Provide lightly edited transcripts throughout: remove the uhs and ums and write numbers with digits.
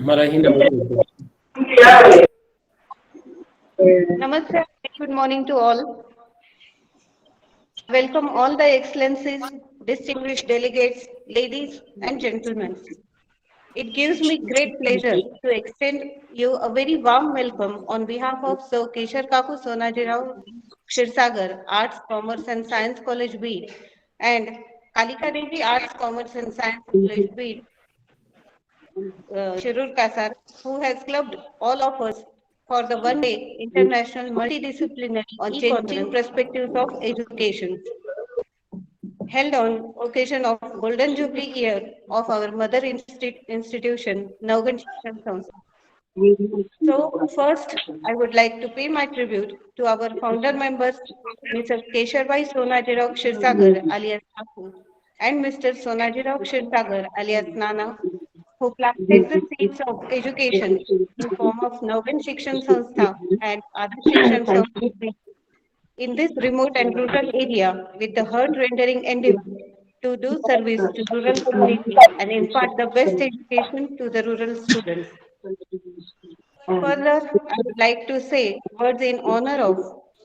मराठी नव्हतं. Namaste, good morning to all. I welcome all the excellencies, distinguished delegates, ladies and gentlemen. It gives me great pleasure to extend you a very warm welcome on behalf of Sir Keshar Kaku Sonajirao Kshirsagar Arts, Commerce and Science College B and Kalika Devi Arts, Commerce and Science College B, Shirur Kasar, who has clubbed all of us for the one-day international multidisciplinary on changing perspectives of education, held on occasion of Golden Jubilee year of our mother institution, Naugan Shikshan Samstha. So first, I would like to pay my tribute to our founder members, Mr. Kesharbai Sonajirao Kshirsagar alias Kaku and Mr. Sonajirao Kshirsagar alias Nana, who planted the seeds of education in form of Naugan Shikshan Samstha and Adarsh Shikshan Samstha in this remote and rural area with the heart rendering endeavor to do service to rural community and impart the best education to the rural students. Further, I would like to say words in honor of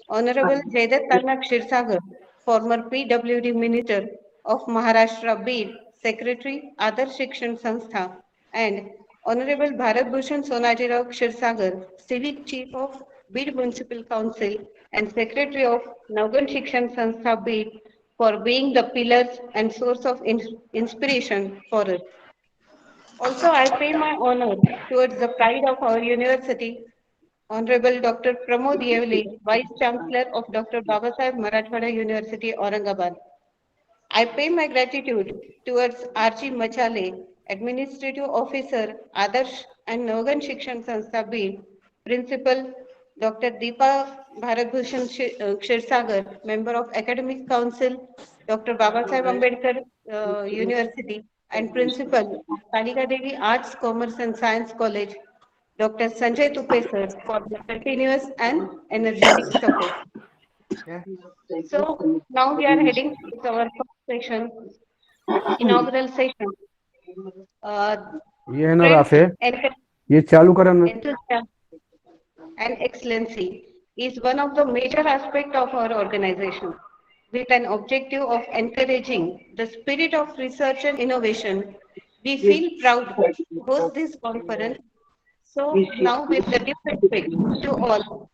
Honorable Jaidat Tanak Shirsagar, former PWD Minister of Maharashtra Bid, Secretary, Adarsh Shikshan Sanstha, and Honorable Bharat Bhushan Sonajirao Shirsagar, Civic Chief of Bid Municipal Council and Secretary of Naugan Shikshan Sanstha Bid, for being the pillars and source of inspiration for us. Also, I pay my honor towards the pride of our university, Honorable Dr. Pramod Yevle, Vice Chancellor of Dr. Babasaheb Marathwada University, Aurangabad. I pay my gratitude towards R.G. Machale, Administrative Officer, Adarsh and Nogan Shikshan Sanstha B, Principal Dr. Deepa Bharatbhushan Kshirsagar, Member of Academic Council, Dr. Babasaheb Ambedkar University, and Principal of Kalika Devi Arts, Commerce and Science College, Dr. Sanjay Tupesar, for the continuous and energetic support. So now we are heading to our first session, inaugural session. Uh, ये है ना Friends, Rafe ये चालू करा ना enthusiasm and excellency is one of the major aspects of our organization with an objective of encouraging the spirit of research and innovation. We feel proud to host this conference. So now with the due respect to all,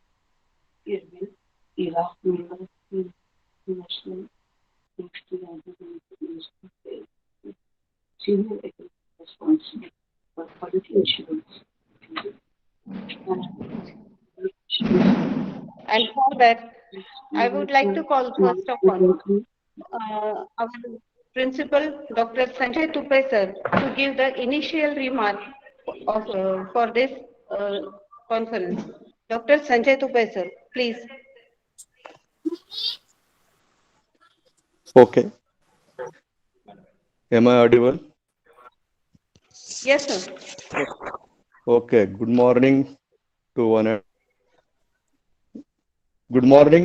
and for that, I would like to call first of all our principal, Dr. Sanjay Tupe sir, to give the initial remark for this uh, conference. Dr. Sanjay Tupe sir, please. Okay, am I audible? Yes, sir. Okay, good morning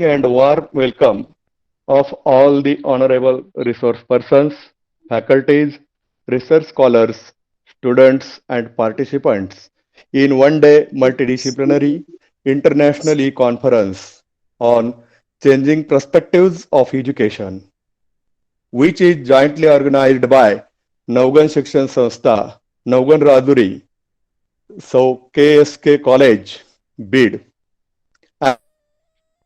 and warm welcome of all the honorable resource persons, faculties, research scholars, students and participants in one-day multidisciplinary international e-conference on changing perspectives of education, which is jointly organized by Naugan Shikshan Sanstha, Naugan Raduri, so KSK College, BID, and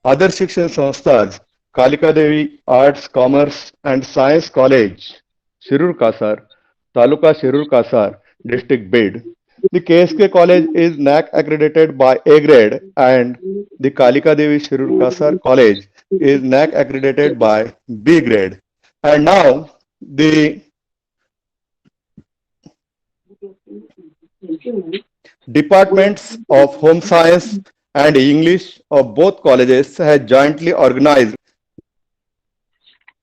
other Shikshan Sansthas, Kalika Devi Arts, Commerce and Science College, Shirur Kasar, Taluka Shirur Kasar, District BID. The KSK College is NAC accredited by A grade and the Kalika Devi Shirur Kasar College is NAC accredited by B grade. And now the departments of Home Science and English of both colleges have jointly organized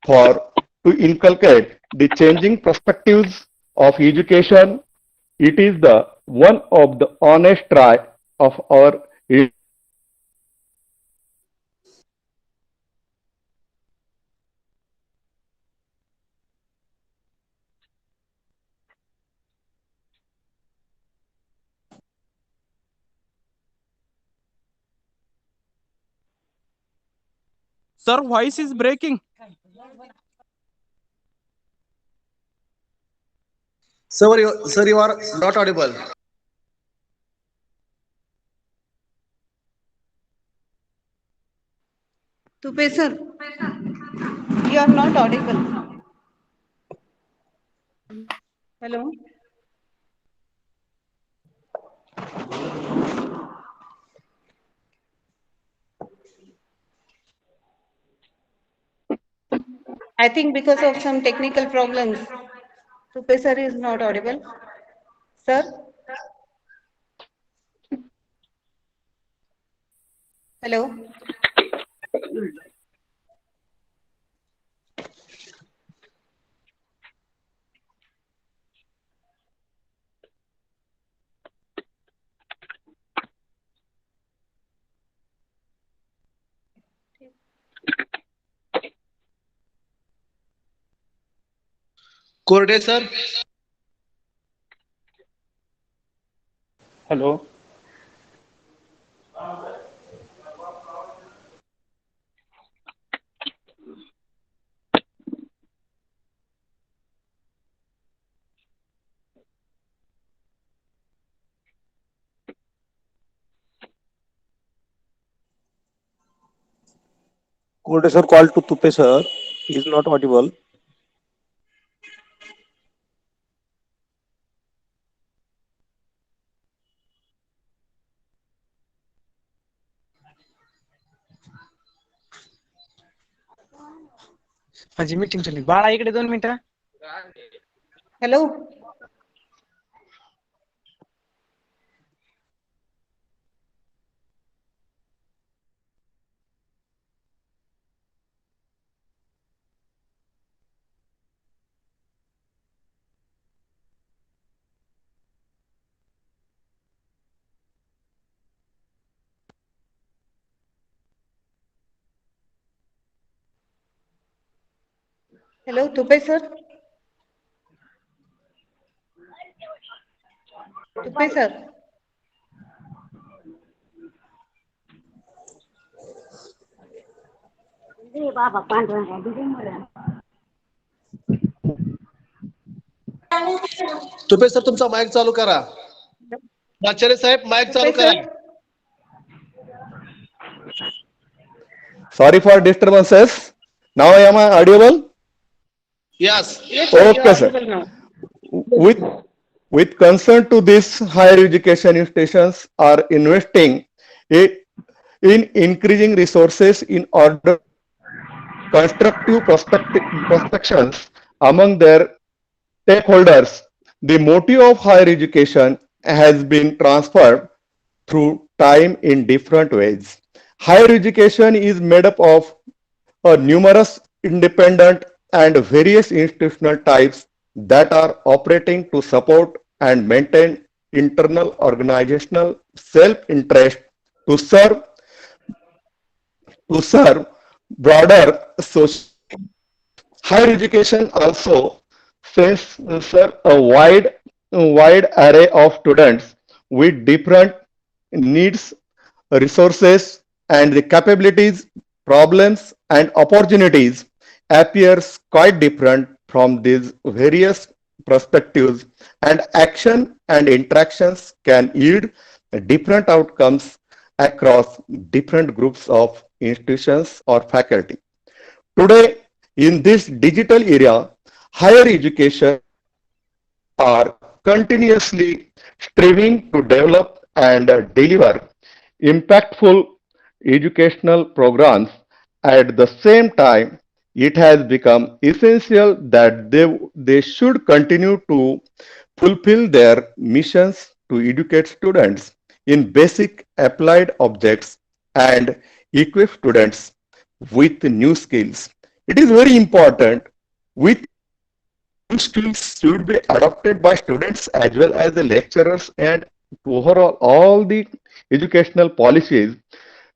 for to inculcate the changing perspectives of education. It is the one of the honest try of our Sir, voice is breaking. Sir, you are not audible. Tupe sir, you are not audible. Hello. I think because of some technical problems, Tupe sir is not audible. Sir, hello. Korde, sir. Hello. Kurde sir, call to Tupe sir. He is not audible. माझी meeting चालली. बाळा इकडे 2 मिनिटं. Hello. Hello, Tupe sir. Tupe sir. Tupe sir तुमचा mike चालू करा. प्राचार्य साहेब mike चालू Tupe करा. sir. Sorry for disturbances. Now am I audible? Yes. Yes, sir, you are Okay, sir. audible now. With with concern to this, higher education institutions are investing in increasing resources in order constructive prospections among their stakeholders. The motive of higher education has been transferred through time in different ways. Higher education is made up of numerous independent and various institutional types that are operating to support and maintain internal organizational self-interest to serve to serve broader social. Higher education also serve a wide array of students with different needs, resources, and the capabilities, problems, and opportunities appears quite different from these various perspectives, and action and interactions can yield different outcomes across different groups of institutions or faculty. Today, in this digital era, higher education are continuously striving to develop and deliver impactful educational programs. At the same time, it has become essential that they should continue to fulfill their missions to educate students in basic applied objects and equip students with new skills. It is very important with new skills should be adopted by students as well as the lecturers and overall all the educational policies.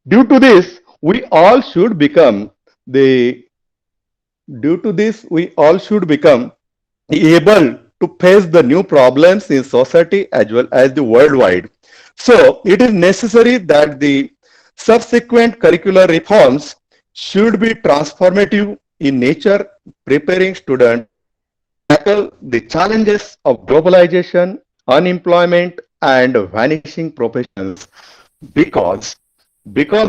Due to this, we all should become the due to this we all should become able to face the new problems in society as well as the worldwide. So it is necessary that the subsequent curricular reforms should be transformative in nature, preparing students to tackle the challenges of globalization, unemployment, and vanishing professions because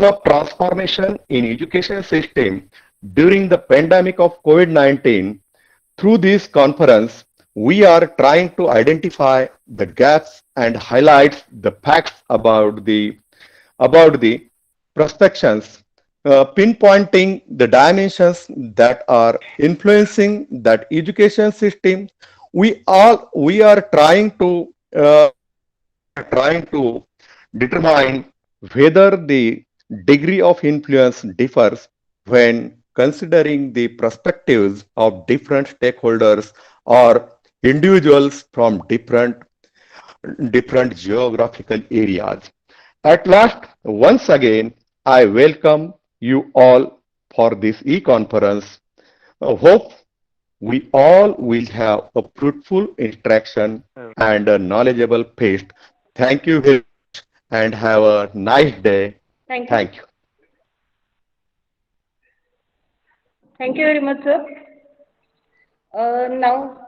of transformation in education system during the pandemic of COVID-19. Through this conference, we are trying to identify the gaps and highlight the facts about the prospections, pinpointing the dimensions that are influencing that education system. We are trying to determine whether the degree of influence differs when considering the perspectives of different stakeholders or individuals from different geographical areas. At last, once again, I welcome you all for this e-conference. I hope we all will have a fruitful interaction and a knowledgeable feast. Thank you very much and have a nice day. Thank you. Thank you. Thank you very much, sir. Now,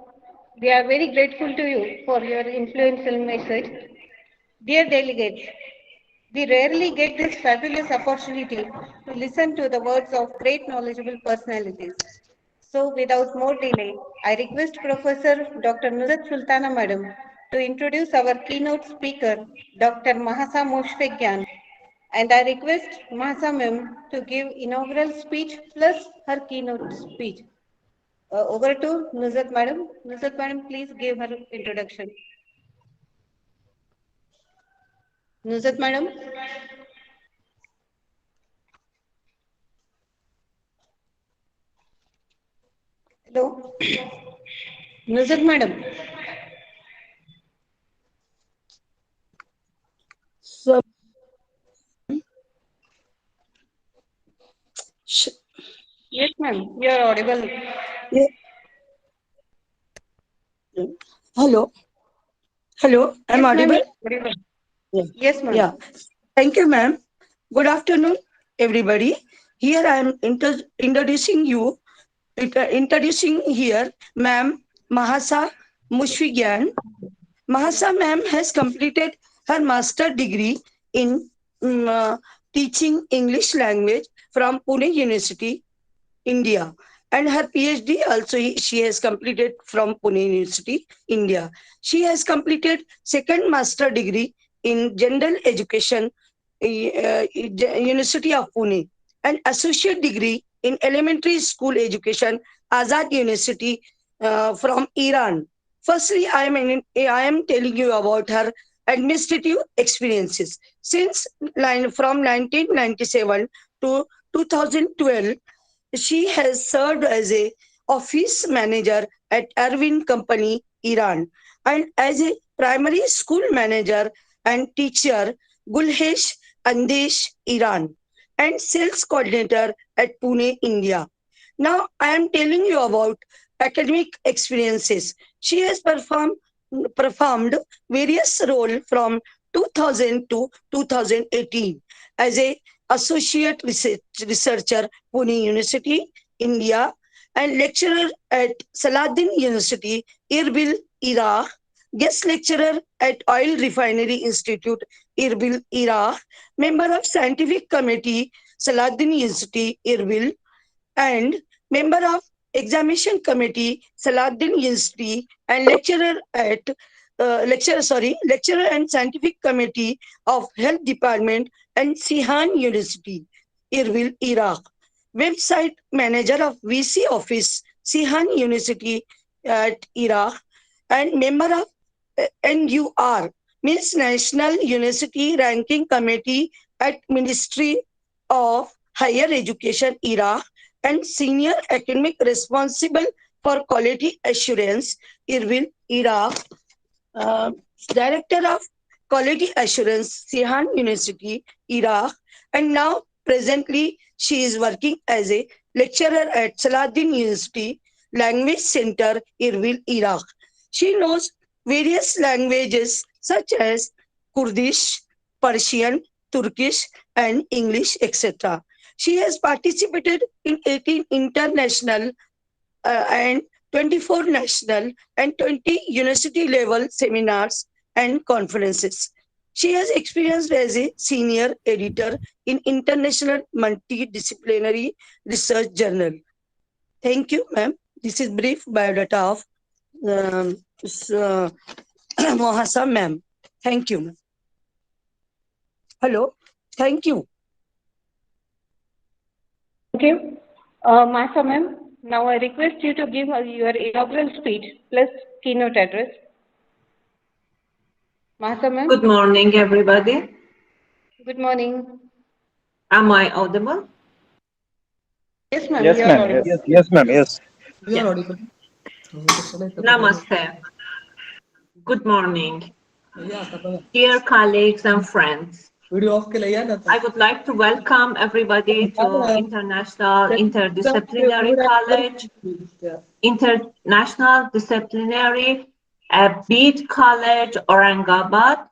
we are very grateful to you for your influential message. Dear delegates, we rarely get this fabulous opportunity to listen to the words of great knowledgeable personalities. So, without more delay, I request Professor Dr. Nuzhat Sultana Madam to introduce our keynote speaker, Dr. Mahasa Moshfegyan, and I request Mahasa Ma'am to give inaugural speech plus her keynote speech. Over to Nuzhat Madam. Nuzhat Madam, please give her introduction. Nuzhat Madam. Hello. Nuzhat Madam. So, Yes, ma'am. You are audible. yeah. Hello. Hello. I'm Yes, ma'am. audible? Audible. Yeah. Yes, ma'am. Yeah. Thank you, ma'am. Good afternoon, everybody. Here I am introducing here, ma'am Mahasa Mushfigyan. Mahasa ma'am has completed her master degree in teaching English language from Pune University, India. And her PhD also she has completed from Pune University, India. She has completed second master degree in general education, University of Pune, and associate degree in elementary school education, Azad University from Iran. Firstly, I am telling you about her administrative experiences. Since from 1997 to 2012, she has served as a office manager at Erwin Company, Iran, and as a primary school manager and teacher, Gulhesh Andesh, Iran, and sales coordinator at Pune, India. Now I am telling you about academic experiences. She has performed various roles from 2000 to 2018 as a associate researcher, Pune University, India, and lecturer at Salahuddin University, Erbil, Iraq, guest lecturer at Oil Refinery Institute, Erbil, Iraq, member of Scientific Committee, Salahuddin University, Erbil, and member of Examination Committee, Salahuddin University, and lecturer and Scientific Committee of Health Department and Sihan University, Erbil, Iraq. Website manager of VC Office, Sihan University at Iraq, and member of NUR, means National University Ranking Committee at Ministry of Higher Education, Iraq, and senior academic responsible for quality assurance, Erbil, Iraq. Uh, Director of Quality Assurance, Sihan University, Iraq, and now presently she is working as a lecturer at Salahuddin University Language Center, Erbil, Iraq. She knows various languages such as Kurdish, Persian, Turkish, and English, etc. She has participated in 18 international and 24 national and 20 university level seminars and conferences. She has experience as a senior editor in International Multidisciplinary Research Journal. Thank you, ma'am. This is brief biodata of Mohasa, ma'am. Thank you, ma'am. Hello. Thank you. Thank you. Masa ma'am, now I request you to give your inaugural speech plus keynote address. Masa ma'am. Good morning, everybody. Good morning. Am I audible? Yes, ma'am. Yes, You are ma'am. audible. Yes, yes, ma'am. Yes. Yes. Namaste. Good morning, dear colleagues and friends. I would like to welcome everybody to International Interdisciplinary College, International Disciplinary Beat College, Aurangabad.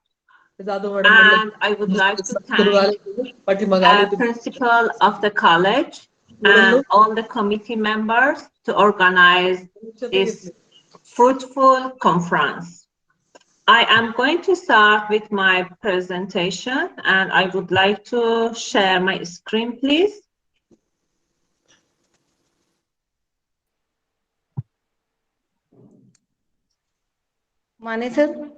And I would like to thank the principal of the college and all the committee members to organize this fruitful conference. I am going to start with my presentation and I would like to share my screen, please. Mane sir.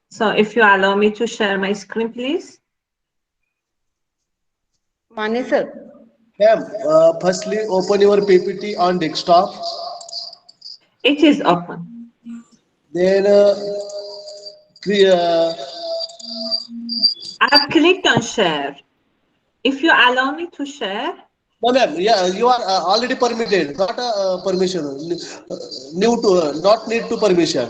So if you allow me to share my screen, please. Mane sir. Ma'am, firstly, open your PPT on desktop. It is open. Then, I have clicked on share. If you allow me to share. no, ma'am. Yeah, you are already permitted. Not a permission. New to not need to permission.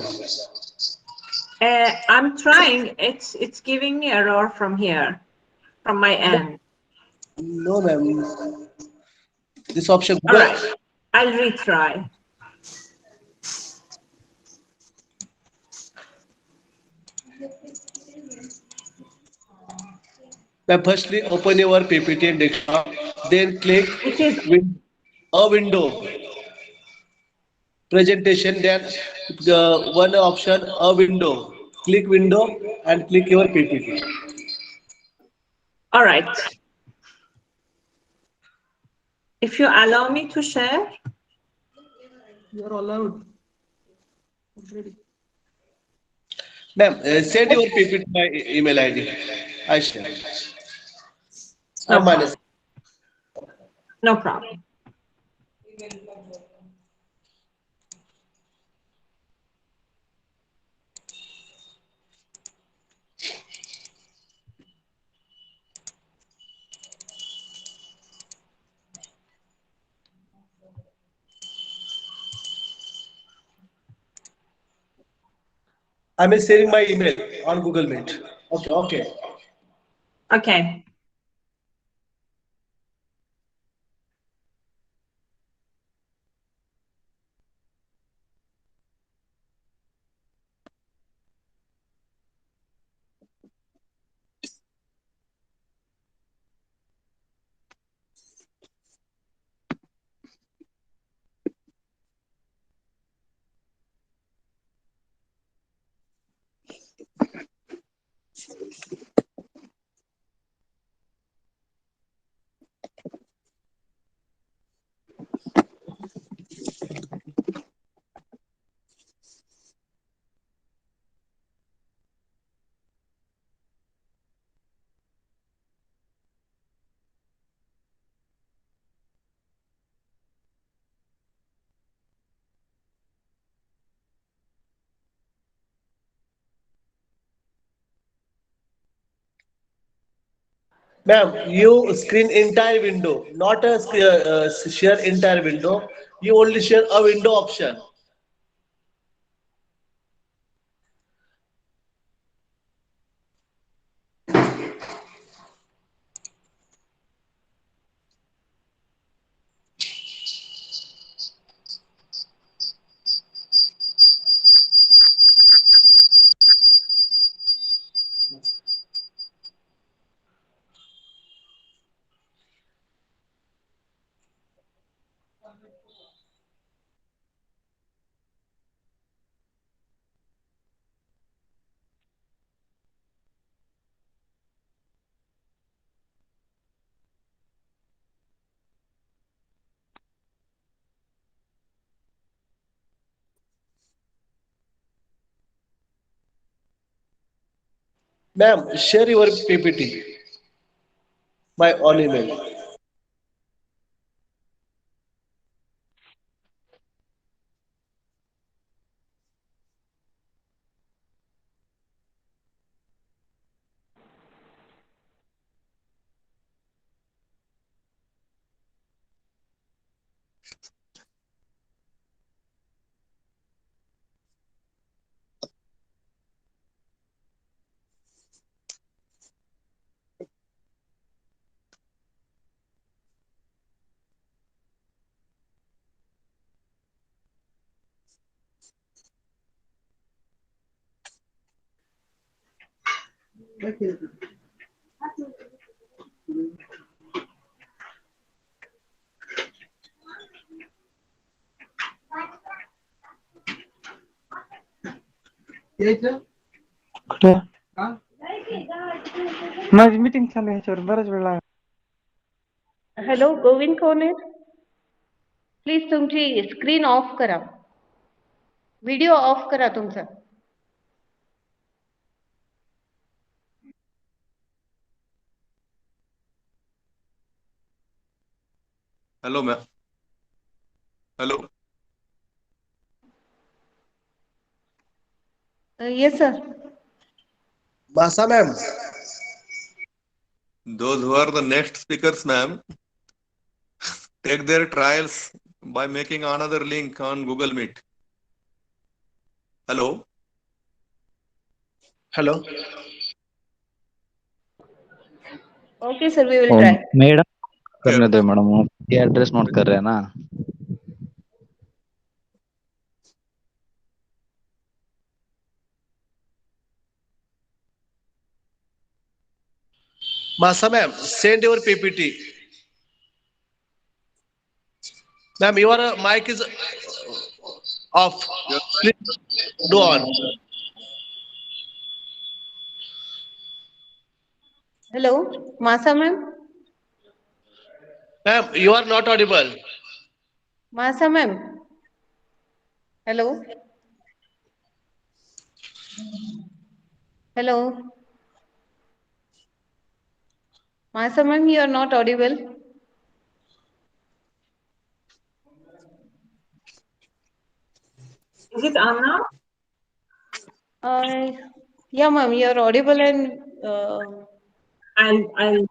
I'm trying. It's giving me error from here, from my end. No, ma'am. This option. All right. I'll retry. Ma'am, firstly, open your PPT in desktop. Then click It is a window. Presentation. Then the one option a window. Click window and click your PPT. all right. If you allow me to share. You're allowed. Ma'am, send your PPT to my email ID. I share. No problem. No problem. I'm sharing my email on Google Meet. Okay, okay. Okay. Ma'am, you screen entire window, not a share entire window. You only share a window option. Ma'am, share your PPT by on email. यायचं कुठे का? माझी meeting चालू आहे ह्याच्यावर बराच वेळ लागला. हॅलो, गोविंद कोण आहे? प्लीज तुमची स्क्रीन ऑफ करा. व्हिडिओ ऑफ करा तुमचा. Hello, ma'am. Hello. Yes, sir. Masa ma'am. Those who are the next speakers, ma'am, take their trials by making another link on Google Meet. Hello. Hello. Okay, sir, we will try. Madam Here. करने दो madam, ये address note कर रहे हैं ना. Masa ma'am, send your PPT. Ma'am, your mic is off. Please do on. Hello, Masa ma'am. Ma'am, you are not audible. Masa ma'am. Hello. Hello. Masa ma'am, you are not audible. Is it on now? Yeah, ma'am, you are audible and I'll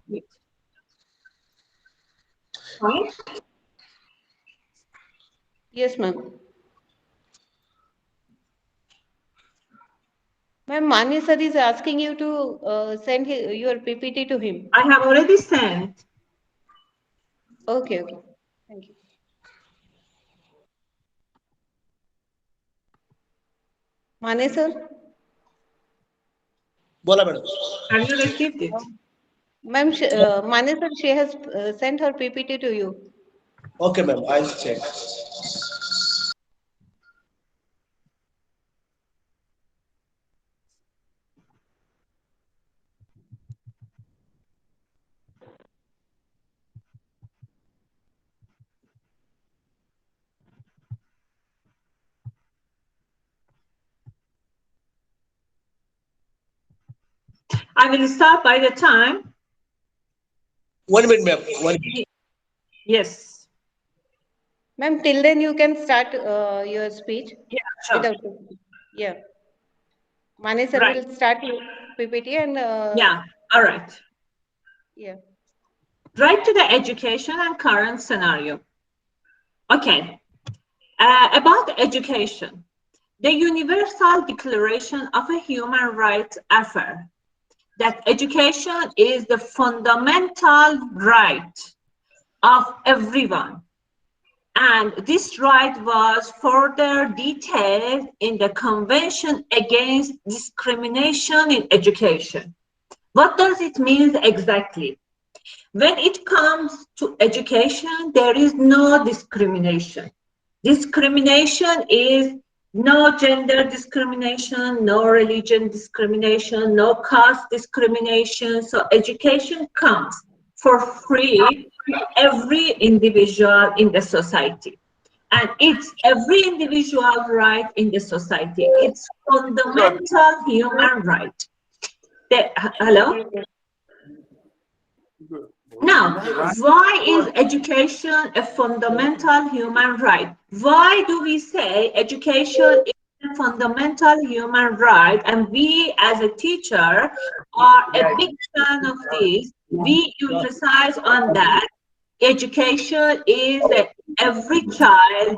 Right? yes, ma'am. Ma'am, Mani sir is asking you to send your PPT to him. I have already sent. Okay, okay. Thank you. Mane sir? Bola madam. Have you received it? Ma'am, Mane sir, she has sent her PPT to you. Okay, ma'am. I'll check. I will start by the time. 1 minute, ma'am. 1 minute. Yes. Ma'am, till then you can start your speech. Yeah, sure. Without, yeah. Mane sir Right. will start your PPT and Yeah, all right. yeah. Right to the education and current scenario. Okay. About education. The Universal Declaration of a Human Rights affirms that education is the fundamental right of everyone. And this right was further detailed in the Convention Against Discrimination in Education. What does it mean exactly? When it comes to education, there is no discrimination. Discrimination is no gender discrimination, no religion discrimination, no caste discrimination. So education comes for free to every individual in the society. And it's every individual right in the society. It's fundamental human right. Hello? Now, why is education a fundamental human right? Why do we say education is a fundamental human right? And we, as a teacher, are a big fan of this. We emphasize on that. Education is every child,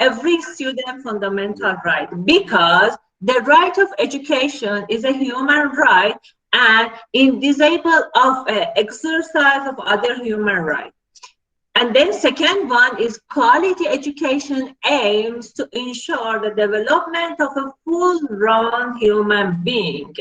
every student fundamental right, because the right of education is a human right and indivisible of exercise of other human rights. And then second one is quality education aims to ensure the development of a full-grown human being.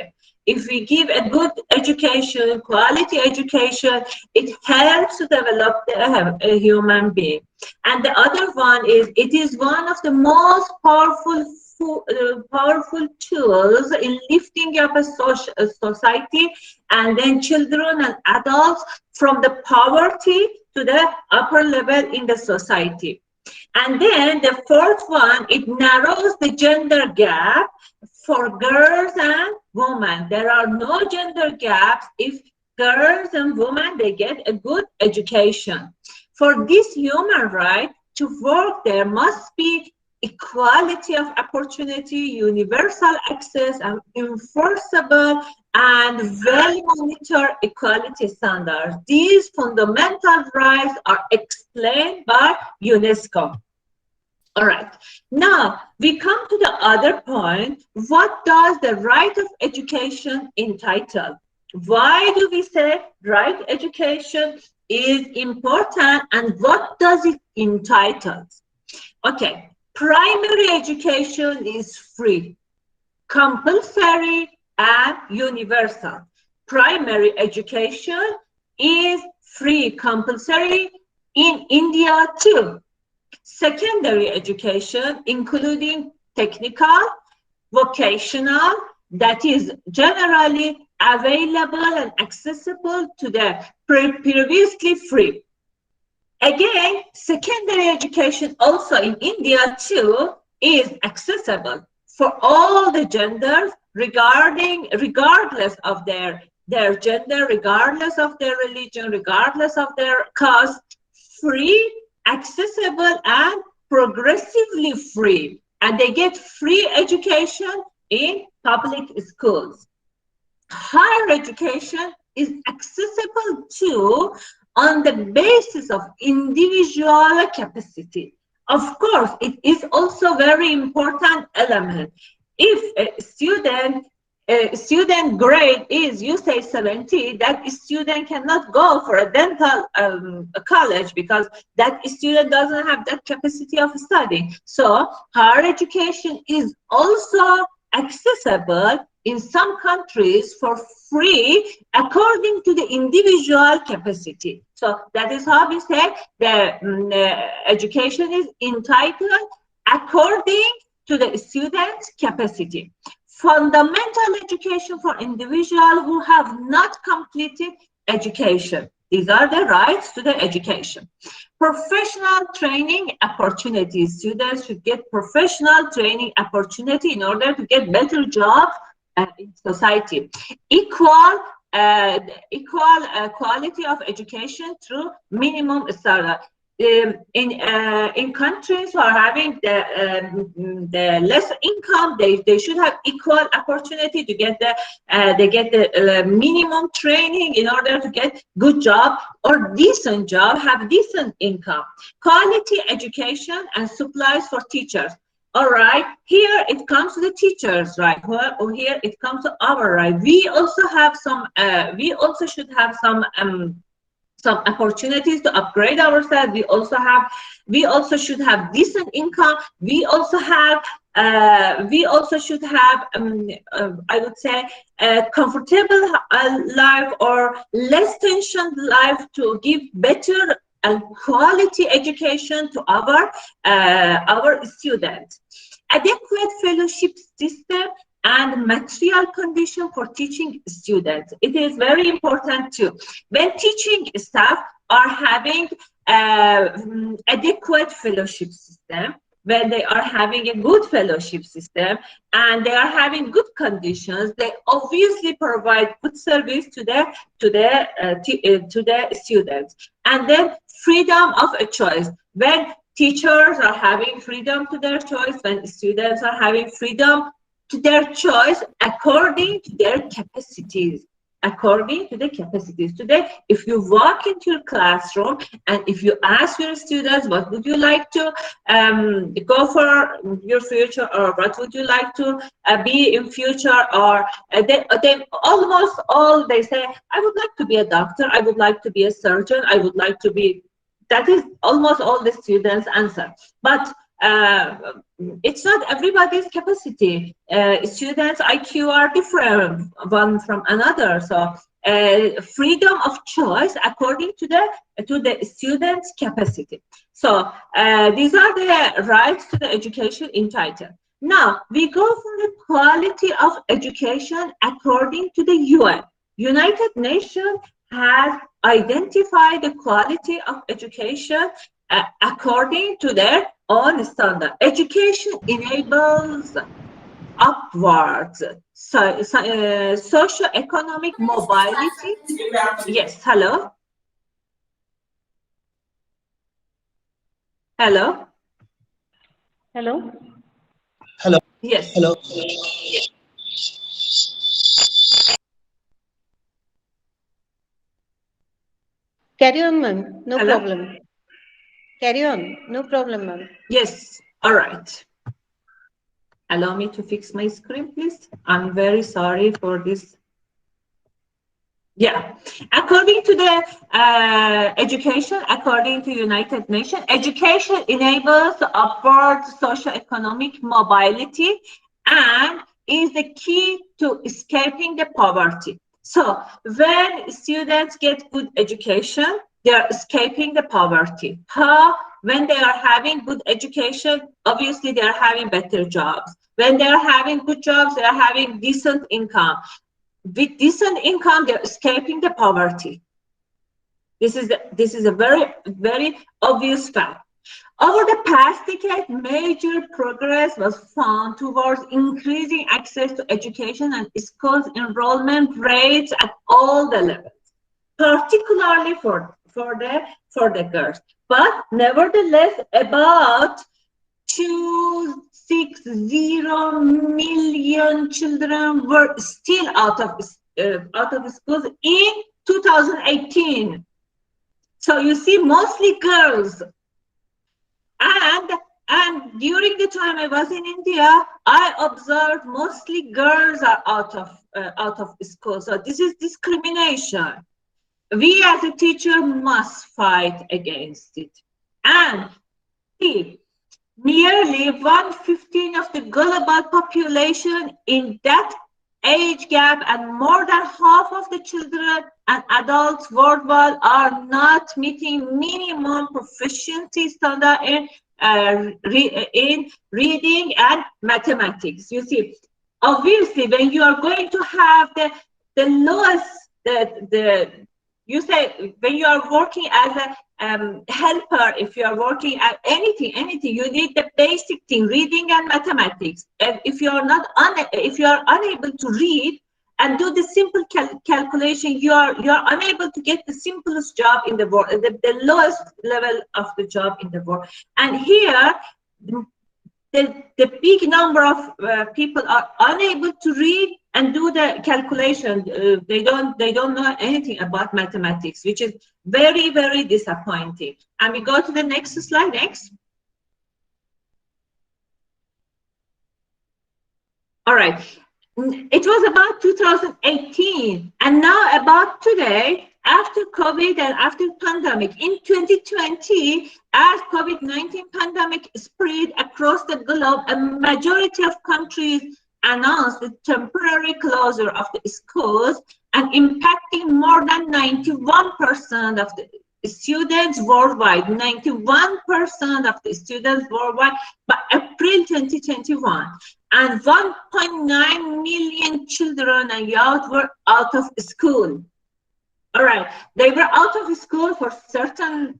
If we give a good education, quality education, it helps to develop a human being. And the other one is, it is one of the most powerful tools in lifting up a society, and then children and adults from the poverty to the upper level in the society. And then the fourth one, it narrows the gender gap for girls and women. There are no gender gaps if girls and women, they get a good education. For this human right to work, there must be equality of opportunity, universal access, and enforceable and well-monitored equality standards. These fundamental rights are explained by UNESCO. All right, now we come to the other point. What does the right of education entitle? Why do we say right education is important, and what does it entitle? Okay, primary education is free, compulsory, and universal. Primary education is free, compulsory in India too. Secondary education, including technical, vocational, that is generally available and accessible to the previously free. Again, secondary education also in India too is accessible for all the genders, regardless of their gender, regardless of their religion, regardless of their caste, free, accessible, and progressively free. And they get free education in public schools. Higher education is accessible too on the basis of individual capacity. Of course, it is also very important element. If a student grade is, you say 70, that student cannot go for a dental college because that student doesn't have that capacity of studying. So higher education is also accessible in some countries for free according to the individual capacity. So that is how we say the education is entitled according to the student's capacity. Fundamental education for individuals who have not completed education. These are the rights to the education. Professional training opportunities. Students should get professional training opportunity in order to get better jobs in society. Equal quality of education through minimum standard. In countries who are having the less income, they should have equal opportunity to get the minimum training in order to get good job or decent job, have decent income. Quality education and supplies for teachers. All right, here it comes to the teachers, right? Or here it comes to our right. We also have some. We also should have some opportunities to upgrade ourselves. We also should have decent income. We also should have I would say a comfortable life or less tension life to give better and quality education to our students. Adequate fellowship system and material condition for teaching students. It is very important too. When teaching staff are having adequate fellowship system, when they are having a good fellowship system and they are having good conditions, they obviously provide good service to their students. And then freedom of a choice. When teachers are having freedom to their choice, when students are having freedom to their choice according to their capacities. According to the capacities. Today, if you walk into your classroom and if you ask your students, what would you like to go for your future, or what would you like to be in future, or they almost all they say, I would like to be a doctor, I would like to be a surgeon, I would like to be. That is almost all the students answer. But it's not everybody's capacity. Students' IQ are different one from another. So freedom of choice according to the student's capacity. So these are the rights to the education entitled. Now we go for the quality of education according to the UN. United Nations has identified the quality of education according to their own standard. Education enables upwards socio-economic mobility. Yes, hello? Hello? Hello? Hello. Yes. Hello. Carry on, ma'am. No Hello? problem. Carry on. No problem, ma'am. Yes. All right. Allow me to fix my screen, please. I'm very sorry for this. Yeah, according to the education, according to United Nations, education enables upward socio-economic mobility and is the key to escaping the poverty. So when students get good education, they are escaping the poverty. How? When they are having good education, obviously they are having better jobs. When they are having good jobs, they are having decent income. With decent income, they're escaping the poverty. This is a very, very obvious fact. Over the past decade, major progress was found towards increasing access to education and schools enrollment rates at all the levels, particularly for the girls. But nevertheless, about 260 million children were still out of schools in 2018. So you see, mostly girls. And during the time I was in India, I observed mostly girls are out of school. So this is discrimination. We as a teacher must fight against it. And see, nearly 1/15 of the global population in that age gap, and more than half of the children and adults worldwide are not meeting minimum proficiency standard in reading and mathematics. You see, obviously, when you are going to have the lowest, you say when you are working as a helper, if you are working at anything, you need the basic thing, reading and mathematics. And if you are unable to read and do the simple calculation, you are unable to get the simplest job in the world, the lowest level of the job in the world. And here, the big number of people are unable to read and do the calculation. They don't know anything about mathematics, which is very, very disappointing. And we go to the next slide. Next. All right. It was about 2018, and now about today, after COVID and after pandemic. In 2020, as COVID-19 pandemic spread across the globe, a majority of countries announced the temporary closure of the schools and impacting more than 91% of the students worldwide, 91% of the students worldwide by April 2021. And 1.9 million children and youth were out of school. All right, they were out of school for certain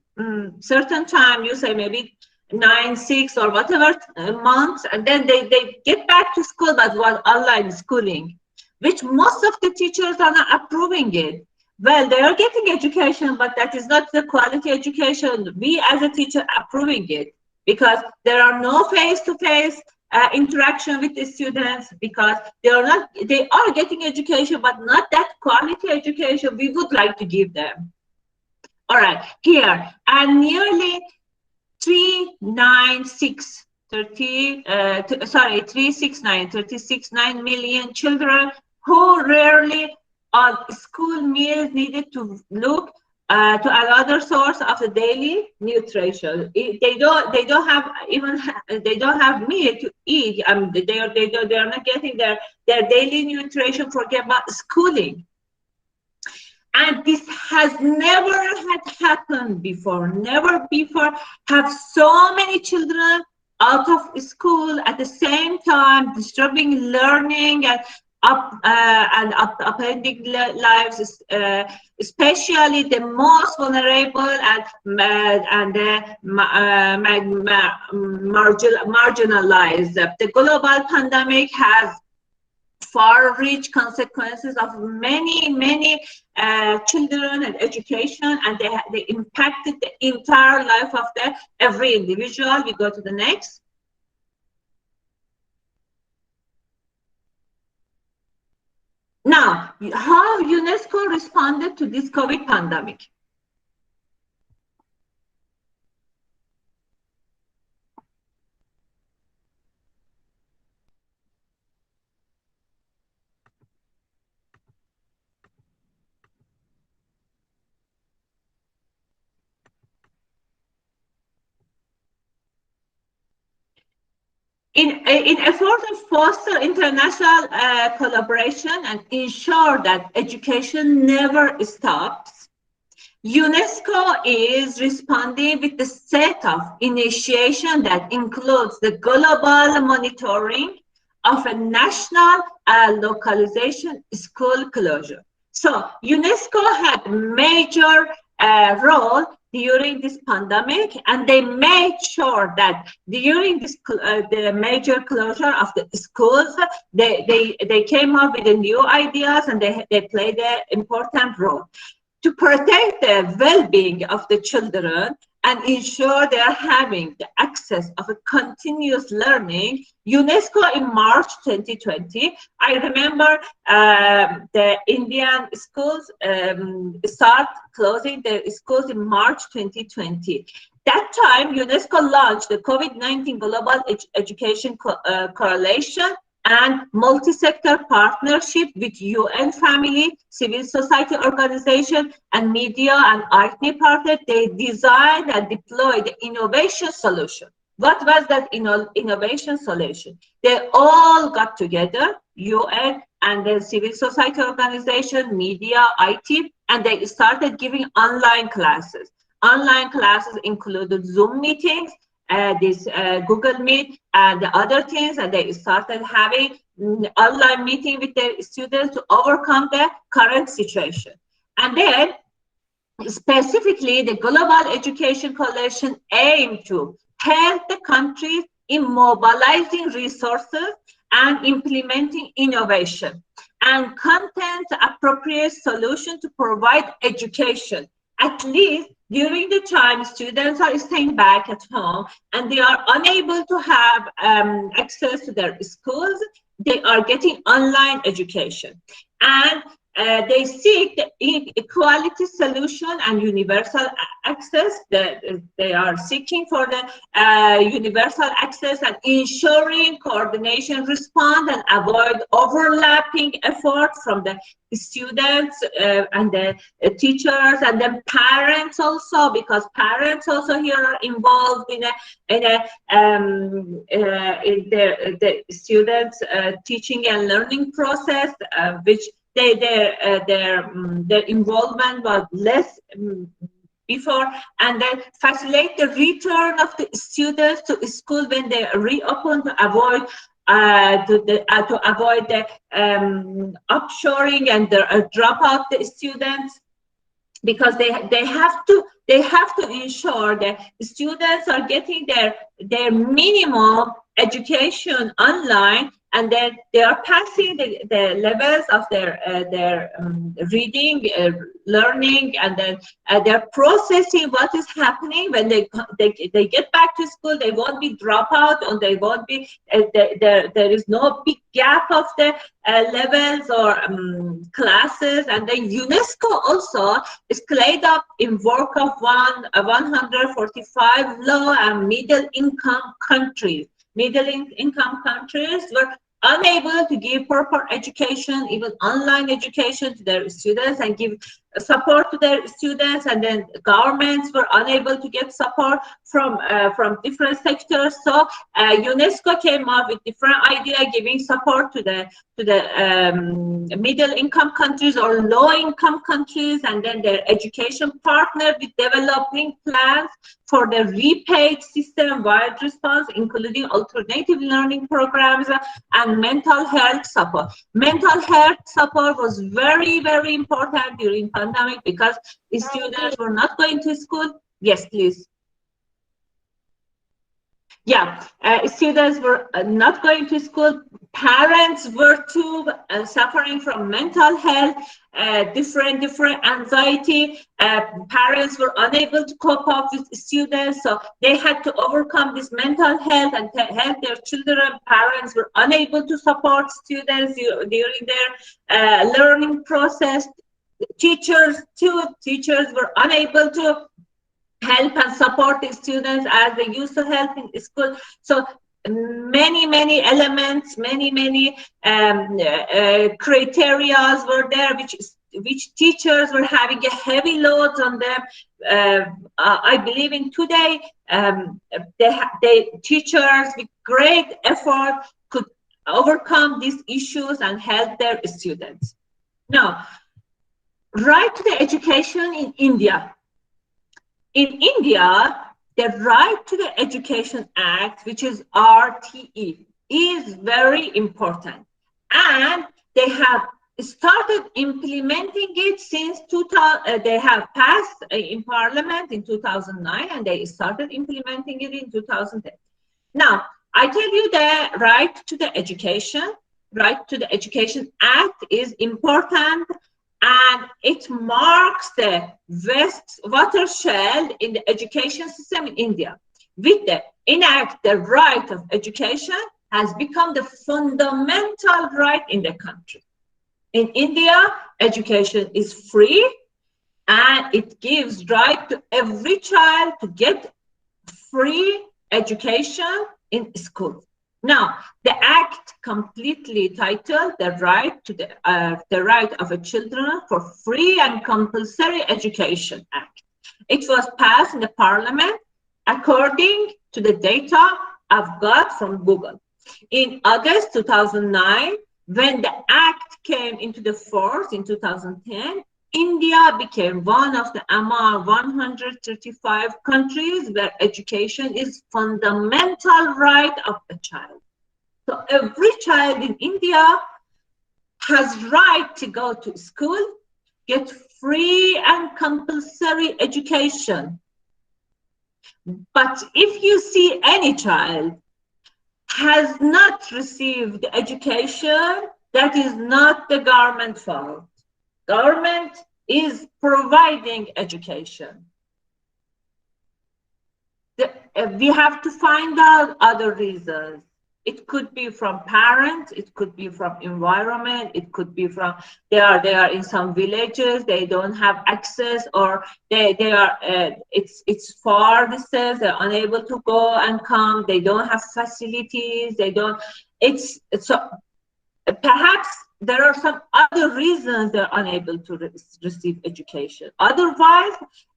time. You say maybe 6 or whatever months, and then they get back to school, but was online schooling, which most of the teachers are not approving it. Well, they are getting education, but that is not the quality education. We as a teacher approving it, because there are no face-to-face interaction with the students, because they are getting education, but not that quality education we would like to give them. All right, here, and nearly 369 million children who rarely on school meals needed to look to another source of the daily nutrition. They don't have meal to eat. They are not getting their daily nutrition. Forget about schooling. And this has never had happened before. Never before have so many children out of school at the same time, disturbing learning and upending lives, especially the most vulnerable and marginalized. The global pandemic has far-reach consequences of many children and education, and they impacted the entire life of every individual. We go to the next. Now, how UNESCO responded to this COVID pandemic? In effort to foster international collaboration and ensure that education never stops, UNESCO is responding with a set of initiation that includes the global monitoring of a national localization school closure. So UNESCO had major role during this pandemic, and they made sure that during this the major closure of the schools, they came up with the new ideas, and they played an important role to protect the well-being of the children and ensure they are having the access of a continuous learning. UNESCO in March 2020, I remember the Indian schools start closing their schools in March 2020. That time, UNESCO launched the COVID-19 Global Education Coalition and multi-sector partnership with UN family, civil society organization, and media and IT partners. They designed and deployed the innovation solution. What was that innovation solution? They all got together, UN and the civil society organization, media, IT, and they started giving online classes. Online classes included Zoom meetings, this Google Meet and the other things, and they started having online meeting with their students to overcome the current situation. And then specifically the Global Education Coalition aimed to help the countries in mobilizing resources and implementing innovation and content appropriate solution to provide education, at least during the time students are staying back at home and they are unable to have access to their schools. They are getting online education, and they seek the equality solution and universal access. They are seeking for the universal access and ensuring coordination, respond and avoid overlapping effort from the students and the teachers and the parents also, because parents also here are involved in the students teaching and learning process, which their involvement was less before, and then facilitate the return of the students to school when they reopen to avoid the offshoring and the drop out the students, because they they have to ensure that students are getting their minimum education online, and then they are passing the levels of their reading, learning, and then they're processing what is happening. When they get back to school, they won't be dropout, and they won't be there is no big gap of the levels or classes. And then UNESCO also is laid up in work of 145 low and middle income countries. Middle-income countries were unable to give proper education, even online education, to their students and give support to their students, and then governments were unable to get support from different sectors. So UNESCO came up with different idea, giving support to the middle-income countries or low-income countries, and then their education partner with developing plans for the repaid system-wide response, including alternative learning programs and mental health support. Mental health support was very, very important during pandemic because students were not going to school. Yes, please. Yeah, students were not going to school. Parents were too suffering from mental health, different anxiety. Parents were unable to cope up with students, so they had to overcome this mental health and help their children. Parents were unable to support students during their learning process. Teachers were unable to help and support the students as they used to help in school. So many elements, many criteria were there, which teachers were having a heavy load on them. I believe in today, teachers with great effort could overcome these issues and help their students. Now, right to the education in India. In India, the Right to the Education Act, which is RTE, is very important. And they have started implementing it since 2000. They have passed in Parliament in 2009, and they started implementing it in 2010. Now, I tell you the Right to the Education Act is important, and it marks the watershed in the education system in India. With the enact, the right of education has become the fundamental right in the country. In India, education is free, and it gives right to every child to get free education in school. Now, the act completely titled the right to the right of a children for free and compulsory education act. It was passed in the parliament according to the data I've got from Google. In August 2009, when the act came into the force in 2010, India became one of the among 135 countries where education is fundamental right of a child. So every child in India has right to go to school, get free and compulsory education. But if you see any child has not received education, that is not the government fault. Government is providing education. We have to find out other reasons. It could be from parents, it could be from environment, it could be from they are in some villages, they don't have access, or they are it's far distance, they're unable to go and come, they don't have facilities, they don't. It's so perhaps there are some other reasons they're unable to receive education. Otherwise,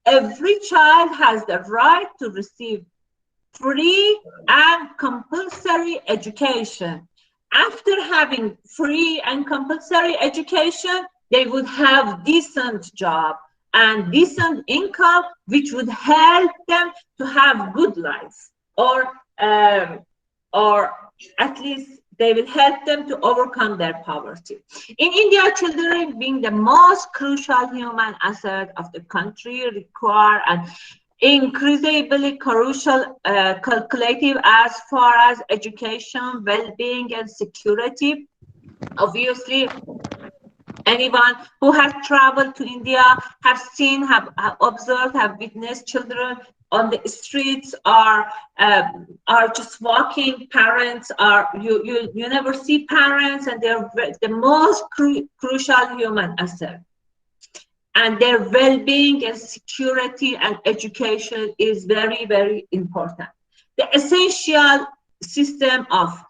every child has the right to receive free and compulsory education. After having free and compulsory education, they would have decent job and decent income, which would help them to have good life, or at least they will help them to overcome their poverty. In India, children being the most crucial human asset of the country require an increasingly crucial calculative as far as education, well-being, and security. Obviously, anyone who has traveled to India have seen, have observed, have witnessed children on the streets are just walking. Parents are you never see parents, and they're the most crucial human asset. And their well-being and security and education is very, very important. The essential system of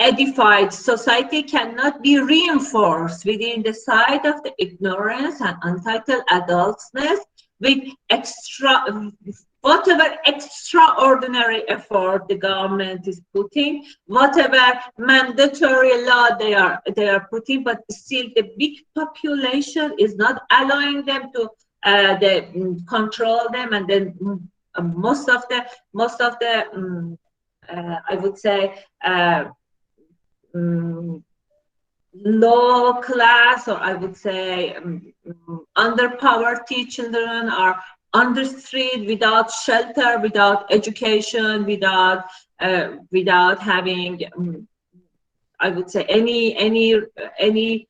edified society cannot be reinforced within the side of the ignorance and untitled adultness with whatever extraordinary effort the government is putting, whatever mandatory law they are putting, but still the big population is not allowing them to control them, and then most of the I would say low class, or I would say under poverty children are on the street without shelter, without education, without having I would say any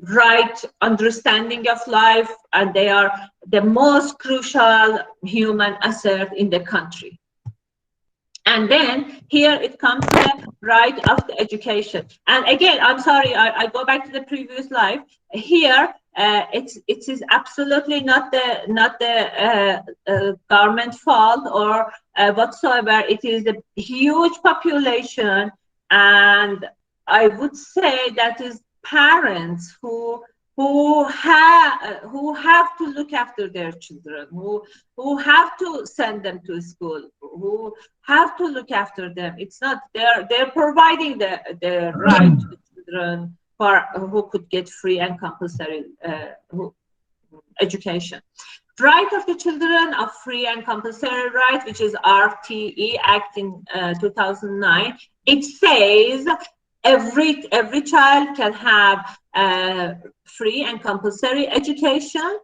right understanding of life, and they are the most crucial human asset in the country. And then here it comes to the right of the education. And again, I'm sorry, I go back to the previous slide. Here, it is absolutely not the government fault or whatsoever. It is a huge population, and I would say that is parents who have to look after their children, who have to send them to school, who have to look after them. It's not they're providing the right to the children who could get free and compulsory education. Right of the children of free and compulsory right, which is RTE Act in 2009. It says every child can have free and compulsory education,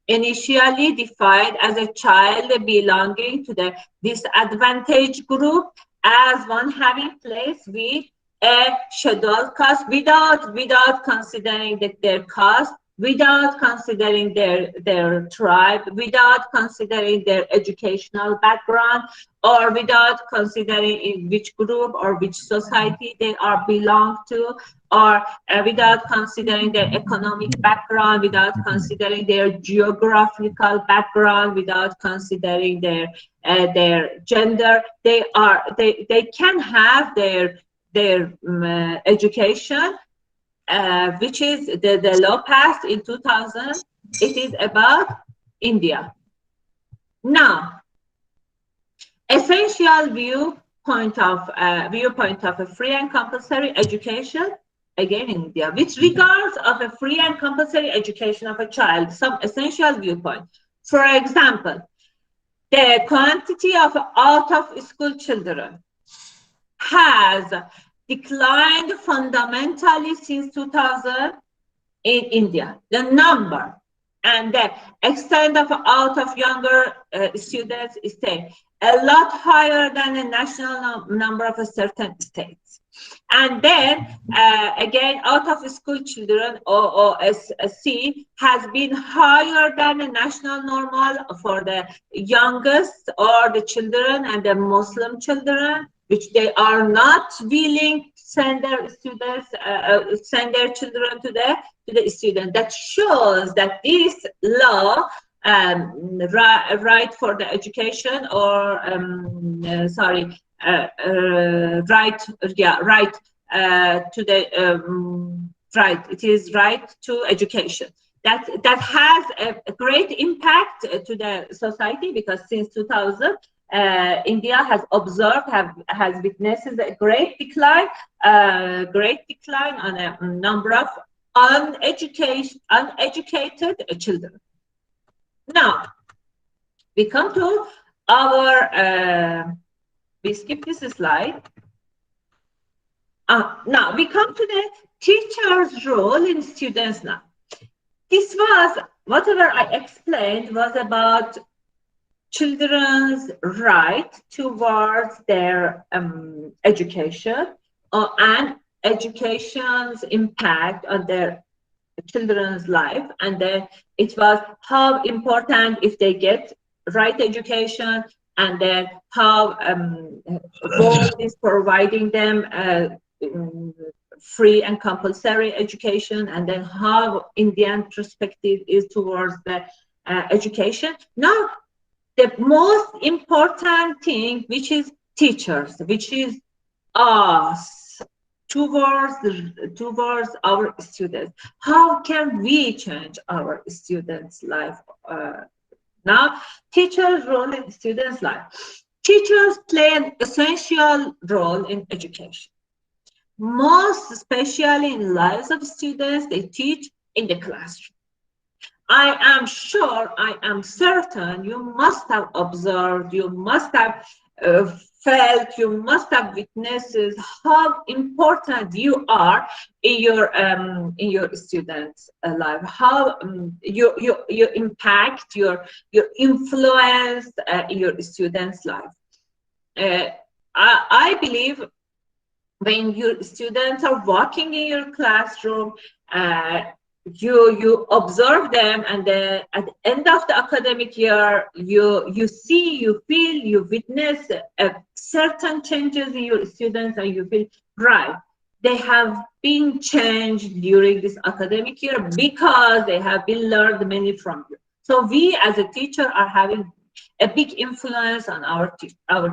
initially defined as a child belonging to the disadvantaged group as one having place with a scheduled caste without considering their caste, without considering their tribe, without considering their educational background, or without considering in which group or which society they are belong to, or without considering their economic background, without considering their geographical background, without considering their gender. They can have their education, which is the law passed in 2000. It is about India. Now, essential viewpoint of a free and compulsory education, again in India, with regards of a free and compulsory education of a child, some essential viewpoint. For example, the quantity of out-of-school children has declined fundamentally since 2000 in India. The number and the extent of out of younger students is a lot higher than the national number of a certain states. And then again, out of school children, OSC, has been higher than the national normal for the youngest or the children and the Muslim children, which they are not willing to send their students, send their children to the student. That shows that this law, right for the education, or right to the right. It is right to education. That has a great impact to the society, because since 2000. India has observed, has witnessed a great decline on a number of uneducated children. Now, we come to our, we skip this slide. Now we come to the teacher's role in students now. This was, whatever I explained was about children's right towards their education and education's impact on their children's life, and then it was how important if they get right education, and then how board is providing them free and compulsory education, and then how Indian perspective is towards the education. Now, the most important thing, which is teachers, which is us, towards our students. How can we change our students' life? Now, teachers' role in students' life. Teachers play an essential role in education. Most especially in lives of students, they teach in the classroom. I am sure, I am certain you must have observed, you must have felt, you must have witnessed how important you are in your students' life, how you impact, your influence in your students' life. I believe when your students are walking in your classroom, you observe them, and then at the end of the academic year, you see, you feel, you witness certain changes in your students, and you feel, right, they have been changed during this academic year because they have been learned many from you. So we as a teacher are having a big influence on our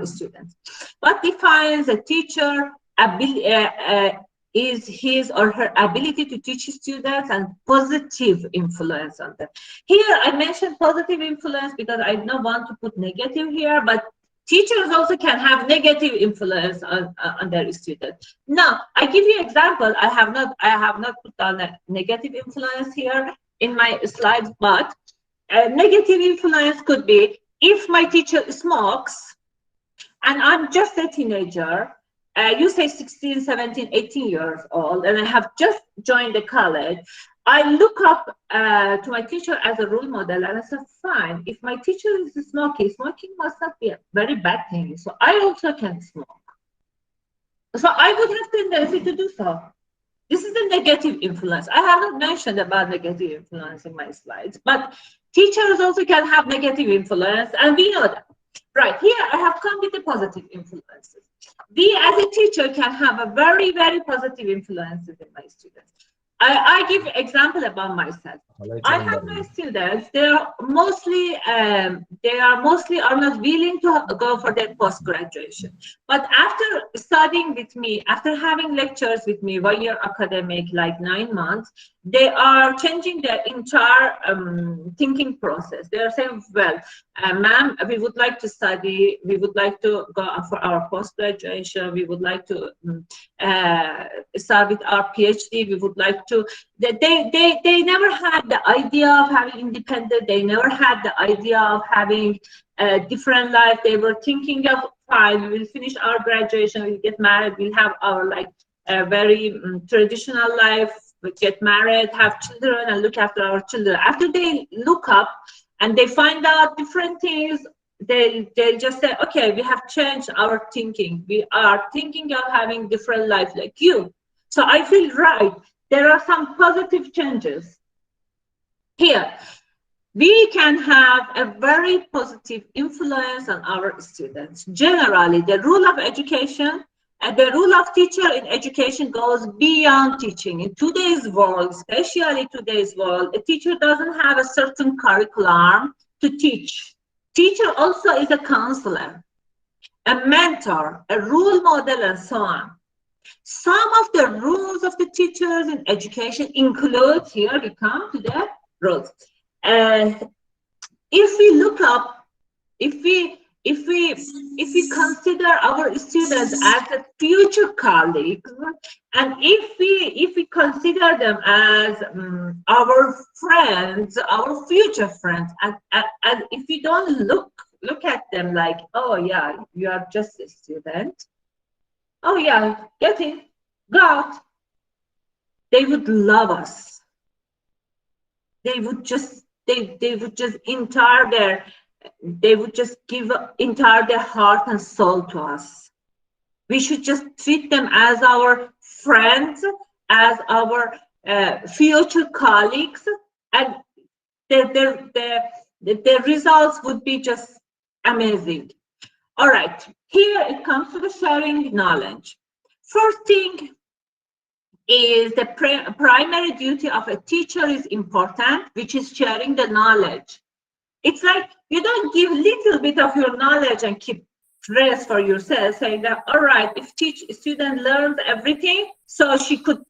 students. What defines a teacher is his or her ability to teach students and positive influence on them. Here I mentioned positive influence because I don't want to put negative here, but teachers also can have negative influence on their students. Now, I give you an example. I have not put down a negative influence here in my slides, but a negative influence could be if my teacher smokes and I'm just a teenager, you say 16, 17, 18 years old, and I have just joined the college, I look up to my teacher as a role model, and I said, fine, if my teacher is smoking must not be a very bad thing, so I also can smoke. So I would have tendency to do so. This is the negative influence. I have not mentioned about negative influence in my slides, but teachers also can have negative influence, and we know that. Right, here I have come with the positive influences. We as a teacher can have a very, very positive influences in my students. I give an example about myself. I have my students, they are mostly are not willing to go for their post-graduation. But after studying with me, after having lectures with me, 1 year academic, like 9 months, they are changing their entire thinking process. They are saying, well, ma'am, we would like to study, we would like to go for our post-graduation, we would like to start with our PhD, we would like to, they never had the idea of having independent, they never had the idea of having a different life. They were thinking of, fine, we will finish our graduation, we'll get married, we'll have our like a very traditional life, we get married, have children, and look after our children. After they look up and they find out different things, they just say, okay, we have changed our thinking. We are thinking of having different life like you. So I feel right. There are some positive changes here. We can have a very positive influence on our students. Generally, the role of education and the role of teacher in education goes beyond teaching. In today's world, especially today's world, a teacher doesn't have a certain curriculum to teach. Teacher also is a counselor, a mentor, a role model, and so on. Some of the roles of the teachers in education include, here we come to the roles. If we look up, if we consider our students as a future colleagues, and if we consider them as our friends, our future friends, and if we don't look at them like, oh yeah, you are just a student, oh yeah, getting, God, they would love us. They would just give entire their heart and soul to us. We should just treat them as our friends, as our future colleagues, and the results would be just amazing. All right, here it comes to the sharing knowledge. First thing is the primary duty of a teacher is important, which is sharing the knowledge. It's like you don't give little bit of your knowledge and keep rest for yourself, saying that, all right, if student learns everything, so she could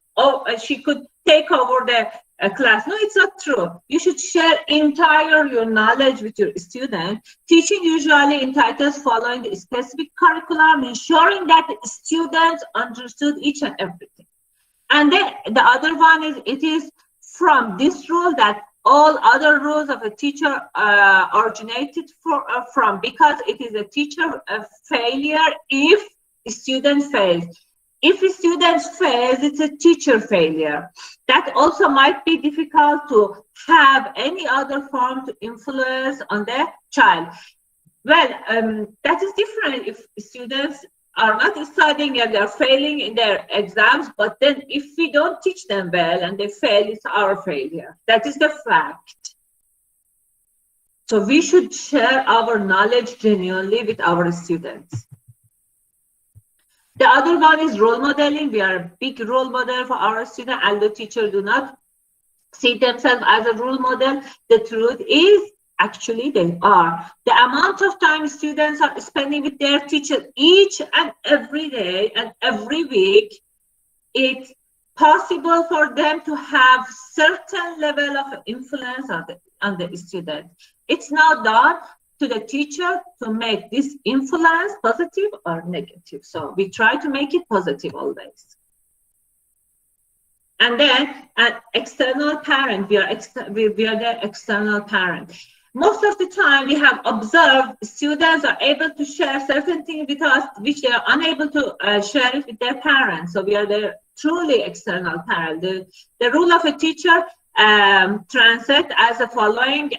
take over the class. No, it's not true. You should share entire your knowledge with your student. Teaching usually entitles following the specific curriculum, ensuring that the students understood each and everything. And then the other one is, it is from this rule that all other rules of a teacher originated from, because it is a teacher failure if a student fails. If a student fails, it's a teacher failure. That also might be difficult to have any other form to influence on the child. Well, that is different if students are not studying and they're failing in their exams, but then if we don't teach them well and they fail, it's our failure. That is the fact. So we should share our knowledge genuinely with our students. The other one is role modeling. We are a big role model for our students, although teachers do not see themselves as a role model. The truth is, actually, they are. The amount of time students are spending with their teacher each and every day and every week, it's possible for them to have certain level of influence on the student. It's now done to the teacher to make this influence positive or negative. So we try to make it positive always. And then an external parent, we are the external parent. Most of the time we have observed students are able to share certain things with us which they are unable to share it with their parents. So we are the truly external parent. The rule of a teacher translate as a following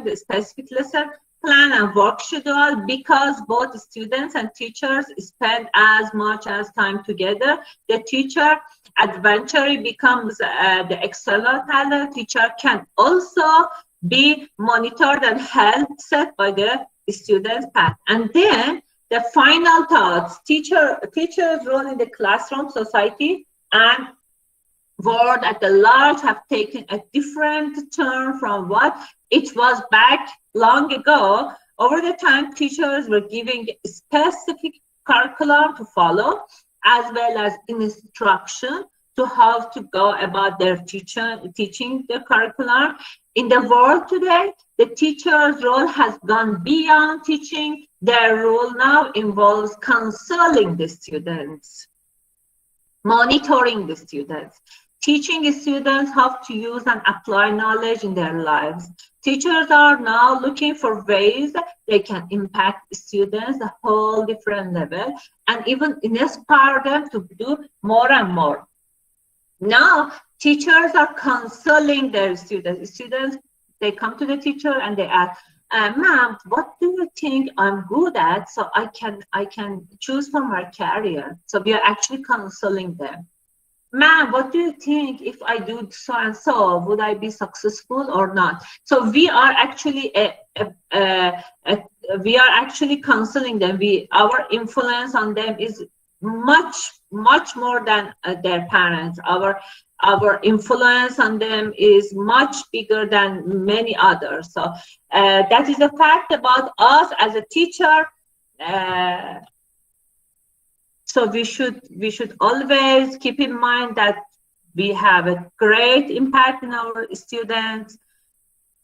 the specific lesson plan and work schedule, because both students and teachers spend as much as time together. The teacher eventually becomes the external parent. Teacher can also be monitored and held set by the student's path. And then the final thoughts, teacher's role in the classroom, society, and world at the large have taken a different turn from what it was back long ago. Over the time, teachers were giving specific curriculum to follow, as well as instruction to how to go about their teaching the curriculum. In the world today, the teacher's role has gone beyond teaching. Their role now involves counseling the students, monitoring the students, teaching students how to use and apply knowledge in their lives. Teachers are now looking for ways that they can impact students at a whole different level and even inspire them to do more and more. Now, teachers are counseling their students. Students, they come to the teacher and they ask, ma'am, what do you think I'm good at so I can choose for my career? So we are actually counseling them. Ma'am, what do you think if I do so and so, would I be successful or not? So we are actually counseling them. Our influence on them is much more than their parents. Our influence on them is much bigger than many others. So that is a fact about us as a teacher. So we should always keep in mind that we have a great impact in our students,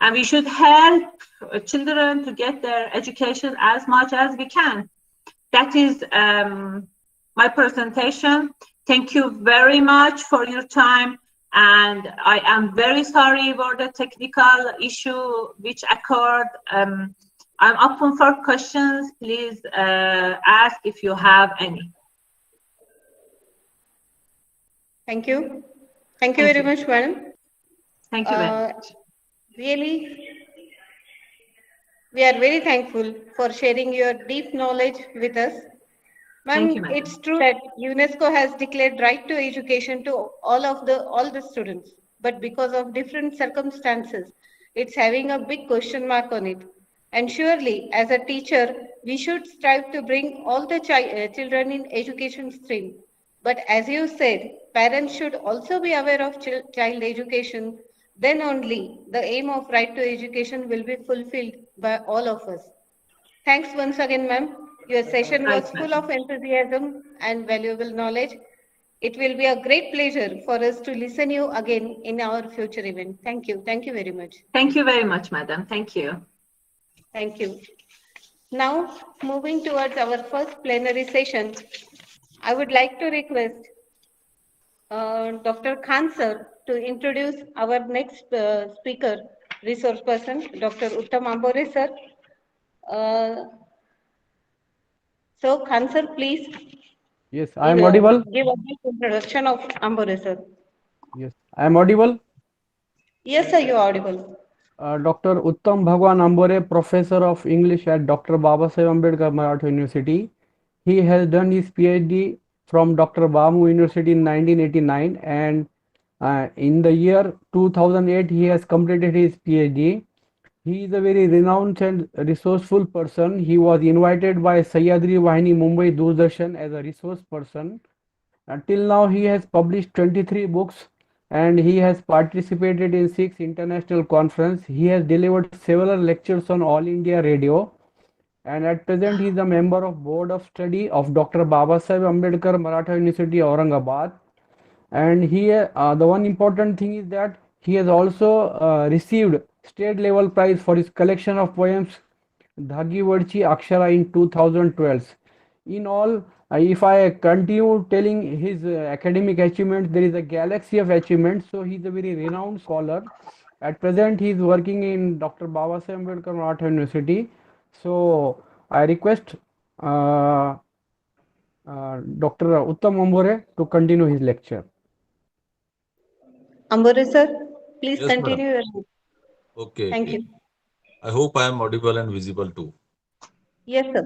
and we should help children to get their education as much as we can. That is my presentation. Thank you very much for your time, and I am very sorry for the technical issue which occurred. I'm open for questions. Please ask if you have any. Thank you. Thank you Thank very you. much, madam. Thank you very Uh, much. Really, we are very thankful for sharing your deep knowledge with us. Thank you, Ma'am, madam. it's true that UNESCO has declared right to education to all the students, but because of different circumstances, it's having a big question mark on it. And surely, as a teacher, we should strive to bring all the children in education stream. But as you said, parents should also be aware of child education. Then only the aim of right to education will be fulfilled by all of us. Thanks once again, ma'am. Your session Right, was full madam. of enthusiasm and valuable knowledge. It will be a great pleasure for us to listen you again in our future event. Thank you. Thank you very much. Thank you very much, madam. Thank you. Thank you. Now, moving towards our first plenary session, I would like to request Dr. Khan sir to introduce our next speaker, resource person, Dr. Uttam Ambore sir. Uh, so, Khan sir, please Yes, I am audible. give a brief introduction of Ambore sir. Yes, I am audible. Yes, sir, you are audible. Dr. Uttam Bhagwan Ambore, Professor of English at Dr. Babasaheb Ambedkar Maratha University. He has done his PhD from Dr. Bamu University in 1989, and in the year 2008 he has completed his PhD. He is a very renowned and resourceful person. He was invited by Sahyadri Vahini Mumbai Doordarshan as a resource person. Until now, he has published 23 books and he has participated in 6 international conferences. He has delivered several lectures on All India Radio, and at present he is a member of Board of Study of Dr. Babasaheb Ambedkar Maratha University, Aurangabad. And the one important thing is that he has also received state level prize for his collection of poems Dhagivarchi Akshara in 2012. In all, if I continue telling his academic achievements, there is a galaxy of achievements. So he is a very renowned scholar. At present, he is working in Dr. Babasaheb Ambedkar Maratha University. So I request Dr. Uttam Ambore to continue his lecture. Ambore sir, please Yes, madam. continue. Okay, Thank okay. you. I hope I am audible and visible too. Yes, sir.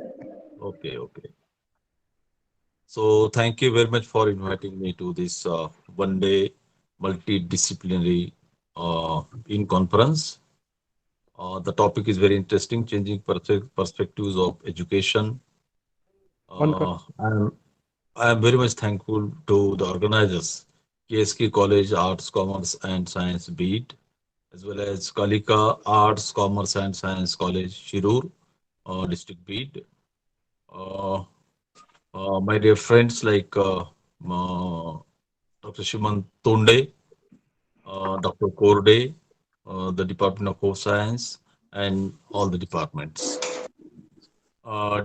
Okay, okay. So thank you very much for inviting me to this one-day multidisciplinary in conference. The topic is very interesting, changing perspectives of education. I am very much thankful to the organizers, KSK College Arts, Commerce and Science BEAD, as well as Kalika Arts, Commerce and Science College, Shirur, District BEAD. My dear friends like Dr. Shiman Tonde, Dr. Korde, the Department of Home Science, and all the departments.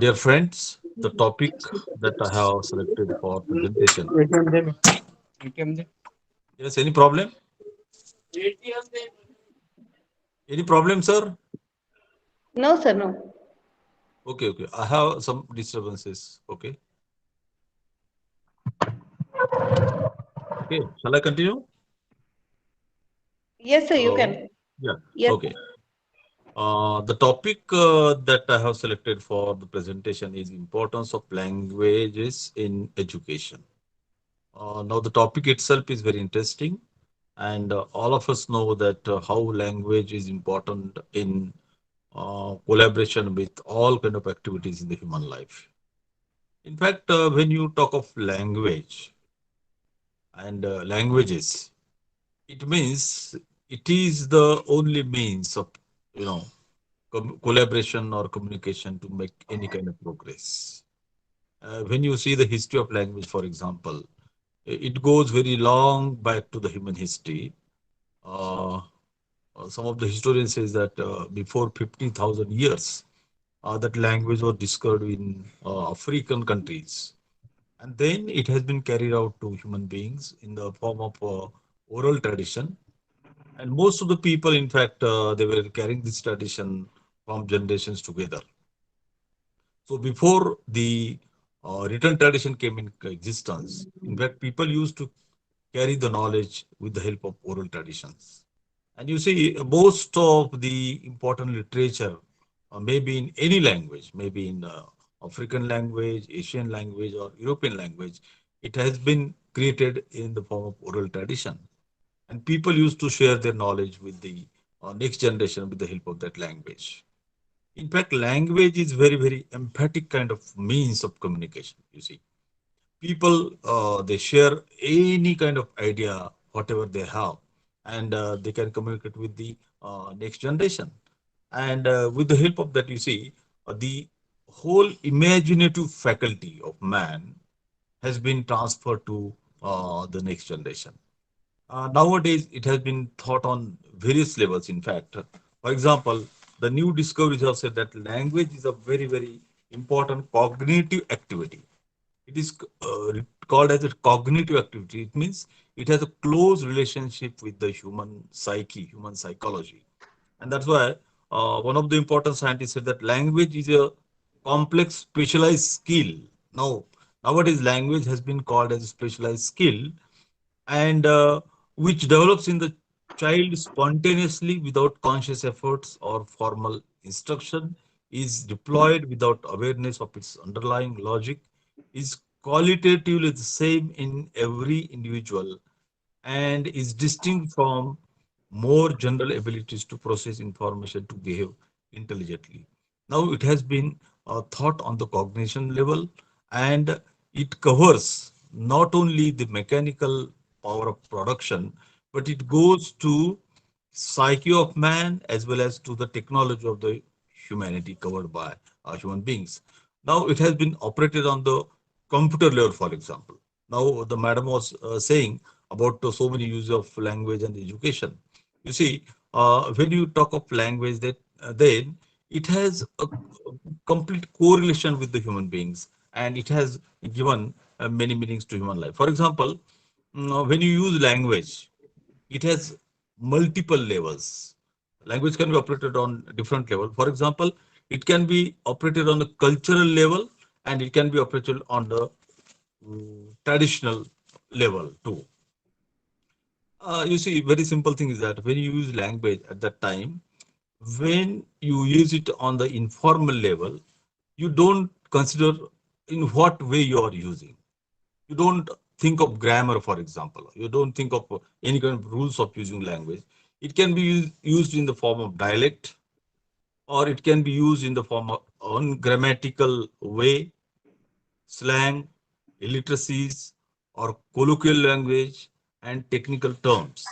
Dear friends, the topic that I have selected for presentation. Yes, any problem? Any problem, sir? No, sir, no. Okay, okay. I have some disturbances. Okay. Okay. Shall I continue? Yes, sir, you Hello. can. Yeah. Yes. Okay. The topic that I have selected for the presentation is importance of languages in education. Now, the topic itself is very interesting, and all of us know that how language is important in collaboration with all kind of activities in the human life. In fact, when you talk of language and languages, it means it is the only means of you know collaboration or communication to make any kind of progress. When you see the history of language, for example, it goes very long back to the human history. Uh, some of the historians says that before 50,000 years, that language was discovered in African countries. And then it has been carried out to human beings in the form of oral tradition. And most of the people, in fact, they were carrying this tradition from generations together. So before the written tradition came in existence, in fact, people used to carry the knowledge with the help of oral traditions. And you see, most of the important literature, maybe in any language, maybe in African language, Asian language, or European language, it has been created in the form of oral tradition. And people used to share their knowledge with the next generation with the help of that language. In fact, language is very, very emphatic kind of means of communication. You see, people they share any kind of idea, whatever they have, and they can communicate with the next generation. And with the help of that, you see, the whole imaginative faculty of man has been transferred to the next generation. Nowadays, it has been taught on various levels. In fact, for example, the new discoveries have said that language is a very, very important cognitive activity. It is called as a cognitive activity. It means it has a close relationship with the human psyche, human psychology. And that's why one of the important scientists said that language is a complex, specialized skill. Now, nowadays, language has been called as a specialized skill, and which develops in the child spontaneously without conscious efforts or formal instruction, is deployed without awareness of its underlying logic, is qualitatively the same in every individual, and is distinct from more general abilities to process information to behave intelligently. Now it has been thought on the cognition level, and it covers not only the mechanical power of production, but it goes to psyche of man as well as to the technology of the humanity covered by human beings. Now it has been operated on the computer level, for example. Now the madam was saying about so many use of language and education. You see, when you talk of language, that then it has a complete correlation with the human beings, and it has given many meanings to human life. For example, when you use language, it has multiple levels. Language can be operated on different level. For example, it can be operated on the cultural level, and it can be operated on the traditional level too. You see, very simple thing is that when you use language at that time, when you use it on the informal level, you don't consider in what way you are using. You don't think of grammar, for example. You don't think of any kind of rules of using language. It can be used in the form of dialect, or it can be used in the form of ungrammatical way, slang, illiteracies, or colloquial language and technical terms.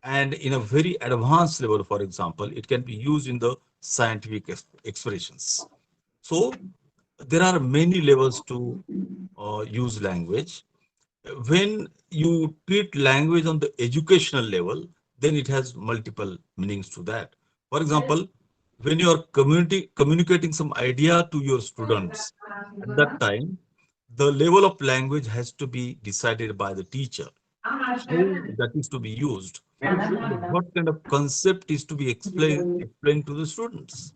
And in a very advanced level, for example, it can be used in the scientific expressions. So there are many levels to use language. When you treat language on the educational level, then it has multiple meanings to that. For example, when you are communicating some idea to your students, at that time, the level of language has to be decided by the teacher. How that is to be used, and what kind of concept is to be explained to the students.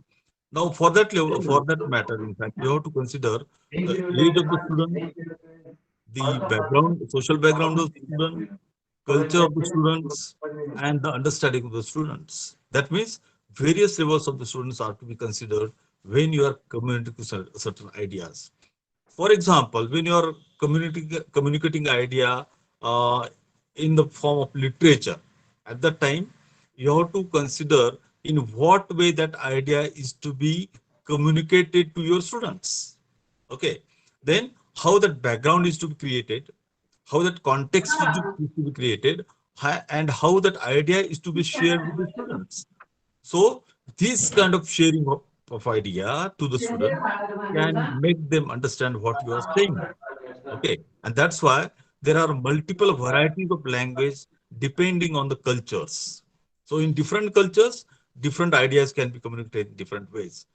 Now, for that level, for that matter, in fact, you have to consider the age of the student, the background, social background of the student, culture of the students, and the understanding of the students. That means various levels of the students are to be considered when you are communicating certain ideas. For example, when you are communicating idea uh, in the form of literature, at that time, you have to consider in what way that idea is to be communicated to your students. Okay. Then how that background is to be created, how that context is to be created, and how that idea is to be shared with the students. So this kind of sharing of idea to the student can make them understand what you are saying. Okay. And that's why there are multiple varieties of language depending on the cultures. So in different cultures, different ideas can be communicated in different ways.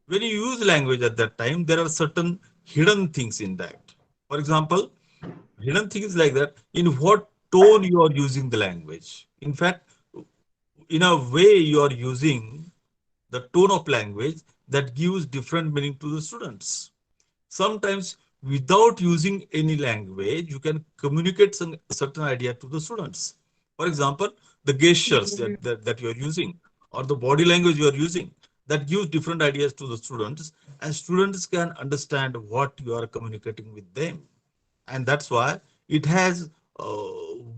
When you use language at that time, there are certain hidden things in that. For example, hidden things like that, in what tone you are using the language. In fact, in a way you are using the tone of language that gives different meaning to the students. Sometimes without using any language, you can communicate some certain idea to the students. For example, the gestures that you are using or the body language you are using that gives different ideas to the students, and students can understand what you are communicating with them. And that's why it has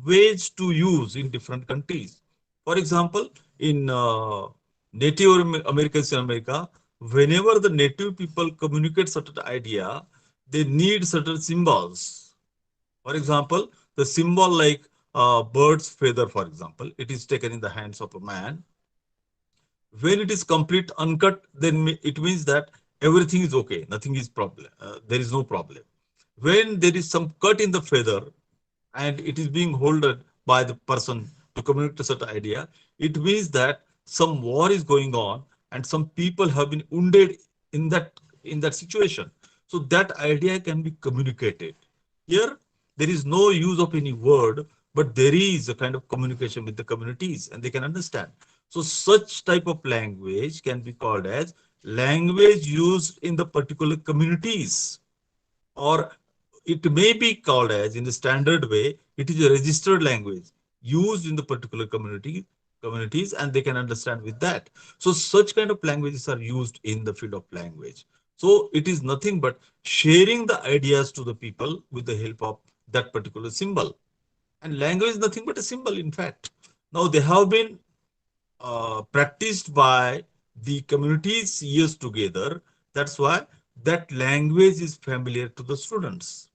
ways to use in different countries. For example, in Native Americans in America, whenever the native people communicate certain idea, they need certain symbols. For example, the symbol like bird's feather, for example, it is taken in the hands of a man. When it is complete uncut, then it means that everything is okay, nothing is problem. There is no problem. When there is some cut in the feather and it is being holded by the person to communicate a certain idea, it means that some war is going on and some people have been wounded in that situation. So that idea can be communicated. Here, there is no use of any word, but there is a kind of communication with the communities and they can understand. So such type of language can be called as language used in the particular communities, or it may be called as in the standard way, it is a registered language used in the particular communities, and they can understand with that. So such kind of languages are used in the field of language. So it is nothing but sharing the ideas to the people with the help of that particular symbol. And language is nothing but a symbol, in fact. Now they have been practiced by the communities years together. That's why that language is familiar to the students.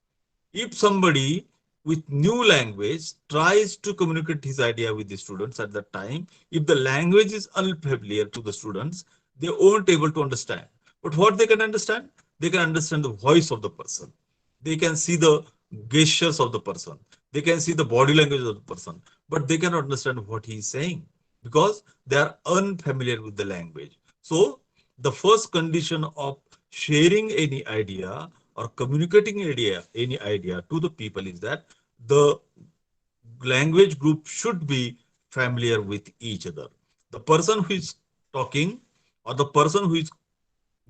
If somebody with new language tries to communicate his idea with the students at that time, if the language is unfamiliar to the students, they won't able to understand. But what they can understand? They can understand the voice of the person. They can see the gestures of the person. They can see the body language of the person, but they cannot understand what he is saying because they are unfamiliar with the language. So the first condition of sharing any idea or communicating any idea to the people is that the language group should be familiar with each other. The person who is talking or the person who is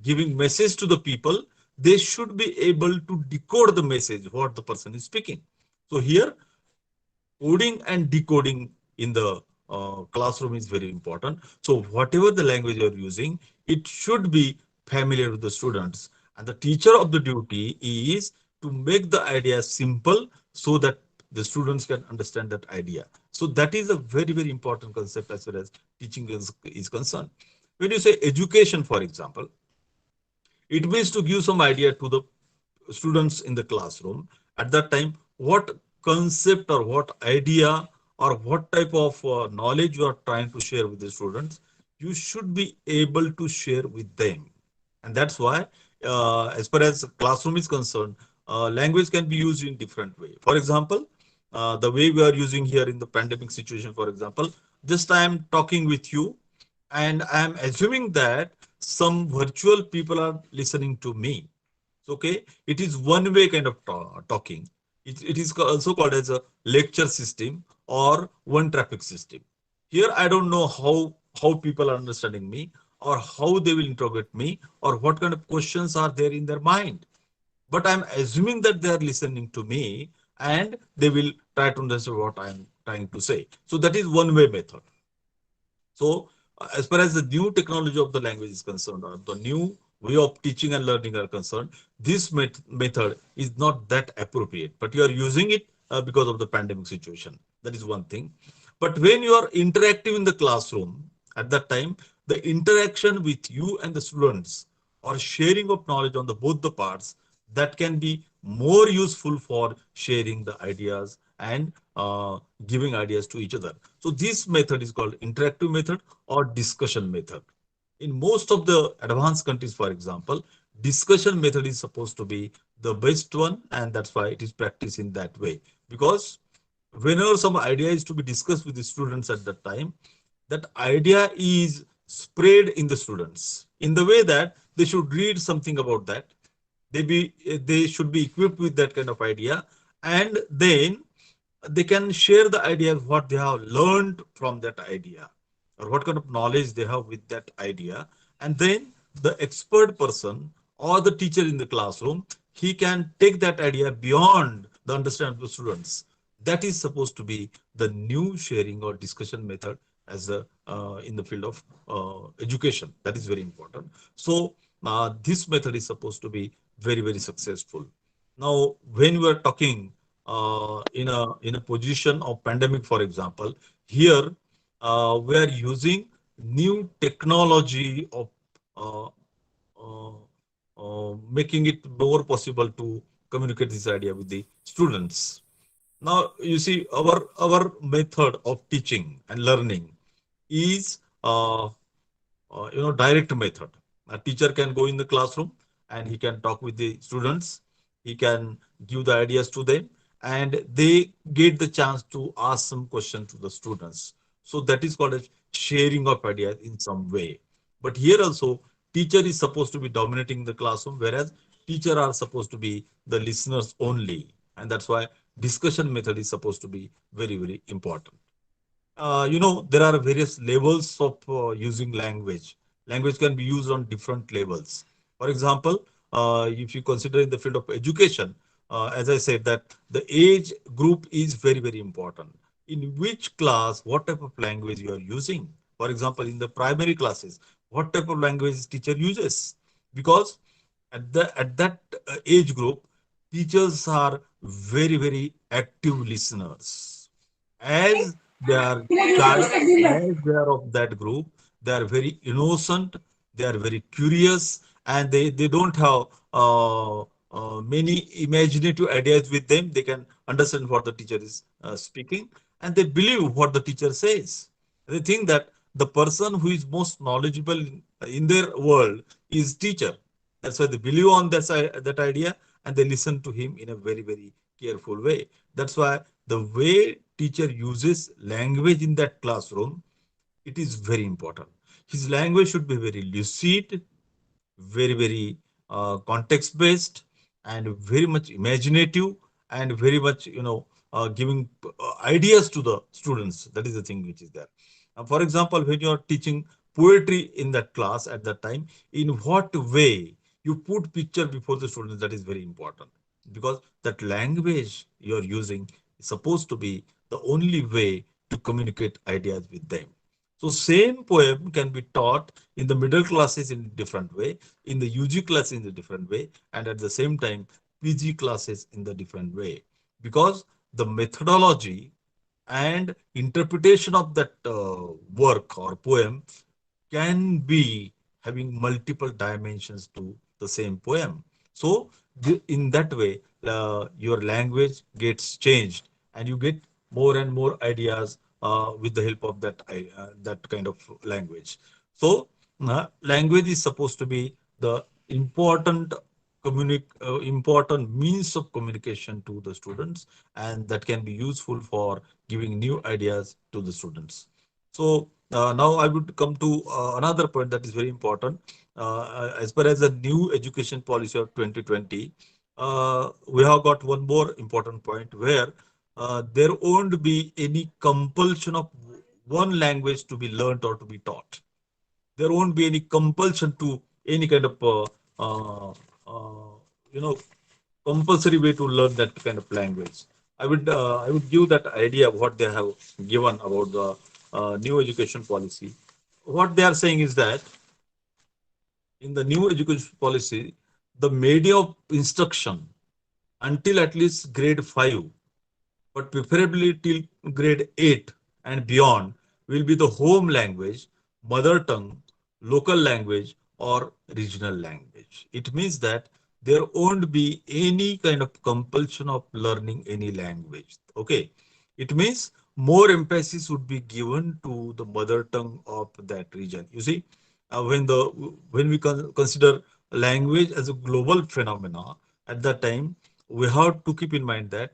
giving message to the people, they should be able to decode the message, what the person is speaking. So here, coding and decoding in the classroom is very important. So whatever the language you're using, it should be familiar with the students. And the teacher of the duty is to make the idea simple so that the students can understand that idea. So that is a very, very important concept as far as teaching is concerned. When you say education, for example, it means to give some idea to the students in the classroom. At that time, what concept or what idea or what type of knowledge you are trying to share with the students, you should be able to share with them. And that's why, as far as classroom is concerned, language can be used in different way. For example, the way we are using here in the pandemic situation, for example, just I am talking with you and I am assuming that some virtual people are listening to me. Okay, it is one way kind of talking. It is also called as a lecture system or one traffic system. Here I don't know how people are understanding me or how they will interrogate me or what kind of questions are there in their mind, but I'm assuming that they are listening to me and they will try to understand what I'm trying to say. So that is one way method. So, as far as the new technology of the language is concerned, or the new way of teaching and learning are concerned, this method is not that appropriate. But you are using it because of the pandemic situation. That is one thing. But when you are interactive in the classroom, at that time, the interaction with you and the students or sharing of knowledge on the both the parts, that can be more useful for sharing the ideas and giving ideas to each other. So this method is called interactive method or discussion method. In most of the advanced countries, for example, discussion method is supposed to be the best one, and that's why it is practiced in that way. Because whenever some idea is to be discussed with the students at that time, that idea is spread in the students in the way that they should read something about that. They should be equipped with that kind of idea, and then they can share the idea of what they have learned from that idea or what kind of knowledge they have with that idea. And then the expert person or the teacher in the classroom, he can take that idea beyond the understanding of the students. That is supposed to be the new sharing or discussion method as a in the field of education. That is very important. So this method is supposed to be very successful. Now, when we are talking in a position of pandemic, for example, here we are using new technology of uh, uh, making it more possible to communicate this idea with the students. Now, you see, our method of teaching and learning is direct method. A teacher can go in the classroom and he can talk with the students. He can give the ideas to them, and they get the chance to ask some questions to the students. So that is called a sharing of ideas in some way. But here also, teacher is supposed to be dominating the classroom, whereas teacher are supposed to be the listeners only. And that's why discussion method is supposed to be very important. There are various levels of using language. Language can be used on different levels. For example, if you consider in the field of education, as I said, that the age group is very important. In which class, what type of language you are using? For example, in the primary classes, what type of language teacher uses? Because at that age group, teachers are very active listeners. As they are child, as they are of that group, they are very innocent, they are very curious, and they don't have many imaginative ideas with them. They can understand what the teacher is speaking, and they believe what the teacher says. They think that the person who is most knowledgeable in their world is teacher. That's why they believe on that idea, and they listen to him in a very careful way. That's why the way teacher uses language in that classroom, it is very important. His language should be very lucid, very context based, and very much imaginative, and very much giving ideas to the students. That is the thing which is there. For example, when you are teaching poetry in that class at that time, in what way you put picture before the students, that is very important, because that language you are using is supposed to be the only way to communicate ideas with them. So same poem can be taught in the middle classes in a different way, in the UG class in a different way, and at the same time PG classes in the different way, because the methodology and interpretation of that work or poem can be having multiple dimensions to the same poem. So in that way, your language gets changed, and you get more and more ideas with the help of that kind of language. So language is supposed to be the important means of communication to the students, and that can be useful for giving new ideas to the students. So now I would come to another point that is very important. As far as the new education policy of 2020, we have got one more important point where there won't be any compulsion of one language to be learned or to be taught. There won't be any compulsion to any kind of uh, uh, you know compulsory way to learn that kind of language. I would give that idea of what they have given about the new education policy. What they are saying is that in the new education policy, the medium of instruction until at least grade 5, but preferably till grade 8 and beyond, will be the home language, mother tongue, local language, or regional language. It means that there won't be any kind of compulsion of learning any language. Okay. It means more emphasis would be given to the mother tongue of that region. You see, when we consider language as a global phenomena, at that time, we have to keep in mind that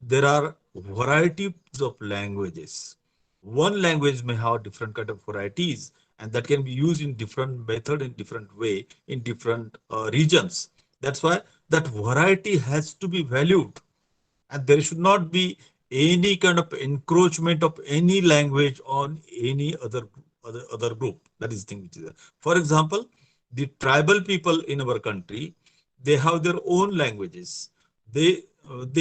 there are varieties of languages. One language may have different kind of varieties, and that can be used in different method, in different way, in different regions. That's why that variety has to be valued, and there should not be any kind of encroachment of any language on any other group. That is the thing which is there. For example, the tribal people in our country, they have their own languages. They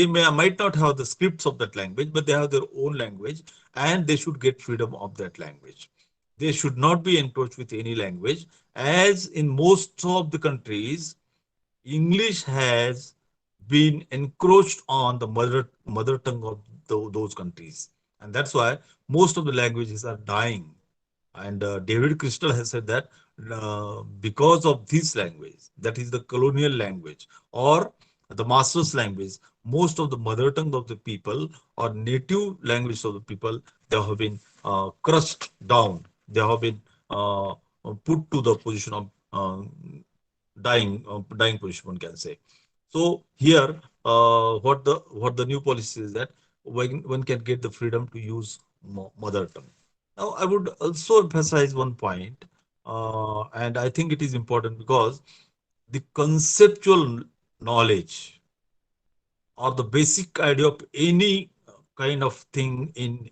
might not have the scripts of that language, but they have their own language, and they should get freedom of that language. They should not be encroached with any language, as in most of the countries, English has been encroached on the mother tongue of those countries, and that's why most of the languages are dying. And David Crystal has said that because of this language, that is the colonial language or the master's language, most of the mother tongue of the people or native language of the people, they have been crushed down. They have been put to the position of dying position, one can say. So here, what the new policy is that one can get the freedom to use mother tongue. Now, I would also emphasize one point, and I think it is important because the conceptual knowledge or the basic idea of any kind of thing in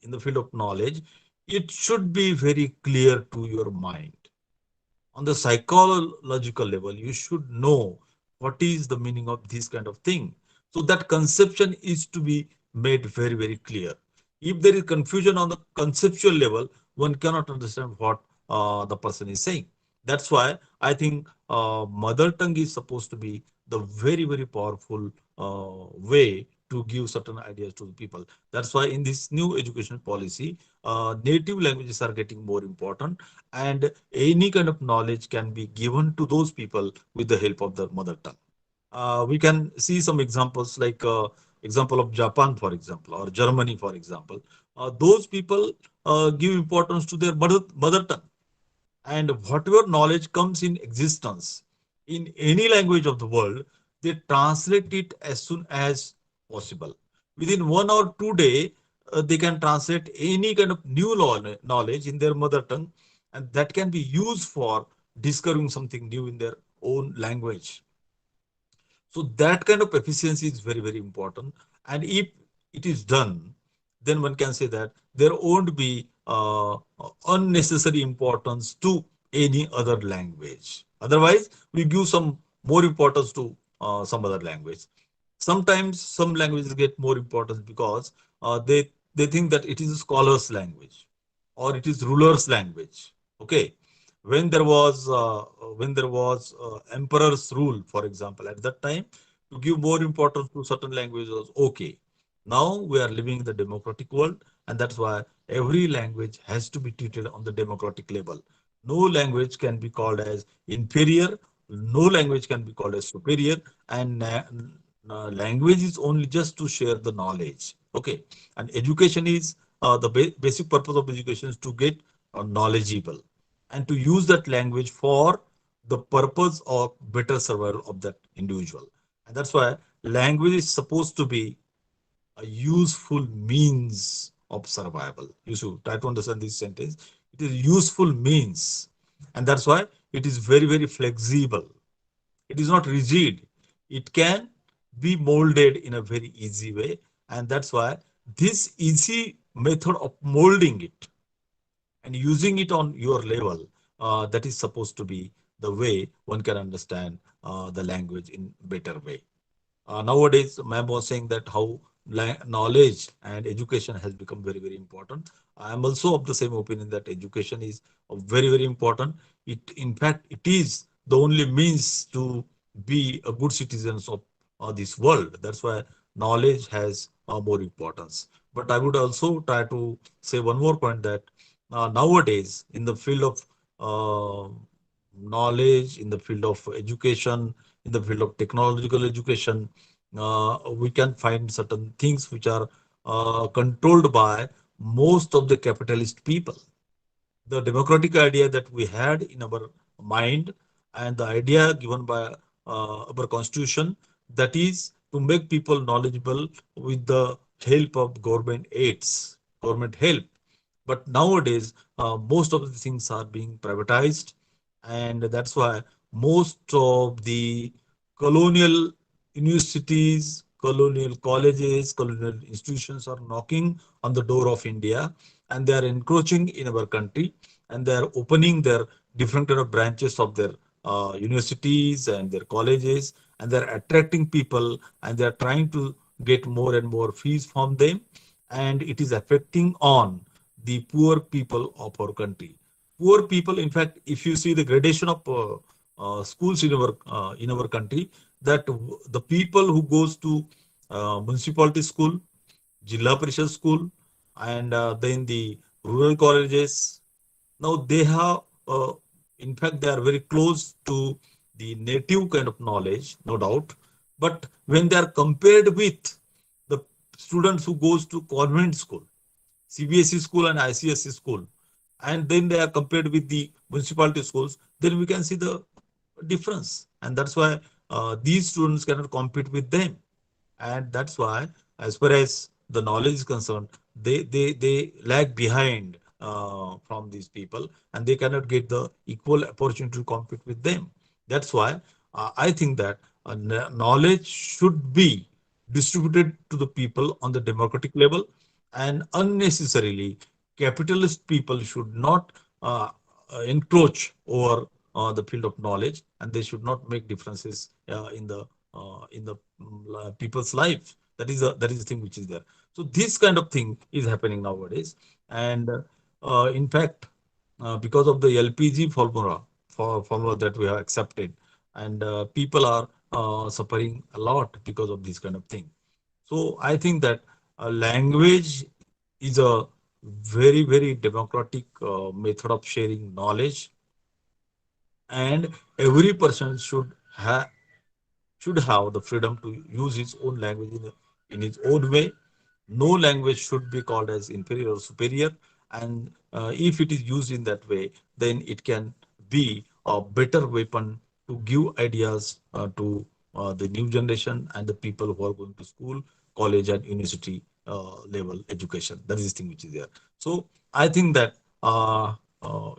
the field of knowledge, it should be very clear to your mind. On the psychological level, you should know what is the meaning of this kind of thing. So that conception is to be made very, very clear. If there is confusion on the conceptual level, one cannot understand what the person is saying. That's why I think mother tongue is supposed to be the very, very powerful way to give certain ideas to the people. That's why in this new education policy, native languages are getting more important, and any kind of knowledge can be given to those people with the help of the mother tongue. We can see some examples like example of Japan, for example, or Germany, for example. Those people give importance to their mother tongue, and whatever knowledge comes in existence in any language of the world, they translate it as soon as possible. Within 1 or 2 days, they can translate any kind of new knowledge in their mother tongue, and that can be used for discovering something new in their own language. So that kind of efficiency is very, very important. And if it is done, then one can say that there won't be unnecessary importance to any other language. Otherwise, we give some more importance to some other language. Sometimes some languages get more importance because they think that it is a scholar's language or it is ruler's language. Okay, when there was emperor's rule, for example, at that time, to give more importance to certain languages was okay. Now we are living in the democratic world, and that's why every language has to be treated on the democratic level. No language can be called as inferior, no language can be called as superior, and language is only just to share the knowledge. Okay, and education is the basic purpose of education is to get knowledgeable and to use that language for the purpose of better survival of that individual. And that's why language is supposed to be a useful means of survival. You should try to understand this sentence. It is useful means, and that's why it is very, very flexible. It is not rigid. It can be molded in a very easy way, and that's why this easy method of molding it and using it on your level, that is supposed to be the way one can understand the language in better way. Nowadays, ma'am was saying that how knowledge and education has become very, very important. I am also of the same opinion that education is very, very important. In fact, it is the only means to be a good citizens of this world. That's why knowledge has more importance. But I would also try to say one more point that nowadays, in the field of knowledge, in the field of education, in the field of technological education, we can find certain things which are controlled by most of the capitalist people. The democratic idea that we had in our mind and the idea given by our constitution, that is to make people knowledgeable with the help of government aids, government help. But nowadays, most of the things are being privatized, and that's why most of the colonial universities, colonial colleges, colonial institutions are knocking on the door of India, and they are encroaching in our country, and they are opening their different kind of branches of their universities and their colleges, and they're attracting people, and they're trying to get more and more fees from them, and it is affecting on the poor people of our country. Poor people, in fact, if you see the gradation of schools in our country, that the people who goes to municipality school, Jilla Parishad school, and then the rural colleges. Now they have, in fact, they are very close to the native kind of knowledge, no doubt. But when they are compared with the students who goes to convent school, CBSE school and ICSE school, and then they are compared with the municipality schools, then we can see the difference. And that's why these students cannot compete with them. And that's why, as far as the knowledge is concerned, they lag behind from these people, and they cannot get the equal opportunity to compete with them. That's why I think that knowledge should be distributed to the people on the democratic level, and unnecessarily capitalist people should not encroach over the field of knowledge, and they should not make differences in the people's life. That is the thing which is there. So this kind of thing is happening nowadays, and in fact, because of the LPG formula that we have accepted, and people are suffering a lot because of this kind of thing. So I think that language is a very, very democratic method of sharing knowledge, and every person should have the freedom to use his own language in his own way. No language should be called as inferior or superior. And if it is used in that way, then it can be a better weapon to give ideas to the new generation and the people who are going to school, college, and university level education. That is the thing which is there. So I think that,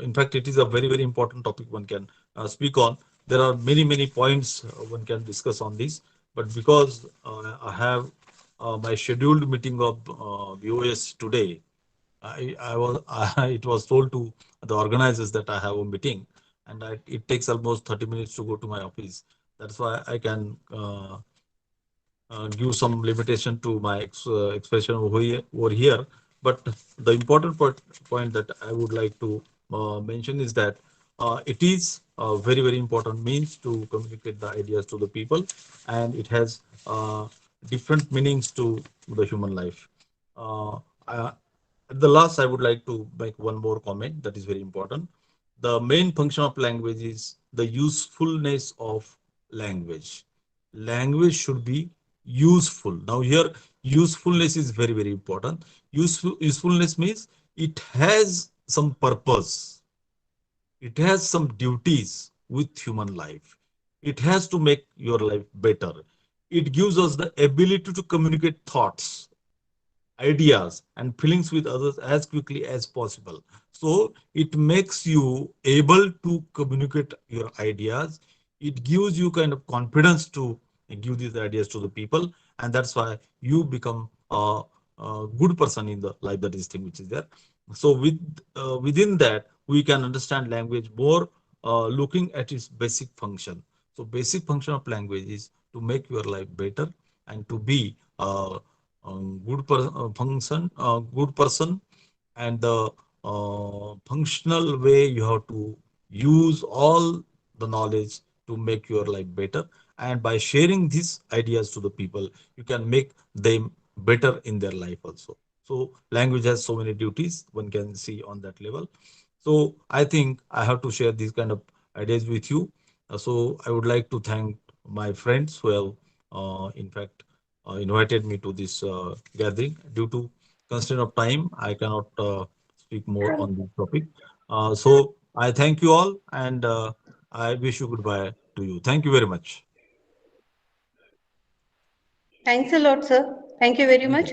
in fact, it is a very, very important topic one can speak on. There are many, many points one can discuss on this, but because I have my scheduled meeting of BOS today, it was told to the organizers that I have a meeting, and it takes almost 30 minutes to go to my office. That's why I can give some limitation to my expression over here. But the important point that I would like to mention is that it is a very, very important means to communicate the ideas to the people, and it has different meanings to the human life. At the last, I would like to make one more comment that is very important. The main function of language is the usefulness of language. Language should be useful. Now here, usefulness is very, very important. Usefulness means it has some purpose, it has some duties with human life, it has to make your life better, it gives us the ability to communicate thoughts, ideas, and feelings with others as quickly as possible. So it makes you able to communicate your ideas. It gives you kind of confidence to give these ideas to the people, and that's why you become a good person in the life. That is thing which is there. So within that, we can understand language more, looking at its basic function. So basic function of language is to make your life better and to be good person, and the functional way you have to use all the knowledge to make your life better. And by sharing these ideas to the people, you can make them better in their life also. So language has so many duties one can see on that level. So I think I have to share these kind of ideas with you. So I would like to thank my friends who have, in fact, invited me to this gathering. Due to constraint of time, I cannot speak more on this topic. So I thank you all, and I wish you goodbye to you. Thank you very much. Thanks a lot, sir. Thank you very much.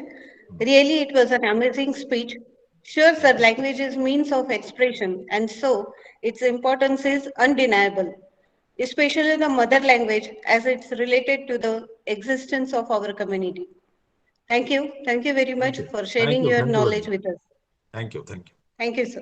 Really, it was an amazing speech. Sure, sir, language is means of expression, and so its importance is undeniable, especially the mother language as it's related to the existence of our community. Thank you. Thank you very Thank much you. for Thank sharing you. your Thank you very knowledge much. with us. Thank you. Thank you. Thank you, sir.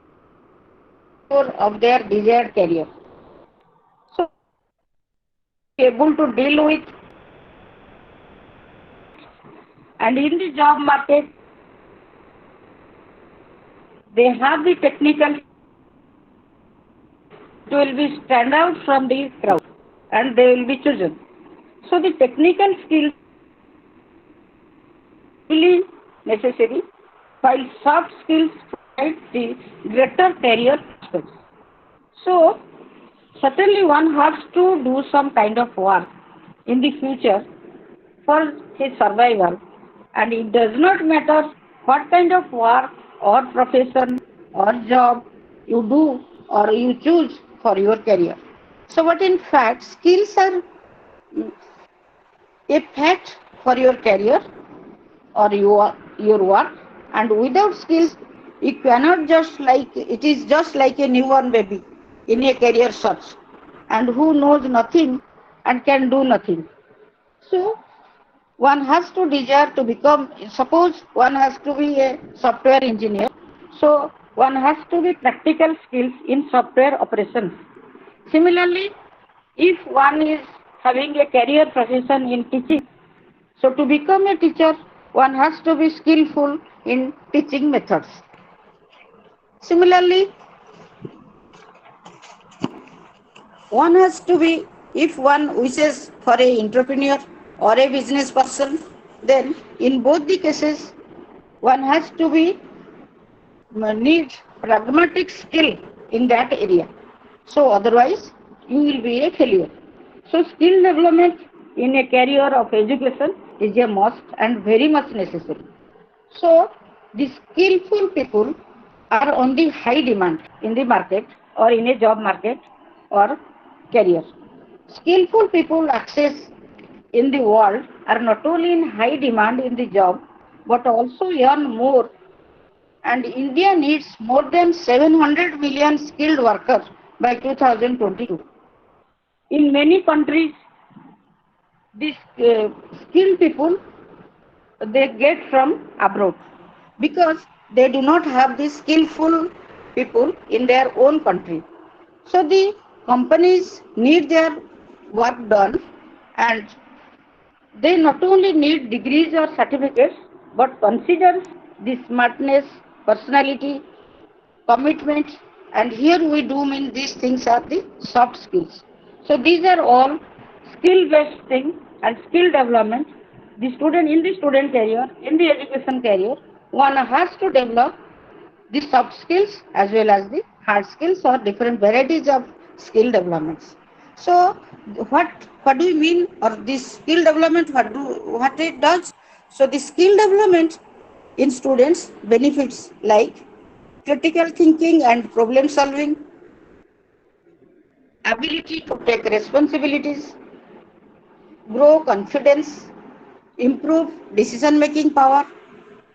of their desired career. So able to deal with, and in the job market they have the technical will be stand out from the crowd and they will be chosen. So the technical skills really necessary, while soft skills provide the greater career prospects. So certainly one has to do some kind of work in the future for his survival, and it does not matter what kind of work or profession or job you do or you choose for your career. So what in fact skills are a fact for your career or your work, and without skills you cannot just like it is just like a newborn baby in a career search and who knows nothing and can do nothing. So one has to desire to become, suppose one has to be a software engineer, so one has to be practical skills in software operations. Similarly, if one is having a career profession in teaching, so to become a teacher, one has to be skillful in teaching methods. Similarly, one has to be, if one wishes for a entrepreneur or a business person, then in both the cases, one has to be need pragmatic skill in that area. So otherwise, you will be a failure. So skill development in a career of education is a must and very much necessary. So the skillful people are on the high demand in the market or in a job market or career. Skillful people access in the world are not only in high demand in the job but also earn more, and India needs more than 700 million skilled workers by 2022. In many countries, these skilled people they get from abroad because they do not have the skillful people in their own country. So the companies need their work done, and they not only need degrees or certificates but consider the smartness, personality, commitment, and here we do mean these things are the soft skills. So these are all skill based things and skill development. The student in the student career, in the education career, one has to develop the soft skills as well as the hard skills or different varieties of skill developments. So what do we mean, or this skill development, what it does? So the skill development in students benefits like critical thinking and problem solving, ability to take responsibilities, grow confidence, improve decision making power,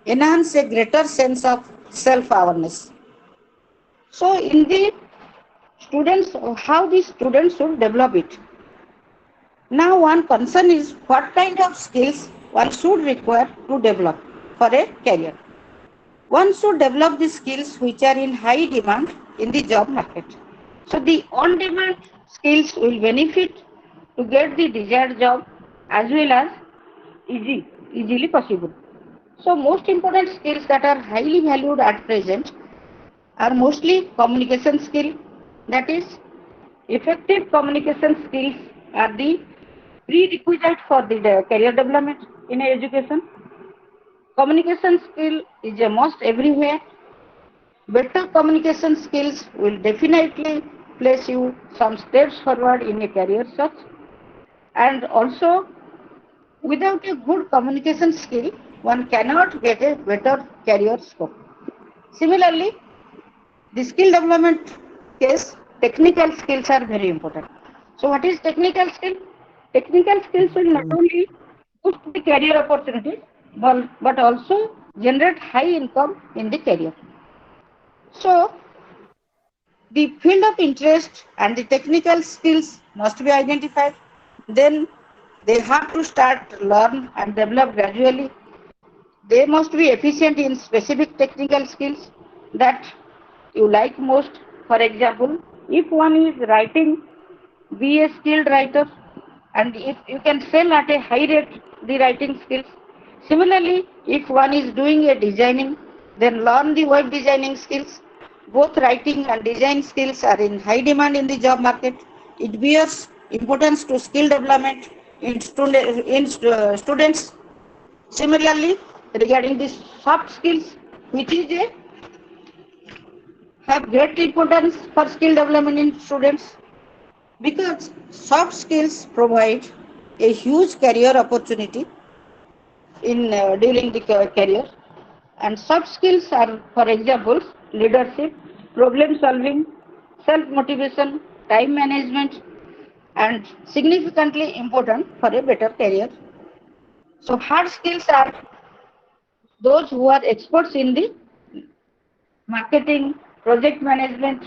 enhance a greater sense of self awareness. So in the students, how the students should develop it. Now one concern is what kind of skills one should require to develop for a career. One should develop the skills which are in high demand in the job market. So the on-demand skills will benefit to get the desired job as well as easily possible. So most important skills that are highly valued at present are mostly communication skill, that is effective communication skills are the prerequisite for the career development in education. Communication skill is a must everywhere. Better communication skills will definitely place you some steps forward in a career search, and also without a good communication skill one cannot get a better career scope. Similarly, the skill development case, technical skills are very important. So what is technical skill? Technical skills will not only boost the career opportunities but also generate high income in the career. So the field of interest and the technical skills must be identified. Then they have to start learn and develop gradually. They must be efficient in specific technical skills that you like most. For example, if one is writing, be a skilled writer, and if you can sell at a high rate the writing skills. Similarly, if one is doing a designing, then learn the web designing skills. Both writing and design skills are in high demand in the job market. It bears importance to skill development in students. Similarly, regarding the soft skills, which is a have great importance for skill development in students, because soft skills provide a huge career opportunity in during the career. And soft skills are, for example, leadership, problem solving, self motivation, time management, and significantly important for a better career. So hard skills are those who are experts in the marketing, project management,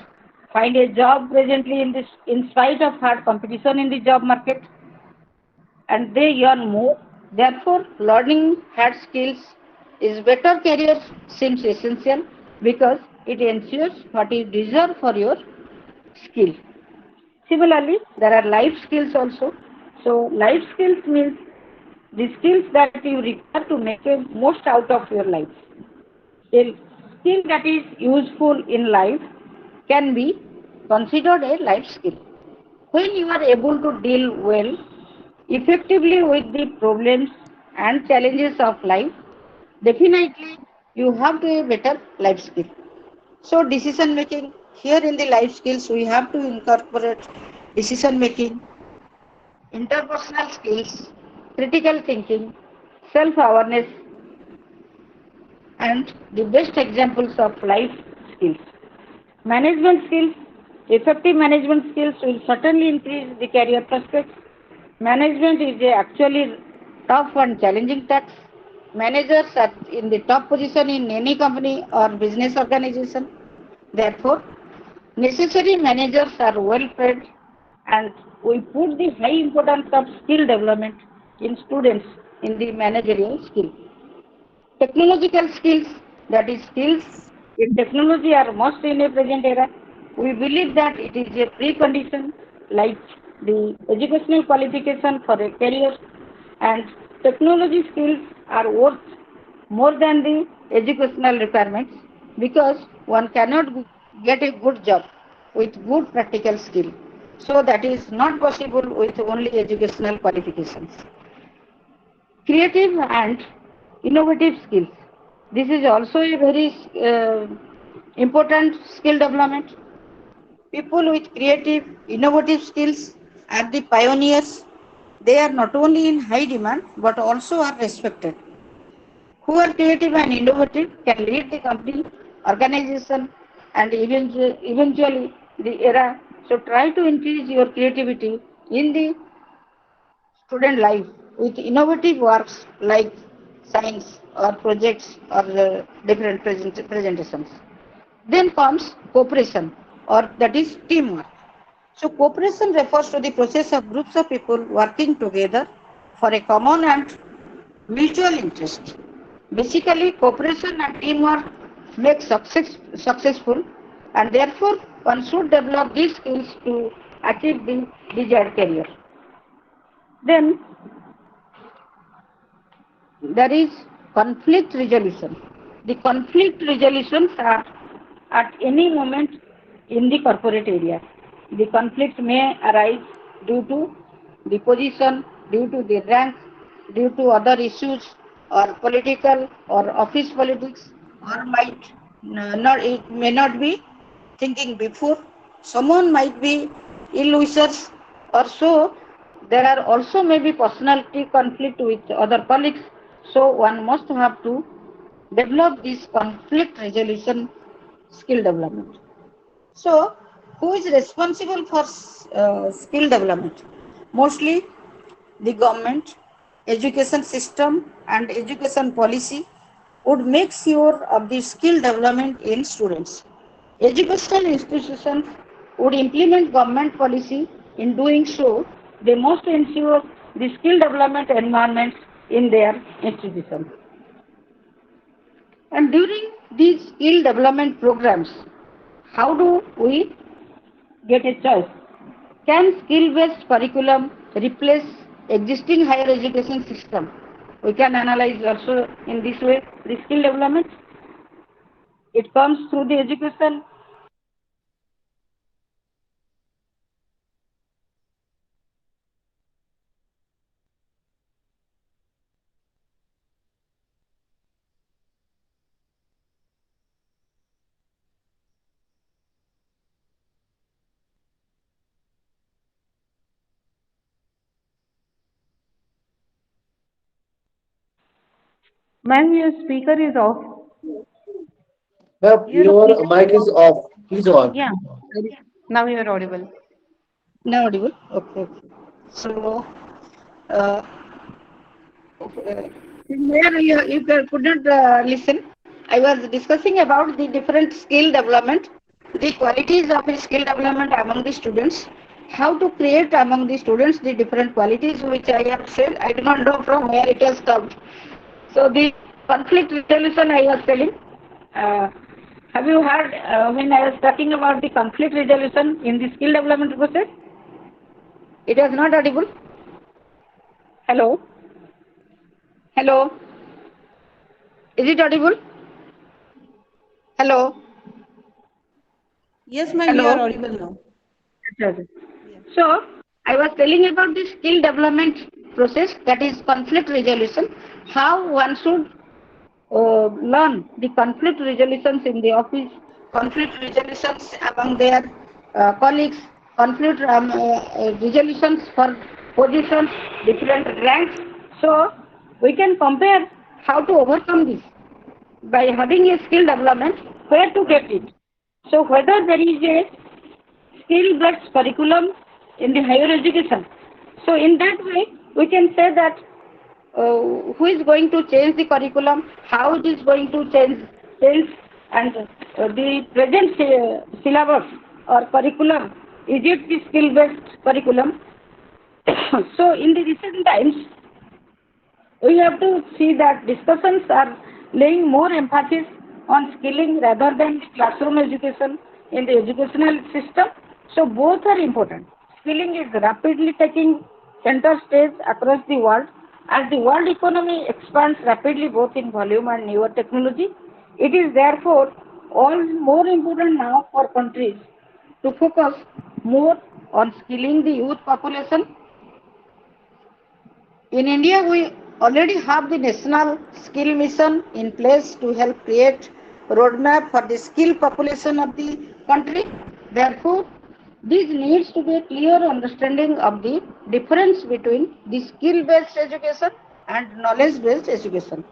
find a job presently in spite of hard competition in the job market, and they earn more. Therefore, learning hard skills is better career seems essential because it ensures what you deserve for your skill. Similarly, there are life skills also. So, life skills means the skills that you require to make the most out of your life. A skill that is useful in life can be considered a life skill. When you are able to deal well, effectively with the problems and challenges of life, definitely you have to a better life skill. So decision making, here in the life skills we have to incorporate decision making, interpersonal skills, critical thinking, self-awareness, and the best examples of life skills. Management skills, effective management skills will certainly increase the career prospects. Management is actually tough and challenging task. Managers are in the top position in any company or business organization. Therefore, necessary managers are well paid, and we put the high importance of skill development in students in the managerial skill. Technological skills, that is skills in technology, are most in a present era. We believe that it is a precondition like the educational qualification for a career, and technology skills are worth more than the educational requirements because one cannot get a good job with good practical skill. So that is not possible with only educational qualifications. Creative and innovative skills. This is also a very important skill development. People with creative, innovative skills are the pioneers. They are not only in high demand but also are respected. Who are creative and innovative can lead the company, organization, and eventually the era. So try to increase your creativity in the student life with innovative works like science or projects or different presentations. Then comes cooperation, or that is teamwork. So cooperation refers to the process of groups of people working together for a common and mutual interest. Basically, cooperation and teamwork make successful, and therefore one should develop these skills to achieve the desired career. Then there is conflict resolution. The conflict resolutions are at any moment in the corporate area. The conflict may arise due to the position, due to the rank, due to other issues, or political or office politics, or might not, it may not be thinking before. Someone might be ill wishers, or so. There are also maybe personality conflict with other colleagues. So one must have to develop this conflict resolution skill development. So, who is responsible for skill development? Mostly the government, education system, and education policy would make sure of the skill development in students. Educational institutions would implement government policy. In doing so, they must ensure the skill development environments in their institutions. And during these skill development programs, how do we get a choice? Can skill-based curriculum replace existing higher education system? We can analyze also in this way the skill development. It comes through the education. Ma'am, your speaker is off. Your mic is off. Please on. Yeah, now you are audible. Now audible? Okay. So, uh, where you couldn't listen, I was discussing about the different skill development, the qualities of a skill development among the students, how to create among the students the different qualities which I have said. I do not know from where it has come. So the conflict resolution I was telling. Have you heard when I was talking about the conflict resolution in the skill development process? It was not audible. Hello? Hello? Is it audible? Hello? Yes, ma'am, you are Hello? audible now. So, I was telling about the skill development process, that is conflict resolution, how one should learn the conflict resolutions in the office, conflict resolutions among their colleagues, conflict resolutions for positions, different ranks. So, we can compare how to overcome this by having a skill development, where to get it. So, whether there is a skill-based curriculum in the higher education. So in that way, we can say that who is going to change the curriculum, how it is going to change and the present syllabus or curriculum, is it the skill-based curriculum? So in the recent times, we have to see that discussions are laying more emphasis on skilling rather than classroom education in the educational system. So both are important. Skilling is rapidly taking center stage across the world. As the world economy expands rapidly both in volume and newer technology, it is therefore all more important now for countries to focus more on skilling the youth population. In India, we already have the national skill mission in place to help create a roadmap for the skill population of the country. Therefore, this needs to be a clear understanding of the difference between the skill-based education and knowledge-based education.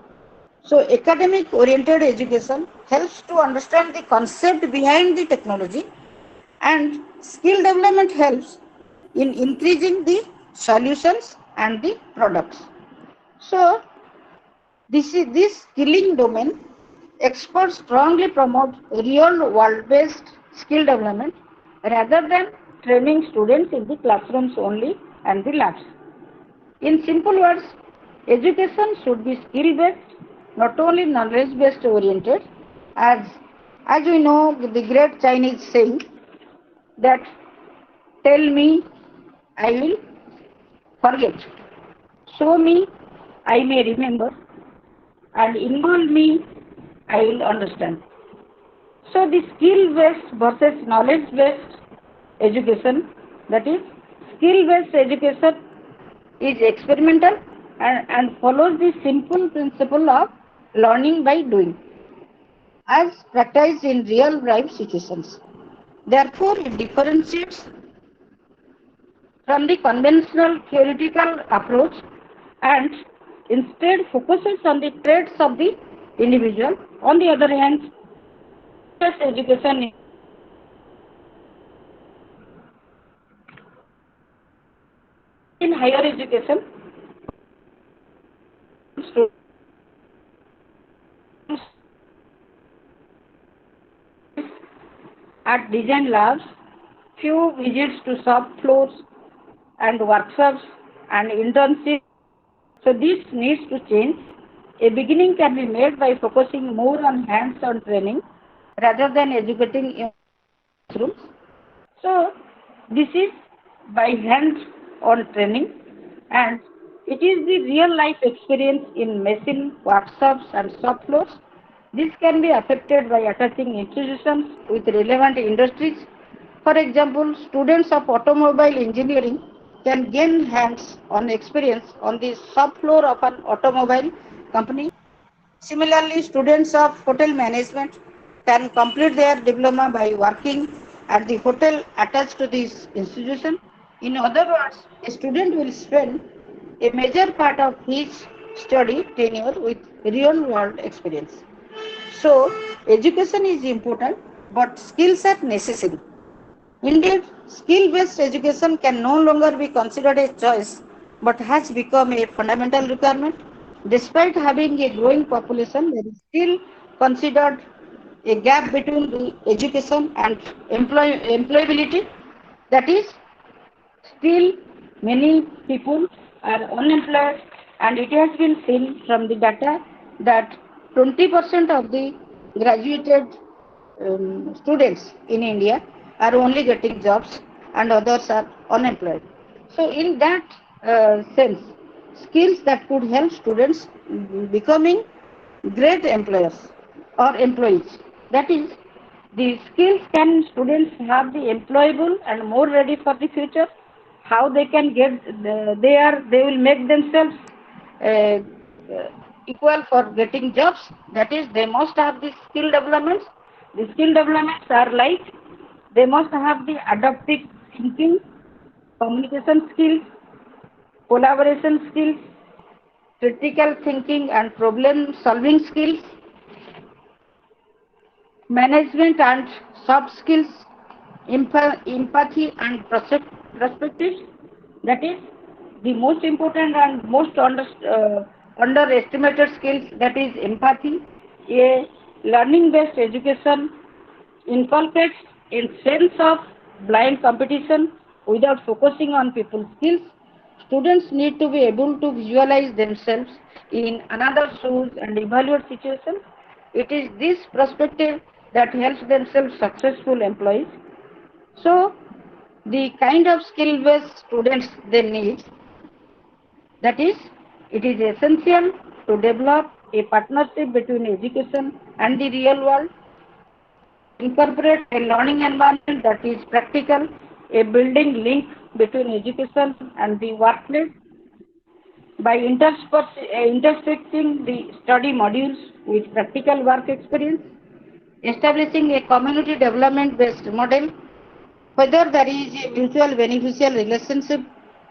So, academic-oriented education helps to understand the concept behind the technology, and skill development helps in increasing the solutions and the products. So, this skilling domain, experts strongly promote real world-based skill development rather than training students in the classrooms only and the labs. In simple words, education should be skill-based, not only knowledge-based oriented, as we know the great Chinese saying that tell me, I will forget. Show me, I may remember, and involve me, I will understand. So the skill-based versus knowledge-based education, that is, skill-based education is experimental and follows the simple principle of learning by doing, as practiced in real life situations. Therefore, it differentiates from the conventional theoretical approach and instead focuses on the traits of the individual. On the other hand, education in higher education at design labs, few visits to shop floors and workshops and internships. So this needs to change. A beginning can be made by focusing more on hands-on training rather than educating classrooms. So this is by hands-on training, and it is the real-life experience in machine workshops and shop floors. This can be affected by attaching institutions with relevant industries. For example, students of automobile engineering can gain hands-on experience on the shop floor of an automobile company. Similarly, students of hotel management can complete their diploma by working at the hotel attached to this institution. In other words, a student will spend a major part of his study tenure with real world experience. So, education is important, but skills are necessary. Indeed, skill-based education can no longer be considered a choice, but has become a fundamental requirement. Despite having a growing population, there is still considered a gap between the education and employability. That is, still many people are unemployed, and it has been seen from the data that 20% of the graduated students in India are only getting jobs and others are unemployed. So in that sense, skills that could help students becoming great employers or employees. That is, the skills can students have the employable and more ready for the future. How they can get they will make themselves uh, equal for getting jobs. That is, they must have the skill developments. The skill developments are like they must have the adaptive thinking, communication skills, collaboration skills, critical thinking and problem solving skills, management and soft skills, empathy and perspective. That is the most important and most underestimated skills. That is empathy. A learning-based education inculcates a sense of blind competition without focusing on people's skills. Students need to be able to visualize themselves in another shoes and evaluate situations. It is this perspective that helps themselves successful employees. So, the kind of skill-based students they need, that is, it is essential to develop a partnership between education and the real world, incorporate a learning environment that is practical, a building link between education and the workplace by intersecting the study modules with practical work experience, establishing a community development based model, whether there is a mutual beneficial relationship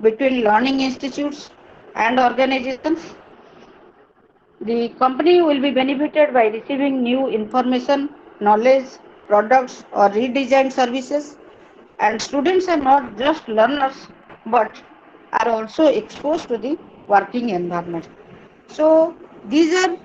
between learning institutes and organizations. The company will be benefited by receiving new information, knowledge, products, or redesigned services. And students are not just learners, but are also exposed to the working environment. So these are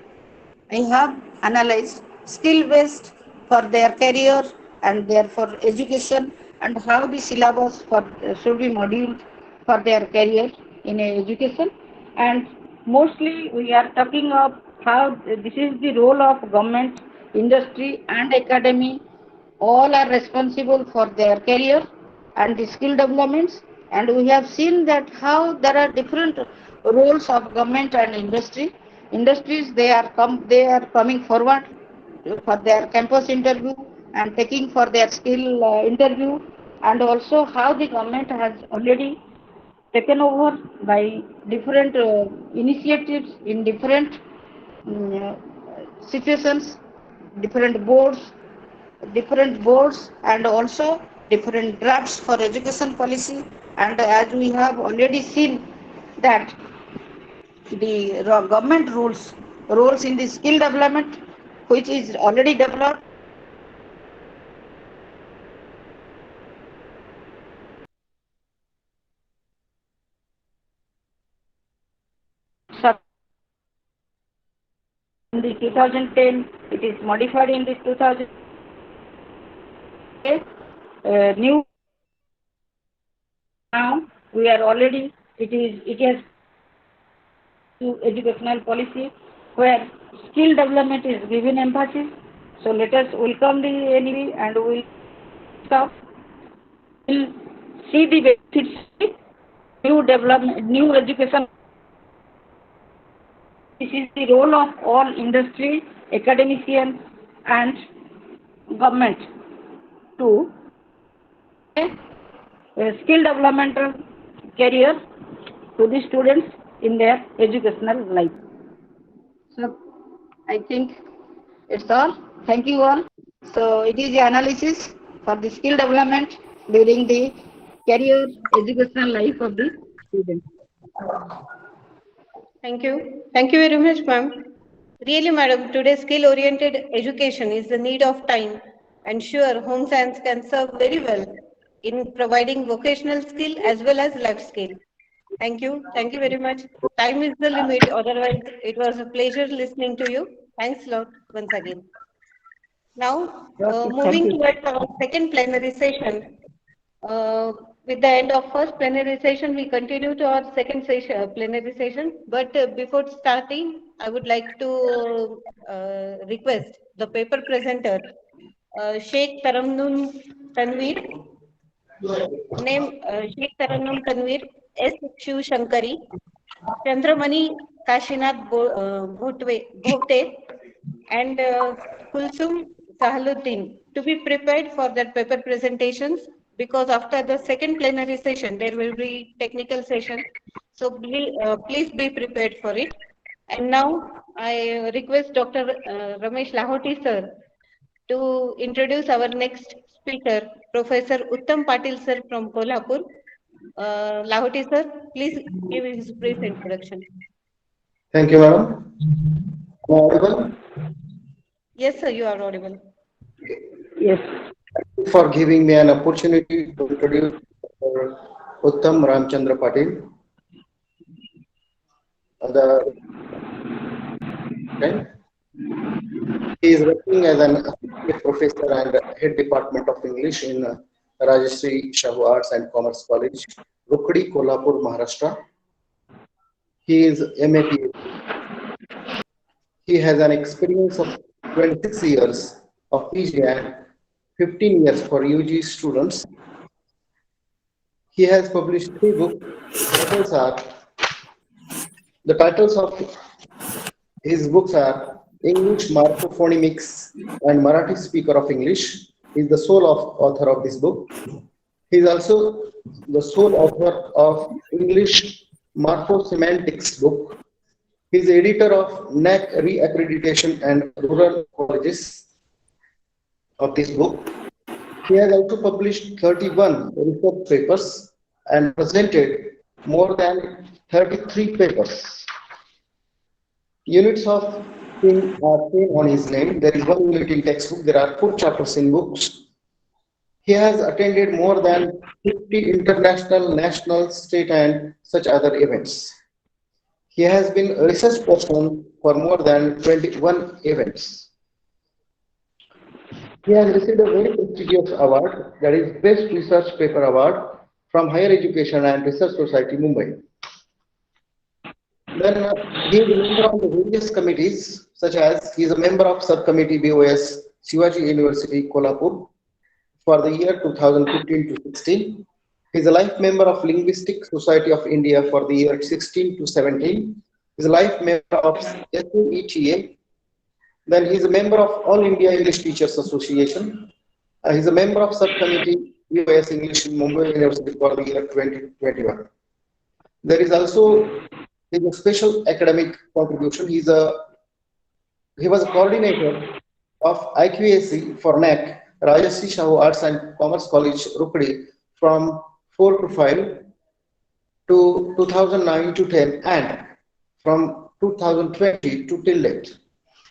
I have analyzed skill-based for their career and their for education and how the syllabus for should be modeled for their career in education. And mostly we are talking of how this is the role of government, industry and academy. All are responsible for their career and the skill developments, and we have seen that how there are different roles of government and industries. They are coming forward for their campus interview and taking for their skill interview, and also how the government has already taken over by different initiatives in different mm, situations, different boards and also different drafts for education policy. And as we have already seen that the government roles in the skill development, which is already developed in the 2010, it is modified in this 2000 new. Now we are already it has to educational policy where skill development is given emphasis. So let us welcome the NEP and we staff will see the benefits of new development, new education. This is the role of all industry, academicians, and government to a skill developmental career to the students in their educational life. So, I think it's all. Thank you all. So, it is the analysis for the skill development during the career educational life of the student. Thank you. Thank you very much, ma'am. Really, madam, today's skill-oriented education is the need of time, and sure, home science can serve very well in providing vocational skill as well as life skill. Thank you. Thank you very much. Time is the limit. Otherwise, it was a pleasure listening to you. Thanks a lot once again. Now, moving towards our second plenary session. With the end of first plenary session, we continue to our second session, plenary session. But before starting, I would like to request the paper presenter, Sheikh Tarannum Tanveer, name Sheikh Tarannum Tanveer, S. Shiv Shankari, Chandramani Kashinath Bhote, and Kulsum Sahaluddin to be prepared for their paper presentations, because after the second plenary session there will be technical session. So please be prepared for it. And now I request Dr. Ramesh Lahoti sir to introduce our next speaker, Professor Uttam Patil sir from Kolhapur. Lahoti sir, please give his brief introduction. Thank you, madam. Am I audible? Yes, sir, you are audible. Yes. Thank you for giving me an opportunity to introduce Uttam Ramchandra Patil. He is working as an associate professor and head department of English in Rajashri Shahu Arts and Commerce College, Rukdi, Kolhapur, Maharashtra. He is MA. He has an experience of 26 years of PG and 15 years for UG students. He has published 3 books. The titles of his books are English Morphophonemics and Marathi Speaker of English. He is the sole author of this book. He is also the sole author of English Morphosemantics book. He is editor of NAC Reaccreditation and Rural Colleges of this book. He has also published 31 research papers and presented more than 33 papers. Units of thing are seen on his name. There is 1 unit in textbook. There are 4 chapters in books. He has attended more than 50 international, national, state, and such other events. He has been a research person for more than 21 events. He has received a very prestigious award, that is Best Research Paper Award from Higher Education and Research Society, Mumbai. Then he is a member of the various committees, such as he is a member of Subcommittee BOS, Shivaji University, Kolhapur, for the year 2015 to 16. He is a life member of Linguistic Society of India for the year 16 to 17. He is a life member of SUETA. Then he is a member of All India English Teachers Association. He is a member of Subcommittee BOS English in Mumbai University for the year 2021. There is also a special academic contribution. He was a coordinator of IQAC for NAC, Rajashri Shahu Arts and Commerce College, Rukdi, from 4 to 5 to 2009 to 10, and from 2020 to till date.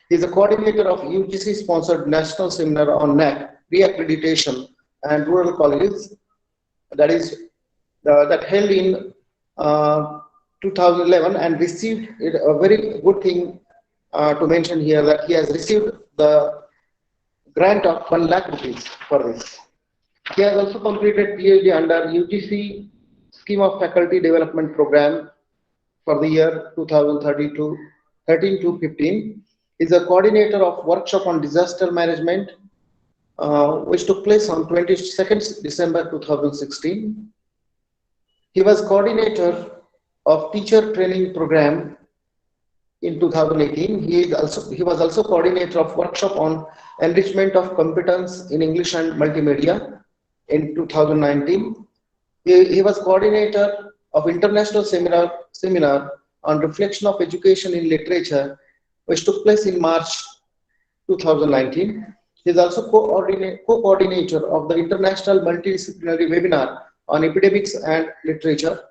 He is a coordinator of UGC-sponsored national seminar on NAC, reaccreditation, and rural colleges, that held in 2011, and received a very good thing to mention here, that he has received the grant of 1 lakh rupees for this. He has also completed PhD under UGC Scheme of Faculty Development Program for the year 2013 to 15. He is a coordinator of workshop on disaster management which took place on 22nd December 2016. He was coordinator of teacher training program in 2018. He was also coordinator of workshop on enrichment of competence in English and multimedia in 2019. He was coordinator of international seminar on reflection of education in literature, which took place in March 2019. He is also co-coordinator of the international multidisciplinary webinar on epidemics and literature,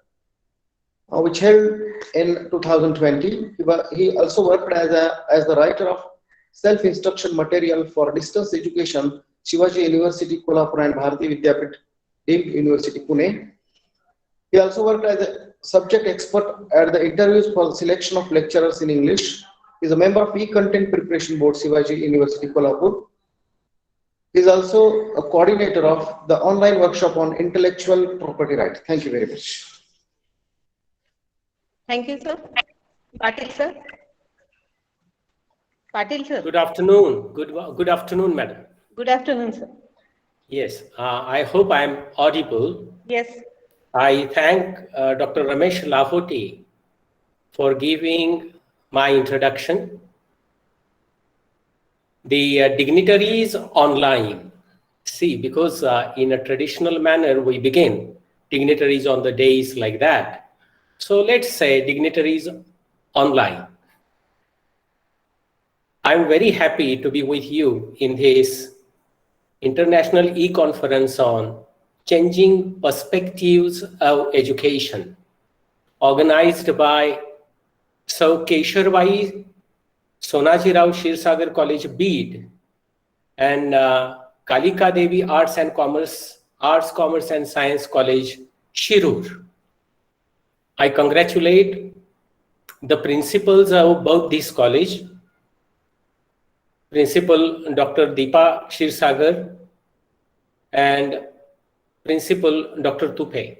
which held in 2020. He also worked as the writer of self-instruction material for distance education, Shivaji University, Kolhapur and Bharati Vidyapit, Deemed University, Pune. He also worked as a subject expert at the interviews for the selection of lecturers in English. He is a member of e-content preparation board, Shivaji University, Kolhapur. He is also a coordinator of the online workshop on intellectual property rights. Thank you very much. Thank you, sir. Patil, sir. Patil, sir. Good afternoon. Good afternoon, madam. Good afternoon, sir. Yes, I hope I am audible. Yes. I thank Dr. Ramesh Lahoti for giving my introduction. The dignitaries online. See, because in a traditional manner we begin dignitaries on the days like that. So let's say dignitaries online. I'm very happy to be with you in this international e-conference on changing perspectives of education, organized by Sau Kesharbai Sonaji Rao Shirsagar College, Bid, and Kalika Devi Arts, Commerce and Science College, Shirur. I congratulate the principals of both these college, Principal Dr. Deepa Shirsagar and Principal Dr. Tupe.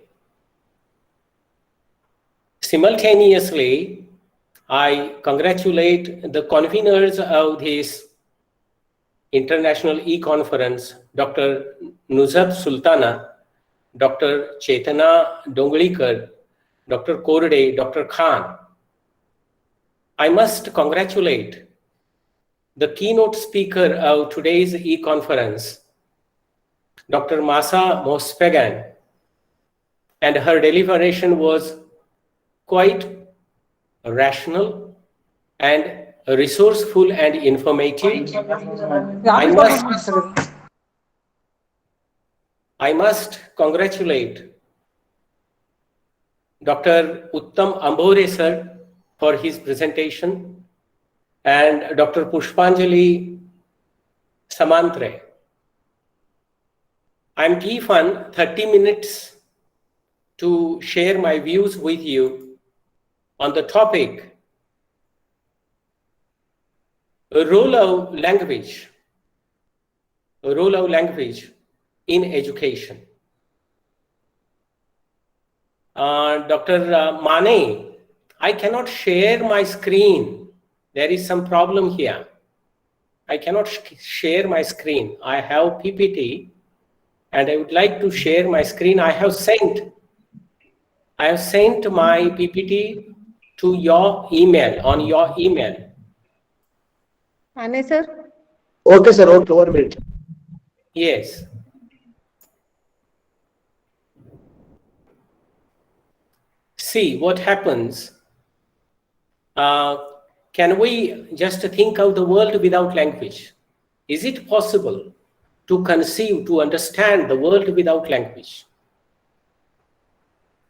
Simultaneously, I congratulate the conveners of this international e-conference, Dr. Nuzhat Sultana, Dr. Chetana Dongalikar, Dr. Korde, Dr. Khan. I must congratulate the keynote speaker of today's e-conference, Dr. Masa Mospegan, and her deliberation was quite rational and resourceful and informative. I must congratulate Dr. Uttam Ambore sir for his presentation and Dr. Pushpanjali Samantre. I'm given 30 minutes to share my views with you on the topic, a role of language in education. Dr. Mane, I cannot share my screen. There is some problem here. I cannot share my screen. I have PPT and I would like to share my screen. I have sent my PPT to your email, on your email. Ane, sir? Okay, sir. Okay, 1 minute. Yes. See what happens. Can we just think of the world without language? Is it possible to conceive, to understand the world without language?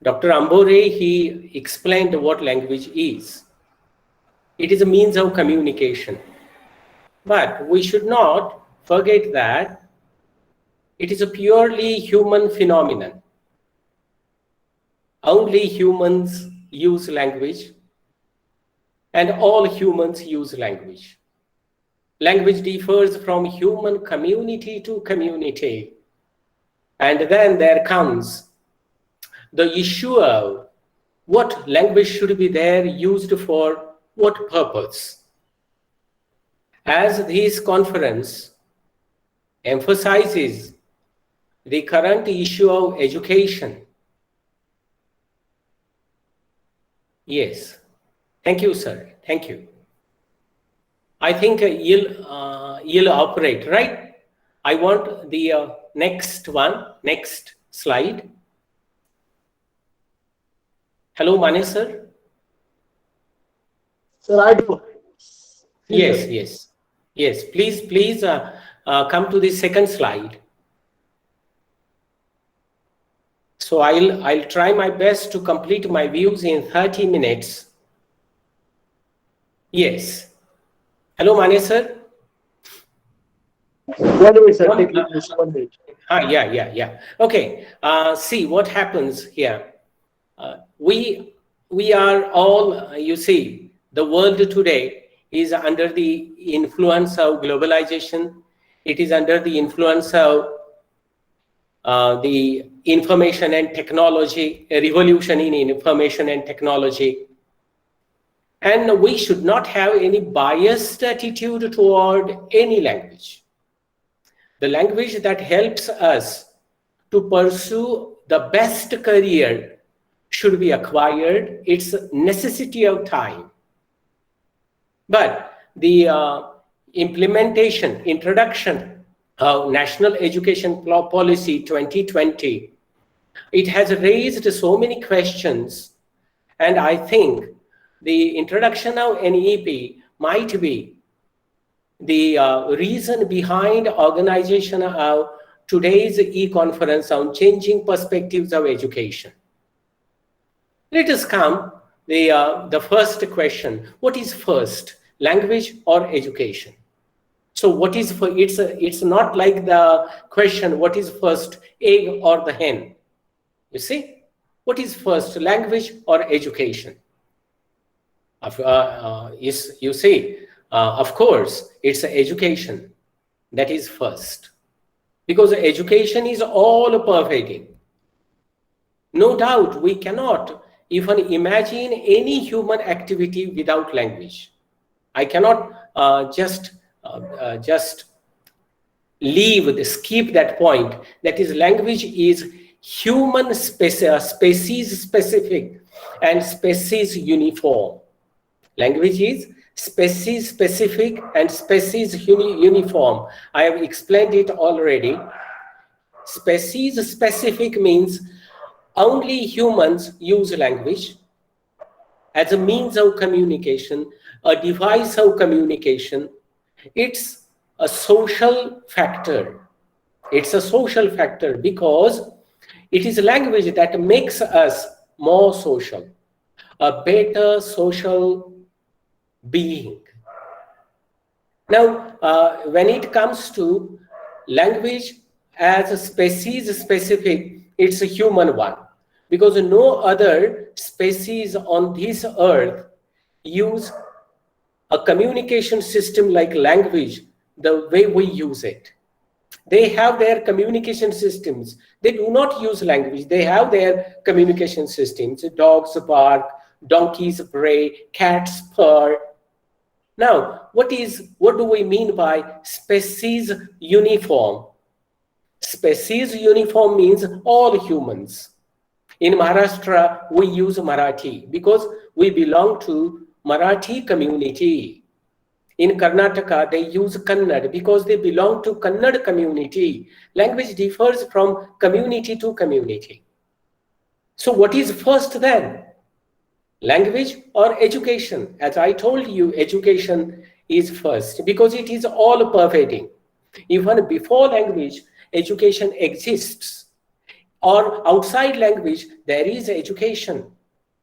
Dr. Ambore, he explained what language is. It is a means of communication. But we should not forget that it is a purely human phenomenon. Only humans use language, and all humans use language. Language differs from human community to community. And then there comes the issue of what language should be there, used for what purpose. As this conference emphasizes the current issue of education. Yes. Thank you, sir. Thank you. I think you'll operate, right? I want the next slide. Hello, Mane sir. Sir, I do. Yes. Please come to the second slide. So I'll try my best to complete my views in 30 minutes. Yes. Hello, Mane sir. 1 minute, sir. Take 1 minute. Yeah. Okay. See what happens here. We are all, you see, the world today is under the influence of globalization. It is under the influence of the information and technology, a revolution in information and technology. And we should not have any biased attitude toward any language. The language that helps us to pursue the best career should be acquired. It's a necessity of time. But the introduction of National Education Policy 2020, it has raised so many questions. And I think the introduction of NEP might be the reason behind organization of today's e-conference on changing perspectives of education. Let us come the first question. What is first, language or education? So what is for it's not like the question, what is first, egg or the hen? You see, what is first, language or education? You see, of course, it's education that is first, because education is all pervading. No doubt, we cannot even imagine any human activity without language. I cannot just skip that point. That is, language is human species specific and species uniform. Language is species specific and species uniform. I have explained it already. Species specific means only humans use language as a means of communication, a device of communication. It's a social factor. It's a social factor because it is language that makes us more social, a better social being. Now, when it comes to language as a species specific, it's a human one, because no other species on this earth use a communication system like language the way we use it. They have their communication systems. They do not use language. They have their communication systems. Dogs bark, donkeys bray, cats purr. Now, what do we mean by species uniform? Species uniform means all humans. In Maharashtra, we use Marathi because we belong to Marathi community. In Karnataka, they use Kannada because they belong to Kannada community. Language differs from community to community. So what is first then? Language or education? As I told you, education is first because it is all pervading. Even before language, education exists. Or outside language, there is education.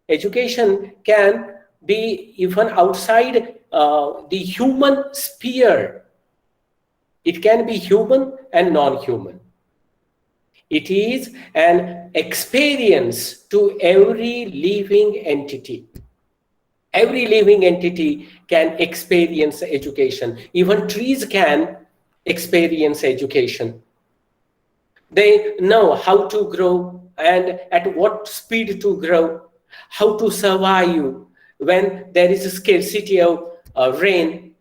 Education can be even outside the human sphere. It can be human and non-human. It is an experience to every living entity. Every living entity can experience education. Even trees can experience education. They know how to grow and at what speed to grow, how to survive when there is a scarcity of rain.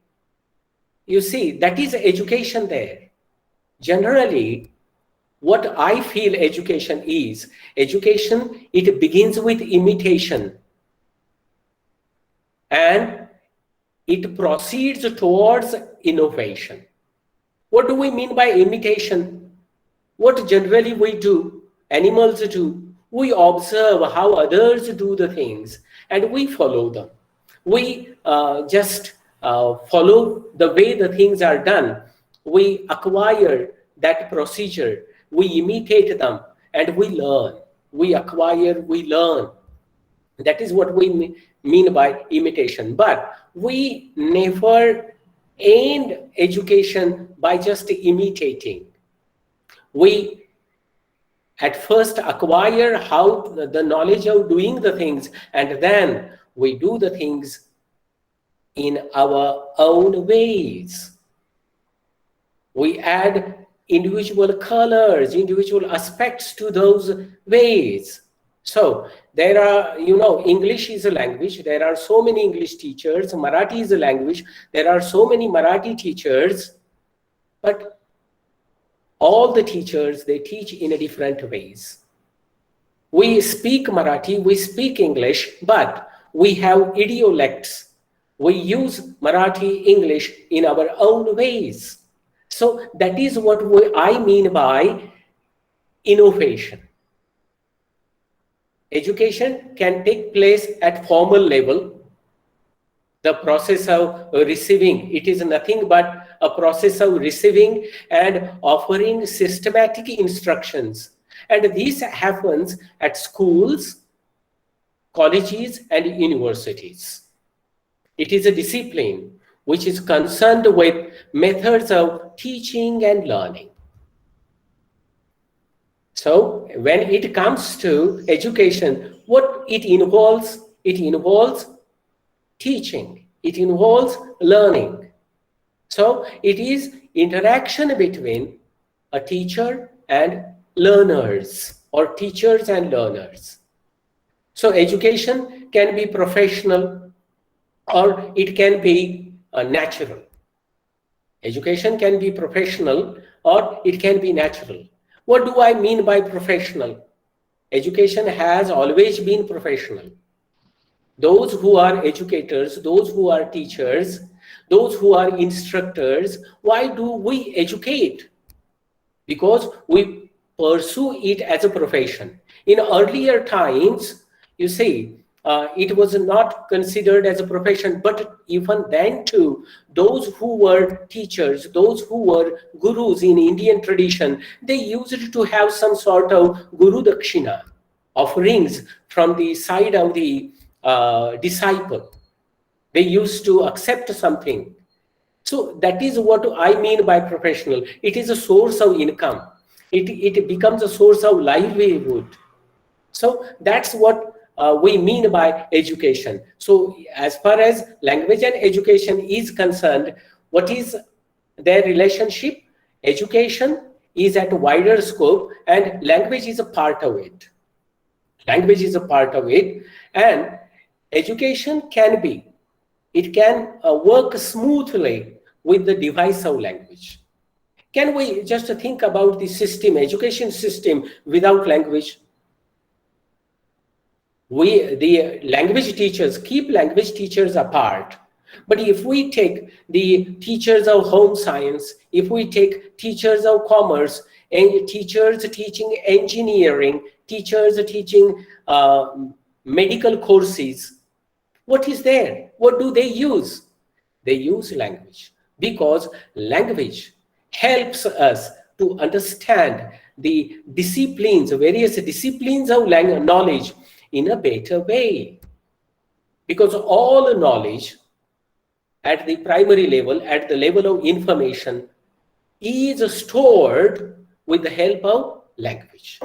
You see, that is education there. Generally, what I feel education is, education, it begins with imitation and it proceeds towards innovation. What do we mean by imitation? What generally we do, animals do, we observe how others do the things and we follow them. We just follow the way the things are done. We acquire that procedure, we imitate them and we learn. We acquire, we learn. That is what we mean by imitation. But we never end education by just imitating. We at first acquire how the knowledge of doing the things, and then we do the things in our own ways. We add individual colors, individual aspects to those ways. So there are, English is a language. There are so many English teachers. Marathi is a language. There are so many Marathi teachers. But all the teachers, they teach in a different ways. We speak Marathi, we speak English, but we have idiolects. We use Marathi, English in our own ways. So that is what I mean by innovation. Education can take place at formal level. The process of receiving, it is nothing but a process of receiving and offering systematic instructions. And this happens at schools, colleges, and universities. It is a discipline which is concerned with methods of teaching and learning. So when it comes to education, what it involves teaching, it involves learning. So it is interaction between a teacher and learners, or teachers and learners. So education can be professional or it can be natural. Education can be professional or it can be natural. What do I mean by professional? Education has always been professional. Those who are educators, those who are teachers, those who are instructors, why do we educate? Because we pursue it as a profession. In earlier times, you see, it was not considered as a profession, but even then too, those who were teachers, those who were gurus in Indian tradition, they used to have some sort of guru dakshina, offerings from the side of the disciple. They used to accept something. So that is what I mean by professional. It is a source of income. It becomes a source of livelihood. So that's what we mean by education. So as far as language and education is concerned, what is their relationship? Education is at a wider scope and language is a part of it. Language is a part of it, and education can work smoothly with the device of language. Can we just think about the system, education system without language? The language teachers, keep language teachers apart. But if we take the teachers of home science, if we take teachers of commerce, and teachers teaching engineering, teachers teaching medical courses, what is there? What do they use? They use language, because language helps us to understand the disciplines, various disciplines of knowledge in a better way. Because all knowledge at the primary level, at the level of information, is stored with the help of language.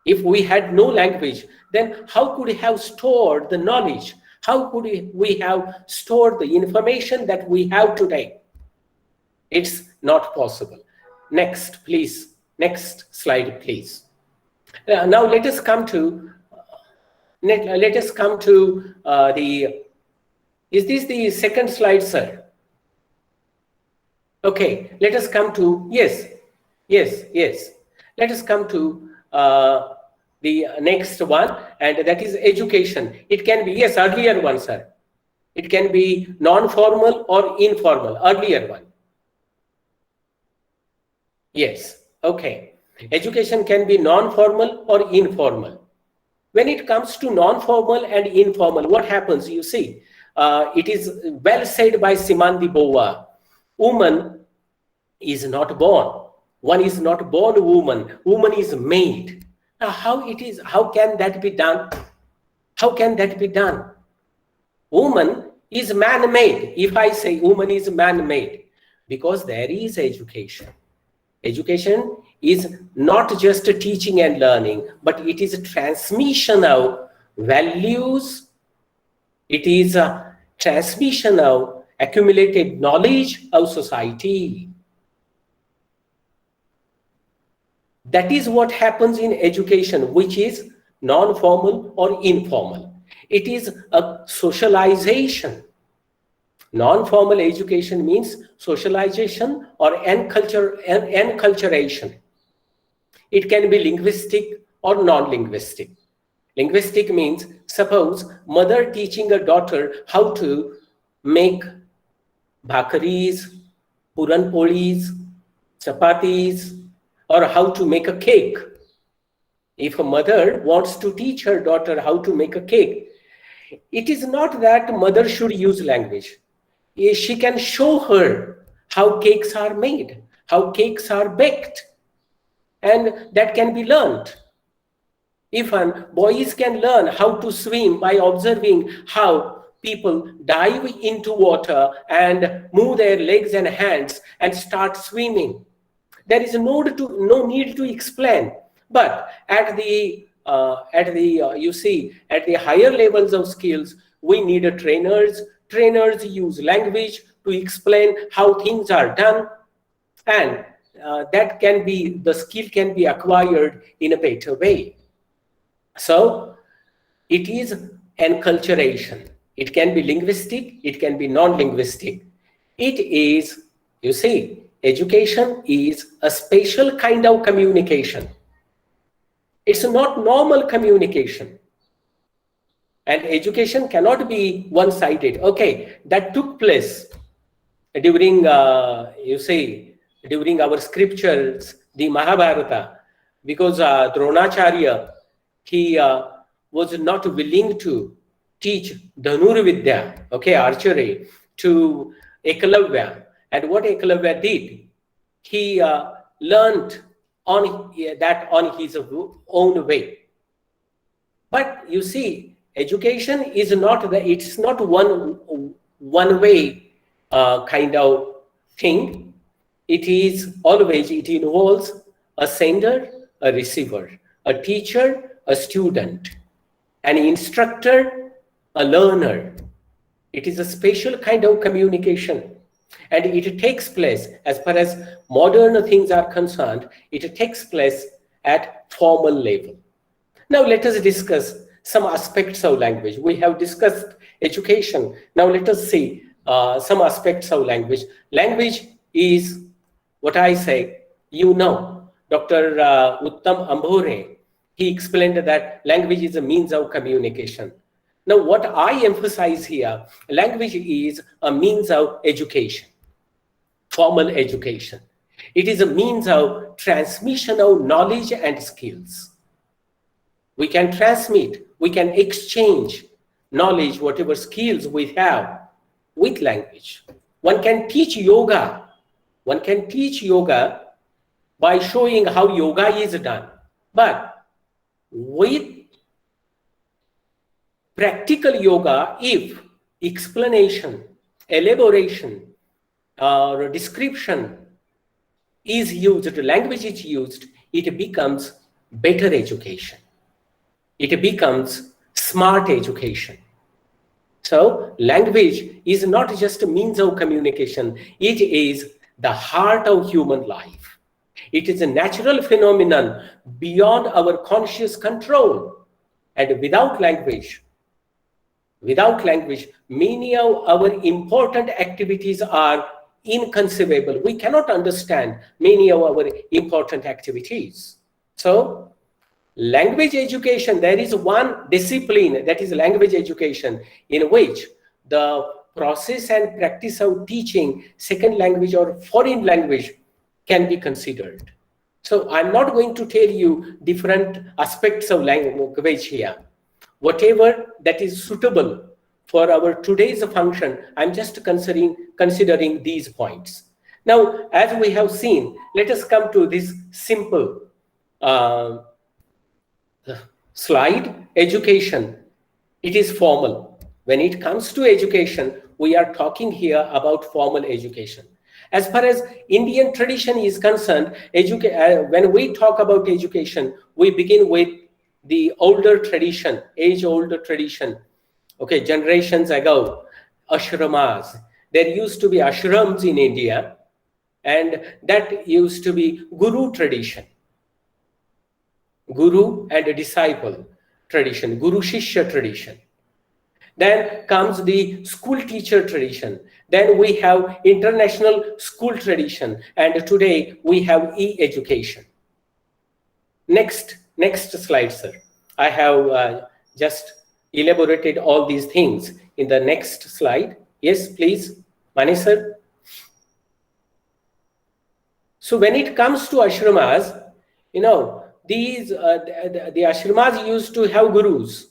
If we had no language, then how could we have stored the knowledge? How could we have stored the information that we have today? It's not possible. Next, please. Next slide, please. Now let us come to the. Is this the second slide, sir? Okay. Let us come to, yes. Yes, yes. Let us come to the next one, and that is education. It can be, yes, earlier one, sir. It can be non-formal or informal, earlier one. Yes, okay. Education can be non-formal or informal. When it comes to non-formal and informal, what happens? You see, it is well said by Simone de Beauvoir, woman is not born. One is not born woman. Woman is made. Now, how can that be done? How can that be done? Woman is man-made. If I say woman is man-made, because there is education. Education is not just teaching and learning, but it is a transmission of values. It is a transmission of accumulated knowledge of society. That is what happens in education, which is non-formal or informal. It is a socialization. Non-formal education means socialization or enculturation. It can be linguistic or non-linguistic. Linguistic means, suppose mother teaching a daughter how to make bhakaris, puran polis, chapatis, or how to make a cake. If a mother wants to teach her daughter how to make a cake, it is not that mother should use language. She can show her how cakes are made, how cakes are baked, and that can be learned. Even boys can learn how to swim by observing how people dive into water and move their legs and hands and start swimming. There is no need to explain. But at the you see, at the higher levels of skills, we need trainers. Trainers use language to explain how things are done, and that can be, the skill can be acquired in a better way. So it is enculturation. It can be linguistic, it can be non-linguistic. It is, you see, education is a special kind of communication. It's not normal communication. And education cannot be one-sided. Okay, that took place during, you see, during our scriptures, the Mahabharata, because Dronacharya, he was not willing to teach Dhanurvidya, okay, archery, to Ekalavya. And what Ekalavya did, he learned on that on his own way. But you see, education is not it's not one way kind of thing. It is always, it involves a sender, a receiver, a teacher, a student, an instructor, a learner. It is a special kind of communication. And it takes place, as far as modern things are concerned, it takes place at formal level. Now let us discuss some aspects of language. We have discussed education. Now let us see some aspects of language. Language is what I say, you know, Dr. Uttam Ambore, he explained that language is a means of communication. Now, what I emphasize here, language is a means of education, formal education. It is a means of transmission of knowledge and skills. We can transmit, we can exchange knowledge, whatever skills we have with language. One can teach yoga. One can teach yoga by showing how yoga is done. But with practical yoga, if explanation, elaboration, or description is used, language is used, it becomes better education. It becomes smart education. So language is not just a means of communication, it is the heart of human life. It is a natural phenomenon beyond our conscious control. And without language, many of our important activities are inconceivable. We cannot understand many of our important activities. So language education, there is one discipline, that is language education, in which the process and practice of teaching second language or foreign language can be considered. So I'm not going to tell you different aspects of language here. Whatever that is suitable for our today's function, I'm just considering these points. Now, as we have seen, let us come to this simple slide. Education, it is formal. When it comes to education, we are talking here about formal education. As far as Indian tradition is concerned, when we talk about education, we begin with the older tradition, age-old tradition. Okay, generations ago, ashramas. There used to be ashrams in India, and that used to be guru tradition. Guru and a disciple tradition, guru shishya tradition. Then comes the school teacher tradition. Then we have international school tradition. And today we have e-education. Next slide, sir. I have just elaborated all these things in the next slide. Yes, please, Mani sir. So when it comes to ashramas, you know, the ashramas used to have gurus.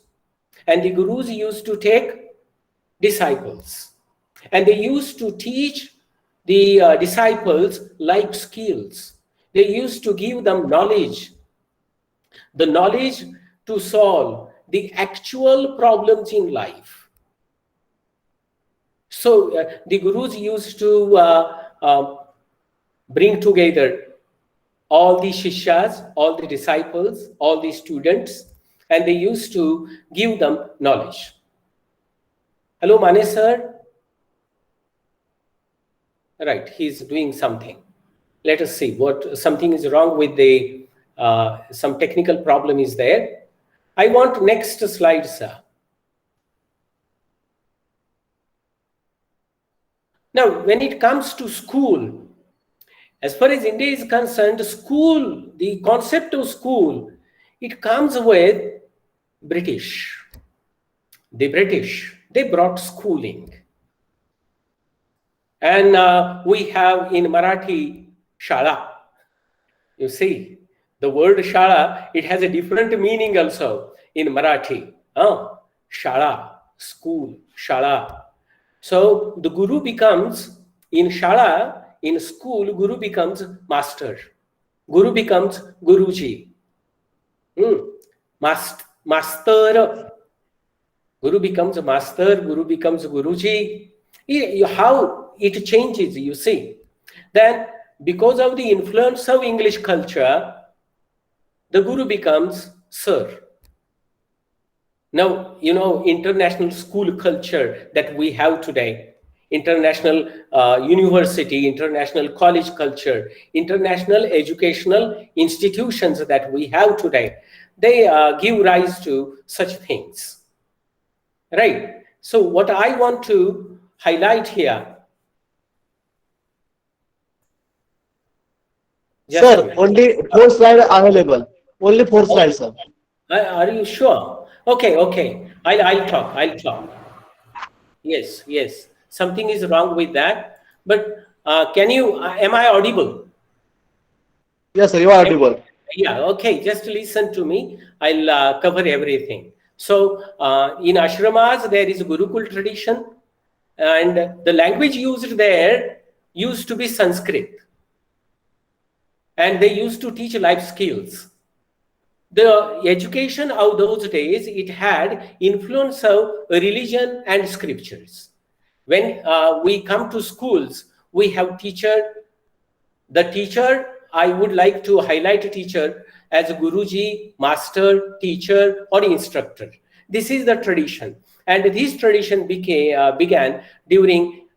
And the gurus used to take disciples. And they used to teach the disciples life skills. They used to give them knowledge. The knowledge to solve the actual problems in life. So the gurus used to bring together all the shishyas, all the disciples, all the students, and they used to give them knowledge. Hello, Mane sir. Right, he's doing something. Let us see what something is wrong with the some technical problem is there. I want next slide, sir. Now, when it comes to school, as far as India is concerned, school, the concept of school, it comes with British. The British, they brought schooling. And we have in Marathi, Shala. You see, the word Shala, it has a different meaning also in Marathi. Shala, school, Shala. So the guru becomes, in Shala, in school, guru becomes master. Guru becomes Guruji. Master. Guru becomes a master, guru becomes Guruji. How it changes, you see. Then, because of the influence of English culture, the guru becomes sir. Now, you know, international school culture that we have today, international university, international college culture, international educational institutions that we have today, they give rise to such things. Right? So what I want to highlight here. Sir, only 4 slides available. Only 4 slides, sir. Are you sure? Okay. I'll talk. Yes. Something is wrong with that. But can you, am I audible? Yes, sir, you are audible. Yeah, okay. Just listen to me. I'll cover everything. So in ashramas, there is Gurukul tradition. And the language used there used to be Sanskrit. And they used to teach life skills. The education of those days, it had influence of religion and scriptures. When we come to schools, we have teacher. The teacher, I would like to highlight a teacher as Guruji, master, teacher, or instructor. This is the tradition. And this tradition began during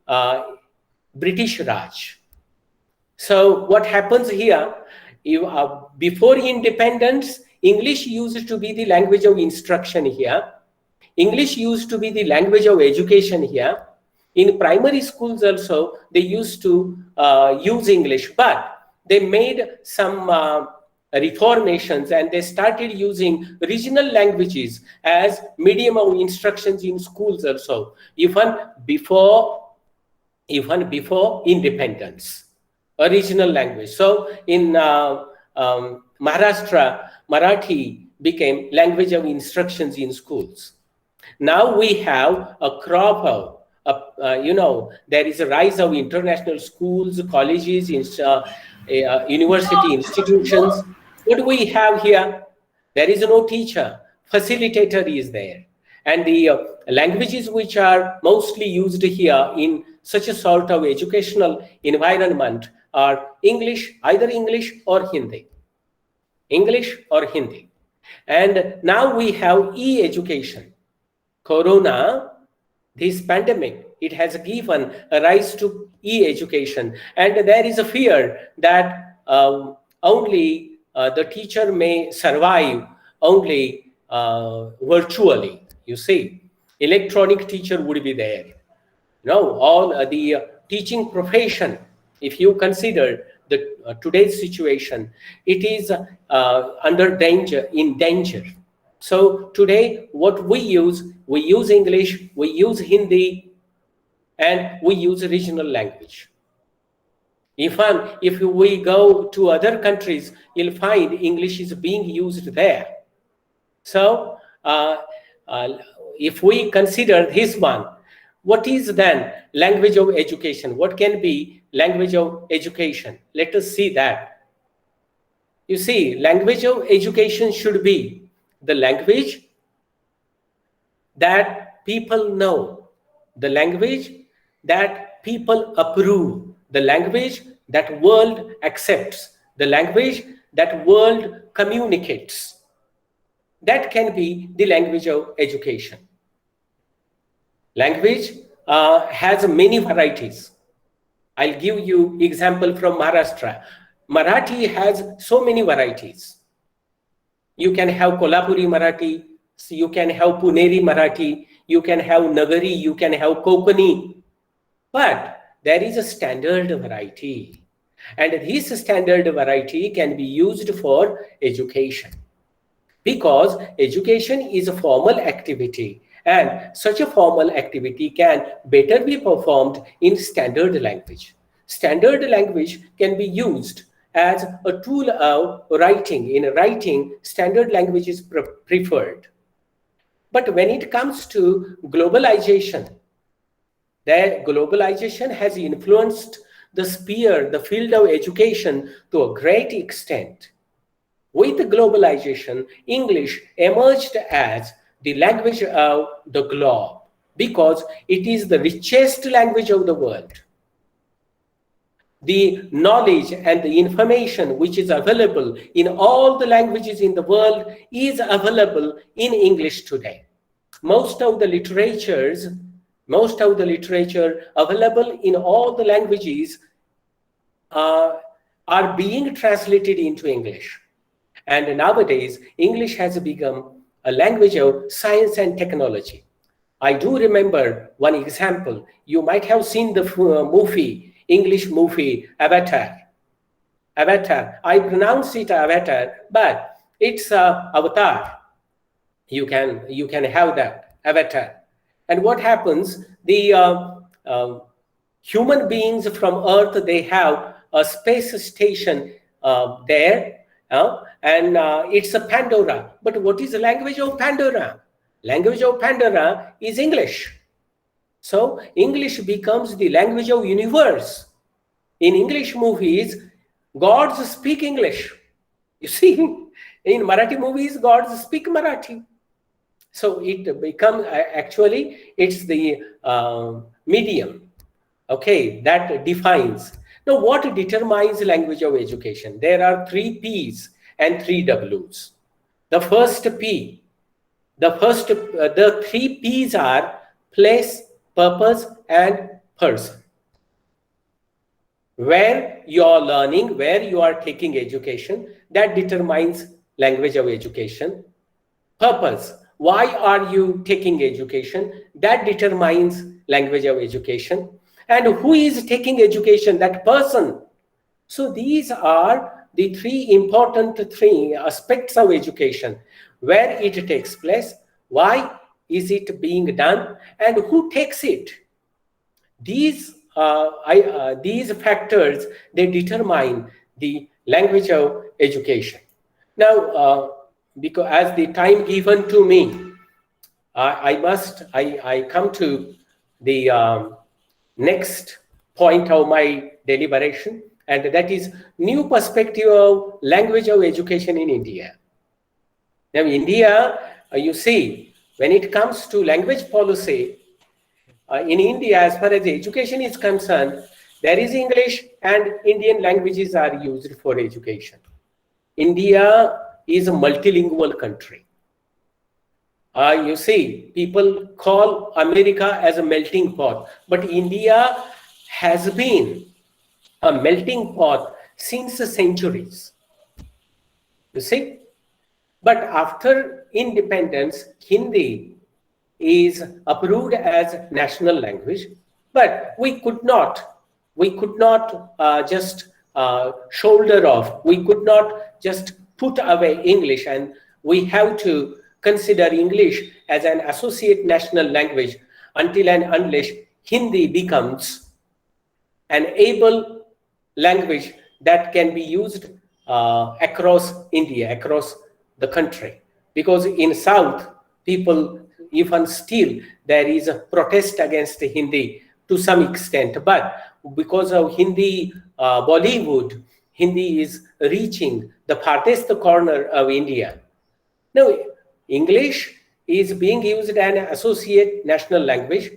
British Raj. So what happens here, before independence, English used to be the language of instruction here. English used to be the language of education here. In primary schools also, they used to use English, but they made some reformations and they started using regional languages as medium of instructions in schools also, even before independence, a regional language. So in Maharashtra, Marathi became language of instructions in schools. Now we have a crop of, there is a rise of international schools, colleges, university institutions. What do we have here? There is no teacher, facilitator is there. And the languages which are mostly used here in such a sort of educational environment are English, either English or Hindi. English or Hindi. And now we have e-education. Corona, this pandemic, it has given a rise to e-education. And there is a fear that only the teacher may survive only virtually. You see, electronic teacher would be there. All the teaching profession, if you consider the today's situation, it is in danger. So today, what we use English, we use Hindi, and we use regional language. If we go to other countries, you'll find English is being used there. So if we consider this one, what is then language of education? What can be language of education? Let us see that. You see, language of education should be the language that people know, the language that people approve, the language that world accepts, the language that world communicates. That can be the language of education. Language has many varieties. I'll give you example from Maharashtra. Marathi has so many varieties. You can have Kolhapuri Marathi, you can have Puneri Marathi, you can have Nagari, you can have Kokani. But there is a standard variety. And this standard variety can be used for education. Because education is a formal activity, and such a formal activity can better be performed in standard language. Standard language can be used as a tool of writing. In writing, standard language is preferred. But when it comes to globalization, the globalization has influenced the sphere, the field of education to a great extent. With the globalization, English emerged as the language of the globe because it is the richest language of the world. The knowledge and the information which is available in all the languages in the world is available in English today. Most of the literature available in all the languages are being translated into English. And nowadays, English has become a language of science and technology. I do remember one example. You might have seen the English movie, Avatar. Avatar. I pronounce it Avatar, but it's Avatar. You can have that, Avatar. And what happens? The human beings from Earth, they have a space station there. And it's a Pandora. But what is the language of Pandora? Language of Pandora is English. So English becomes the language of universe. In English movies, gods speak English. You see, in Marathi movies, gods speak Marathi. So it becomes, actually, it's the medium, okay, that defines. Now, what determines language of education? There are 3 P's and 3 W's. The first P, the 3 P's are place, purpose, and person. Where you are learning, where you are taking education, that determines language of education. Purpose, why are you taking education? That determines language of education. And who is taking education? That person. So these are the three important aspects of education: where it takes place, why is it being done, and who takes it. These factors, they determine the language of education. Now, because as the time given to me, I come to the next point of my deliberation, and that is new perspective of language of education in India. Now, India, you see, when it comes to language policy, in India, as far as education is concerned, there is English and Indian languages are used for education. India is a multilingual country. You see, people call America as a melting pot, but India has been a melting pot since the centuries. You see? But after independence, Hindi is approved as national language, but we could not just shoulder off. We could not just put away English, and we have to consider English as an associate national language until and unless Hindi becomes an able language that can be used across India, across the country. Because in South, people, even still, there is a protest against Hindi to some extent. But because of Hindi Bollywood, Hindi is reaching the farthest corner of India. Now, English is being used as an associate national language.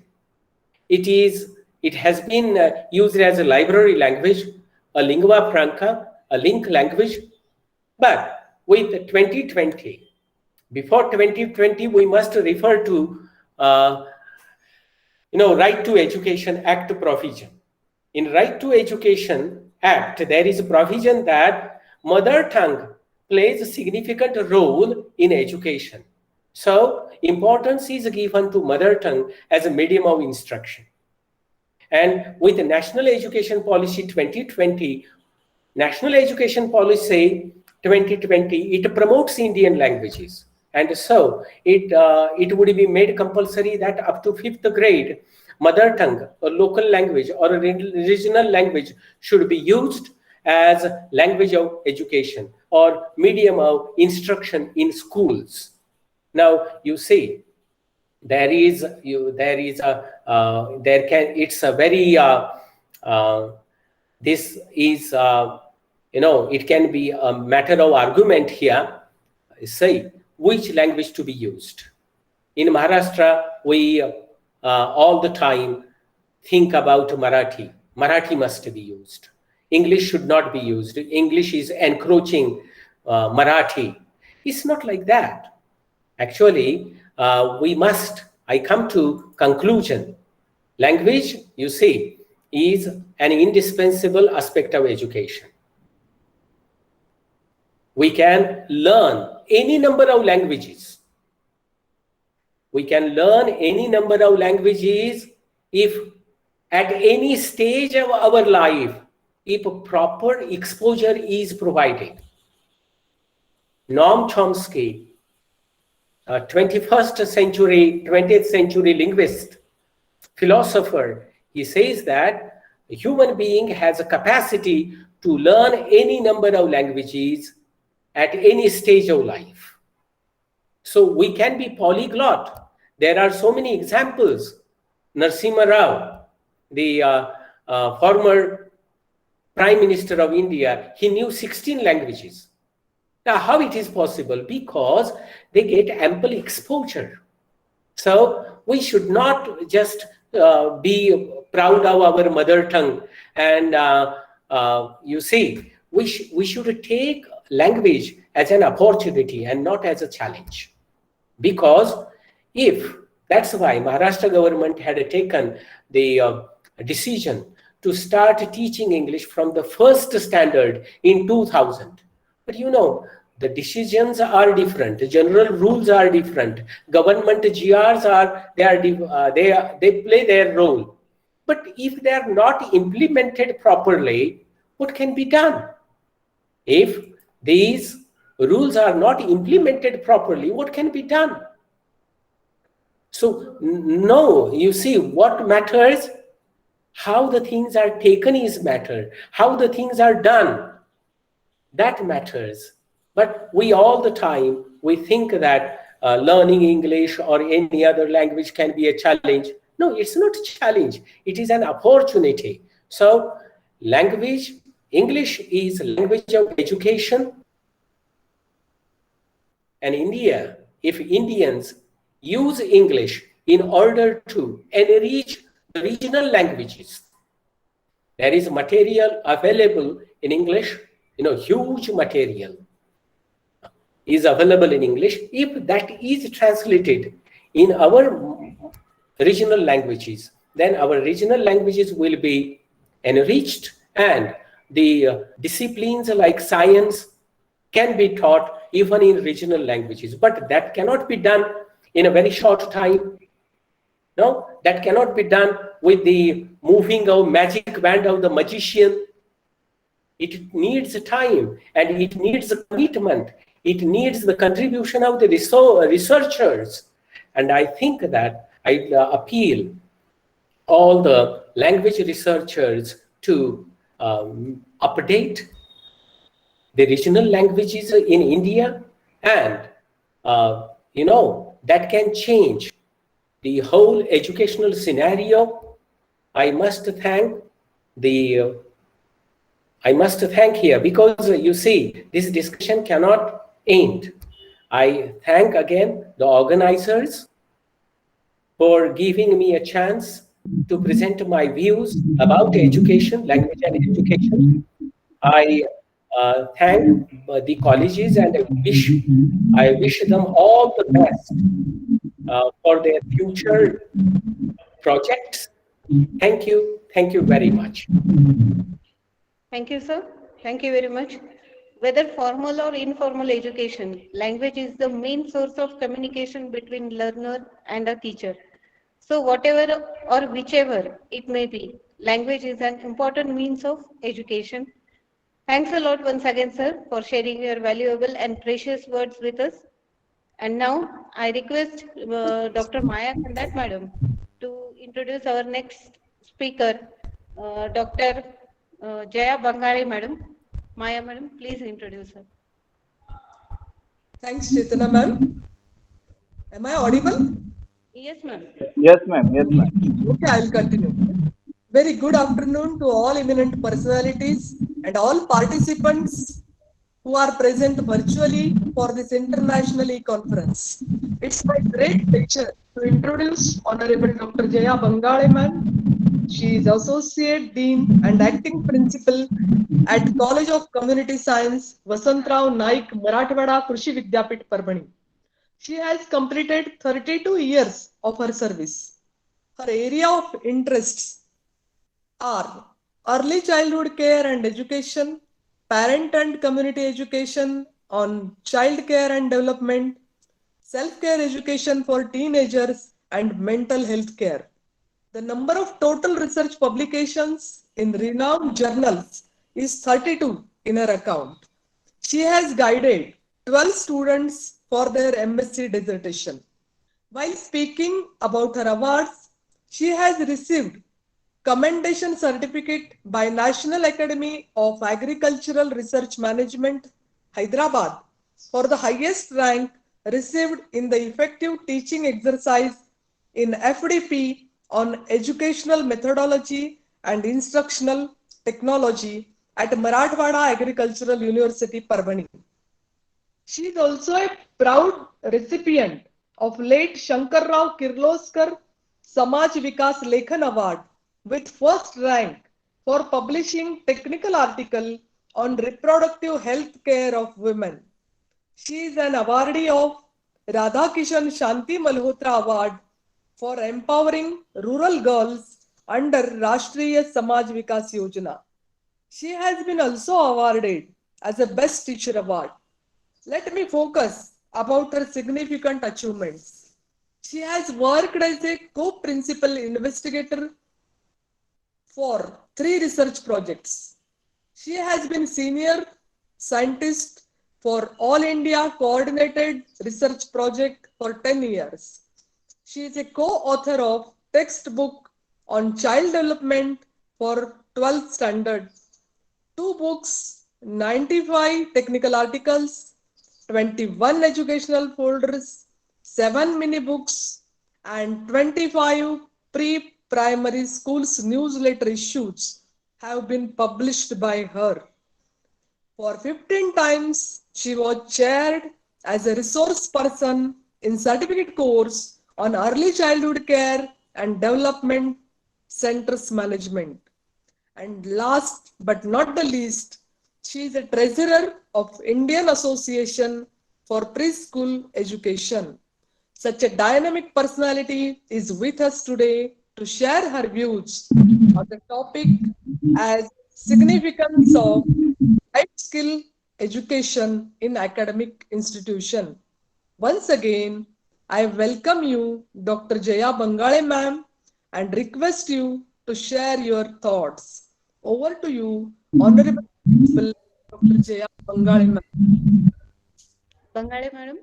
It has been used as a library language, a lingua franca, a link language. But with 2020, before 2020, we must refer to Right to Education Act provision. In Right to Education Act, there is a provision that mother tongue plays a significant role in education. So importance is given to mother tongue as a medium of instruction. And with the National Education Policy 2020, National Education Policy 2020, it promotes Indian languages. And so it would be made compulsory that up to 5th grade, mother tongue, a local language or a regional language should be used as language of education or medium of instruction in schools. Now, you see, it's a very, this is, it can be a matter of argument here, say, which language to be used. In Maharashtra, we all the time think about Marathi. Marathi must be used. English should not be used. English is encroaching Marathi. It's not like that. Actually, I come to conclusion. Language, you see, is an indispensable aspect of education. We can learn any number of languages. We can learn any number of languages if at any stage of our life, if proper exposure is provided. Noam Chomsky, 20th century linguist, philosopher, he says that a human being has a capacity to learn any number of languages at any stage of life. So we can be polyglot. There are so many examples. Narasimha Rao, the former Prime Minister of India, he knew 16 languages. Now, how it is possible? Because they get ample exposure. So we should not just be proud of our mother tongue. And you see, we should take language as an opportunity and not as a challenge. Because that's why Maharashtra government had taken the decision to start teaching English from the first standard in 2000. But The decisions are different. The general rules are different. Government GRs they play their role. But if they are not implemented properly, what can be done? If these rules are not implemented properly, what can be done? So, no, you see, what matters, how the things are taken is matter. How the things are done, that matters. But we all the time, we think that learning English or any other language can be a challenge. No, it's not a challenge. It is an opportunity. So language, English is language of education. And India, if Indians use English in order to enrich the regional languages, there is material available in English, huge material is available in English. If that is translated in our regional languages, then our regional languages will be enriched, and the disciplines like science can be taught even in regional languages. But that cannot be done in a very short time. No, that cannot be done with the moving of magic band of the magician. It needs time, and it needs commitment. It needs the contribution of the researchers. And I think that I appeal all the language researchers to update the regional languages in India, and that can change the whole educational scenario. I must thank here, because you see, this discussion cannot end. I thank again the organizers for giving me a chance to present my views about education, language and education. I thank the colleges, and I wish them all the best for their future projects. Thank you. Thank you very much. Thank you, sir. Thank you very much. Whether formal or informal education, language is the main source of communication between learner and a teacher. So whatever or whichever it may be, language is an important means of education. Thanks a lot once again, sir, for sharing your valuable and precious words with us. And now I request Dr. Maya Kandat, madam, to introduce our next speaker, Dr. Jaya Bangare, madam. Maya, madam, please introduce her. Thanks, Chetana, ma'am. Am I audible? Yes, ma'am. Yes, ma'am. Yes, ma'am. Okay, I'll continue. Very good afternoon to all eminent personalities and all participants who are present virtually for this international e-conference. It's my great pleasure to introduce Honorable Dr. Jaya Bangale, ma'am. She is Associate Dean and Acting Principal at College of Community Science, Vasantrao Naik, Marathwada, Krishi Vidyapit, Parbhani. She has completed 32 years of her service. Her area of interests are early childhood care and education, parent and community education on child care and development, self-care education for teenagers, and mental health care. The number of total research publications in renowned journals is 32 in her account. She has guided 12 students for their MSc dissertation. While speaking about her awards, she has received Commendation Certificate by National Academy of Agricultural Research Management, Hyderabad, for the highest rank received in the effective teaching exercise in FDP on educational methodology and instructional technology at Marathwada Agricultural University, Parbhani. She is also a proud recipient of late Shankar Rao Kirloskar Samaj Vikas Lekhan Award with first rank for publishing technical article on reproductive health care of women. She is an awardee of Radhakishan Shanti Malhotra Award for empowering rural girls under Rashtriya Samaj Vikas Yojana. She has been also awarded as a Best Teacher Award. Let me focus about her significant achievements. She has worked as a co-principal investigator for 3 research projects. She has been senior scientist for All India Coordinated Research Project for 10 years. She is a co-author of textbook on child development for 12th standard, 2 books, 95 technical articles, 21 educational folders, 7 mini books, and 25 pre-primary schools newsletter issues have been published by her. For 15 times, she was chaired as a resource person in certificate course on early childhood care and development centers management. And last but not the least, she is a treasurer of Indian Association for Preschool Education. Such a dynamic personality is with us today to share her views on the topic as significance of life skill education in academic institution. Once again, I welcome you, Dr. Jaya Bangale ma'am, and request you to share your thoughts. Over to you, Honorable Principal Dr. Jaya Bangale ma'am. Bangale madam.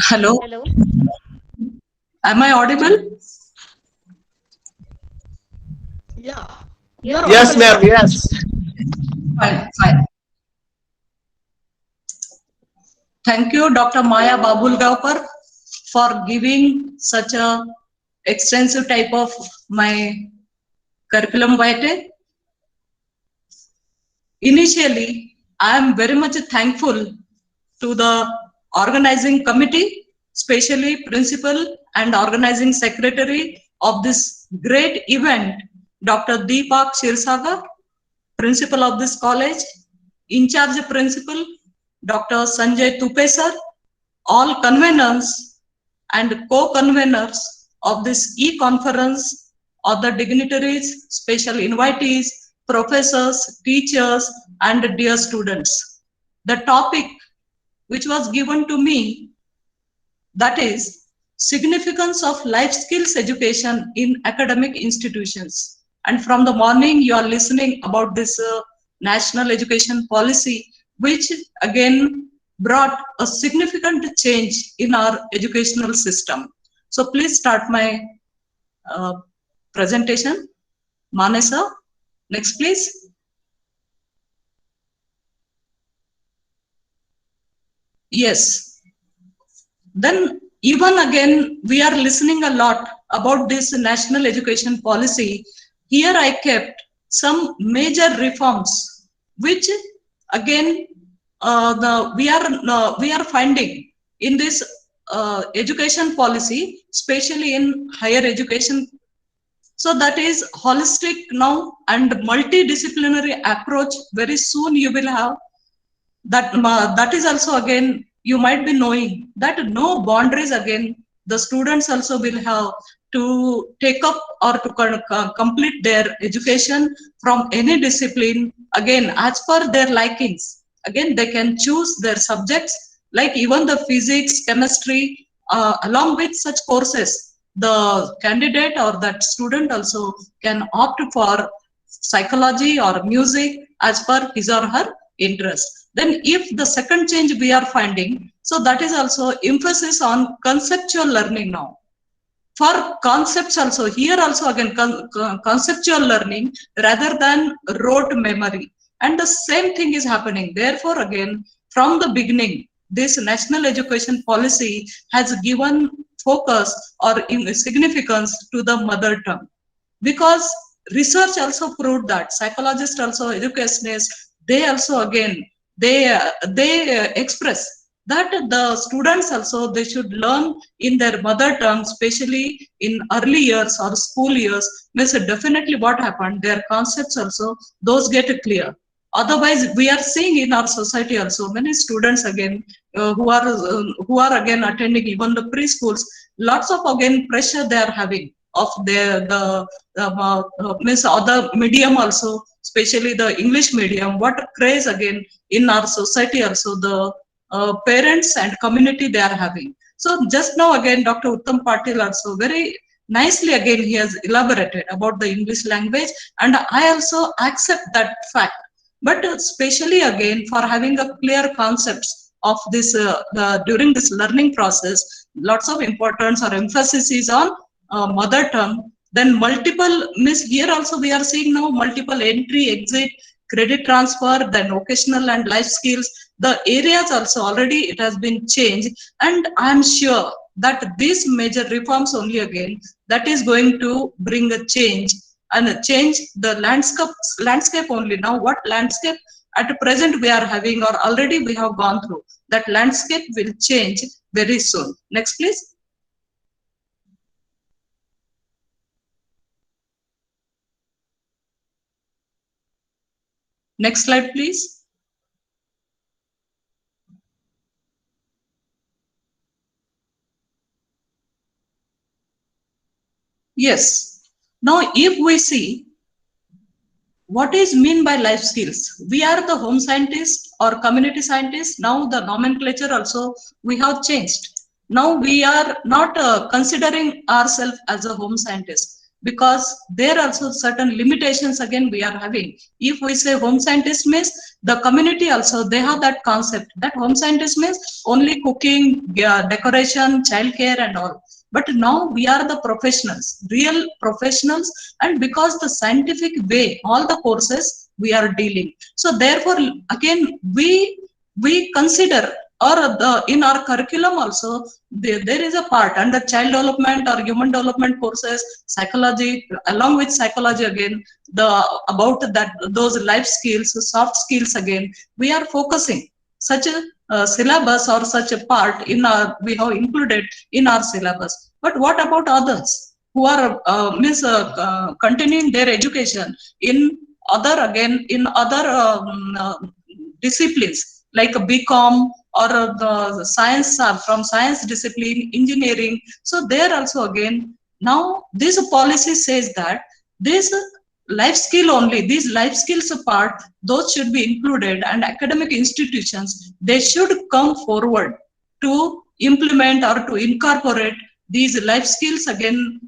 Hello. Hello. Am I audible? Yeah. Yes, ma'am. Yes. Fine. Thank you, Dr. Maya Babulgaonkar, for giving such a extensive type of my curriculum vitae. Initially, I am very much thankful to the organizing committee, especially principal and organizing secretary of this great event, Dr. Deepak Shirsagar, principal of this college, in charge principal, Dr. Sanjay Tupe sir, all conveners and co-conveners of this e-conference, other dignitaries, special invitees, professors, teachers, and dear students. The topic which was given to me, that is significance of life skills education in academic institutions. And from the morning you are listening about this national education policy, which again brought a significant change in our educational system. So please start my presentation. Mane sir, next please. Yes. Then even again, we are listening a lot about this national education policy. Here I kept some major reforms, which again we are finding in this education policy, especially in higher education. So that is holistic now and multidisciplinary approach. Very soon you will have that. That is also again, you might be knowing that no boundaries again, the students also will have to take up or to complete their education from any discipline, again as per their likings. Again, they can choose their subjects, like even the physics, chemistry, along with such courses, the candidate or that student also can opt for psychology or music as per his or her interest. Then if the second change we are finding, so that is also emphasis on conceptual learning now. For concepts also, here also again conceptual learning rather than rote memory. And the same thing is happening. Therefore again, from the beginning, this national education policy has given focus or significance to the mother tongue. Because research also proved that, psychologists also, educationists, they also again, they express that the students also, they should learn in their mother tongue, especially in early years or school years. Means definitely what happened, their concepts also, those get clear. Otherwise, we are seeing in our society also many students again who are again attending even the preschools. Lots of again pressure they are having of their means other medium also, especially the English medium, what craze again in our society also the parents and community they are having. So just now again, Dr. Uttam Patil also very nicely again he has elaborated about the English language, and I also accept that fact. But especially again for having a clear concepts of this during this learning process, lots of importance or emphasis is on mother tongue. Then multiple means here also we are seeing now multiple entry, exit, credit transfer, then vocational and life skills. The areas also already it has been changed, and I am sure that these major reforms only again that is going to bring a change and change the landscape only. Now what landscape at present we are having or already we have gone through, that landscape will change very soon. Next please. Next slide please. Yes. Now if we see what is mean by life skills, we are the home scientists or community scientists. Now the nomenclature also we have changed. Now we are not considering ourselves as a home scientist, because there are also certain limitations again we are having. If we say home scientist means the community also they have that concept that home scientist means only cooking, decoration, childcare and all. But now we are the professionals, real professionals, and because the scientific way, all the courses we are dealing. So therefore, again, we consider or in our curriculum also, there is a part under child development or human development courses, psychology, along with psychology again, about that those life skills, soft skills again, we are focusing such a syllabus or such a part in our we have included in our syllabus. But what about others who are continuing their education in other disciplines like a BCom or the science from science discipline, engineering? So there also again now this policy says that this life skill only, these life skills apart, those should be included, and academic institutions they should come forward to implement or to incorporate these life skills again,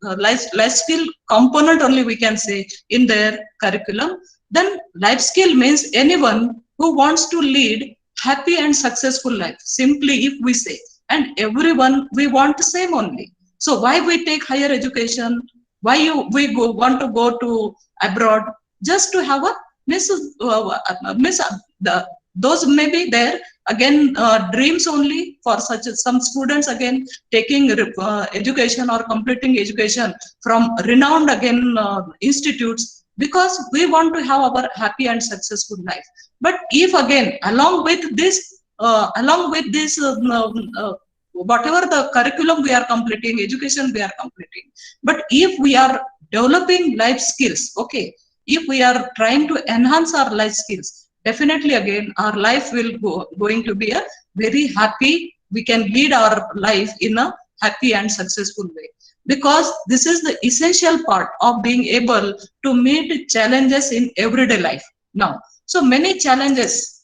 life skill component only we can say in their curriculum. Then life skill means anyone who wants to lead happy and successful life, simply if we say, and everyone we want the same only. So why we take higher education? Why want to go to abroad? Just to have a those may be there again dreams only for such some students again taking education or completing education from renowned again institutes, because we want to have our happy and successful life. But if again along with this whatever the curriculum we are completing, education we are completing, but if we are developing life skills, okay, if we are trying to enhance our life skills, definitely again our life will going to be a very happy, we can lead our life in a happy and successful way, because this is the essential part of being able to meet challenges in everyday life. Now so many challenges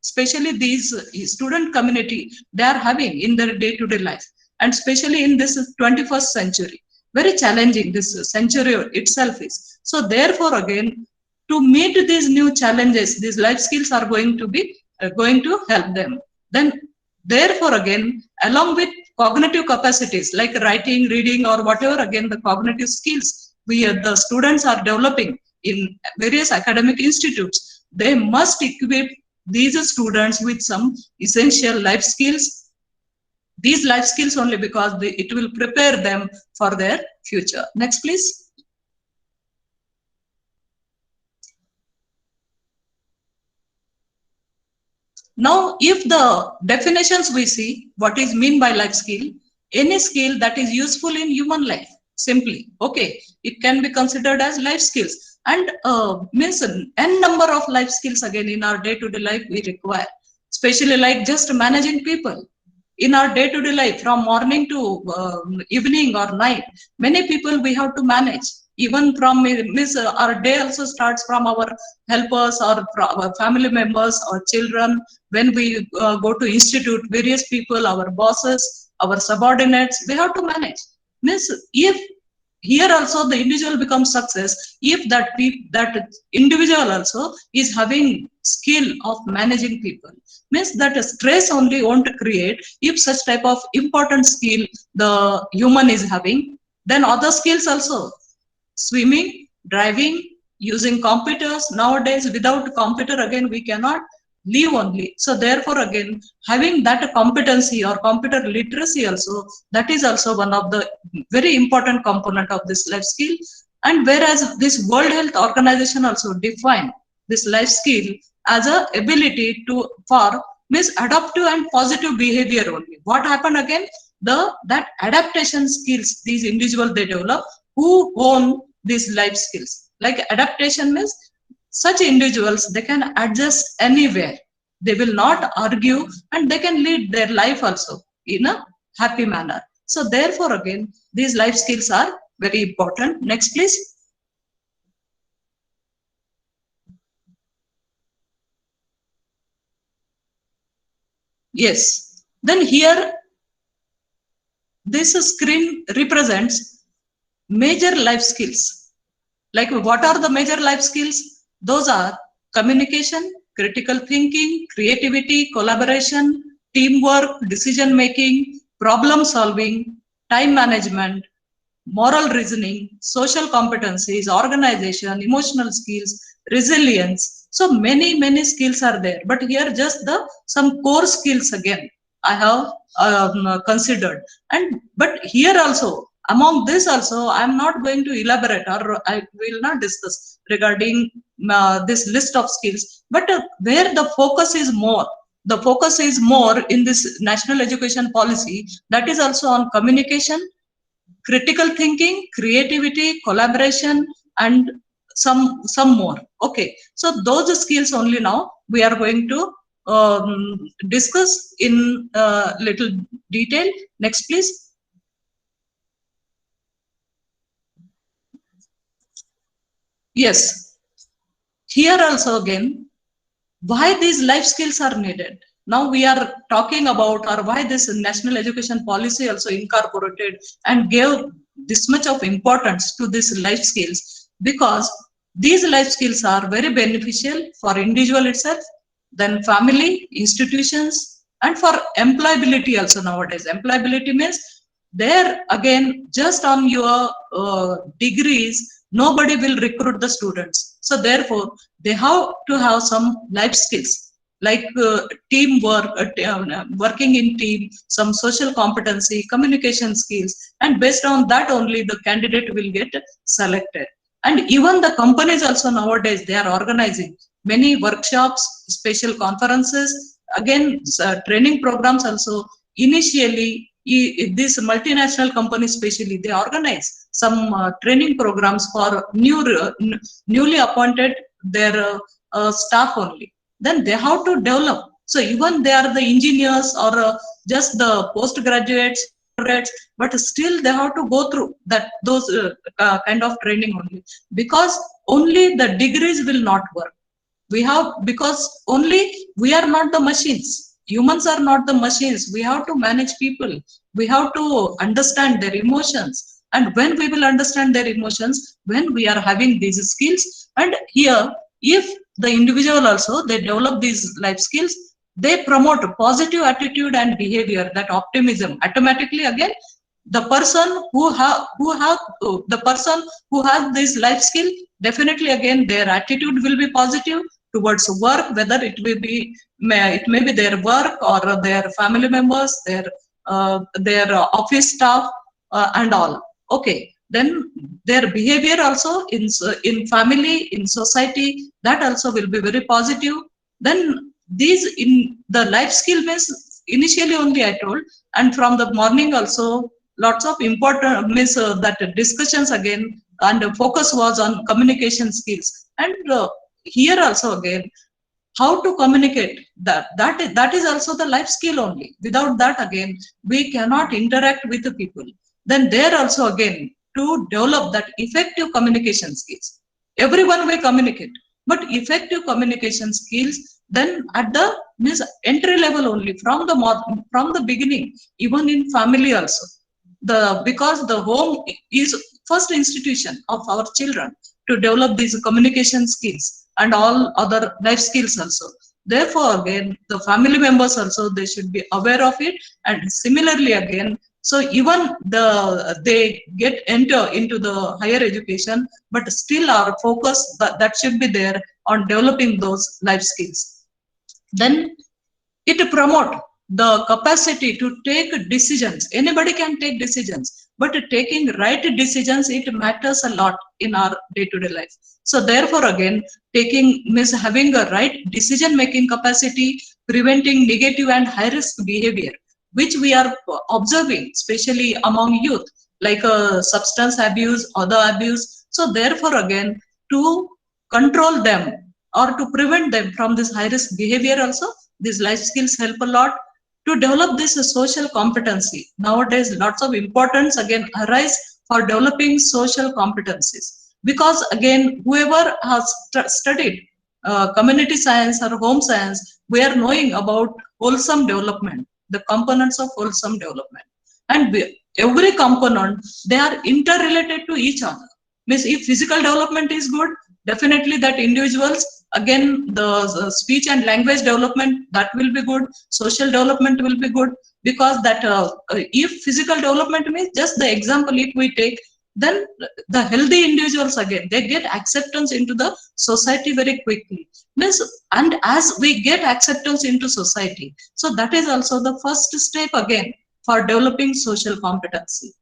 especially these student community they are having in their day-to-day life, and especially in this 21st century, very challenging this century itself is. So therefore again to meet these new challenges, these life skills are going to be going to help them. Then therefore again along with cognitive capacities like writing, reading or whatever again the cognitive skills the students are developing in various academic institutes, they must equip these students with some essential life skills, these life skills only, because it will prepare them for their future. Next please. Now if the definitions we see what is mean by life skill, any skill that is useful in human life, simply, okay, it can be considered as life skills. And means n number of life skills again in our day-to-day life we require, especially like just managing people in our day-to-day life from morning to evening or night. Many people we have to manage. Even from our day also starts from our helpers or our family members or children. When we go to institute, various people, our bosses, our subordinates, we have to manage. Means if here also the individual becomes success if that individual also is having skill of managing people. Means that stress only won't create if such type of important skill the human is having. Then other skills also, swimming, driving, using computers. Nowadays without computer again we cannot live only. So therefore again having that competency or computer literacy also, that is also one of the very important component of this life skill. And whereas this World Health Organization also define this life skill as a ability to for means adaptive and positive behavior only. What happened again? That adaptation skills these individuals they develop who own these life skills. Like adaptation means such individuals, they can adjust anywhere. They will not argue and they can lead their life also in a happy manner. So therefore again, these life skills are very important. Next, please. Yes. Then here, this screen represents major life skills. Like what are the major life skills? Those are communication, critical thinking, creativity, collaboration, teamwork, decision making, problem solving, time management, moral reasoning, social competencies, organization, emotional skills, resilience. So many skills are there. But here just some core skills again I have considered. But here also, among this also, I am not going to elaborate or I will not discuss regarding this list of skills. But where the focus is more in this national education policy, that is also on communication, critical thinking, creativity, collaboration, and some more. Okay, so those skills only now we are going to discuss in little detail. Next, please. Yes, here also again, why these life skills are needed. Now we are talking about or why this national education policy also incorporated and gave this much of importance to these life skills, because these life skills are very beneficial for individual itself, then family, institutions, and for employability also nowadays. Employability means there again, just on your degrees, nobody will recruit the students. So therefore, they have to have some life skills like teamwork, working in team, some social competency, communication skills, and based on that only the candidate will get selected. And even the companies also nowadays, they are organizing many workshops, special conferences, again training programs also. Initially, these multinational companies especially, they organize some training programs for newly appointed their staff only. Then they have to develop. So even they are the engineers or just the postgraduates, but still they have to go through those kind of training only, because only the degrees will not work. Because only we are not the machines. Humans are not the machines. We have to manage people. We have to understand their emotions. And when we will understand their emotions, when we are having these skills, and here, if the individual also, they develop these life skills, they promote positive attitude and behavior, that optimism. Automatically again, the person who has this life skill, definitely again their attitude will be positive towards work, whether it may be their work or their family members, their office staff, and all. Okay, then their behavior also in family, in society, that also will be very positive. Then these in the life skill means initially only I told, and from the morning also lots of important means that discussions again, and the focus was on communication skills. And here also again, how to communicate, that is also the life skill only. Without that again, we cannot interact with the people. Then there also again, to develop that effective communication skills. Everyone will communicate, but effective communication skills then at the entry level only from the beginning, even in family also. Because the home is first institution of our children to develop these communication skills and all other life skills also. Therefore, again, the family members also, they should be aware of it. And similarly, again, so even they enter into the higher education, but still our focus that should be there on developing those life skills. Then it promote the capacity to take decisions. Anybody can take decisions, but taking right decisions, it matters a lot in our day-to-day life. So therefore, again, having a right decision-making capacity, preventing negative and high-risk behavior, which we are observing, especially among youth, like substance abuse, other abuse. So therefore, again, to control them or to prevent them from this high-risk behavior also, these life skills help a lot. To develop this social competency, nowadays lots of importance again arise for developing social competencies, because again whoever has studied community science or home science, we are knowing about wholesome development, the components of wholesome development, and every component, they are interrelated to each other. Means if physical development is good, definitely that individuals, again the speech and language development, that will be good, social development will be good, because that if physical development means, just the example if we take, then the healthy individuals, again they get acceptance into the society very quickly. Means, and as we get acceptance into society, so that is also the first step again for developing social competency.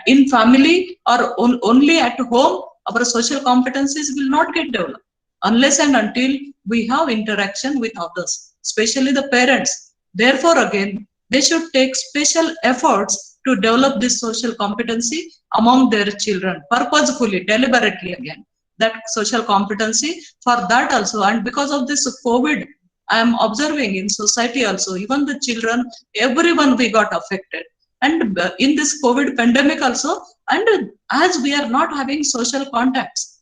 In family or only at home, our social competencies will not get developed unless and until we have interaction with others, especially the parents. Therefore, again, they should take special efforts to develop this social competency among their children, purposefully, deliberately, again, that social competency for that also. And because of this COVID, I am observing in society also, even the children, everyone we got affected. And in this COVID pandemic also, and as we are not having social contacts,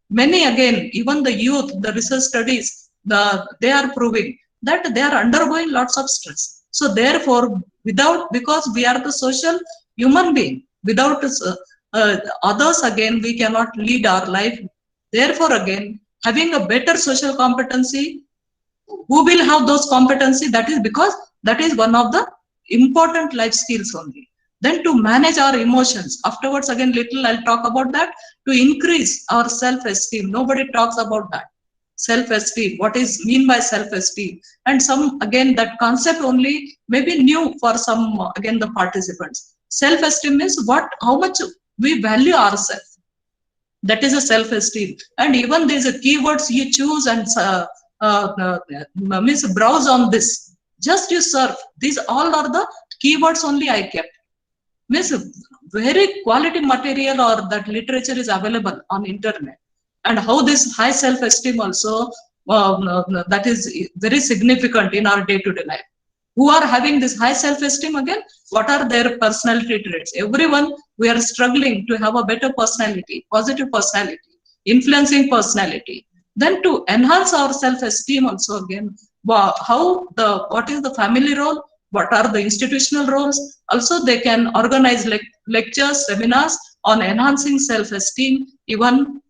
many again, even the youth, the research studies, they are proving that they are undergoing lots of stress. So therefore, because we are the social human being, without others, again, we cannot lead our life. Therefore, again, having a better social competency, who will have those competency? That is because that is one of the important life skills only. Then to manage our emotions. Afterwards, again, little I'll talk about that. To increase our self-esteem. Nobody talks about that. Self-esteem. What is mean by self-esteem? And some, again, that concept only may be new for some, again, the participants. Self-esteem is how much we value ourselves. That is a self-esteem. And even there's a keywords you choose and means browse on this. Just you surf. These all are the keywords only I kept. Means very quality material or that literature is available on internet. And how this high self-esteem also, that is very significant in our day-to-day life. Who are having this high self-esteem, again, what are their personality traits? Everyone, we are struggling to have a better personality, positive personality, influencing personality. Then to enhance our self-esteem also, again, what is the family role? What are the institutional roles? Also, they can organize lectures, seminars on enhancing self-esteem, even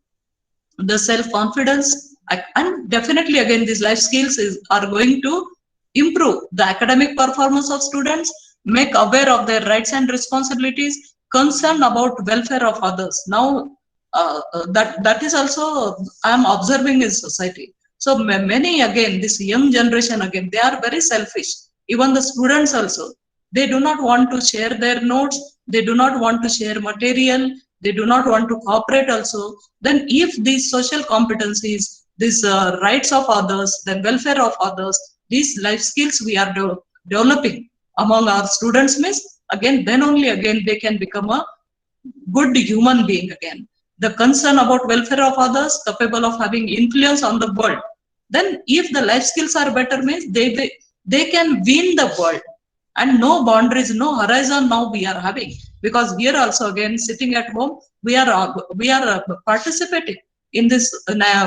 the self-confidence. And definitely, again, these life skills are going to improve the academic performance of students, make aware of their rights and responsibilities, concern about welfare of others. Now, that is also I am observing in society. So many, again, this young generation, again, they are very selfish. Even the students also, they do not want to share their notes, they do not want to share material, they do not want to cooperate also. Then if these social competencies, these rights of others, the welfare of others, these life skills we are developing among our students, again, then only again they can become a good human being again. The concern about welfare of others, capable of having influence on the world. Then if the life skills are better, they can win the world. And no boundaries, no horizon now we are having. because here also again sitting at home we are participating in this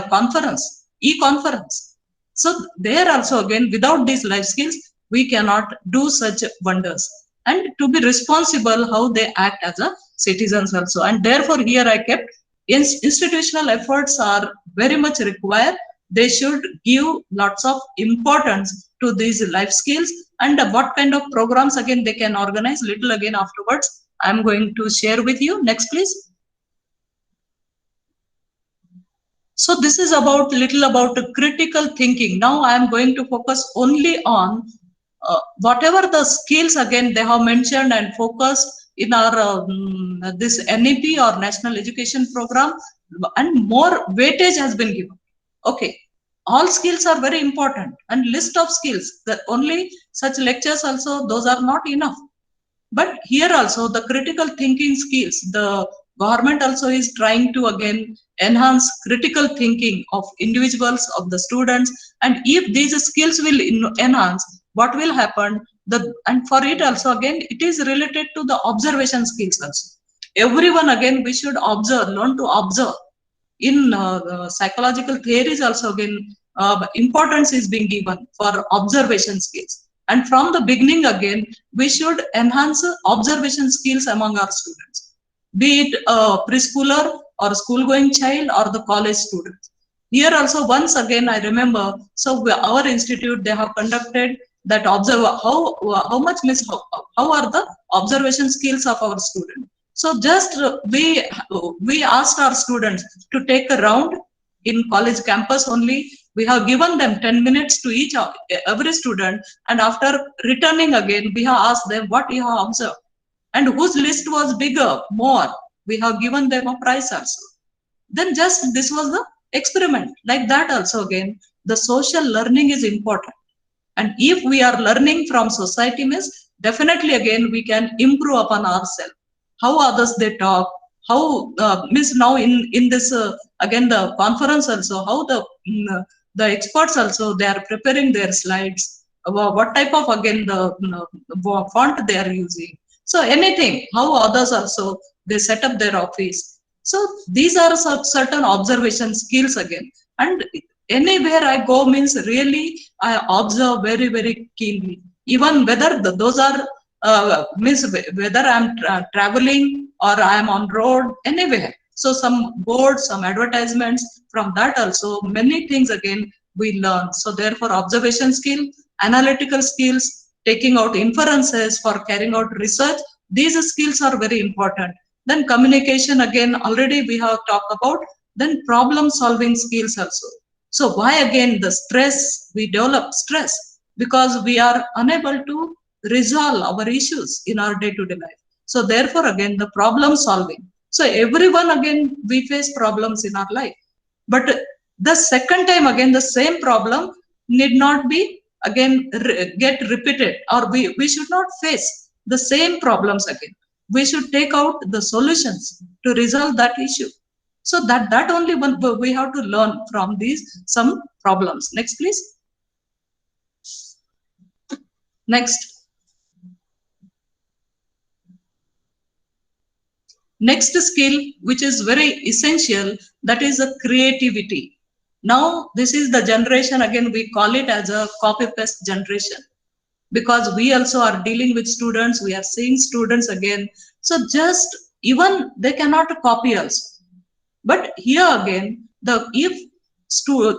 conference, e-conference. So there also again without these life skills we cannot do such wonders, and to be responsible how they act as a citizens also. And therefore here I kept institutional efforts are very much required. They should give lots of importance to these life skills, and what kind of programs again they can organize little again afterwards I'm going to share with you. Next please. So this is about little about critical thinking. Now I am going to focus only on whatever the skills again they have mentioned and focused in our this NEP or National Education Program, and more weightage has been given. Okay, all skills are very important, and list of skills, that only such lectures also those are not enough. But here also the critical thinking skills, the government also is trying to again enhance critical thinking of individuals, of the students, and if these skills will enhance, what will happen? And for it also again it is related to the observation skills also. Everyone again we should observe, learn to observe. In psychological theories also again importance is being given for observation skills. And from the beginning again, we should enhance observation skills among our students, be it a preschooler or school-going child or the college students. Here also once again I remember, so our institute, they have conducted that observe how much means how are the observation skills of our students. So just we asked our students to take a round in college campus only. We have given them 10 minutes to every student, and after returning again, we have asked them what you have observed, and whose list was bigger, more. We have given them a prize also. Then just this was the experiment. Like that also again, the social learning is important. And if we are learning from society means, definitely again we can improve upon ourselves. How others they talk, how means now in this again the conference also, how the experts also they are preparing their slides, what type of again the font they are using. So anything, how others also they set up their office. So these are certain observation skills again. And anywhere I go means really I observe very, very keenly. Even whether those are means whether I'm traveling or I'm on road, anywhere. So some boards, some advertisements, from that also many things again we learn. So therefore observation skill, analytical skills, taking out inferences for carrying out research, these skills are very important. Then communication again already we have talked about. Then problem solving skills also. So why again the stress, we develop stress because we are unable to resolve our issues in our day-to-day life. So therefore again the problem solving. So everyone again we face problems in our life, but the second time again the same problem need not be again get repeated, or we should not face the same problems again. We should take out the solutions to resolve that issue. So that only one we have to learn from these some problems. Next please. Next skill which is very essential, that is a creativity. Now this is the generation again we call it as a copy paste generation, because we also are dealing with students, we are seeing students again. So just even they cannot copy us. But here again, if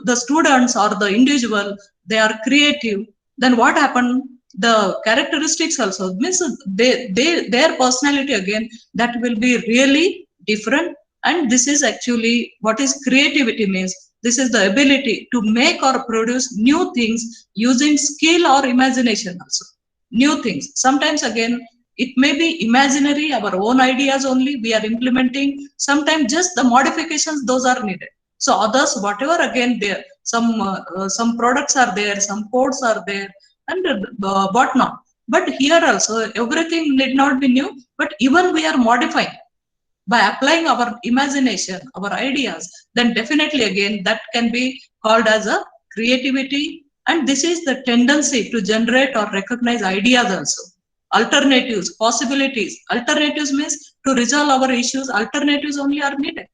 the students or the individual, they are creative, then what happened? The characteristics also means their personality again, that will be really different. And this is actually what is creativity means. This is the ability to make or produce new things using skill or imagination also. New things. Sometimes again, it may be imaginary, our own ideas only we are implementing. Sometimes just the modifications, those are needed. So others, whatever again there, some products are there, some codes are there, and whatnot. But here also, everything need not be new, but even we are modifying. By applying our imagination, our ideas, then definitely again that can be called as a creativity. And this is the tendency to generate or recognize ideas also. alternatives, possibilities. Alternatives means to resolve our issues, alternatives only are needed.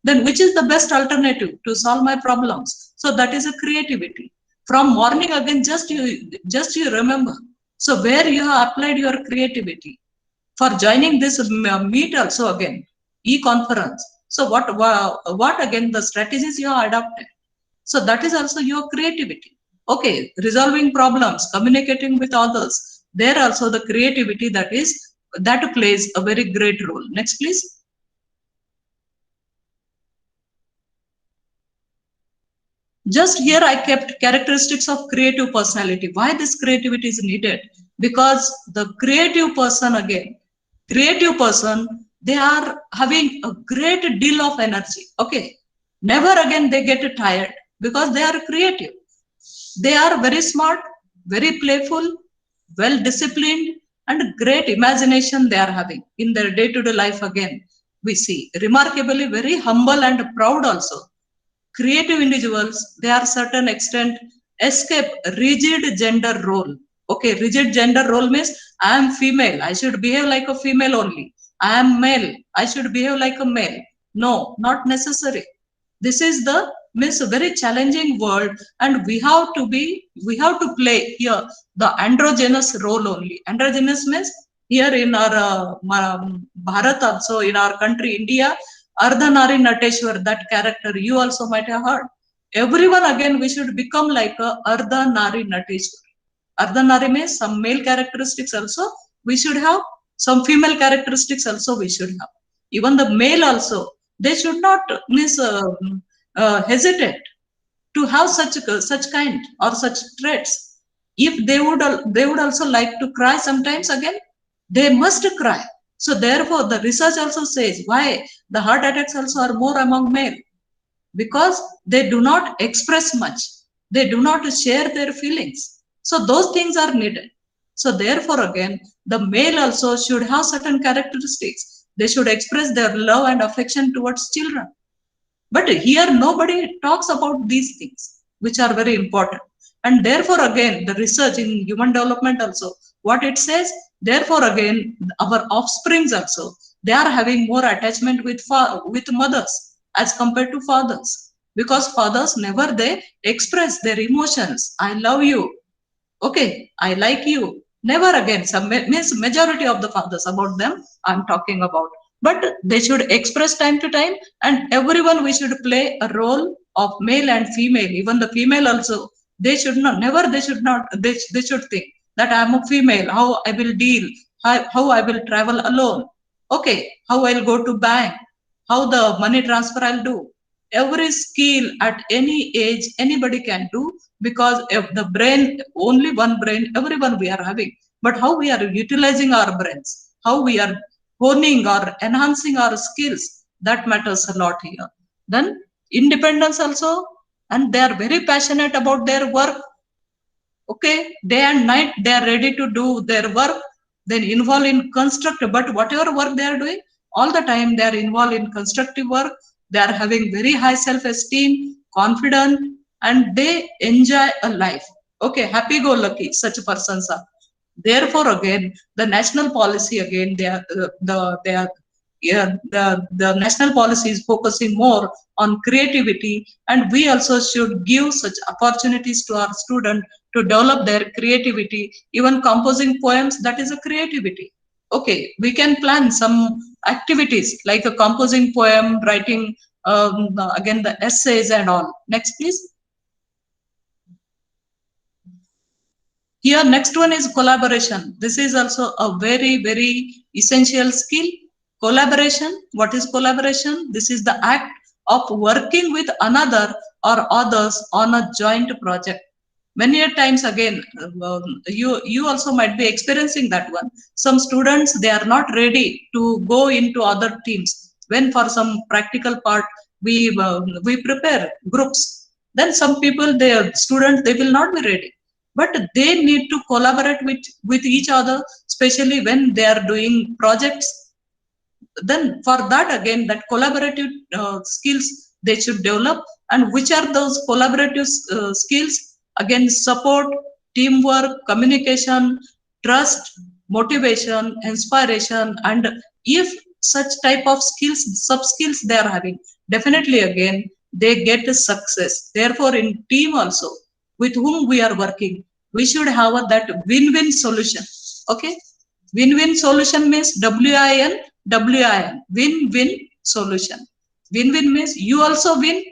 Then which is the best alternative to solve my problems? So that is a creativity. From morning again, just you remember. So where you have applied your creativity for joining this meet also again, e-conference. So what again the strategies you have adopted? So that is also your creativity. Okay, resolving problems, communicating with others. There also the creativity that plays a very great role. Next, please. Just here I kept characteristics of creative personality. Why this creativity is needed? Because the creative person again, they are having a great deal of energy. Okay, never again they get tired because they are creative. They are very smart, very playful, well disciplined, and great imagination they are having in their day-to-day life again. We see remarkably very humble and proud also. Creative individuals, they are certain extent escape rigid gender role. Okay, rigid gender role means I am female, I should behave like a female only. I am male, I should behave like a male. No, not necessary. This is the means a very challenging world, and we have to play here the androgynous role only. Androgynous means here in our Bharat also, in our country India, Ardhanari Nateshwar, that character you also might have heard. Everyone again, we should become like a Ardhanari Nateshwar. Ardhanari means some male characteristics also we should have, some female characteristics also we should have. Even the male also, they should not hesitate to have such kind or such traits. If they would also like to cry sometimes again, they must cry. So therefore, the research also says why the heart attacks also are more among male, because they do not express much. They do not share their feelings. So those things are needed. So therefore, again, the male also should have certain characteristics. They should express their love and affection towards children. But here nobody talks about these things, which are very important. And therefore, again, the research in human development also, what it says, therefore, again, our offsprings also, they are having more attachment with mothers as compared to fathers. Because fathers never they express their emotions. I love you. Okay, I like you. Never again. Some means majority of the fathers, about them I'm talking about. But they should express time to time, and everyone we should play a role of male and female. Even the female also, they should not, never they should not, they should think that I am a female, how I will deal, how I will travel alone. Okay, how I'll go to bank, how the money transfer I'll do. Every skill at any age anybody can do, because if the brain, only one brain, everyone we are having. But how we are utilizing our brains, how we are honing or enhancing our skills, that matters a lot here. Then independence also, and they are very passionate about their work. Okay, day and night they are ready to do their work, then involved in constructive, but whatever work they are doing, all the time they are involved in constructive work. They are having very high self-esteem, confident, and they enjoy a life. Okay, happy-go-lucky such persons are. Therefore, again, the national policy again, the national policy is focusing more on creativity, and we also should give such opportunities to our students to develop their creativity. Even composing poems, that is a creativity. Okay, we can plan some activities like a composing poem, writing again the essays and all. Next, please. Here, next one is collaboration. This is also a very, very essential skill. Collaboration. What is collaboration? This is the act of working with another or others on a joint project. Many times again, you also might be experiencing that one. Some students, they are not ready to go into other teams. When for some practical part, we prepare groups. Then some people, students, they will not be ready. But they need to collaborate with each other, especially when they are doing projects. Then for that again, that collaborative skills they should develop. And which are those collaborative skills? Again, support, teamwork, communication, trust, motivation, inspiration, and if such type of skills, sub skills they are having, definitely again they get a success. Therefore, in team also with whom we are working, we should have that win-win solution. Okay, win-win solution means WIN, win-win solution. Win-win means you also win,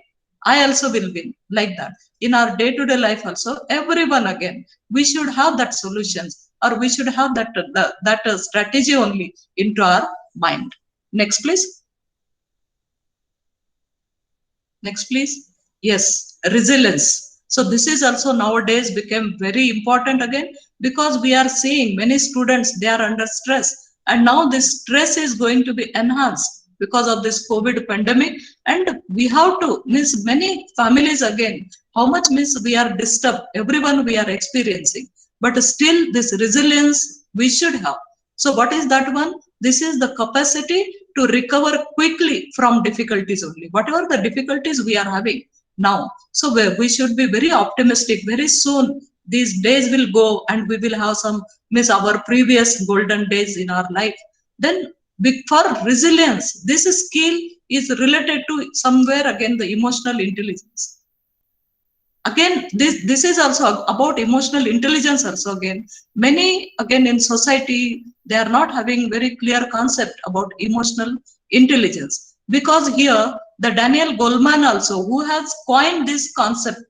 I also will win, like that. In our day-to-day life also, everyone again, we should have that solutions, or we should have that strategy only into our mind. Next, please. Next, please. Yes, resilience. So this is also nowadays became very important again, because we are seeing many students, they are under stress, and now this stress is going to be enhanced because of this COVID pandemic. And we have to miss many families again, how much miss we are disturbed, everyone we are experiencing, but still this resilience we should have. So what is that one? This is the capacity to recover quickly from difficulties only, whatever the difficulties we are having now. So we should be very optimistic. Very soon these days will go and we will have some miss our previous golden days in our life. Then for resilience, this skill is related to somewhere again the emotional intelligence. Again, this is also about emotional intelligence also. Again, many again in society, they are not having very clear concept about emotional intelligence, because here the Daniel Goleman also, who has coined this concept,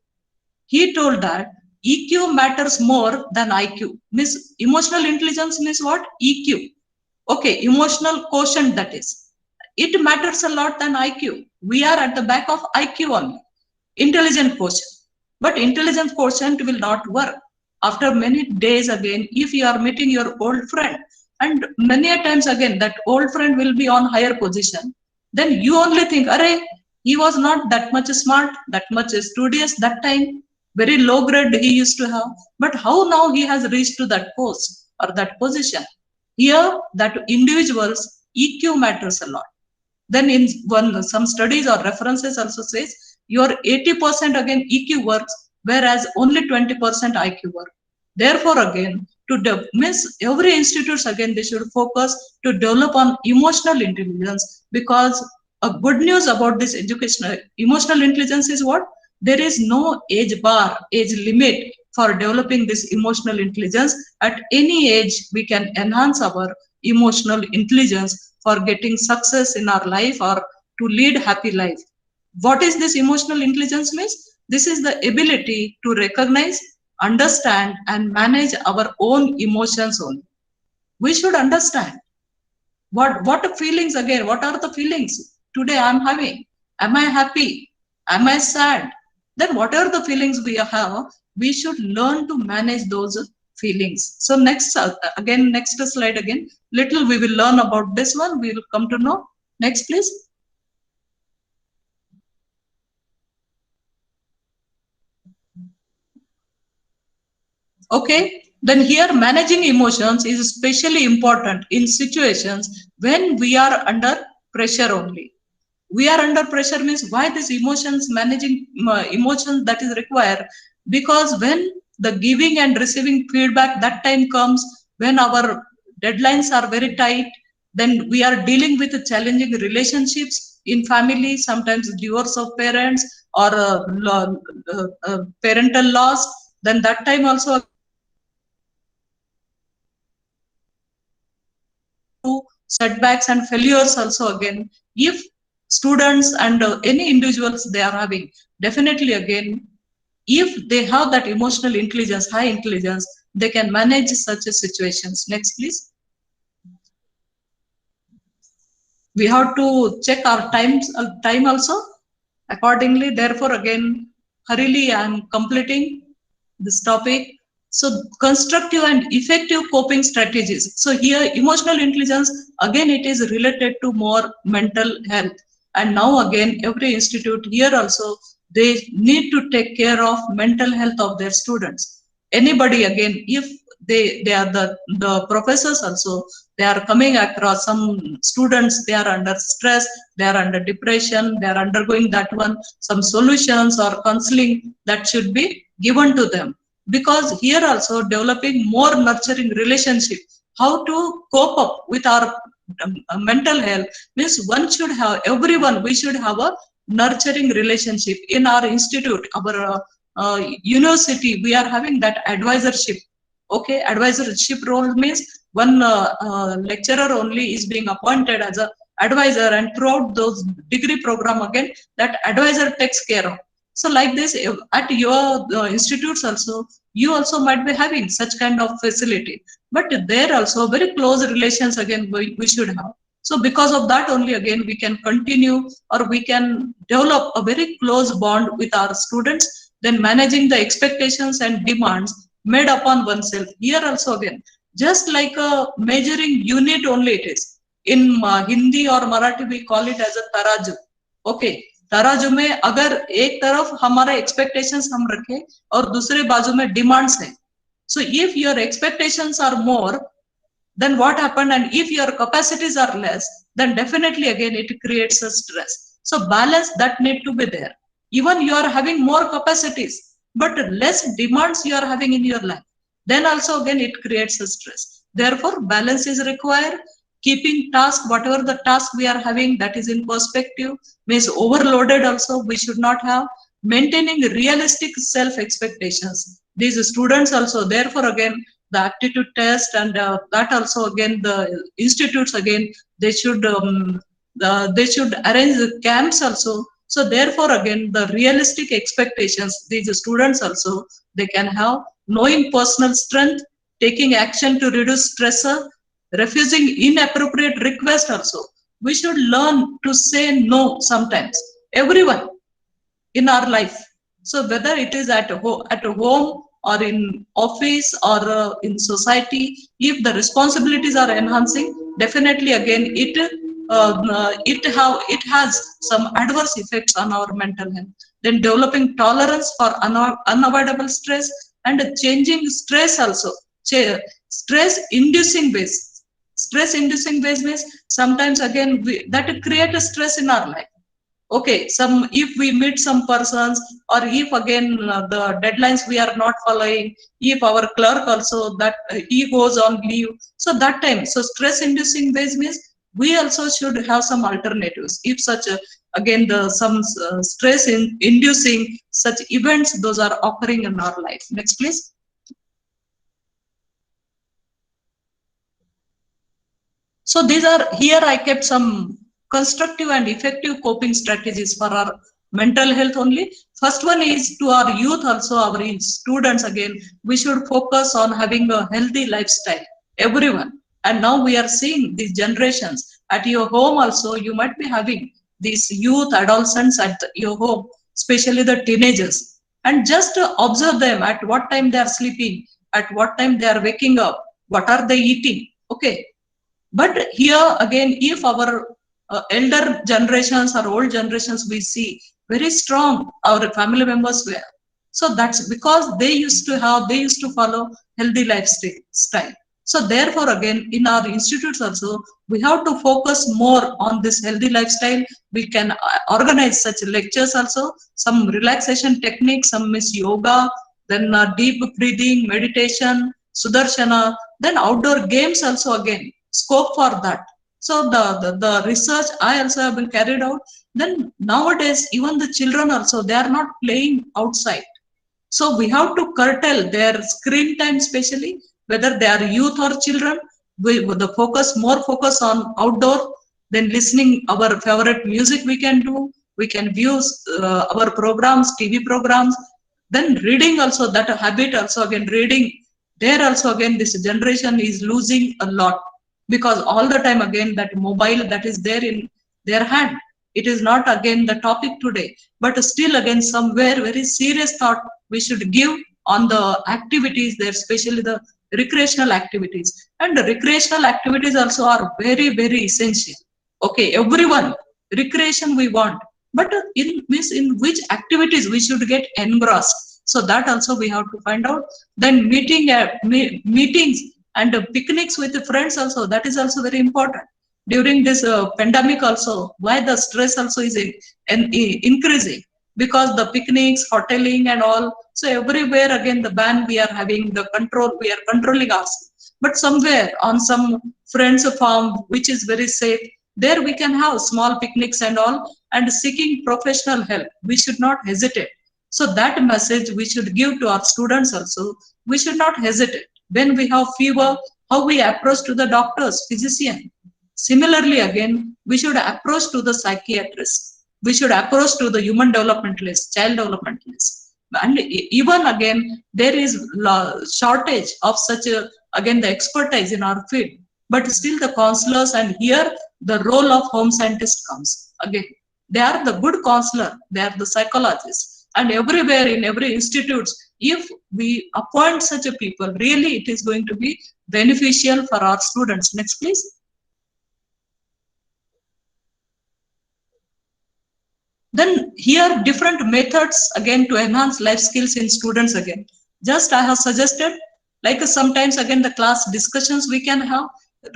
he told that EQ matters more than IQ. Means emotional intelligence means what? EQ. Okay, emotional quotient, that is. It matters a lot than IQ. We are at the back of IQ only. Intelligent quotient. But intelligent quotient will not work. After many days again, if you are meeting your old friend, and many a times again that old friend will be on higher position, then you only think, array, he was not that much smart, that much studious that time, very low grade he used to have. But how now he has reached to that post or that position? Here, that individual's EQ matters a lot. Then in some studies or references also says your 80% again EQ works, whereas only 20% IQ work. Therefore again, to miss every institutes again, they should focus to develop on emotional intelligence, because a good news about this educational emotional intelligence is what? There is no age bar, age limit for developing this emotional intelligence. At any age, we can enhance our emotional intelligence for getting success in our life or to lead happy life. What is this emotional intelligence means? This is the ability to recognize, understand, and manage our own emotions only. We should understand what feelings again, what are the feelings today I'm having? Am I happy? Am I sad? Then whatever the feelings we have, we should learn to manage those feelings. So next, again, next slide again, little we will learn about this one, we will come to know. Next, please. Okay, then here managing emotions is especially important in situations when we are under pressure only. We are under pressure means why this emotions, managing emotions that is required, because when the giving and receiving feedback, that time comes when our deadlines are very tight, then we are dealing with challenging relationships in family, sometimes divorce of parents or parental loss, then that time also setbacks and failures also again. If students and any individuals they are having, definitely again, if they have that emotional intelligence, high intelligence, they can manage such situations. Next, please. We have to check our time also accordingly. Therefore, again, hurriedly I am completing this topic. So constructive and effective coping strategies. So here emotional intelligence, again, it is related to more mental health. And now again, every institute here also, they need to take care of mental health of their students. Anybody again, if they are the professors also, they are coming across some students, they are under stress, they are under depression, they are undergoing that one, some solutions or counseling that should be given to them. Because here also developing more nurturing relationship how to cope up with our mental health, means one should have, everyone, we should have a nurturing relationship. In our institute, our university, we are having that advisorship. Okay, advisorship role means one lecturer only is being appointed as a advisor, and throughout those degree program again that advisor takes care of. So like this, at your institutes also, you also might be having such kind of facility, but there also very close relations again we should have. So because of that only again we can continue, or we can develop a very close bond with our students, then managing the expectations and demands made upon oneself. Here also again, just like a measuring unit only it is. In Hindi or Marathi we call it as a taraju. Okay, तराजू में अगर एक तरफ हमारा expectations हम रखें और दूसरे बाजू में डिमांड्स है, so if your expectations are more, then what happened, and if your capacities are less, then definitely again it creates a stress. So balance that need to be there. Even you are having more capacities but less demands you are having in your life, then also again it creates a stress. Therefore balance is required. Keeping task, whatever the task we are having, that is in perspective, means overloaded also we should not have. Maintaining realistic self expectations, these students also, therefore again the aptitude test and that also again the institutes again they should arrange the camps also. So therefore again the realistic expectations, these students also they can have, knowing personal strength, taking action to reduce stressor, refusing inappropriate requests also. We should learn to say no sometimes, everyone in our life. So whether it is at home or in office or in society, if the responsibilities are enhancing, definitely again it has some adverse effects on our mental health. Then developing tolerance for unavoidable stress and changing stress also. Stress inducing ways. Stress inducing ways means sometimes again that create a stress in our life. Okay, if we meet some persons, or if again the deadlines we are not following, if our clerk also that he goes on leave, so that time, so stress inducing ways means we also should have some alternatives. If such again some stress inducing such events, those are occurring in our life. Next please. So these are, here I kept some constructive and effective coping strategies for our mental health only. First one is to our youth also, our students again, we should focus on having a healthy lifestyle, everyone. And now we are seeing these generations at your home also, you might be having these youth, adolescents at your home, especially the teenagers. And just observe them at what time they are sleeping, at what time they are waking up, what are they eating, okay. But here again, if our elder generations or old generations, we see very strong, our family members were. So that's because they used to follow healthy lifestyle. So therefore again, in our institutes also, we have to focus more on this healthy lifestyle. We can organize such lectures also, some relaxation techniques, some is yoga, then deep breathing, meditation, Sudarshana, then outdoor games also again. Scope for that. So the research I also have been carried out. Then nowadays even the children also, they are not playing outside. So we have to curtail their screen time, especially whether they are youth or children. With the more focus on outdoor. Then listening our favorite music we can do. We can view our programs, TV programs. Then reading also, that habit also again, reading. There also again this generation is losing a lot. Because all the time again that mobile that is there in their hand, it is not again the topic today, but still again somewhere very serious thought we should give on the activities there, especially the recreational activities. And the recreational activities also are very, very essential. Okay, everyone, recreation we want, but in which activities we should get engrossed. So that also we have to find out. Then meetings and picnics with the friends also, that is also very important. During this pandemic also, why the stress also is increasing, because the picnics, hoteling and all. So everywhere again the ban we are having, the control, we are controlling ourselves. but somewhere on some friends farm which is very safe, there we can have small picnics and all, and seeking professional help we should not hesitate. So that message we should give to our students also. We should not hesitate when we have fever, how we approach to the doctors, physician. Similarly again, we should approach to the psychiatrist, we should approach to the human developmentalist, child developmentalist. And even again, there is shortage of such a, again, the expertise in our field, but still the counselors, and here the role of home scientist comes again. They are the good counselor, they are the psychologists, and everywhere in every institutes, if we appoint such a people, really it is going to be beneficial for our students. Next please. Then here different methods again to enhance life skills in students again. Just I have suggested, like sometimes again the class discussions we can have.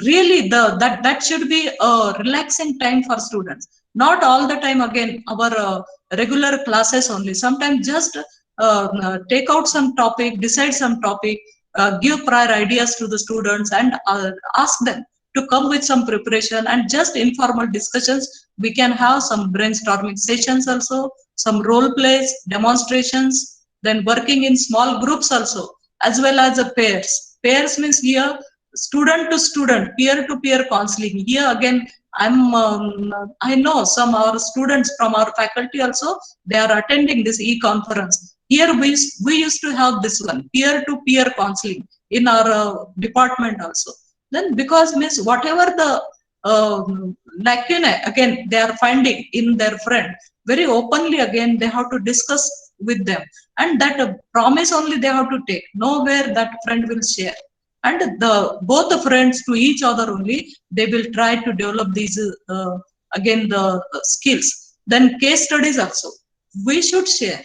Really that should be a relaxing time for students. Not all the time again our regular classes only. Sometimes just take out some topic, decide some topic, give prior ideas to the students, and ask them to come with some preparation and just informal discussions. We can have some brainstorming sessions also, some role plays, demonstrations, then working in small groups also, as well as a pairs. Pairs means here student to student, peer to peer counseling. Here again, I know some our students from our faculty also, they are attending this e-conference. Here we used to have this one, peer to peer counseling in our department also. Then because means whatever the lacunae again they are finding in their friend, very openly again they have to discuss with them, and that promise only they have to take. Nowhere that friend will share, and both the friends to each other only they will try to develop these again the skills. Then case studies also we should share.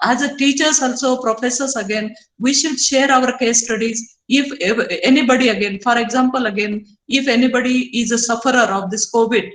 As a teachers also, professors again, we should share our case studies. If anybody again, for example again, if anybody is a sufferer of this COVID,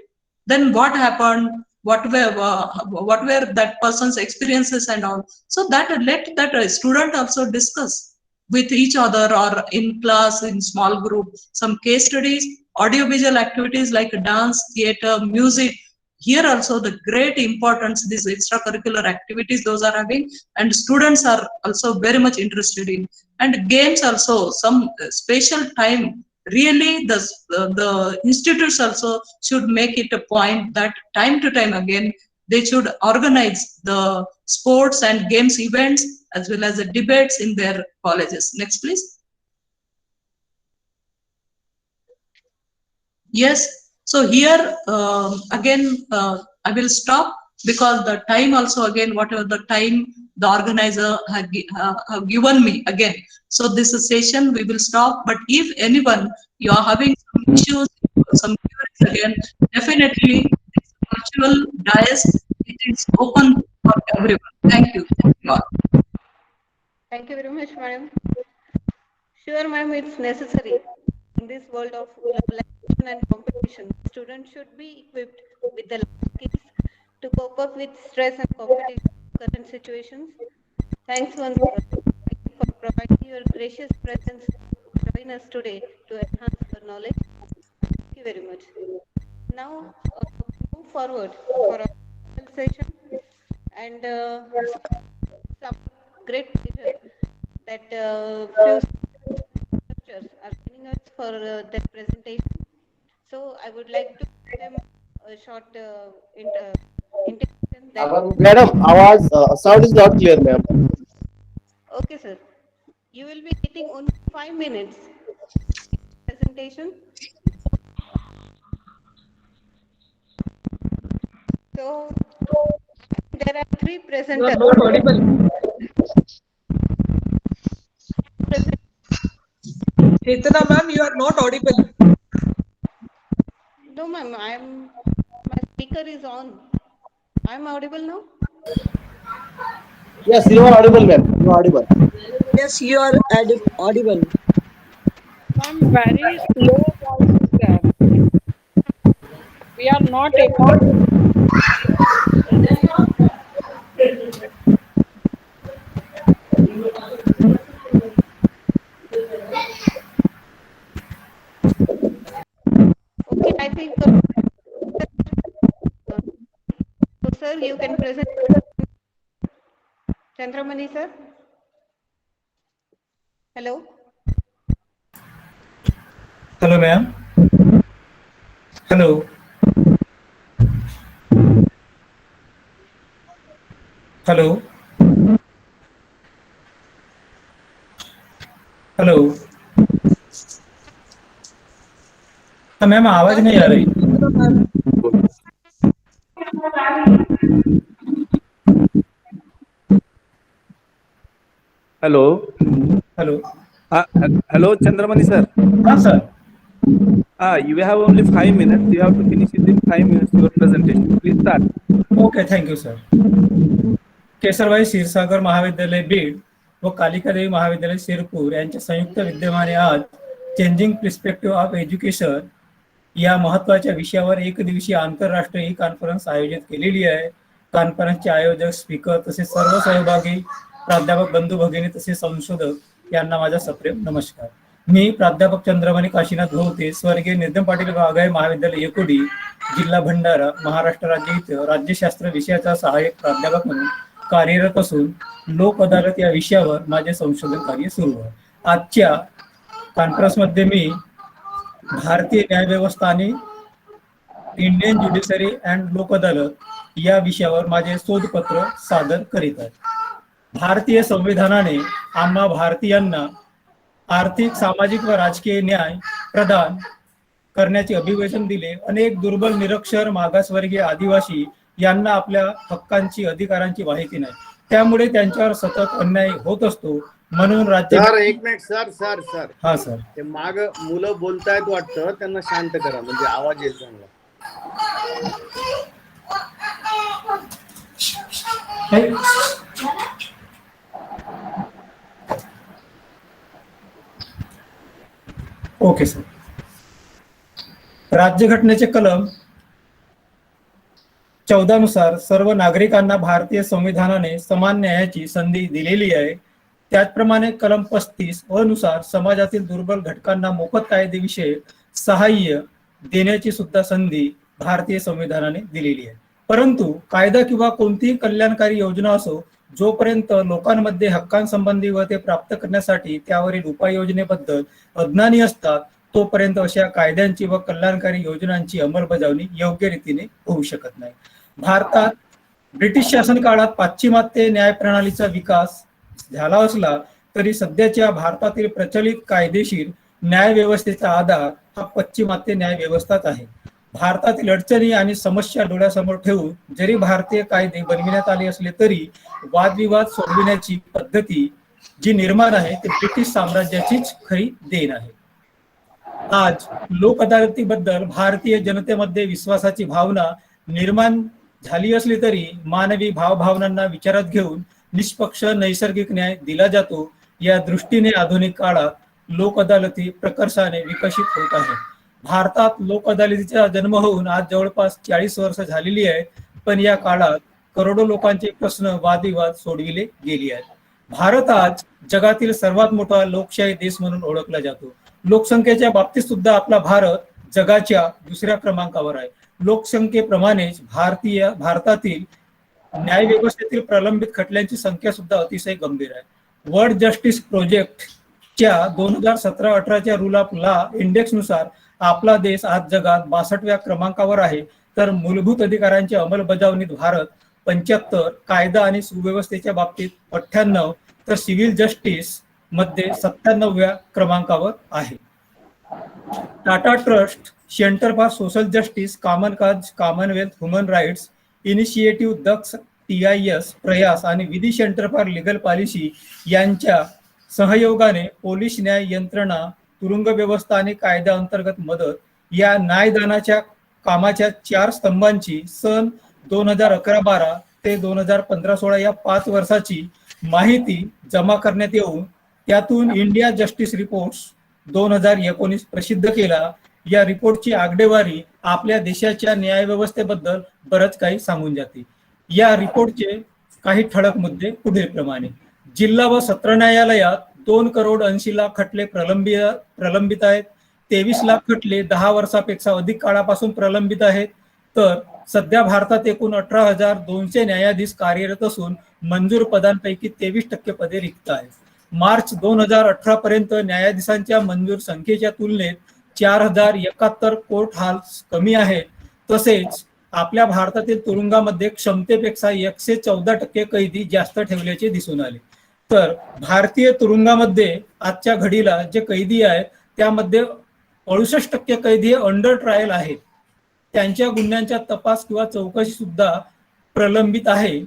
then what happened, what were that person's experiences and all, so that let that student also discuss with each other or in class, in small group, some case studies. Audiovisual activities like dance, theater, music, here also the great importance these extracurricular activities those are having, and students are also very much interested in. And games also, some special time, really the institutes also should make it a point that time to time again they should organize the sports and games events as well as the debates in their colleges. Next please. Yes, so here again I will stop because the time also again, whatever the time the organizer have given me again. So this session we will stop, but if anyone you are having some issues, some queries again, definitely this virtual dais, it is open for everyone. Thank you. Thank you all. Thank you very much, madam. Sure, ma'am, it's necessary. In this world of globalization and competition, students should be equipped with the skills to cope up with stress and competition in current situations. Thanks once for providing your gracious presence to join us today to enhance our knowledge. Thank you very much. Now, move forward for our session, and some great pleasure that few lecturers are joining us for their presentation. So I would like to give them a short introduction. Madam, sound is not clear, ma'am. Okay, sir. You will be getting only 5 minutes presentation. So there are 3 presenters. You are not audible. Hetana ma'am, you are not audible. No, ma'am, my speaker is on. I'm audible now? Yes, you are audible, ma'am. You are audible. Yes, you are audible. Ma'am, very slow voice is there. We are not able. think, sir, you can present. Chandramani, sir. Hello. Hello, ma'am. Hello. Hello. Hello ma'am आवाज नहीं आ रही। Hello hello hello Chandramani sir. हाँ sir. You have only 5 minutes. You have to finish within 5 minutes your presentation. Please start. Okay thank you sir. Kesarbai Kshirsagar महाविद्यालय बीड व कालिका देवी महाविद्यालय शिरपूर यांच्या संयुक्त विद्यमाने आज चेंजिंग पर्स्पेक्टिव्ह ऑफ एज्युकेशन या महत्वाच्या विषयावर एक दिवसीय आंतरराष्ट्रीय ही कॉन्फरन्स आयोजित केलेली आहे। कॉन्फरन्सचे आयोजक, स्पीकर तसेच सर्व सहभागी प्राध्यापक बंधू भगिनी तसेच संशोधक यांना माझा सप्रेम नमस्कार। मी प्राध्यापक चंद्रमणी काशीनाथ भोवते, स्वर्गीय निर्धम पाटील बागाई महाविद्यालय एकोडी, जिल्हा भंडारा, महाराष्ट्र राज्य इथे राज्यशास्त्र विषयाचा सहाय्यक प्राध्यापक म्हणून कार्यरत असून लोक अदालत या विषयावर माझे संशोधन कार्य सुरू आहे। आजच्या कॉन्फरन्समध्ये मी भारतीय न्यायव्यवस्था आणि इंडियन ज्युडिशरी अँड लोक अदालत या विषयावर माझे शोधपत्र सादर करीत आहे। भारतीय संविधानाने आम्हा भारतीयांना आर्थिक, सामाजिक व राजकीय न्याय प्रदान करण्याचे अभिवेशन दिले। अनेक दुर्बल, निरक्षर, मागासवर्गीय, आदिवासी यांना आपल्या हक्कांची, अधिकारांची माहिती नाही, त्यामुळे त्यांच्यावर सतत अन्याय होत असतो। म्हणून राज्य सर एक मिनिट सर हा सर ते माग मुलं बोलतायत वाटतं, त्यांना शांत करा म्हणजे आवाज येईल चांगला। Okay sir. राज्यघटनेचे कलम 14 नुसार सर्व नागरिकांना भारतीय संविधानाने समान न्यायाची संधी दिलेली आहे। त्याचप्रमाणे कलम 35 नुसार समाजातील दुर्बल घटकांना मोफत कायदेविषयक सहाय्य देण्याची सुद्धा संधी भारतीय संविधानाने दिलेली आहे। परंतु कायदा किंवा कोणतीही कल्याणकारी योजना असो, जोपर्यंत लोकांमध्ये हक्कांसंबंधी व ते प्राप्त करण्यासाठी त्यावरील उपाययोजनेबद्दल अज्ञानी असतात, तोपर्यंत अशा कायद्यांची व कल्याणकारी योजनांची अंमलबजावणी योग्य रीतीने होऊ शकत नाही। भारतात ब्रिटिश शासन काळात पाश्चिमात्य न्यायप्रणालीचा विकास झाला असला तरी सध्याच्या भारतातील प्रचलित कायदेशीर न्याय व्यवस्थेचा आधार हा पश्चिमात्य न्याय व्यवस्थाच आहे। भारतातील अडचणी आणि समस्या डोळ्यासमोर ठेवून जरी भारतीय कायदे बनविण्यात आले असले तरी वादविवाद सोडविण्याची पद्धती जी निर्माण आहे ती ब्रिटिश साम्राज्याचीच खरी देण आहे। आज लोक अदालतीबद्दल भारतीय जनतेमध्ये विश्वासाची भावना निर्माण झाली असली तरी मानवी भावभावनांना विचारात घेऊन निष्पक्ष नैसर्गिक न्याय दिला जातो। या दृष्टीने आधुनिक काळात लोक अदालती प्रकर्षाने विकसित होत आहे। भारतात लोक अदालतीचा जन्म होऊन आज जवळपास 40 वर्ष झालेली आहे, पण या काळात करोडो लोकांचे प्रश्न, वादविवाद सोडविले गेले आहेत। भारत आज जगातील सर्वात मोठा लोकशाही देश म्हणून ओळखला जातो। लोकसंख्येच्या बाबतीत सुद्धा आपला भारत जगाच्या दुसऱ्या क्रमांकावर आहे। लोकसंख्येप्रमाणेच भारतातील न्याय व्यवस्थेतील प्रलंबित खटल्यांची संख्या सुद्धा अतिशय गंभीर आहे। वर्ल्ड जस्टिस प्रोजेक्टच्या 2017-18 रूल ऑफ लॉ इंडेक्स नुसार आपला देश आज जगात 62व्या क्रमांकावर आहे, तर मूलभूत अधिकारांच्या अंमलबजावणीत भारत 75, कायदा आणि सुव्यवस्थेच्या बाबतीत 98, तर सिव्हिल जस्टिस मध्ये 97व्या क्रमांकावर आहे। Tata trust, centre for social justice, common cause, commonwealth, human rights initiative, Daksh, TIS, Prayas आणि विधी सेंटर फॉर लीगल पॉलिसी यांच्या सहयोगाने पोलीस न्याय यंत्रणा, तुरुंग व्यवस्था आणि कायदा अंतर्गत मदत या न्यायदानाच्या कामाच्या 4 स्तंभांची सन 2011-12 ते 2015-16 या 5 वर्षाची माहिती जमा करण्यात येऊन त्यातून इंडिया जस्टिस रिपोर्ट्स 2019 प्रसिद्ध केला। या रिपोर्टची आकडेवारी आपल्या देशाच्या न्यायव्यवस्थेबद्दल बरंच काही सांगून जाते। या रिपोर्टचे काही ठळक मुद्दे पुढील प्रमाणे: जिल्हा व सत्र न्यायालयात 2 करोड 80 लाख खटले प्रलंबित आहेत। 23 लाख खटले 10 वर्षापेक्षा अधिक काळापासून प्रलंबित आहेत. तर सध्या भारतात एकूण 18,200 न्यायाधीश कार्यरत असून मंजूर पदांपैकी 23% पदे रिक्त आहेत. मार्च 2018 पर्यंत न्यायाधीशांच्या मंजूर संख्येच्या तुलनेत 4,071 कोर्ट हॉल्स कमी आहेत. तसेच आपल्या भारतातील तुरुंगामध्ये क्षमतेपेक्षा 114% कैदी जास्त ठेवल्याचे दिसून आले. तर भारतीय तुरुंगामध्ये आजच्या घडीला जे कैदी आहेत त्यामध्ये 68% कैदी अंडर ट्रायल आहेत. त्यांच्या गुन्ह्यांचा तपास किंवा चौकशी सुद्धा प्रलंबित आहे.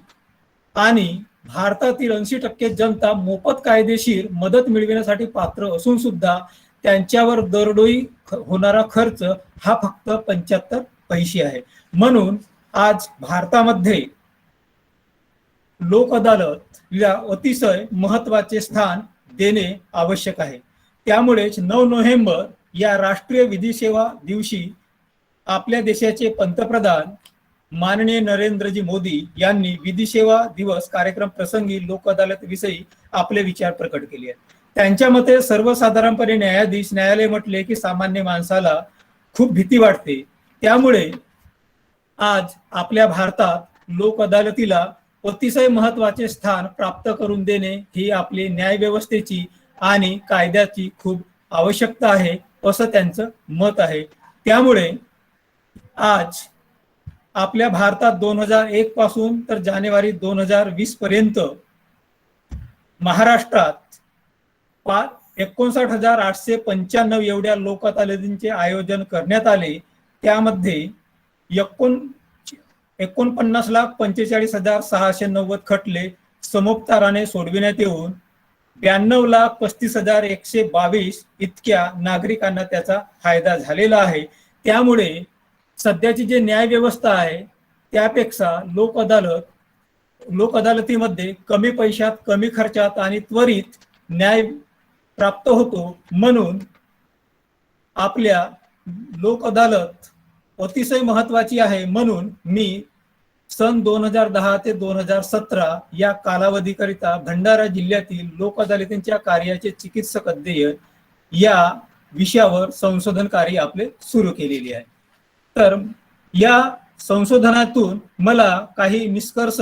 आणि भारतातील 80% जनता मोफत कायदेशीर मदत मिळविण्यासाठी पात्र असून सुद्धा त्यांच्यावर दरडोई होणारा खर्च हा फक्त 75 पैसे आहे. म्हणून आज भारतामध्ये लोक अदालतला अतिशय महत्वाचे स्थान देणे आवश्यक आहे. त्यामुळेच 9 नोव्हेंबर या राष्ट्रीय विधी सेवा दिवशी आपल्या देशाचे पंतप्रधान माननीय नरेंद्रजी मोदी यांनी विधी सेवा दिवस कार्यक्रम प्रसंगी लोक अदालत विषयी आपले विचार प्रकट केले आहेत. त्यांच्या मते सर्वसाधारणपणे न्यायालय म्हटले की सामान्य माणसाला खूप भीती वाटते. त्यामुळे आज आपल्या भारतात लोक अदालतीला अतिशय महत्वाचे स्थान प्राप्त करून देणे ही आपली न्याय व्यवस्थेची आणि कायद्याची खूप आवश्यकता आहे असं त्यांचं मत आहे. त्यामुळे आज आपल्या भारतात 2001 पासून तर जानेवारी 2020 पर्यंत महाराष्ट्रात 59,895 एवढ्या लोक अदालतींचे आयोजन करण्यात आले. त्यामध्ये 49,45,690 खटले समोपचाराने सोडविण्यात येऊन 92,35,122 इतक्या नागरिकांना त्याचा फायदा झालेला आहे. त्यामुळे सध्याची जी न्याय व्यवस्था आहे त्यापेक्षा लोक अदालतीमध्ये कमी पैशात कमी खर्चात आणि त्वरित न्याय प्राप्त होतो. म्हणून आपल्या लोक अदालत अतिशय महत्वाची आहे. म्हणून मी सन 2010 ते 2017 या कालावधीकरिता भंडारा जिल्ह्यातील लोक अदालतींच्या कार्याचे चिकित्सक अध्ययन या विषयावर संशोधन कार्य आपले सुरू केलेले आहे. तर या संशोधनातून मला काही निष्कर्ष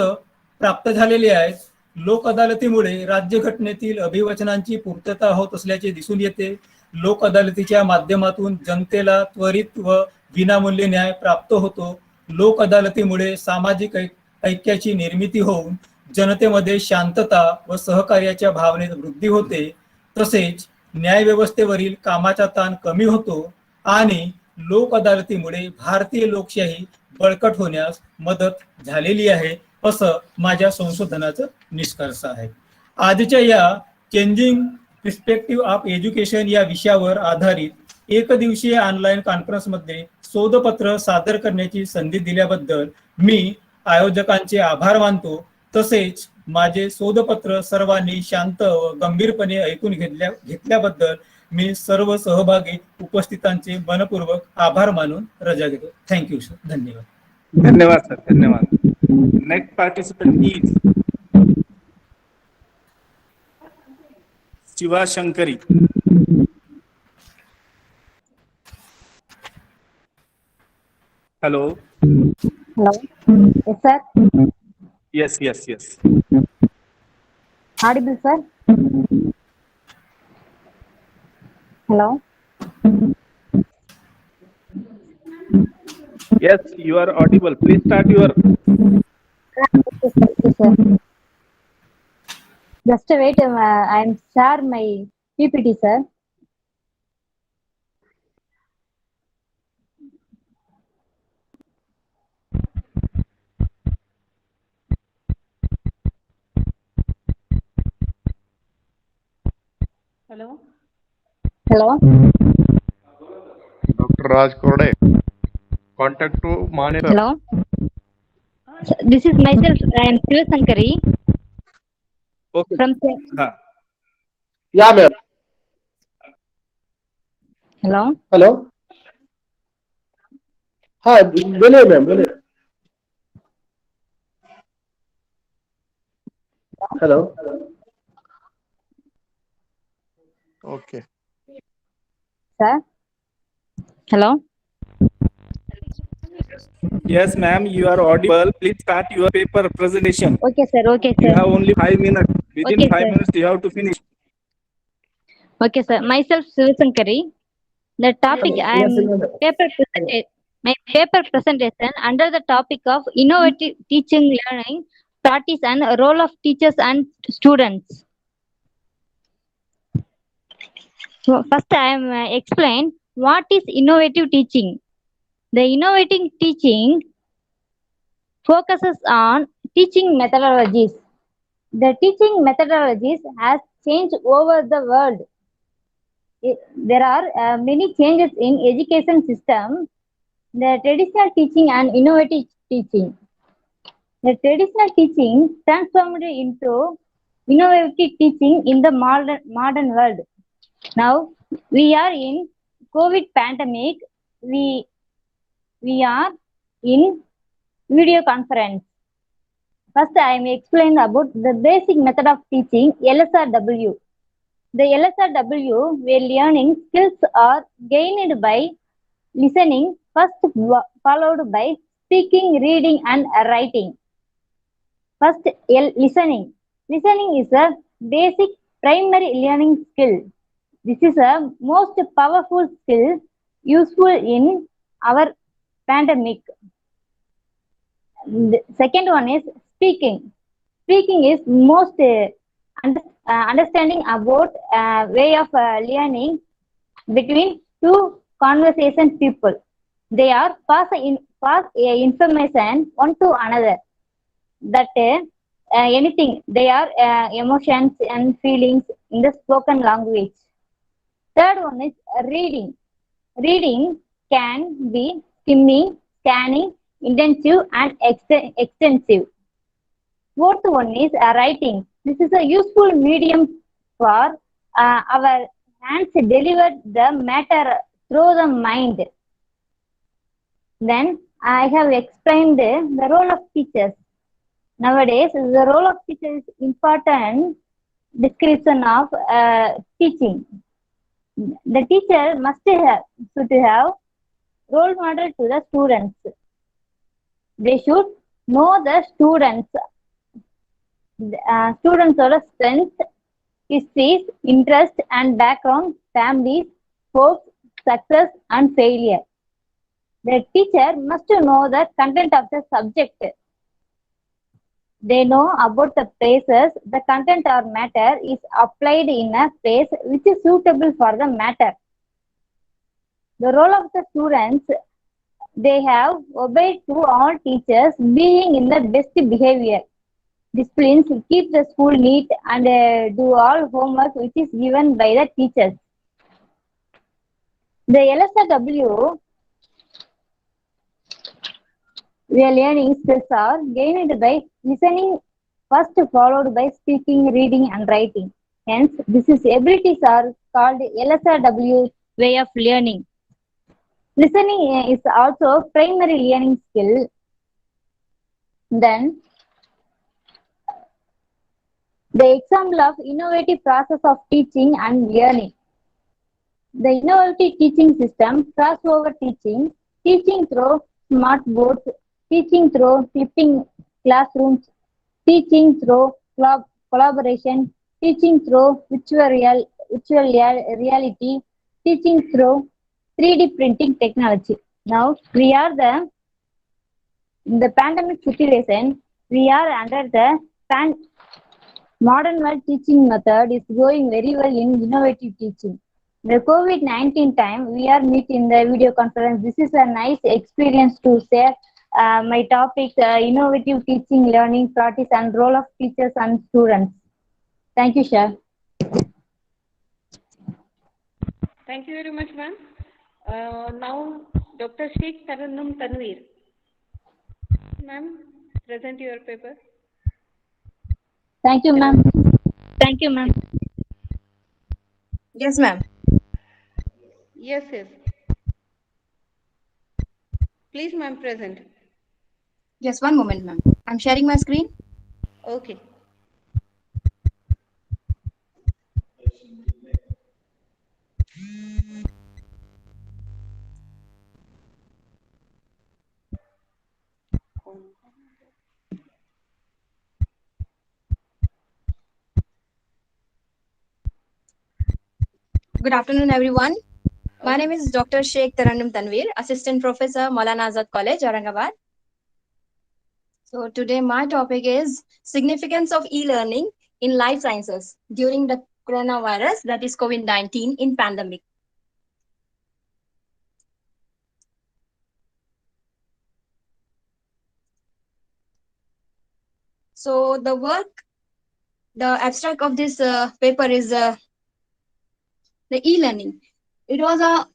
प्राप्त झालेले आहेत. लोक अदालतीमुळे राज्यघटनेतील अभिवचनांची पूर्तता होत असल्याचे दिसून येते. लोक अदालतीच्या माध्यमातून जनतेला त्वरित व विनामूल्य न्याय प्राप्त होतो. लोक अदालतीमुळे सामाजिक ऐक्याची निर्मिती होऊन जनतेमध्ये शांतता व सहकार्याच्या भावनेत वृद्धी होते. तसेच न्याय व्यवस्थेवरील कामाचा ताण कमी होतो आणि लोक अदालतीमुळे भारतीय लोकशाही बळकट होण्यास मदत झालेली आहे असं माझ्या संशोधनाचं निष्कर्ष आहे. आजच्या या चेंजिंग पर्स्पेक्टिव्ह ऑफ एज्युकेशन या विषयावर आधारित एक दिवसीय ऑनलाईन कॉन्फरन्समध्ये शोधपत्र सादर करण्याची संधी दिल्याबद्दल मी आयोजकांचे आभार मानतो. तसेच माझे शोधपत्र सर्वांनी शांत व गंभीरपणे ऐकून घेतल्याबद्दल मी सर्व सहभागी उपस्थितांचे मनपूर्वक आभार मानून रजा घेतो. Thank you sir. धन्यवाद. धन्यवाद सर. धन्यवाद. Next participant is Shiva Shankari. Hello. Hello. Yes, sir. Yes. Audible, sir. Hello. Yes, you are audible. Please start your. Yes, sir. Just wait. I'm share my PPT, sir. Hello. Hello. Dr. Raj Korde. Contact to Mane. Hello. This is myself. I am Shiva Shankari. Okay. From. Yeah, ma'am. Hello. Hello. Hi, बोलिए ma'am, बोलिए. Hello. Okay. Sir. Hello. Yes, ma'am, you are audible. Please start your paper presentation. Okay, sir. Okay, You sir. have only 5 minutes. Within Okay, 5 minutes, sir. you have to finish. Okay, sir. Myself, Sivasankari. The topic I am my paper presentation under the topic of innovative teaching, learning, practice, and role of teachers and students. So first, I am explain what is innovative teaching. The innovative teaching focuses on teaching methodologies. The teaching methodologies has changed over the world. There are many changes in education system. The traditional teaching and innovative teaching. The traditional teaching transformed into innovative teaching in the modern world. Now we are in COVID pandemic. We are in video conference. First, I may explain about the basic method of teaching, LSRW. The LSRW, where learning skills are gained by listening, first followed by speaking, reading, and writing. First, listening. Listening is a basic primary learning skill. This is a most powerful skill useful in our pandemic. The second one is speaking. Speaking is most understanding about way of learning between two conversation people. They are pass information one to another. That anything they are emotions and feelings in the spoken language. Third one is reading. Reading can be skimming, scanning, intensive, and extensive. Fourth one is writing. This is a useful medium for our hands deliver the matter through the mind. Then I have explained the role of teachers. Nowadays, the role of teacher is important description of teaching. The teacher should have role model to the students. They should know the students' strengths, histories, interests, and background, families, hopes, success, and failure. The teacher must know the content of the subject. They know about the places the content or matter is applied in a place which is suitable for the matter. The role of the students, they have obeyed to all teachers being in the best behavior. Disciplines keep the school neat and do all homework which is given by the teachers. The LSW where learning skills are gained by listening first followed by speaking, reading and writing. Hence, these abilities are called LSRW way of learning. Listening is also primary learning skill. Then, the example of innovative process of teaching and learning. The innovative teaching system, crossover teaching, teaching through smart boards, teaching through flipping classrooms, teaching through collaboration, teaching through virtual reality, teaching through 3D printing technology. Now we are in the pandemic situation. We are under the modern world teaching method is going very well in innovative teaching. The COVID-19 time, we are meeting the video conference. This is a nice experience to share my topic, innovative teaching, learning, practice, and role of teachers and students. Thank you, Shah. Thank you very much, ma'am. Now, Dr. Sheikh Tarannum Tanveer. Ma'am, present your paper. Thank you, ma'am. Thank you, ma'am. Yes, ma'am. Yes, yes. Please, ma'am, present. Yes, one moment, ma'am. I'm sharing my screen. Okay. Good afternoon, everyone. My name is Dr. Sheikh Tarannum Tanveer, Assistant Professor, Maulana Azad College, Aurangabad. So today my topic is significance of e-learning in life sciences during the coronavirus, that is COVID-19 in pandemic. So the abstract of this paper is the e-learning. It was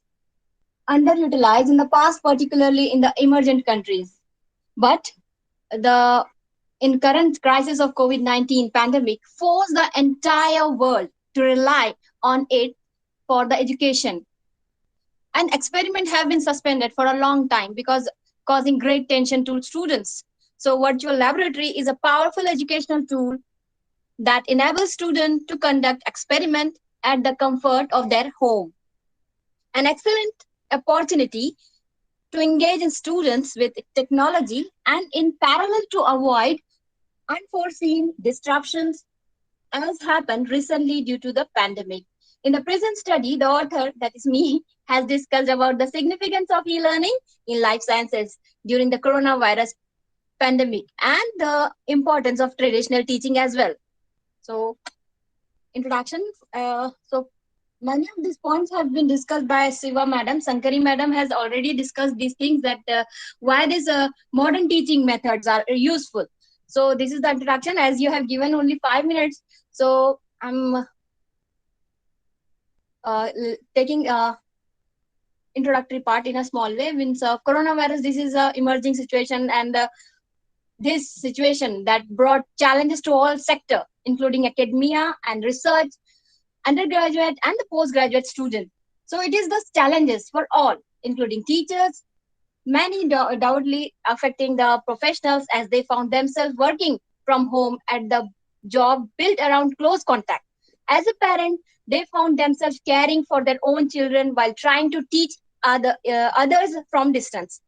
underutilized in the past, particularly in the emergent countries. But in current crisis of COVID-19 pandemic forced the entire world to rely on it for the education. And experiments have been suspended for a long time because causing great tension to students. So virtual laboratory is a powerful educational tool that enables students to conduct experiment at the comfort of their home. An excellent opportunity to engage in students with technology and in parallel to avoid unforeseen disruptions as happened recently due to the pandemic. In the present study, the author, that is me, has discussed about the significance of e-learning in life sciences during the coronavirus pandemic and the importance of traditional teaching as well. So, introduction. So, many of these points have been discussed by Siva Madam. Sankari Madam has already discussed these things, that why these modern teaching methods are useful. So this is the introduction. As you have given only 5 minutes, so I'm taking introductory part in a small way. Means coronavirus, this is a emerging situation, and this situation that brought challenges to all sector, including academia and research, undergraduate and the postgraduate student. So it is the challenges for all, including teachers, many doubtly affecting the professionals as they found themselves working from home at the job built around close contact. As a parent, they found themselves caring for their own children while trying to teach others from distance.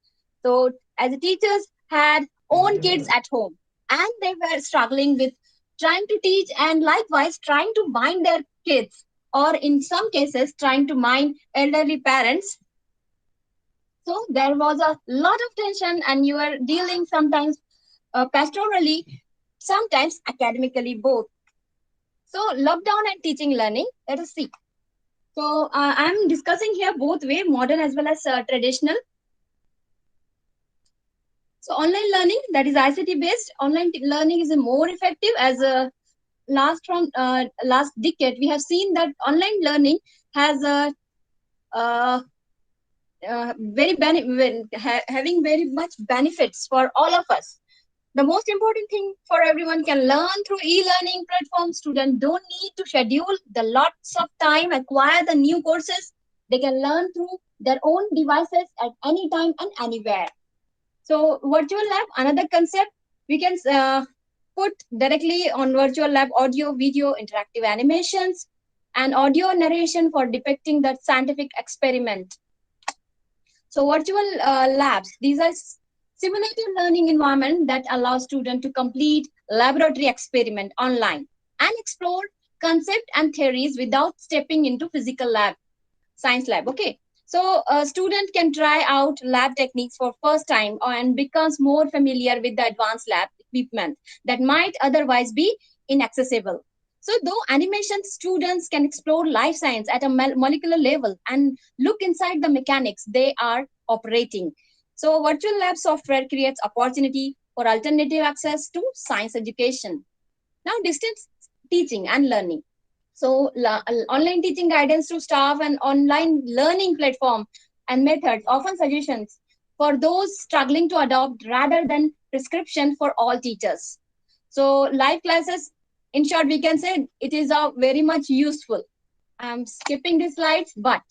So as teachers had own kids at home and they were struggling with trying to teach and likewise trying to mind their kids, or in some cases trying to mind elderly parents. So there was a lot of tension and you were dealing sometimes pastorally, sometimes academically, both. So lockdown and teaching learning, let us see. So I'm discussing here both way, modern as well as traditional. So online learning, that is ICT based, online learning is more effective. As last decade, we have seen that online learning has having very much benefits for all of us. The most important thing for everyone can learn through e-learning platforms. Students don't need to schedule the lots of time, acquire the new courses. They can learn through their own devices at any time and anywhere. So virtual lab, another concept, we can put directly on virtual lab audio, video, interactive animations, and audio narration for depicting that scientific experiment. So virtual labs, these are simulated learning environment that allows students to complete laboratory experiment online and explore concept and theories without stepping into physical lab, science lab. Okay. So a student can try out lab techniques for first time and becomes more familiar with the advanced lab equipment that might otherwise be inaccessible. So though animation, students can explore life science at a molecular level and look inside the mechanics they are operating. So virtual lab software creates opportunity for alternative access to science education. Now distance teaching and learning. So online teaching guidance to staff and online learning platform and methods, often suggestions for those struggling to adopt rather than prescription for all teachers. So live classes, in short, we can say it is very much useful. I'm skipping the slides, but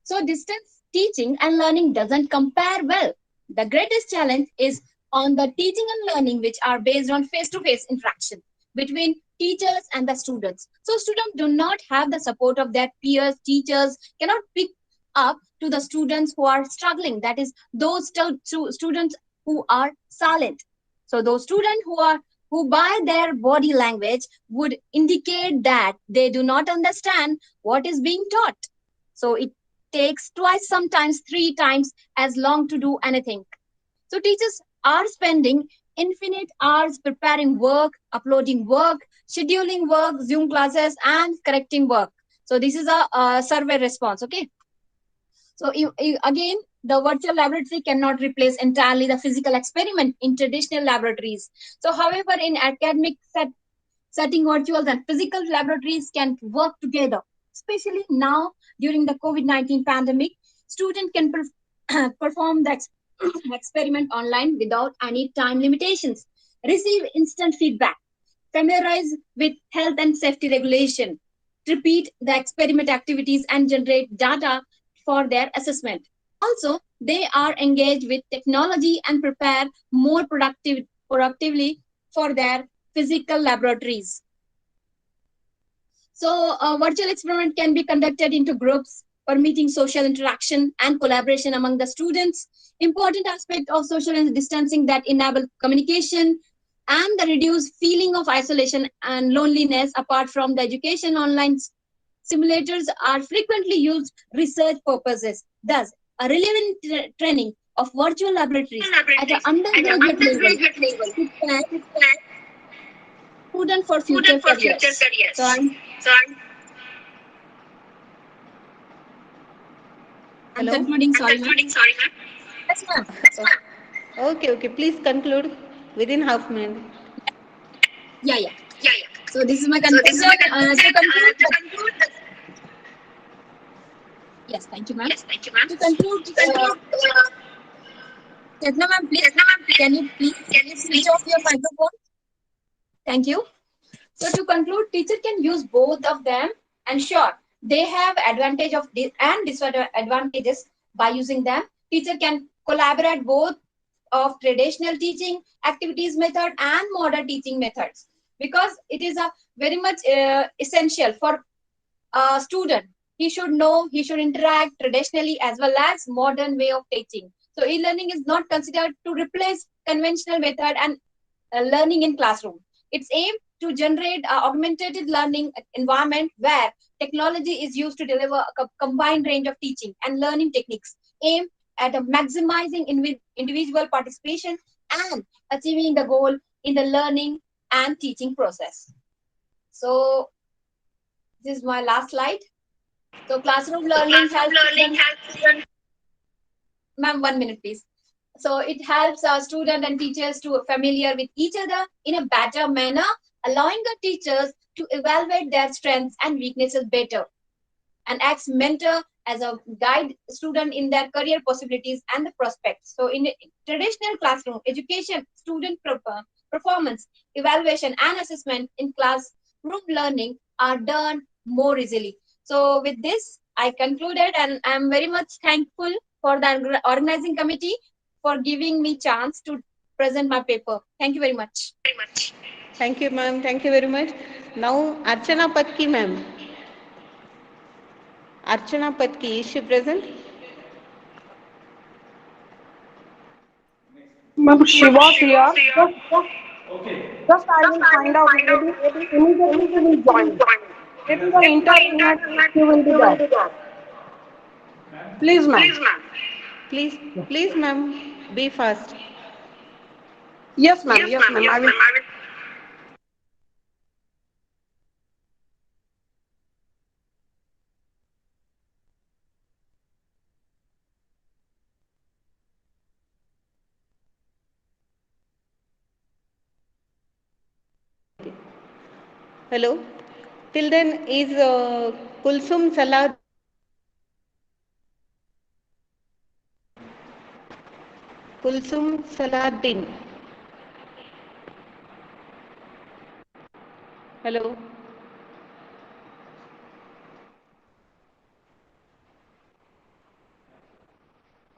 so distance teaching and learning doesn't compare well. The greatest challenge is on the teaching and learning, which are based on face-to-face interaction between teachers and the students. So students do not have the support of their peers, teachers cannot pick up to the students who are struggling. That is, those students who are silent. So those students who by their body language would indicate that they do not understand what is being taught. So it takes twice, sometimes three times as long to do anything. So teachers are spending infinite hours preparing work, uploading work, scheduling work, Zoom classes, and correcting work. So this is a survey response. Okay. So again, the virtual laboratory cannot replace entirely the physical experiment in traditional laboratories. So however, in academic setting, virtual and physical laboratories can work together. Especially now during the COVID-19 pandemic, students can perform the experiment online without any time limitations, receive instant feedback, familiarize with health and safety regulation, repeat the experiment activities, and generate data for their assessment. Also, they are engaged with technology and prepare more productively for their physical laboratories. So a virtual experiment can be conducted into groups, permitting social interaction and collaboration among the students. Important aspect of social distancing that enable communication and the reduced feeling of isolation and loneliness. Apart from the education, online simulators are frequently used research purposes. Thus, a relevant training of virtual laboratories at an undergraduate level prepare students for future careers. So I'm Hello? concluding. Sorry, ma'am. Yes, ma'am. Okay. Please conclude within half minute. Yeah. So this is my conclusion. To conclude, yes, thank you, ma'am. To conclude, Chetna ma'am, please, can you switch off your microphone? Thank you. So to conclude, teacher can use both of them, and sure, they have advantage of and disadvantages by using them. Teacher can collaborate both of traditional teaching activities method and modern teaching methods, because it is a very much essential for a student. He should know, he should interact traditionally as well as modern way of teaching. So e-learning is not considered to replace conventional method and learning in classroom. It's aimed to generate an augmented learning environment where technology is used to deliver a combined range of teaching and learning techniques aimed at maximizing individual participation and achieving the goal in the learning and teaching process. So this is my last slide. So classroom learning helps students. Ma'am, 1 minute, please. So it helps our students and teachers to familiar with each other in a better manner, allowing the teachers to evaluate their strengths and weaknesses better, and acts mentor as a guide student in their career possibilities and the prospects. So in traditional classroom education, student performance, evaluation, and assessment in classroom learning are done more easily. So with this, I concluded, and I'm very much thankful for the organizing committee for giving me chance to present my paper. Thank you very much. Thank you, ma'am. Thank you very much. Now, Archana Patki, ma'am. Archana Patki, is she present? Ma'am, she was here. Just I will find out. Maybe immediately she will join. Maybe the internet she will be there. Please, ma'am. Please, ma'am, be fast. Yes, ma'am. Yes, ma'am. I will. Hello. Till then is Kulsum Salah. Kulsum Salahuddin. Hello.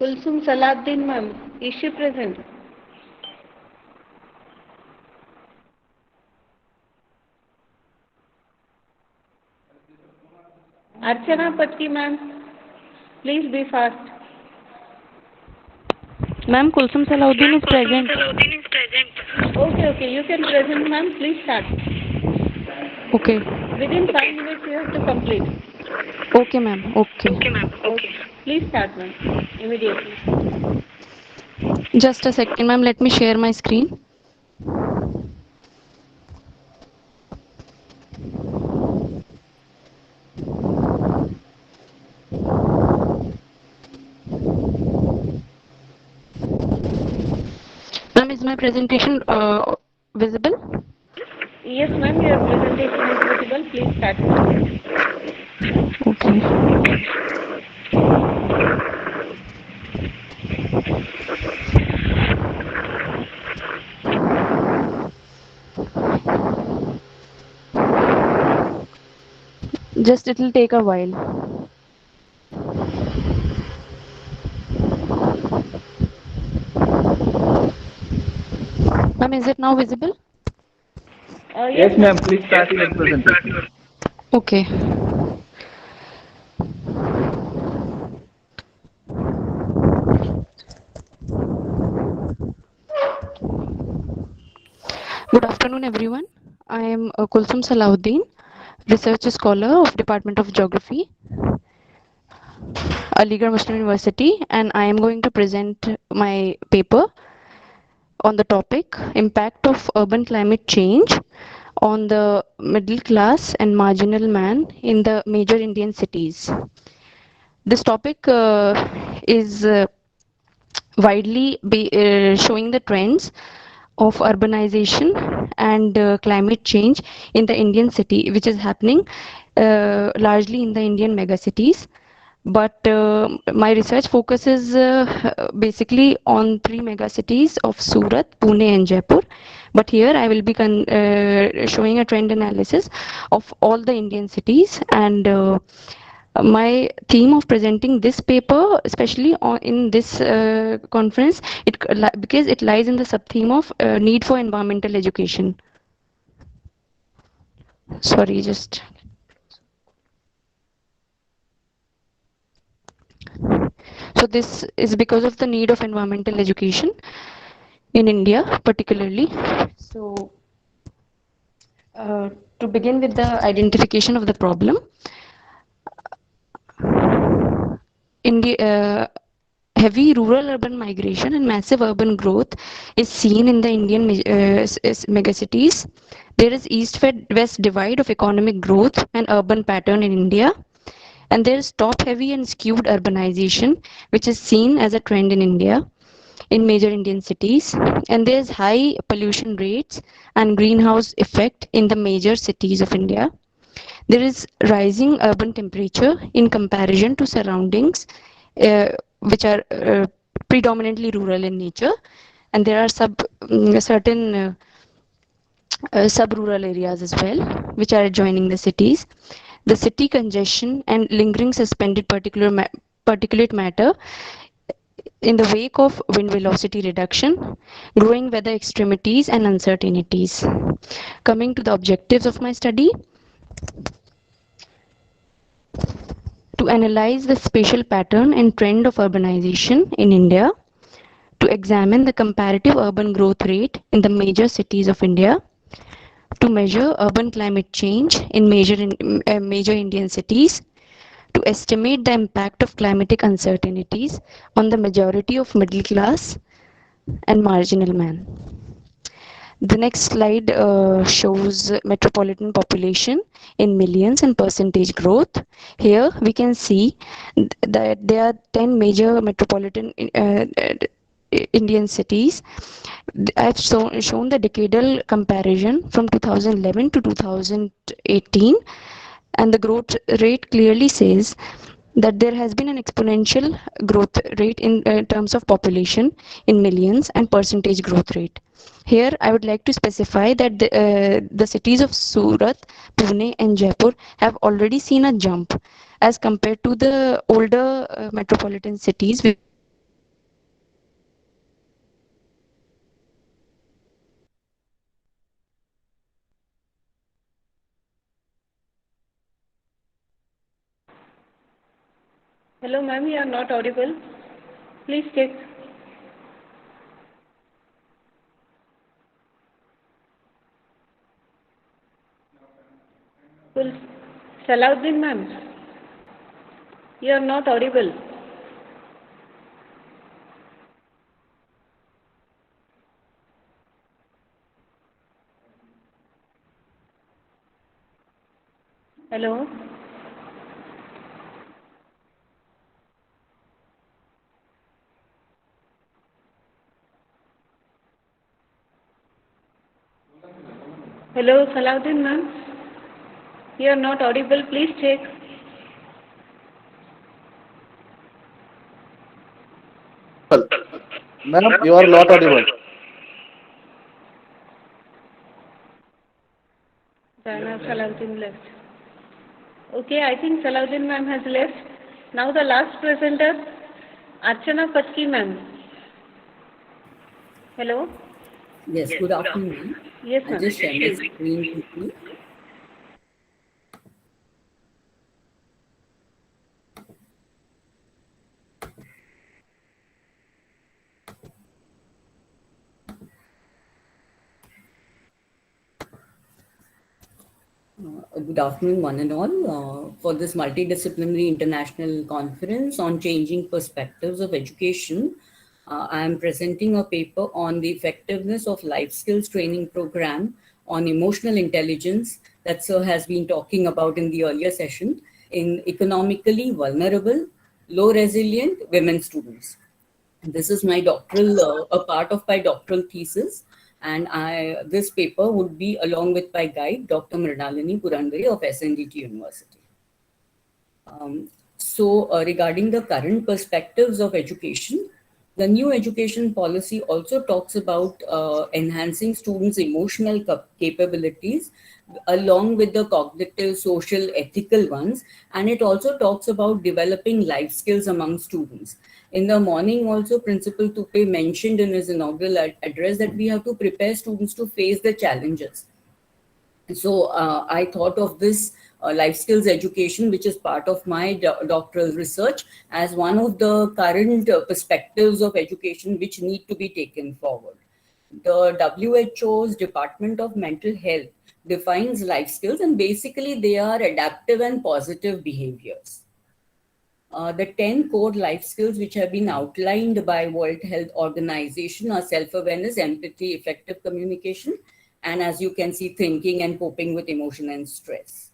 Kulsum Salahuddin, ma'am. Is she present? Archana Patki, ma'am. Please be fast. Ma'am, Kulsum Salahuddin is present. Okay, you can present, ma'am. Please start. Okay. Within 5 minutes, you have to complete. Okay, ma'am. Okay. Okay. Please start, ma'am. Immediately. Just a second, ma'am. Let me share my screen. Ma'am, is my presentation visible? Yes, ma'am. Your presentation is visible. Please start, ma'am. Okay. Just it will take a while. Ma'am, is it now visible? Yes, ma'am. Please start your presentation. Okay. Good afternoon, everyone. I am Kulsum Salahuddin, research scholar of Department of Geography, Aligarh Muslim University, and I am going to present my paper on the topic Impact of Urban Climate Change on the Middle Class and Marginal Man in the Major Indian Cities. This topic is widely showing the trends of urbanization and climate change in the Indian city, which is happening largely in the Indian megacities. But my research focuses basically on three megacities of Surat, Pune, and Jaipur. But here I will be showing a trend analysis of all the Indian cities, and my theme of presenting this paper, especially in this conference, because it lies in the sub-theme of need for environmental education. Sorry, just. So this is because of the need of environmental education in India, particularly. So to begin with the identification of the problem, heavy rural-urban migration and massive urban growth is seen in the Indian megacities. There is east-west divide of economic growth and urban pattern in India. And there is top-heavy and skewed urbanization, which is seen as a trend in India, in major Indian cities. And there is high pollution rates and greenhouse effect in the major cities of India. There is rising urban temperature in comparison to surroundings, which are predominantly rural in nature, and there are certain sub-rural areas as well, which are adjoining the cities. The city congestion and lingering suspended particulate matter in the wake of wind velocity reduction, growing weather extremities and uncertainties. Coming to the objectives of my study, to analyze the spatial pattern and trend of urbanization in India, to examine the comparative urban growth rate in the major cities of India, to measure urban climate change in major Indian cities, to estimate the impact of climatic uncertainties on the majority of middle class and marginal man. The next slide shows metropolitan population in millions and percentage growth. Here we can see that there are 10 major metropolitan Indian cities. I've shown the decadal comparison from 2011 to 2018, and the growth rate clearly says that there has been an exponential growth rate in terms of population in millions and percentage growth rate. Here I would like to specify that the cities of Surat, Pune and Jaipur have already seen a jump as compared to the older metropolitan cities. Hello, ma'am. You are not audible. Please check. Will Salahuddin ma'am, you are not audible. Hello? Hello, Salahuddin ma'am. You are not audible. Please check. Ma'am, you are not audible. Diana Salahuddin left. Okay, I think Salahuddin ma'am has left. Now the last presenter, Archana Patki ma'am. Hello? Yes, good afternoon. Yes, I'll ma'am. just share my Please. screen quickly. Good afternoon, one and all. For this multidisciplinary international conference on changing perspectives of education, I am presenting a paper on the effectiveness of life skills training program on emotional intelligence that Sir has been talking about in the earlier session in economically vulnerable, low resilient women students. This is my doctoral, a part of my doctoral thesis, and this paper would be along with my guide, Dr. Mrinalini Purandare of SNDT University. Regarding the current perspectives of education, the new education policy also talks about enhancing students' emotional capabilities along with the cognitive, social, ethical ones. And it also talks about developing life skills among students. In the morning also, Principal Tupe mentioned in his inaugural address that we have to prepare students to face the challenges. So I thought of this life skills education, which is part of my doctoral research, as one of the current perspectives of education which need to be taken forward. The WHO's Department of Mental Health defines life skills, and basically they are adaptive and positive behaviors. The 10 core life skills which have been outlined by World Health Organization are self-awareness, empathy, effective communication, and as you can see, thinking and coping with emotion and stress.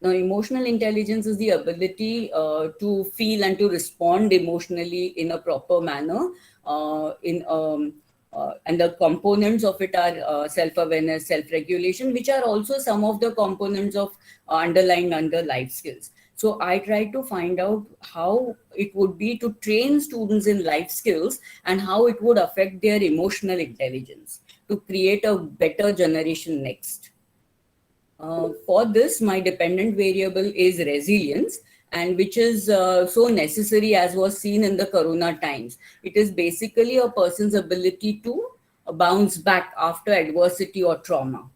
Now, emotional intelligence is the ability to feel and to respond emotionally in a proper manner. And the components of it are self-awareness, self-regulation, which are also some of the components of underlying under life skills. So I try to find out how it would be to train students in life skills and how it would affect their emotional intelligence to create a better generation next. For this, my dependent variable is resilience, and which is so necessary as was seen in the corona times. It is basically a person's ability to bounce back after adversity or trauma.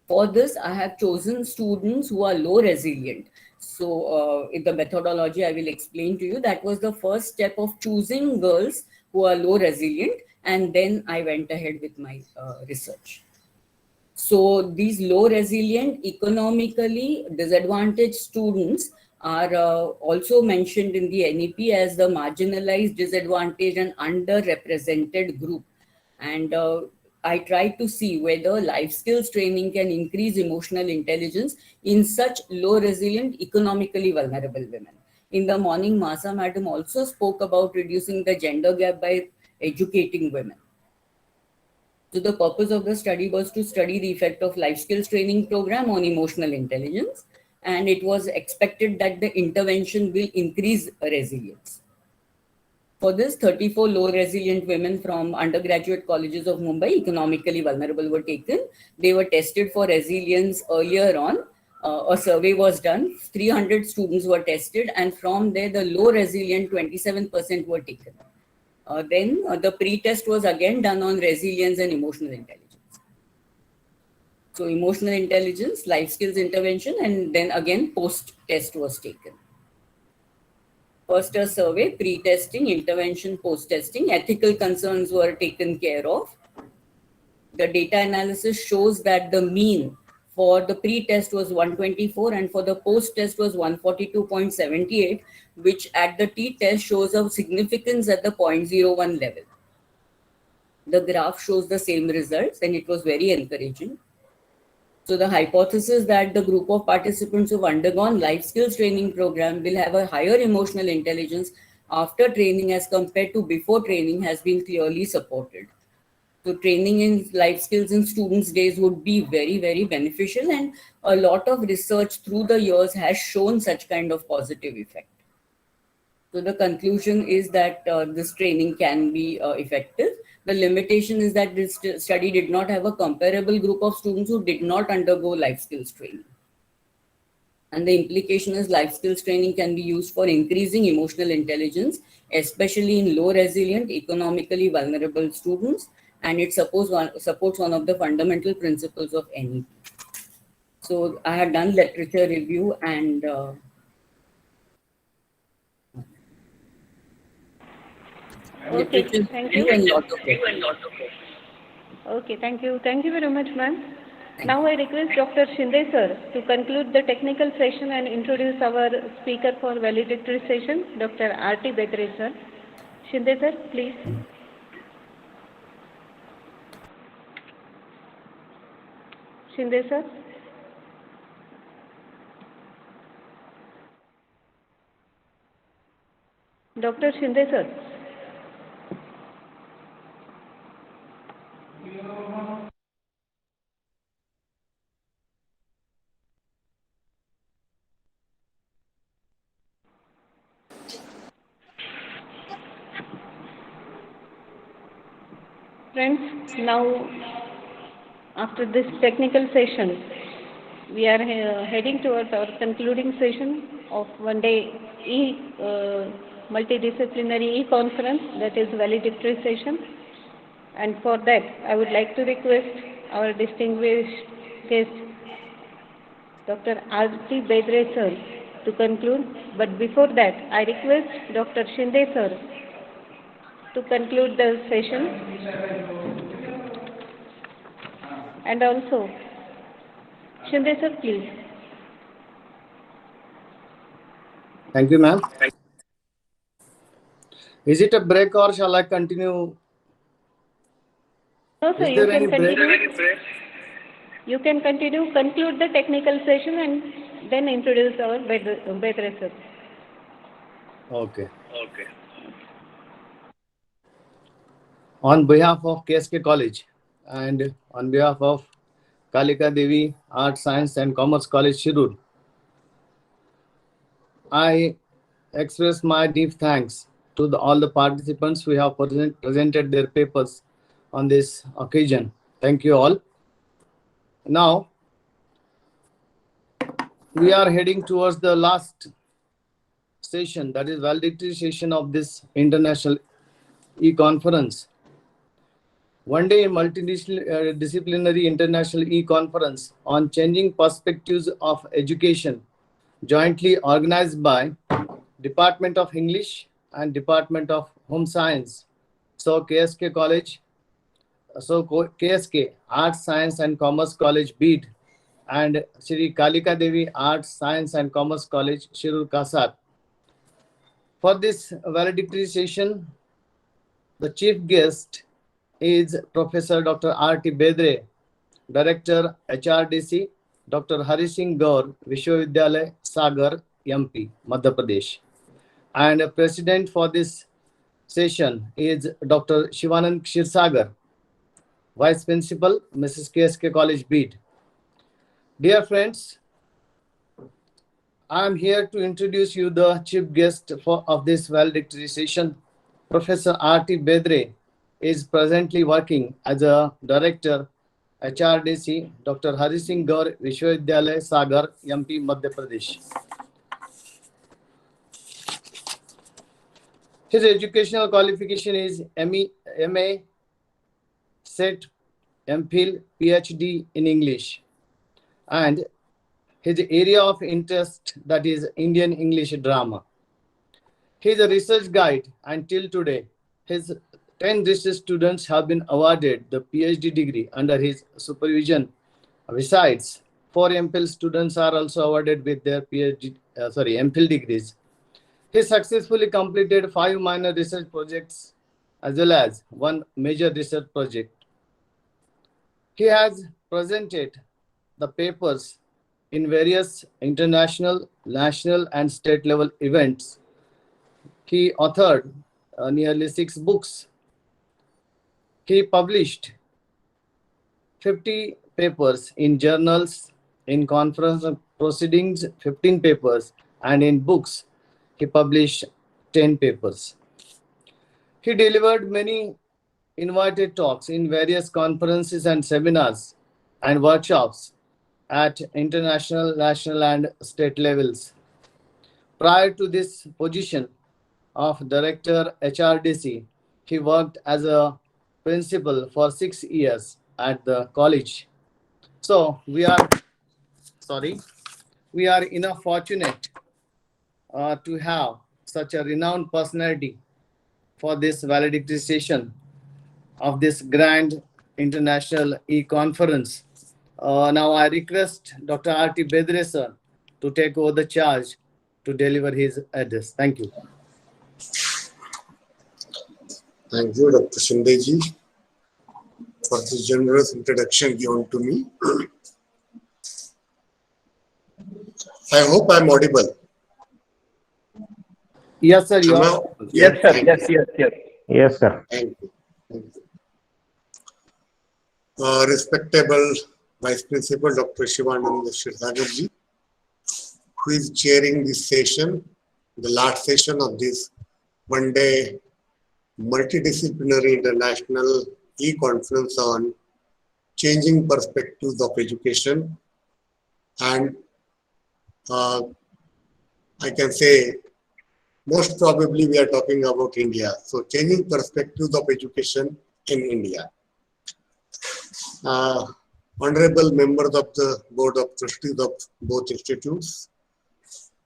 For this, I have chosen students who are low resilient. So in the methodology, I will explain to you, that was the first step of choosing girls who are low resilient, and then I went ahead with my research. So these low resilient, economically disadvantaged students are also mentioned in the NEP as the marginalized, disadvantaged and underrepresented group. And I tried to see whether life skills training can increase emotional intelligence in such low resilient, economically vulnerable women. In the morning, Masa Madam also spoke about reducing the gender gap by educating women. So the purpose of the study was to study the effect of life skills training program on emotional intelligence, and it was expected that the intervention will increase resilience. For this, 34 low resilient women from undergraduate colleges of Mumbai, economically vulnerable, were taken. They were tested for resilience earlier on. A survey was done, 300 students were tested, and from there the low resilient 27% were taken. Then the pre-test was again done on resilience and emotional intelligence. So emotional intelligence, life skills intervention, and then again post-test was taken. First a survey, pre-testing, intervention, post-testing, ethical concerns were taken care of. The data analysis shows that the mean For the pre-test was 124 and for the post-test was 142.78, which at the t-test shows a significance at the 0.01 level. The graph shows the same results and it was very encouraging. So the hypothesis that the group of participants who've undergone life skills training program will have a higher emotional intelligence after training as compared to before training has been clearly supported. So training in life skills in students' days would be very, very beneficial, and a lot of research through the years has shown such kind of positive effect. So the conclusion is that this training can be effective. The limitation is that this study did not have a comparable group of students who did not undergo life skills training. And the implication is life skills training can be used for increasing emotional intelligence, especially in low resilient, economically vulnerable students, and it supports one of the fundamental principles of NEP. So I had done literature review and Okay, literature thank you. review and lot of it. Okay, thank you. Thank you very much, ma'am. Now I request Dr. Shinde sir to conclude the technical session and introduce our speaker for valedictory session, Dr. R.T. Bedre sir. Shinde sir, please. Shinde sir. Dr. Shinde sir. Friends, now after this technical session, we are heading towards our concluding session of one-day multidisciplinary e-conference, that is valedictory session. And for that, I would like to request our distinguished guest, Dr. R.T. Bedre sir, to conclude. But before that, I request Dr. Shinde sir to conclude the session. And also, Shinde sir, please. Thank you, ma'am. Is it a break or shall I continue? No, sir, Is you there any can break? continue. You can continue, conclude the technical session and then introduce our Bedre sir. Okay. On behalf of KSK College and on behalf of Kalika Devi Art, Science and Commerce College, Shirur, I express my deep thanks to all the participants who have presented their papers on this occasion. Thank you all. Now, we are heading towards the last session, that is valedictory session of this international e-conference. One day multidisciplinary international e-conference on changing perspectives of education, jointly organized by Department of English and Department of Home Science. So KSK College, KSK Arts, Science and Commerce College, Bid, and Shri Kalika Devi Arts, Science and Commerce College, Shirur Kasar. For this valedictory session, the chief guest is Professor Dr. R.T. Bedre, Director HRDC, Dr. Hari Singh Gaur, Vishwavidyalaya, Sagar, MP, Madhya Pradesh. And President for this session is Dr. Shivanand Kshirsagar, Vice Principal, Mrs. KSK College, Bid. Dear friends, I am here to introduce you the chief guest of this valedictory session. Professor R.T. Bedre is presently working as a Director, HRDC, Dr. Hari Singh Gaur, Vishwavidyalaya, Sagar, MP, Madhya Pradesh. His educational qualification is MA, SET, MPhil, PhD in English. And his area of interest, that is Indian English drama. He is a research guide, and till today, his 10 research students have been awarded the PhD degree under his supervision. Besides, 4 MPhil students are also awarded with their MPhil degrees. He successfully completed 5 minor research projects as well as 1 major research project. He has presented the papers in various international, national, and state level events. He authored nearly 6 books. He published 50 papers in journals, in conference proceedings, 15 papers, and in books, he published 10 papers. He delivered many invited talks in various conferences and seminars and workshops at international, national, and state levels. Prior to this position of Director HRDC, he worked as a principal for 6 years at the college. So we are enough fortunate to have such a renowned personality for this valedictory session of this grand international e-conference. Now I request Dr. R.T. Bedre sir to take over the charge to deliver his address. Thank you. Thank you, Dr. Shindeji, for this generous introduction given to me. I hope I'm audible. Yes, sir. You Am I- are. Yes, Yes, sir. thank Yes, you. yes, yes. Yes, sir. Thank you. Thank you. Respectable Vice Principal Dr. Shivanand Shirsagarji, who is chairing this session, the last session of this one-day multidisciplinary international e-conference on changing perspectives of education. And I can say most probably we are talking about India. So changing perspectives of education in India. Honorable members of the Board of Trustees of both institutes,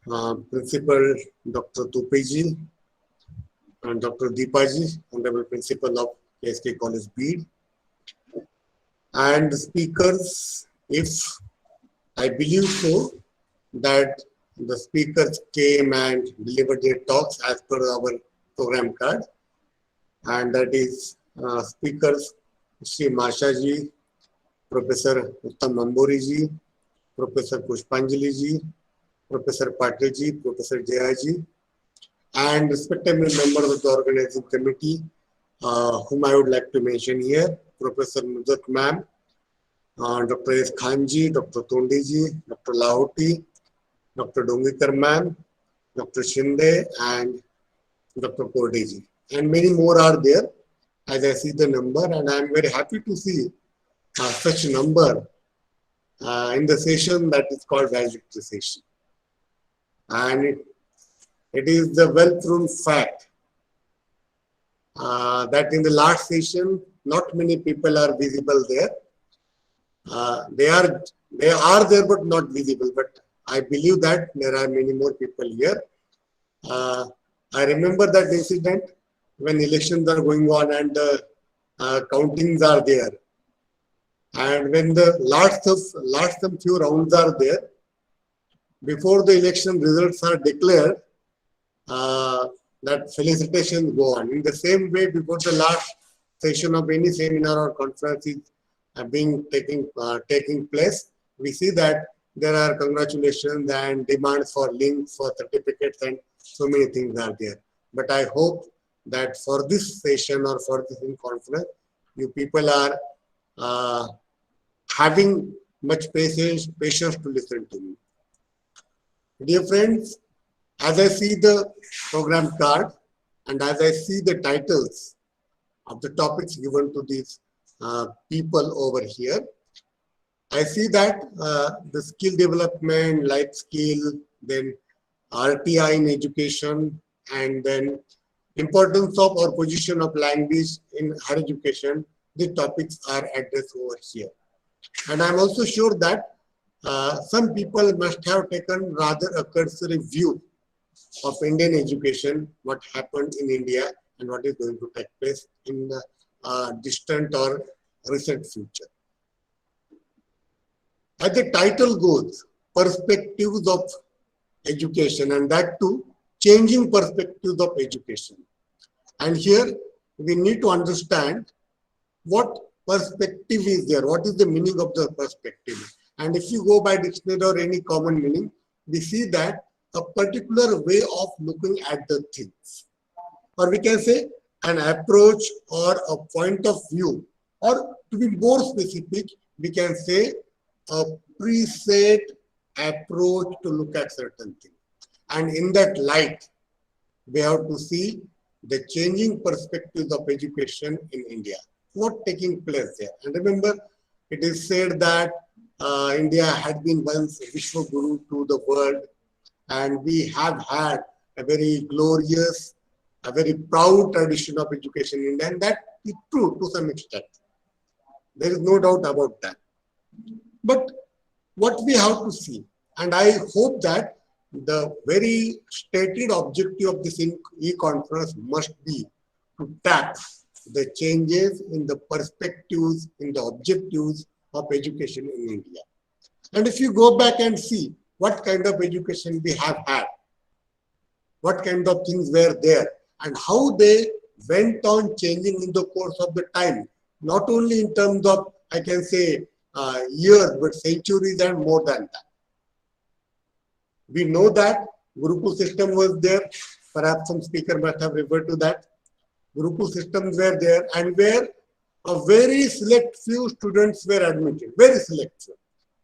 Principal Dr. Tupeji and Dr. Deepaji, Honorable Principal of KSK College Bid, and the speakers, if I believe so, that the speakers came and delivered their talks as per our program card, and that is speakers Sri Mashaji, Professor Uttam Amboriji, Professor Pushpanjali, Professor Patilji, Professor Jayaji, and respective members of the organizing committee, whom I would like to mention here, Professor Nuzat ma'am, Dr. S. Khanji, Dr. Tondiji, Dr. Lahoti, Dr. Dongikar ma'am, Dr. Shinde, and Dr. Kordeji. And many more are there as I see the number, and I am very happy to see such number in the session that is called valedictory session. And it is the well-proven fact that in the last session, not many people are visible there. They are there but not visible. But I believe that there are many more people here. I remember that incident when elections are going on and countings are there. And when the last few rounds are there, before the election results are declared, that felicitations go on. In the same way, before the last session of any seminar or conference is taking place, we see that there are congratulations and demands for links, for certificates, and so many things are there. But I hope that for this session or for this conference, you people are having much patience to listen to me. Dear friends, as I see the program card and as I see the titles of the topics given to these people over here, I see that the skill development, life skill, then RTI in education, and then importance of or position of language in higher education, the topics are addressed over here. And I'm also sure that some people must have taken rather a cursory view of Indian education, what happened in India and what is going to take place in the distant or recent future. as the title goes, perspectives of education, and that too, changing perspectives of education. And here we need to understand what perspective is there, what is the meaning of the perspective. And if you go by dictionary or any common meaning, we see that a particular way of looking at the things. Or we can say an approach or a point of view. Or to be more specific, we can say a preset approach to look at certain things. And in that light, we have to see the changing perspectives of education in India. What taking place there? And remember, it is said that India had been once Vishwa Guru to the world, and we have had a very glorious, a very proud tradition of education in India, and that is true to some extent. There is no doubt about that. But what we have to see, and I hope that the very stated objective of this e-conference must be to tap the changes in the perspectives, in the objectives of education in India. And if you go back and see what kind of education we have had, what kind of things were there, and how they went on changing in the course of the time, not only in terms of, I can say, years, but centuries and more than that. We know that Gurukul system was there. Perhaps some speaker must have referred to that. Gurukul systems were there, and where a very select few students were admitted, very select few,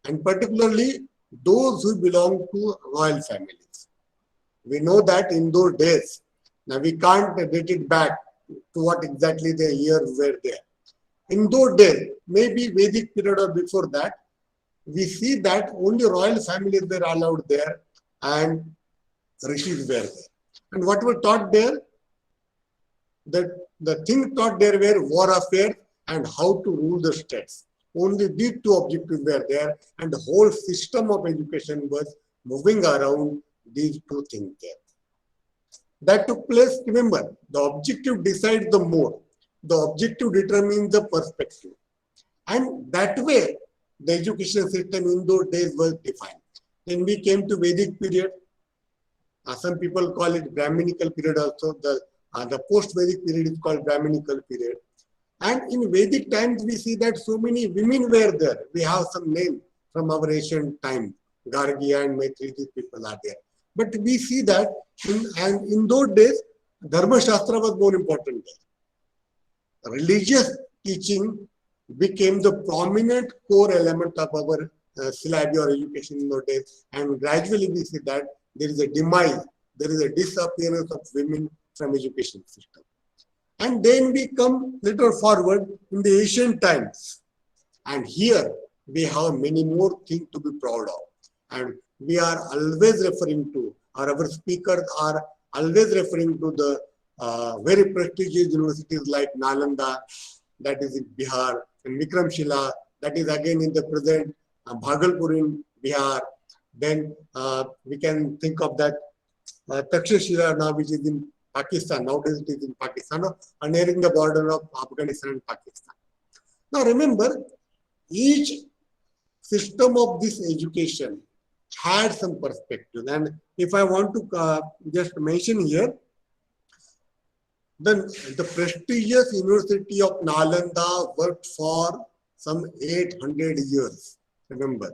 and particularly those who belong to royal families. We know that in those days, now we can't date it back to what exactly the years were there. In those days, maybe Vedic period or before that, we see that only royal families were allowed there and rishis were there. And what were taught there? The thing taught there were war affairs and how to rule the states. Only these two objectives were there, and the whole system of education was moving around these two things there. That took place, remember, the objective decides the mode. The objective determines the perspective. And that way, the education system in those days was defined. Then we came to Vedic period. Some people call it Brahminical period also. The post-Vedic period is called Brahminical period. And in Vedic times, we see that so many women were there. We have some names from our ancient time. Gargi and Maitri, these people are there. But we see that in those days, Dharma Shastra was more important there. Religious teaching became the prominent core element of our syllabi or education in those days. And gradually we see that there is a demise, there is a disappearance of women from education system. And then we come little forward in the ancient times. And here we have many more things to be proud of. And we are always referring to, or our speakers are always referring to the very prestigious universities like Nalanda, that is in Bihar, and Vikramshila, that is again in the present Bhagalpur in Bihar. Then we can think of that Takshashila now, which is in Pakistan. Nowadays it is in Pakistan, nearing the border of Afghanistan and Pakistan. Now remember, each system of this education had some perspective. And if I want to just mention here, then the prestigious University of Nalanda worked for some 800 years, remember.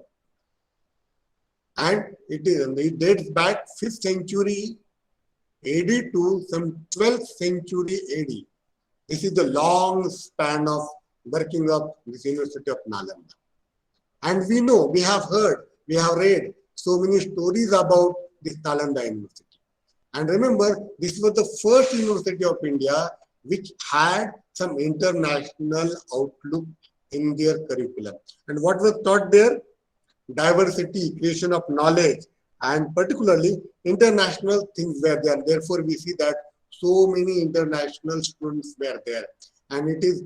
And it dates back 5th century AD to some 12th century AD. This is the long span of working of this University of Nalanda. And we know, we have heard, we have read so many stories about this Nalanda University. And remember, this was the first university of India which had some international outlook in their curriculum. And what was taught there? Diversity, creation of knowledge, and particularly international things were there. Therefore, we see that so many international students were there. And it is,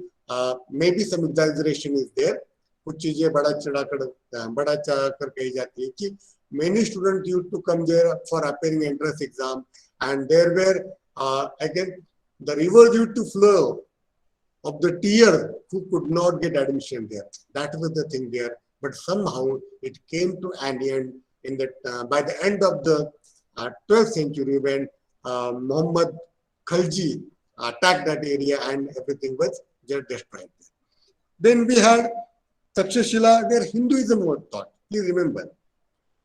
maybe some exaggeration is there. कुछ चीजें बड़ा चढ़ाकर कही जाती है कि many students used to come there for appearing entrance exam, and there were again the river used to flow of the tears who could not get admission there. That was the thing there. but somehow it came to an end in the by the end of the 12th century when Muhammad Khalji attacked that area and everything was just destroyed. Then we had Takshashila where Hinduism was taught. Please remember.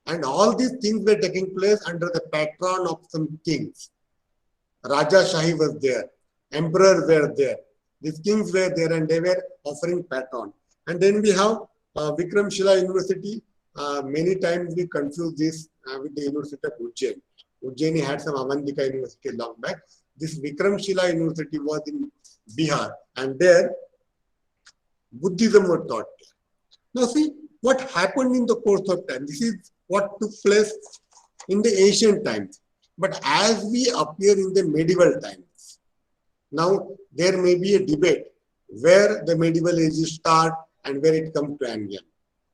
And all these things were taking place under the patron of some kings. Raja Shahi was there. Emperors were there. These kings were there and they were offering patron. And then we have Vikramshila University. Many times we confuse this with the University of Ujjain. Ujjaini had some Avandika University long back. This Vikramshila University was in Bihar and there Buddhism was taught. Now see what happened in the course of time. This is what took place in the ancient times. But as we appear in the medieval times, now there may be a debate where the medieval ages start and where it comes to an end.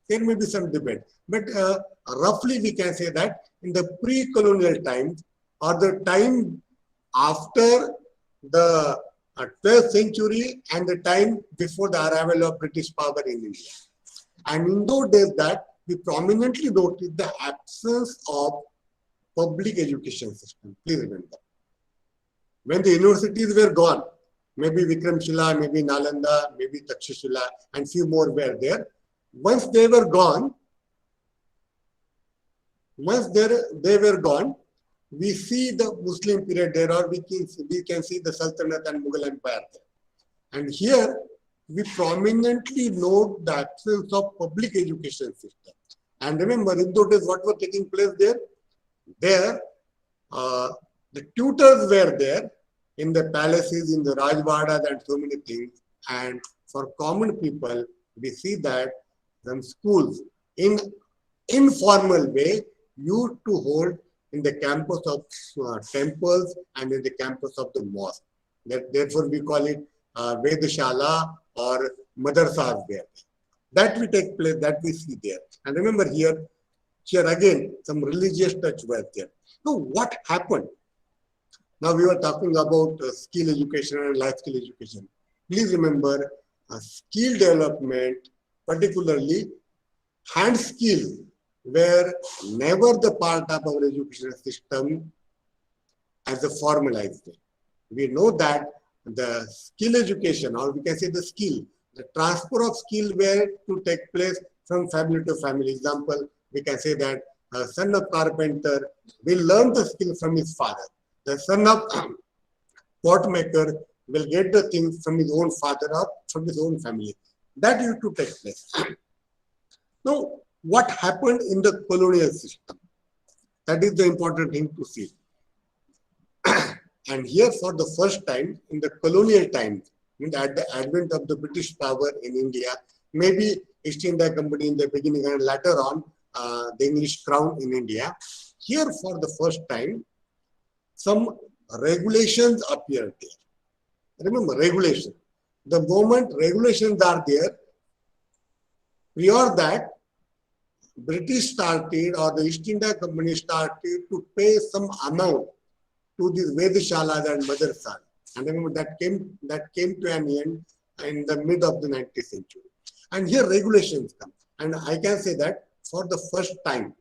There may be some debate. But roughly we can say that in the pre-colonial times or the time after the 12th century and the time before the arrival of British power in India. And in those days that we prominently noticed the absence of public education system. Please remember. When the universities were gone, maybe Vikramshila, maybe Nalanda, maybe Takshashila, and few more were there. Once they were gone, we see the Muslim period there, or we can see the Sultanate and Mughal Empire there. And here we prominently note the absence of public education system. And remember, in those days, what was taking place there? There, the tutors were there in the palaces, in the Rajwadas and so many things. And for common people, we see that some schools in informal way used to hold in the campus of temples and in the campus of the mosque. Therefore, we call it Vedashala or Madrasas there. That we take place, that we see there. And remember here again, some religious touch was there. So what happened? Now we were talking about skill education and life skill education. Please remember skill development, particularly hand skills, were never the part of our education system as a formalized way. We know that the skill education, or we can say the skill, the transfer of skill were to take place from family to family. Example, we can say that a son of carpenter will learn the skill from his father. The son of pot maker will get the things from his own father or from his own family. That used to take place. Now, what happened in the colonial system? That is the important thing to see. And here for the first time in the colonial times, at the advent of the British power in India, maybe East India Company in the beginning and later on the English crown in India, here for the first time, some regulations appeared there. Remember, regulation. The moment regulations are there, prior that, British started or the East India Company started to pay some amount to these Vedashalas and Madrasas. And remember that came to an end in the mid of the 19th century. And here regulations come. And I can say that for the first time,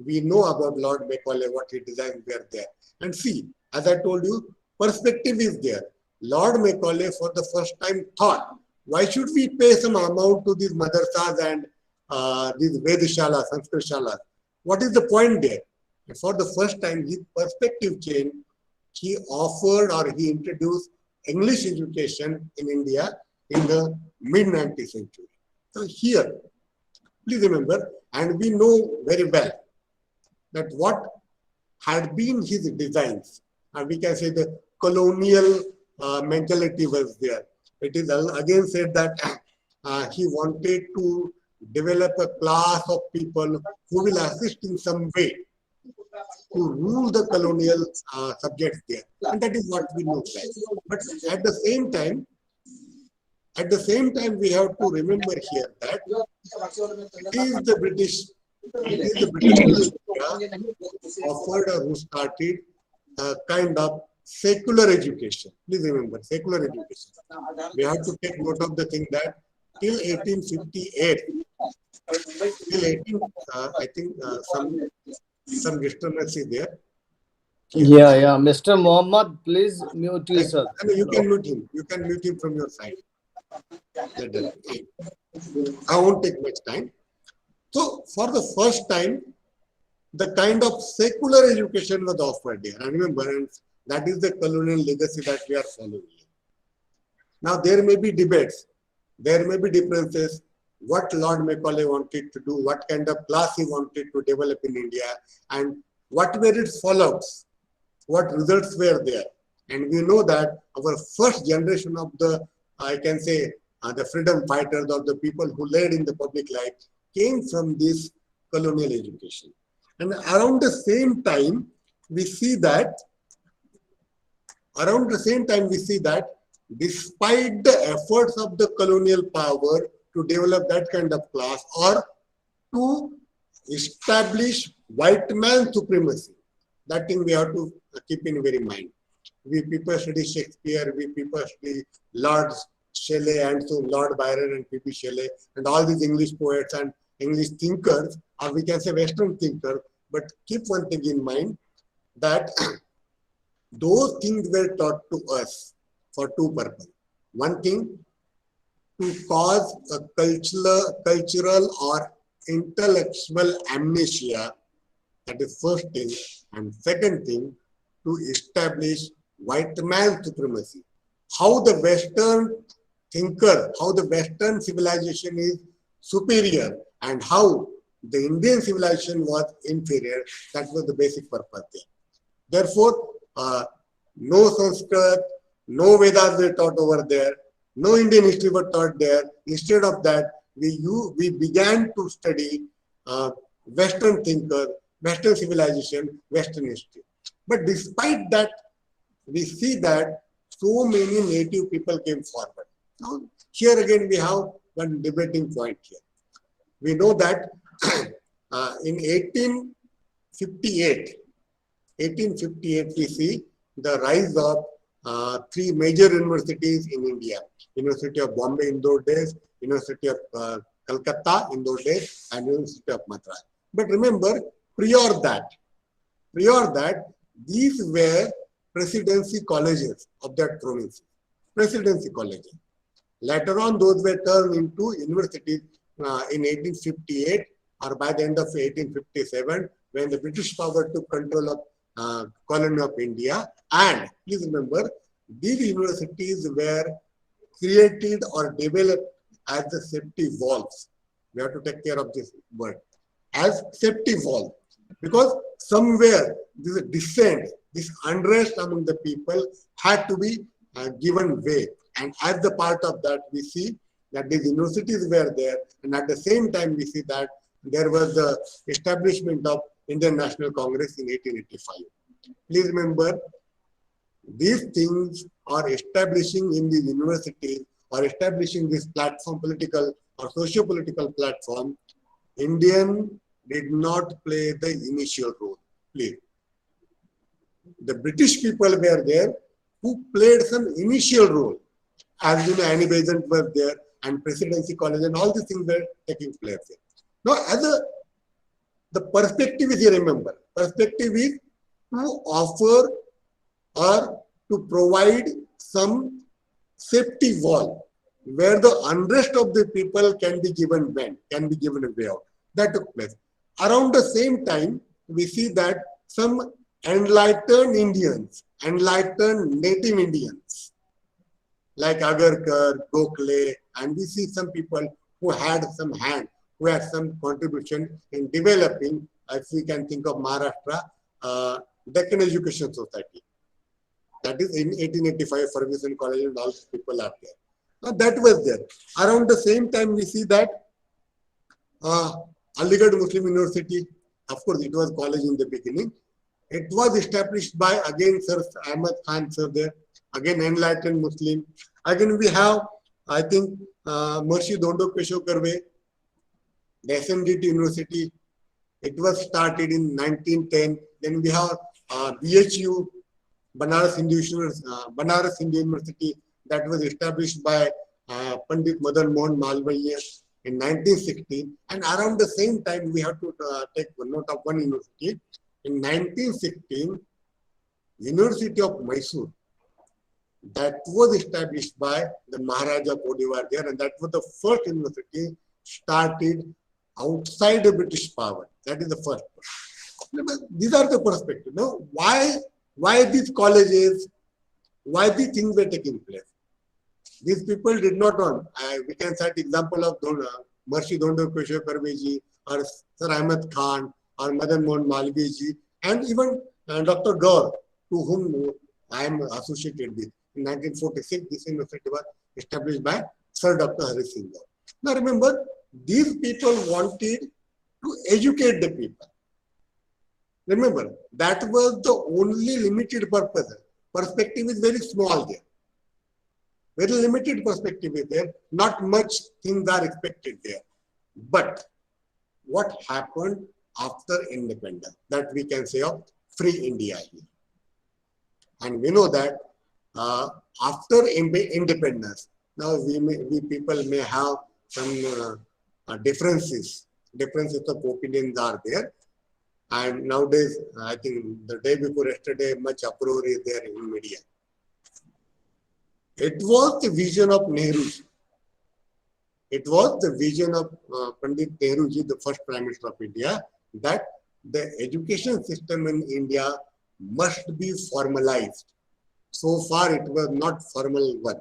we know about Lord Macaulay, what he designed were there. And see, as I told you, perspective is there. Lord Macaulay for the first time thought, why should we pay some amount to these madrasas and these Vedashalas, Sanskrit shalas? What is the point there? And for the first time, his perspective changed. He offered or he introduced English education in India in the mid-19th century. So here, please remember, and we know very well that what had been his designs, and we can say the colonial mentality was there. It is again said that he wanted to develop a class of people who will assist in some way to rule the colonial subjects there. And that is what we know. But at the same time, we have to remember here that it is the British offered or who started a kind of secular education. Please remember, secular education. We have to take note of the thing that till 1858, Till 18, I think some disturbance is there. Yeah, yeah. Mr. Mohammed, please mute yourself. I mean, you can mute him. You can mute him from your side. I won't take much time. So, for the first time, the kind of secular education was offered here. And remember, and that is the colonial legacy that we are following. Now, there may be debates, there may be differences, what Lord Macaulay wanted to do, what kind of class he wanted to develop in India, and what were its fallouts, what results were there. And we know that our first generation of the, I can say, the freedom fighters or the people who led in the public life came from this colonial education. And around the same time, we see that, despite the efforts of the colonial power to develop that kind of class or to establish white man supremacy, that thing we have to keep in very mind. We people study Shakespeare, we people study Lord Shelley and so Lord Byron and P.B. Shelley and all these English poets and English thinkers, or we can say Western thinkers, but keep one thing in mind that those things were taught to us for two purposes. One thing, to cause a cultural or intellectual amnesia, that is first thing, and second thing, to establish white man supremacy. How the Western thinker, how the Western civilization is superior and how the Indian civilization was inferior, that was the basic purpose there. Therefore, no Sanskrit, no Vedas were taught over there, no Indian history were taught there. Instead of that, we began to study Western thinker, Western civilization, Western history. But despite that, we see that so many native people came forward. Now, here again, we have one debating point here. We know that in 1858, we see the rise of three major universities in India. University of Bombay in those days, University of Calcutta in those days, and University of Madras. But remember, prior that, these were presidency colleges of that province. Presidency colleges. Later on, those were turned into universities in 1858 or by the end of 1857, when the British power took control of colony of India. And please remember, these universities were created or developed as the safety valves. We have to take care of this word. As safety valve. Because somewhere this dissent, this unrest among the people had to be given way. And as the part of that, we see that these universities were there. And at the same time, we see that there was the establishment of Indian National Congress in 1885. Please remember, these things are establishing in the universities or establishing this platform, political or socio-political platform. Indian did not play the initial role. Please. The British people were there who played some initial role. As you know, Annie Besant was there and Presidency College and all these things were taking place there. Now, the perspective is here, remember, perspective is to offer or to provide some safety wall where the unrest of the people can be given vent, can be given a way out. That took place. Around the same time, we see that some enlightened Indians, enlightened native Indians, like Agarkar, Gokhale, and we see some people who had some hand, who had some contribution in developing, if we can think of Maharashtra, Deccan Education Society. That is in 1885, Ferguson College and all these people are there. Now that was there. Around the same time, we see that Aligarh Muslim University, of course, it was college in the beginning. It was established by, again, Sir Ahmad Khan, sir there, again, enlightened Muslim. Again, we have, I think, Mercy Dondo Keshav Karve, the SMDT University. It was started in 1910. Then we have BHU, Banaras Hindu University, that was established by Pandit Madan Mohan Malviya. in 1916, and around the same time we have to take note of one university. In 1916, University of Mysore, that was established by the Maharaja Podivar there, and that was the first university started outside the British power. That is the first. These are the perspectives. No, why these colleges, why these things were taking place? These people did not want. We can cite example of Mershi Dhondo Keshwar Karveji, or Sir Ahmed Khan, or Madan Mohan Malviya ji, and even Dr. Gaur, to whom I am associated with. In 1946, this university was established by Sir Dr. Hari Singh Gaur. Now remember, these people wanted to educate the people. Remember, that was the only limited purpose. Perspective is very small there. Very limited perspective is there. Not much things are expected there. But what happened after independence? That we can say of free India here. And we know that after independence, now we people may have some differences of opinions are there. And nowadays, I think the day before yesterday, much uproar is there in media. It was the vision of Nehruji. It was the vision of Pandit Nehruji, the first Prime Minister of India, that the education system in India must be formalized. So far, it was not formal one.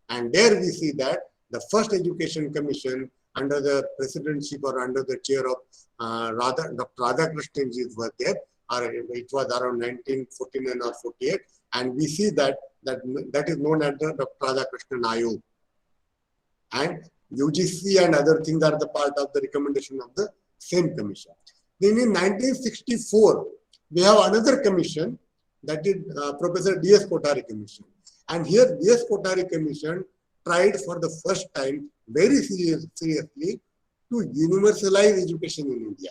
And there we see that the first education commission under the presidency or under the chair of Dr. Radhakrishnan ji was there, or it was around 1949 or 48, and we see that is known as the Dr. Radhakrishnan Ayog. And UGC and other things are the part of the recommendation of the same commission. Then in 1964, we have another commission, that is Professor D.S. Kothari Commission. And here D.S. Kothari Commission tried for the first time very seriously to universalize education in India.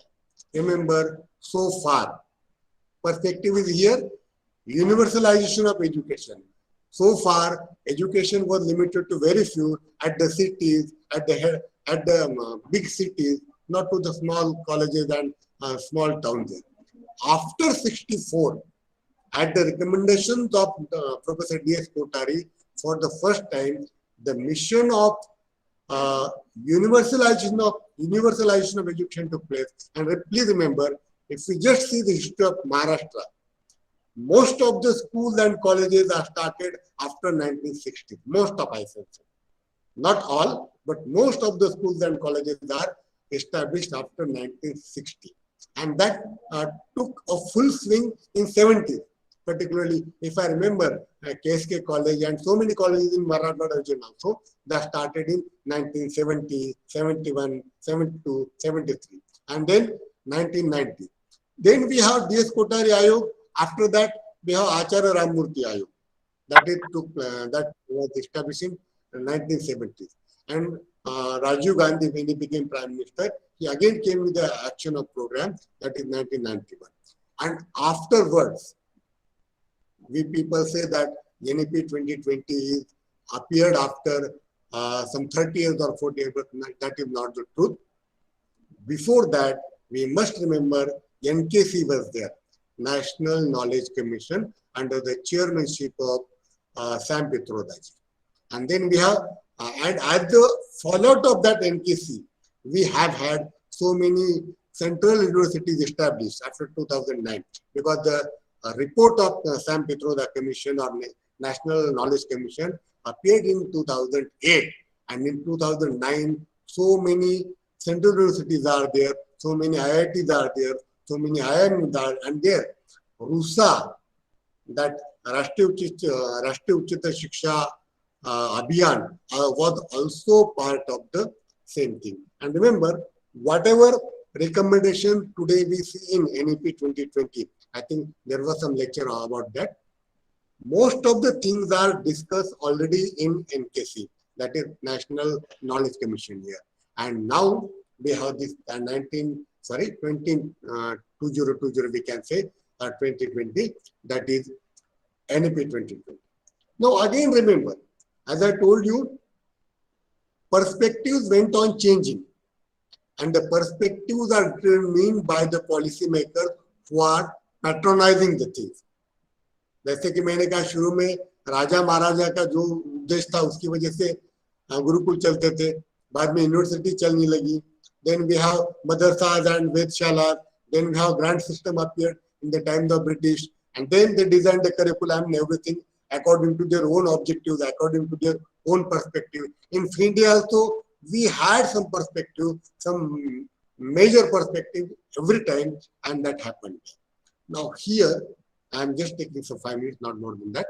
Remember, so far, perspective is here, universalization of education. So far, education was limited to very few at the cities, at the big cities, not to the small colleges and small towns. After 64, at the recommendations of Professor D.S. Kothari, for the first time, the mission of universalization of education took place. And please remember, if we just see the history of Maharashtra, most of the schools and colleges are started after 1960. Most of, I said so. Not all, but most of the schools and colleges are established after 1960. And that took a full swing in 70s. Particularly, if I remember, KSK College and so many colleges in Marathwada region also, that started in 1970, 71, 72, 73, and then 1990. Then we have D.S. Kothari Ayog. After that, we have Acharya Ramamurthy Ayog. That was established in 1970s. And Rajiv Gandhi, when he became Prime Minister, he again came with the action of program, that is 1991. And afterwards, we people say that NEP 2020 appeared after some 30 years or 40 years, but that is not the truth. Before that, we must remember NKC was there, National Knowledge Commission, under the chairmanship of Sam Pitrodaji. And then we have, and as the fallout of that NKC, we have had so many central universities established after 2009, because the report of Sam Pitroda Commission or National Knowledge Commission appeared in 2008, and in 2009 so many central universities are there, so many IITs are there, so many IIMs are and there. RUSA, that Rashtriya Uchita Shiksha Abhiyan was also part of the same thing. And remember, whatever recommendation today we see in NEP 2020, I think there was some lecture about that. Most of the things are discussed already in NKC, that is National Knowledge Commission here. And now we have this 2020, we can say 2020, that is NEP 2020. Now again remember, as I told you, perspectives went on changing, and the perspectives are determined by the policymakers who are patronizing the things. जैसे कि मैंने कहा शुरू में राजा महाराजा का जो उद्देश्य था उसकी वजह से गुरुकुल चलते थे, बाद में यूनिवर्सिटी चलने लगी, then we have madrasas and vedशाला, then we have grant system appeared in the time of British, and then they designed the curriculum and everything according to their own objectives, according to their own perspective. In India also we had some perspective, some major perspective every time, and that happened. Now here I am just taking some 5 minutes, not more than that.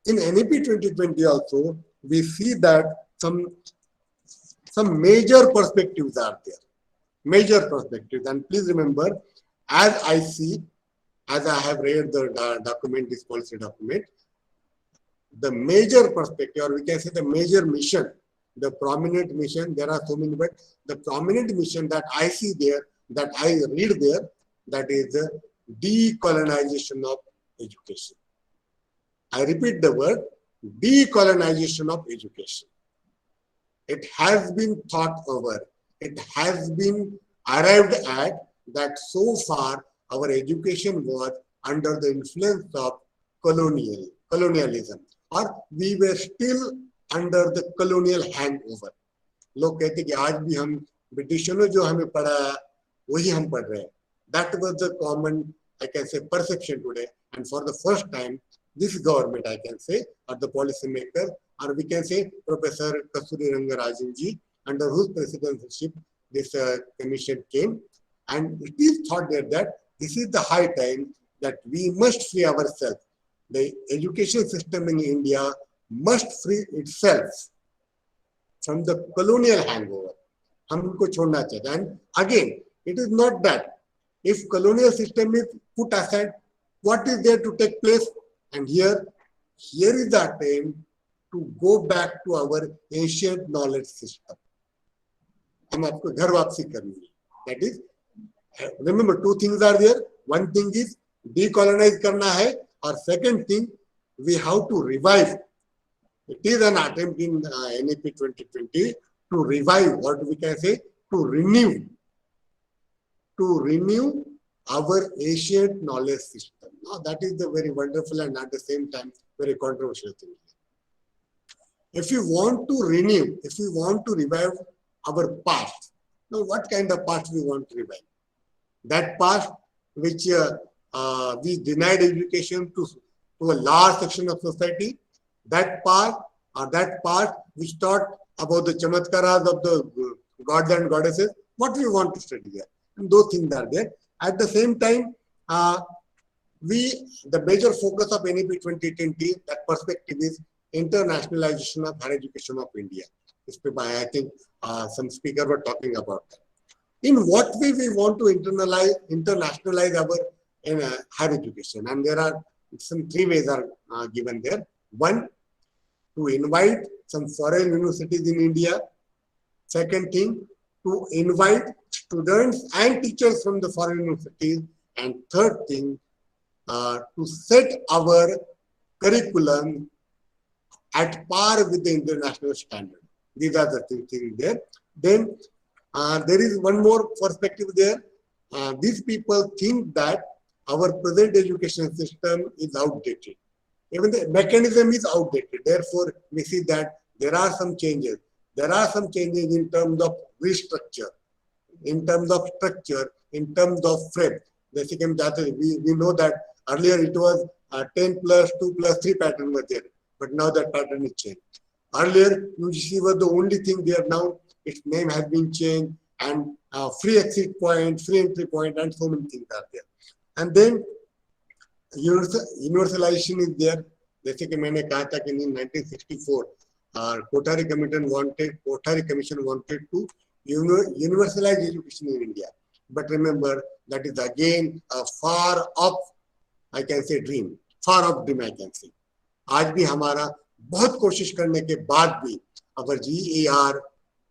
In NEP 2020 also we see that some major perspectives are there, major perspectives. And please remember, as I see, as I have read the document, this policy document, the major perspective, or we can say the major mission, the prominent mission, there are so many, but the prominent mission that I see there, that I read there, that is the decolonization of education. I repeat the word, decolonization of education. It has been thought over, it has been arrived at that so far our education was under the influence of colonialism, or we were still under the colonial hangover. लोग कहते कि आज भी हम ब्रिटिशों ने जो हमें पढ़ाया वही हम पढ़ रहे हैं. That was the common, I can say, perception today. And for the first time, this government, I can say, or the policymaker, or we can say Professor Kasturi Rangarajan ji, under whose presidency this commission came, and it is thought there that this is the high time that we must free ourselves. The education system in India must free itself from the colonial hangover. हम उनको छोड़ना चाहते हैं. And again, it is not that if colonial system is put aside, what is there to take place? And here is the attempt to go back to our ancient knowledge system. हम आपको घर वापसी करनी है. That is, remember, two things are there. One thing is decolonize करना है, or second thing, we have to revive. It is an attempt in NEP 2020 to revive, what we can say, to renew our ancient knowledge system. Now that is the very wonderful and at the same time very controversial thing. If we want to renew, if we want to revive our past, now what kind of past we want to revive? That past which we denied education to a large section of society, that part which taught about the chamatkaras of the gods and goddesses, what we want to study there. And those things are there. At the same time, the major focus of NEP 2020, that perspective is internationalization of higher education of India. I think some speakers were talking about that. In what way we want to internationalize our higher education? And there are some 3 ways are given there. One, to invite some foreign universities in India. Second thing, to invite students and teachers from the foreign universities. And third thing, to set our curriculum at par with the international standard. These are the 3 things there. Then there is one more perspective there. These people think that our present education system is outdated. Even the mechanism is outdated. Therefore, we see that there are some changes. There are some changes in terms of restructure, in terms of structure, in terms of frame. We know that earlier it was 10 plus 2 plus 3 pattern was there, but now that pattern is changed. Earlier, UGC was the only thing there. Now its name has been changed, and free exit point, free entry point, and so many things are there. And then universalization is there. जैसे कि मैंने कहा था कि in 1964 Kothari Commission wanted to universalize education in India. But remember, that is again a far off, I can say, dream. Far off dream, I can say. आज भी हमारा बहुत कोशिश करने के बाद भी अगर GER,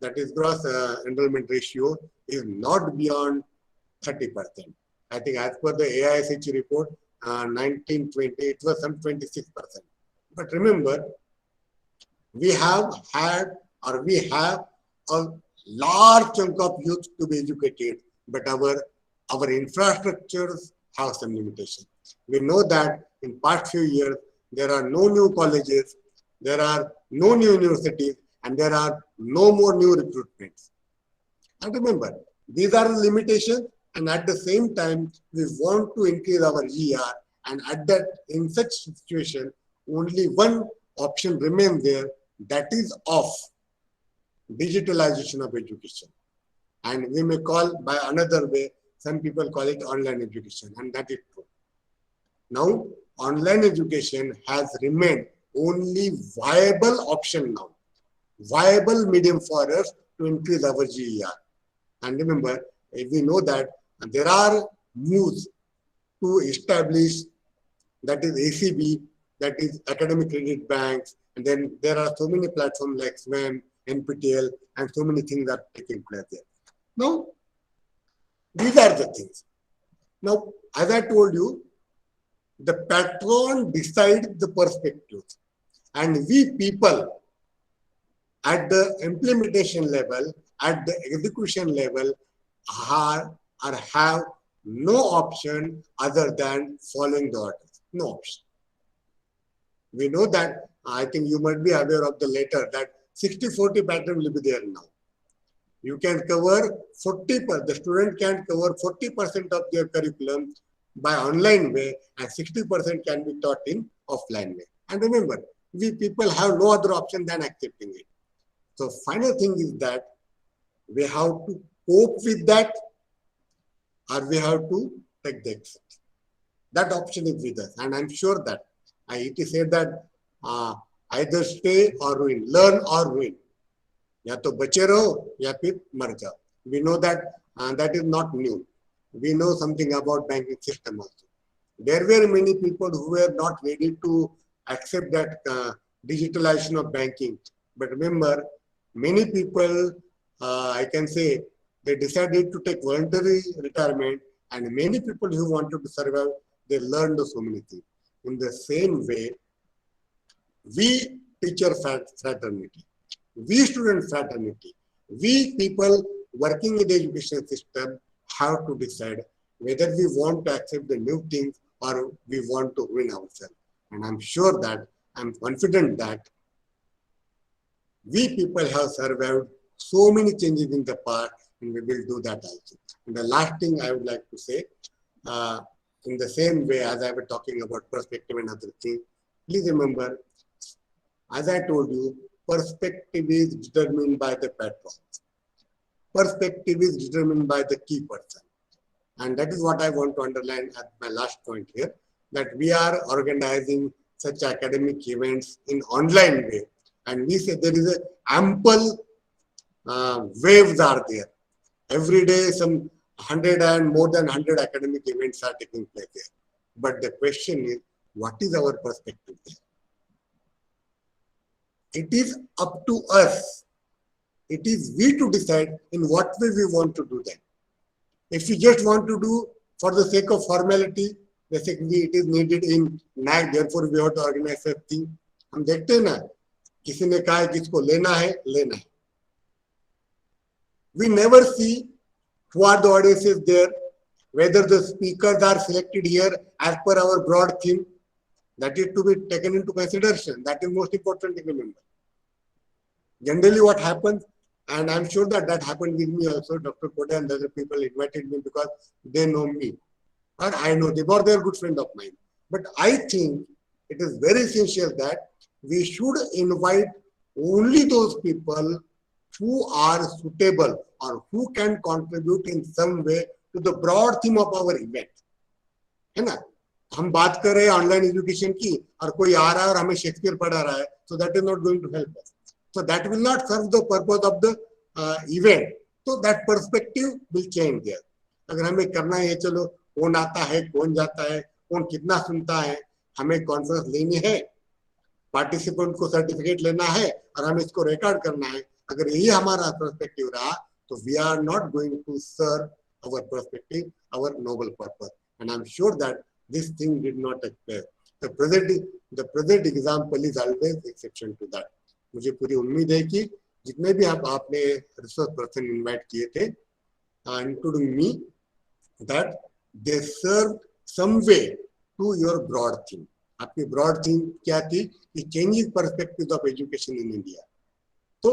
that is gross enrollment ratio, is not beyond 30%. I think as per the AISH report, 1920, it was some 26%. But remember, we have had or we have a large chunk of youth to be educated, but our infrastructures have some limitation. We know that in past few years, there are no new colleges, there are no new universities, and there are no more new recruitments. And remember, these are the limitations, and at the same time, we want to increase our ER, and at that, in such situation, only one option remains there, that is of digitalization of education. And we may call by another way, some people call it online education, and that is true. Now, online education has remained only viable option now, viable medium for us to increase our GER. And remember, we know that there are moves to establish, that is ACB, that is Academic Credit Banks, and then there are so many platforms like SWAM, NPTEL, and so many things are taking place there. Now, these are the things. Now, as I told you, the patron decides the perspectives, and we people at the implementation level, at the execution level, have no option other than following the orders. No option. We know that, I think you might be aware of the letter, that 60-40 pattern will be there now. You can cover 40%, the student can cover 40% of their curriculum by online way, and 60% can be taught in offline way. And remember, we people have no other option than accepting it. So final thing is that we have to cope with that, or we have to take the exit. That option is with us, and I'm sure that it is said that either stay or ruin, learn or ruin. या तो बचे रहो या फिर मर जाओ. We know that that is not new. We know something about banking system also. There were many people who were not ready to accept that digitalization of banking. But remember, many people, I can say, they decided to take voluntary retirement, and many people who wanted to survive, they learned so many things. In the same way, we teacher fraternity, we student fraternity, we people working in the education system have to decide whether we want to accept the new things or we want to win ourselves. And I'm sure that, I'm confident that we people have survived so many changes in the past, and we will do that also. And the last thing I would like to say, in the same way as I was talking about perspective and other things, please remember, as I told you, perspective is determined by the patron. Perspective is determined by the key person. And that is what I want to underline at my last point here, that we are organizing such academic events in online way. And we say there is a ample waves are there. Every day some 100 and more than 100 academic events are taking place there. But the question is, what is our perspective there? It is up to us. It is we to decide in what way we want to do that. If we just want to do for the sake of formality, basically it is needed in NAC, therefore we have to organize such thing. हम देखते हैं ना, किसी ने कहा है किसको लेना है, लेना है. We never see who are the audiences there, whether the speakers are selected here as per our broad theme. That is to be taken into consideration. That is most important to remember. Generally what happens, and I'm sure that that happened with me also, Dr. Koda and other people invited me because they know me. Or I know them, or they're a good friend of mine. But I think it is very essential that we should invite only those people who are suitable or who can contribute in some way to the broad theme of our event. है ना? हम बात कर रहे हैं online education की और कोई आ रहा है और हमें शेक्सपियर पढ़ा रहा है, so that is not going to help us. So that will not serve the purpose of the event. So that perspective will change there. अगर हमें करना है, चलो कौन आता है, कौन जाता है, कौन कितना सुनता है, हमें कॉन्फ्रेंस लेनी है, पार्टिसिपेंट को सर्टिफिकेट लेना है और हमें इसको रिकॉर्ड करना है. अगर यही हमारा पर्सपेक्टिव रहा तो we are not going to serve our perspective, our noble purpose. And I'm sure that this thing did not take place. The present example is always exception to that. मुझे पूरी उम्मीद है कि जितने भी आपने रिसोर्स पर्सन इनवाइट किए थे, including me, that they served some way to your broad theme. आपकी broad theme क्या थी? कि changing perspectives of education in India. So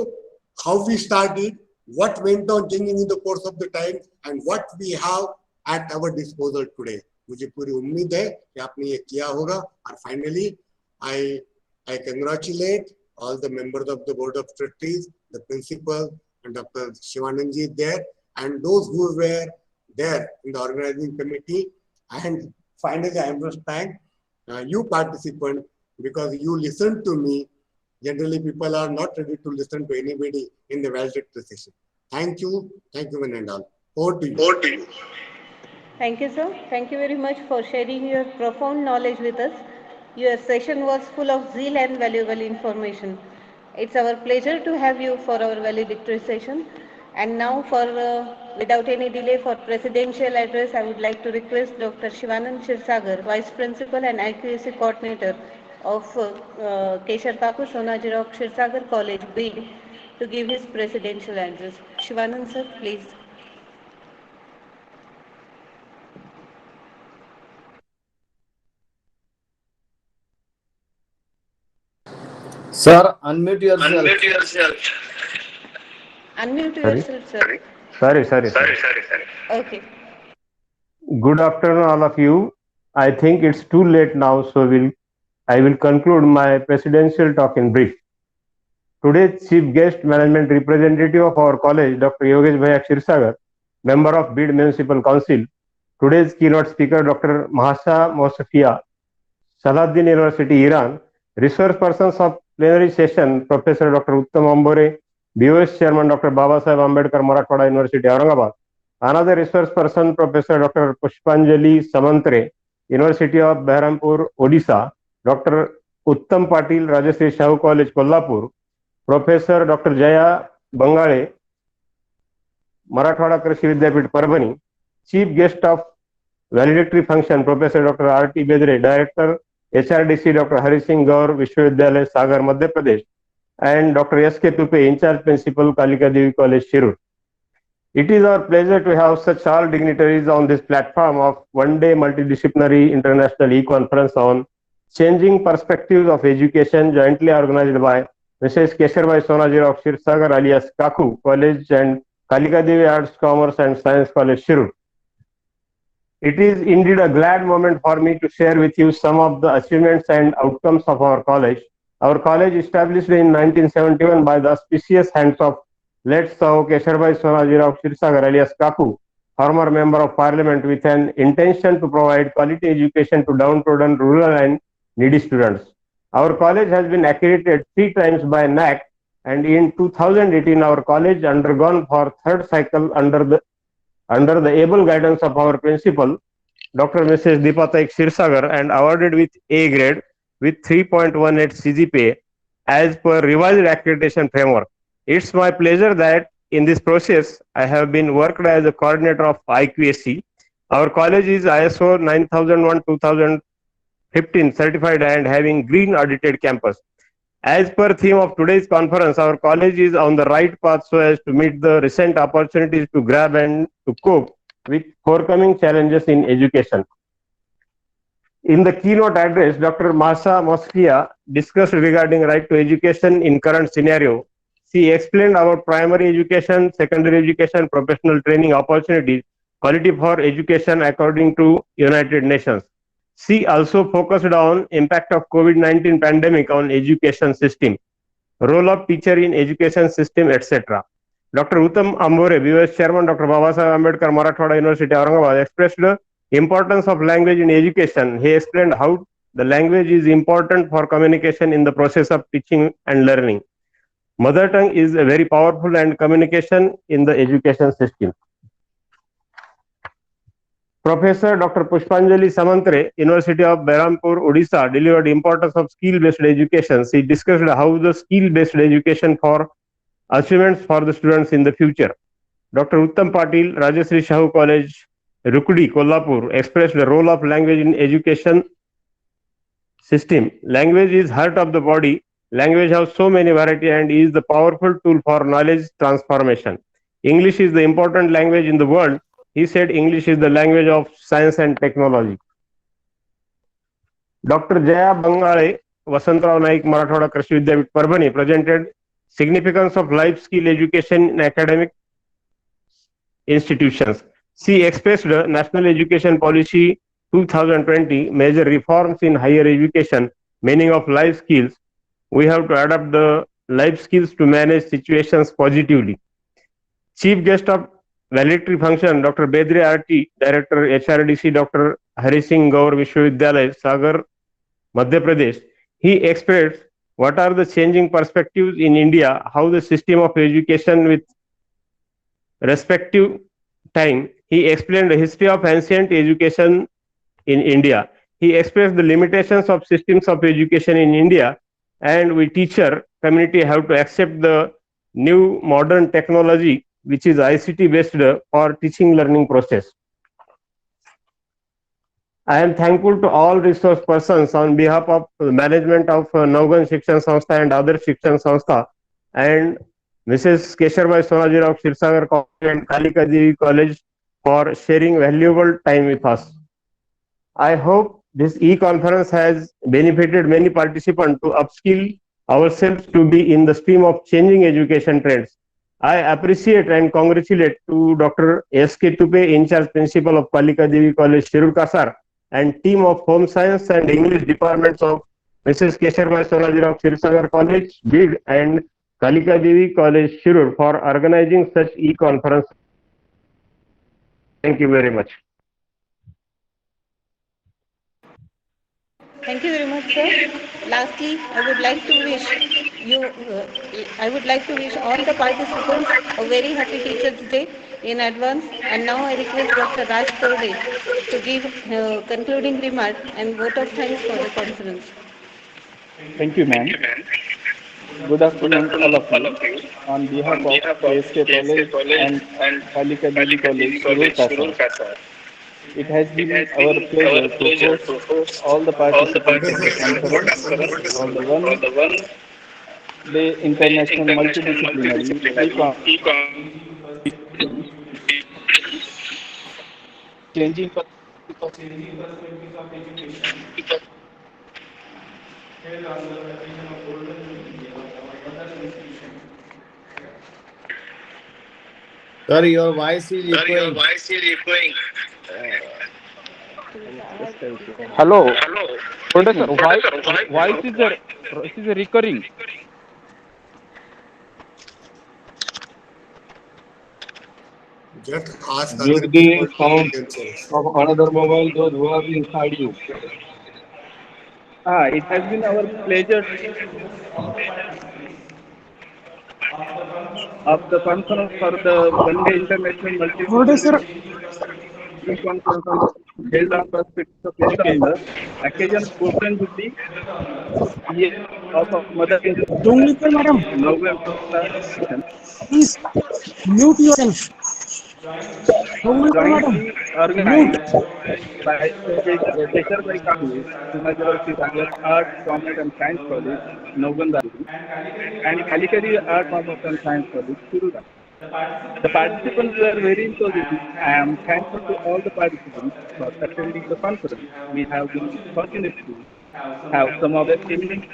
how we started, what went on changing in the course of the time, and what we have at our disposal today. मुझे पूरी उम्मीद है कि आपने ये किया होगा. और finally, I congratulate all the members of the board of trustees, the principal, and Dr. Shivananji there, and those who were there in the organizing committee. And finally, I must thank you participants, because you listened to me. Generally, people are not ready to listen to anybody in the valedictory session. Thank you, one and all. Over to you. Thank you, sir. Thank you very much for sharing your profound knowledge with us. Your session was full of zeal and valuable information. It's our pleasure to have you for our valedictory session. And now, without any delay, for presidential address, I would like to request Dr. Shivanand Shirsagar, Vice Principal and IQAC Coordinator of Keshar Kaku Sonajirao Shirsagar College, Bid, to give his presidential address. Shivanand, sir, please. Sir, unmute yourself. Unmute Sorry. yourself, sir. Sorry. Okay. Good afternoon, all of you. I think it's too late now, so I will conclude my presidential talk in brief. Today's chief guest, management representative of our college, Dr. Yogesh Bhaiya Kshirsagar, member of Bid Municipal Council. Today's keynote speaker, Dr. Mahasa Mosafia, Salahuddin University, Iran. Resource persons of plenary session, Professor Dr. Uttam Ambore, BOS Chairman Dr. Babasaheb Ambedkar, Marathwada University, Aurangabad. Another resource person, Professor Dr. Pushpanjali Samantre, University of Behrampur, Odisha. Dr. Uttam Patil, Rajashree Shahu College, Kolhapur. Professor Dr. Jaya Bangale, Marathwada Krishi Vidyapit, Parbhani. Chief guest of valedictory function, Professor Dr. R.T. Bedre, Director, HRDC, Dr. Hari Singh Gaur, Vishwavidyalaya, Sagar, Madhya Pradesh, and Dr. S.K. Tupe, In-charge Principal, Kalika Devi College, Shirur. It is our pleasure to have such all dignitaries on this platform of one-day multidisciplinary international e-conference on changing perspectives of education, jointly organized by Mrs. Kesharbai Sonaji of Shirsagar alias Kaku College and Kalika Devi Arts, Commerce and Science College, Shirur. It is indeed a glad moment for me to share with you some of the achievements and outcomes of our college. Our college, established in 1971 by the auspicious hands of late Saho Kesharbai Sonaji of Shirsagar alias Kaku, former member of parliament, with an intention to provide quality education to downtrodden rural and needy students. Our college has been accredited 3 times by NAC, and in 2018 our college undergone for third cycle under the able guidance of our principal, Dr. Mrs. Deepata Kshirsagar, and awarded with A grade with 3.18 CGPA as per revised accreditation framework. It's my pleasure that in this process I have been worked as a coordinator of IQAC. Our college is ISO 9001-2015 certified and having green audited campus. As per theme of today's conference, our college is on the right path so as to meet the recent opportunities to grab and to cope with forthcoming challenges in education. In the keynote address, Dr. Mahasa Moskia discussed regarding right to education in current scenario. She explained about primary education, secondary education, professional training opportunities, quality for education according to United Nations. She also focused on impact of COVID-19 pandemic on education system, role of teacher in education system, etc. Dr. Uttam Ambore, BOS Chairman, Dr. Babasaheb Ambedkar, Marathwada University, Aurangabad, expressed the importance of language in education. He explained how the language is important for communication in the process of teaching and learning. Mother tongue is a very powerful and communication in the education system. Professor Dr. Pushpanjali Samantre, University of Behrampur, Odisha, delivered importance of skill-based education. She discussed how the skill-based education for achievements for the students in the future. Dr. Uttam Patil, Rajashree Shahu College, Rukdi, Kolhapur, expressed the role of language in education system. Language is heart of the body Language has so many variety and is the powerful tool for knowledge transformation. English is the important language in the world. He said English is the language of science and technology. Dr. Jaya Bangale, Vasantrao Naik, Marathwada Krishi Vidyapith, Parbhani presented significance of life skill education in academic institutions. She expressed National Education Policy 2020 major reforms in higher education, meaning of life skills. We have to adapt the life skills to manage situations positively. Chief guest of valedictory function, Dr. Bedre RT, Director HRDC, Dr. Hari Singh Gaur Vishwavidyalay, Sagar, Madhya Pradesh. He expressed what are the changing perspectives in India, how the system of education with respective time. He explained the history of ancient education in India. He expressed the limitations of systems of education in India, and we teacher community have to accept the new modern technology which is ICT based for teaching learning process. I am thankful to all resource persons on behalf of the management of Naugan Shikshan Sanstha and other Shikshan Sanstha and Mrs. Kesharbai Sonaji of Shirsagar College and Kalika Devi College for sharing valuable time with us. I hope this e-conference has benefited many participants to upskill ourselves to be in the stream of changing education trends. I appreciate and congratulate to Dr. S.K. Tupe, in charge principal of Kalika Devi College, Shirur Kasar, and team of Home Science and English departments of Mrs. Kesharbai Sonaji of Shirsagar College, Bid, and Kalika Devi College, Shirur for organizing such e-conference. Thank you very much. Thank you very much, sir. Lastly, I would like to wish all the participants a very happy Teachers' Day in advance. And now I request Dr. Raj Torde to give concluding remark and vote of thanks for the conference. Thank you, ma'am. Good afternoon, all of you. On behalf of KSK College and Kalika Devi College, Shirur Kasar, it has been our pleasure to host all the participants of the conference for the one-day international multidisciplinary changing perspectives of held on the occasion of Golden Jubilee of our mother institution. Sorry, your voice is echoing. Hello, Professor. Why voice is recurring? Just ask other Mute people the to sound mute themselves. of another mobile, those who are inside you. It has been our pleasure to host all the participants of the conference for the one-day international multidisciplinary changing perspectives of education conference held on perspectives of education. Occasion of Golden Jubilee year of our mother Don't listen, madam. institution, Navgan Please mute yourself. Don't listen, madam. jointly organized Mute. by Kesharbai College, Sunajarav Sagar Arts, Commerce and Science College, Navgandari, and Kalikari Art, Commerce and Science College, Suruda. The participants were very enthusiastic. I am thankful to all the participants for attending the conference. We have been fortunate to have some of the eminent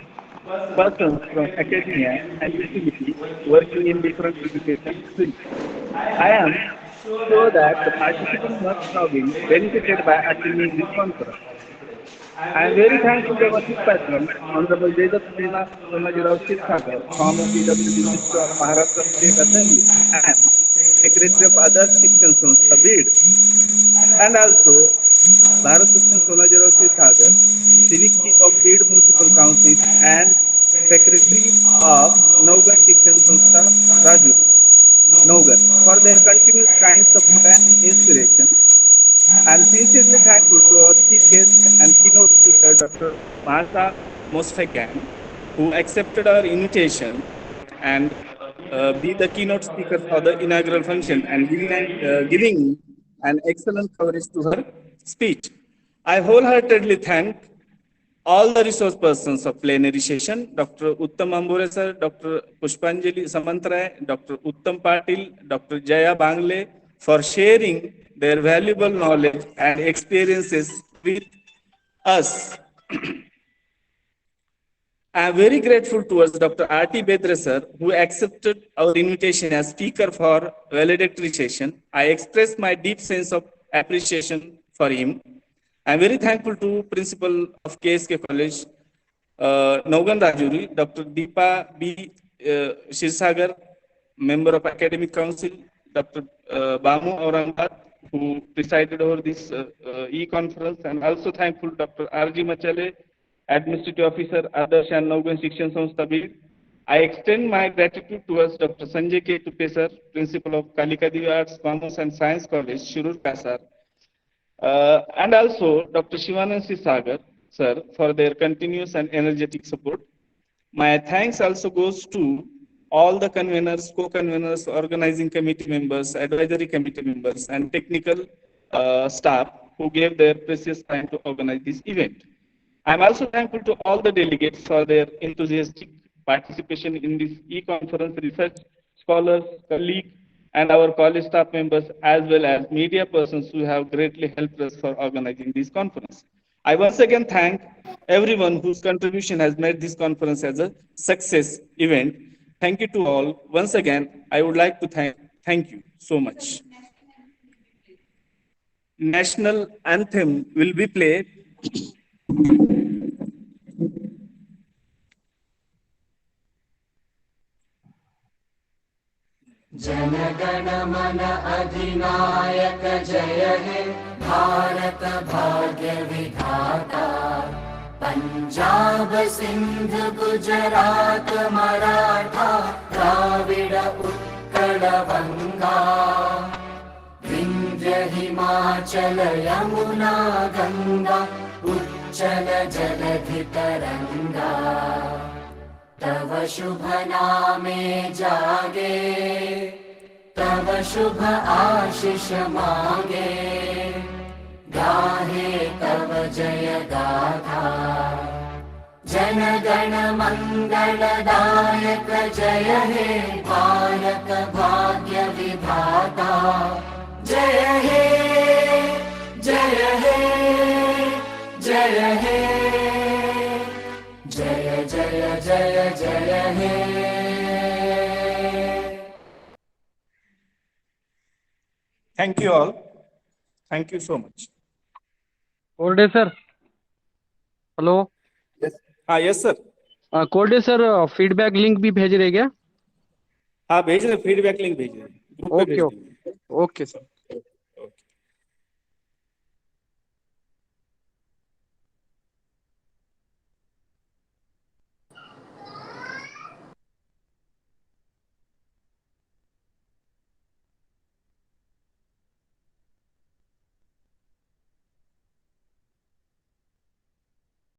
persons from academia and utility working in different education streams. I am sure that the participants must have been benefited by attending this conference. I am very thankful to our chief patron, Honorable Jaidat Sonajirao Shirsagar, former PWD Minister of Maharashtra State Assembly and Secretary of Other Shikshan Sanstha Bid, and also Bharat Ratna Sonajirao Shirsagar, Civic Chief of Bid Municipal Council and Secretary of Naugan Shikshan Sanstha Rajuri, Naugan, for their continuous kind support and inspiration. I am sincerely thankful to our chief guest and keynote speaker, Dr. Martha Mostfakan, who accepted our invitation and be the keynote speaker for the inaugural function and giving an excellent coverage to her speech. I wholeheartedly thank all the resource persons of plenary session, Dr. Uttam Ambure sir, Dr. Pushpanjali Samantray, Dr. Uttam Patil, Dr. Jaya Bangle, for sharing their valuable knowledge and experiences with us. I am very grateful towards Dr. R.T. Bedre sir, who accepted our invitation as speaker for valedictory session. I express my deep sense of appreciation for him. I am very thankful to Principal of KSK College, Naugan Rajuri, Dr. Deepa B. Shirsagar, Member of Academic Council, Dr. Bamu Aurangabad, who presided over this e-conference, and also thankful Dr. R.G. Machale, Administrative Officer, Adarsh and Naugan Shikshan Sanstha Bid. I extend my gratitude towards Dr. Sanjay K. Tupe sir, Principal of Kalika Devi Arts, Commerce and Science College, Shirur Kasar, and also Dr. Shivanand Sagar sir for their continuous and energetic support. My thanks also goes to all the conveners, co-conveners, organizing committee members, advisory committee members, and technical staff who gave their precious time to organize this event. I am also thankful to all the delegates for their enthusiastic participation in this e-conference, research scholars, colleagues, and our college staff members, as well as media persons who have greatly helped us for organizing this conference. I once again thank everyone whose contribution has made this conference as a success event. Thank you to all. Once again, I would like to thank you so much. National anthem will be played. जनगण मन अधिनायक जय हे भारत भाग्य विधाता पंजाब सिंध गुजरात मराठा द्राविड उत्कल बंगा विंध्य हिमाचल यमुना गंगा उच्चल जलधि तरंगा तव शुभ नामे जागे तव शुभ आशीष मांगे गाहे तव जय गाथा जन गण मंगलदायक जय हे भारत भाग्य विधाता जय हे जय हे जय हे जय जय जय जय हे Thank you all. Thank you so much. कोरडे सर, हेलो। हाँ, यस सर। कोरडे सर, फीडबैक लिंक भी भेज रहे क्या? हाँ भेज रहे, फीडबैक लिंक भेज रहे। Okay okay sir.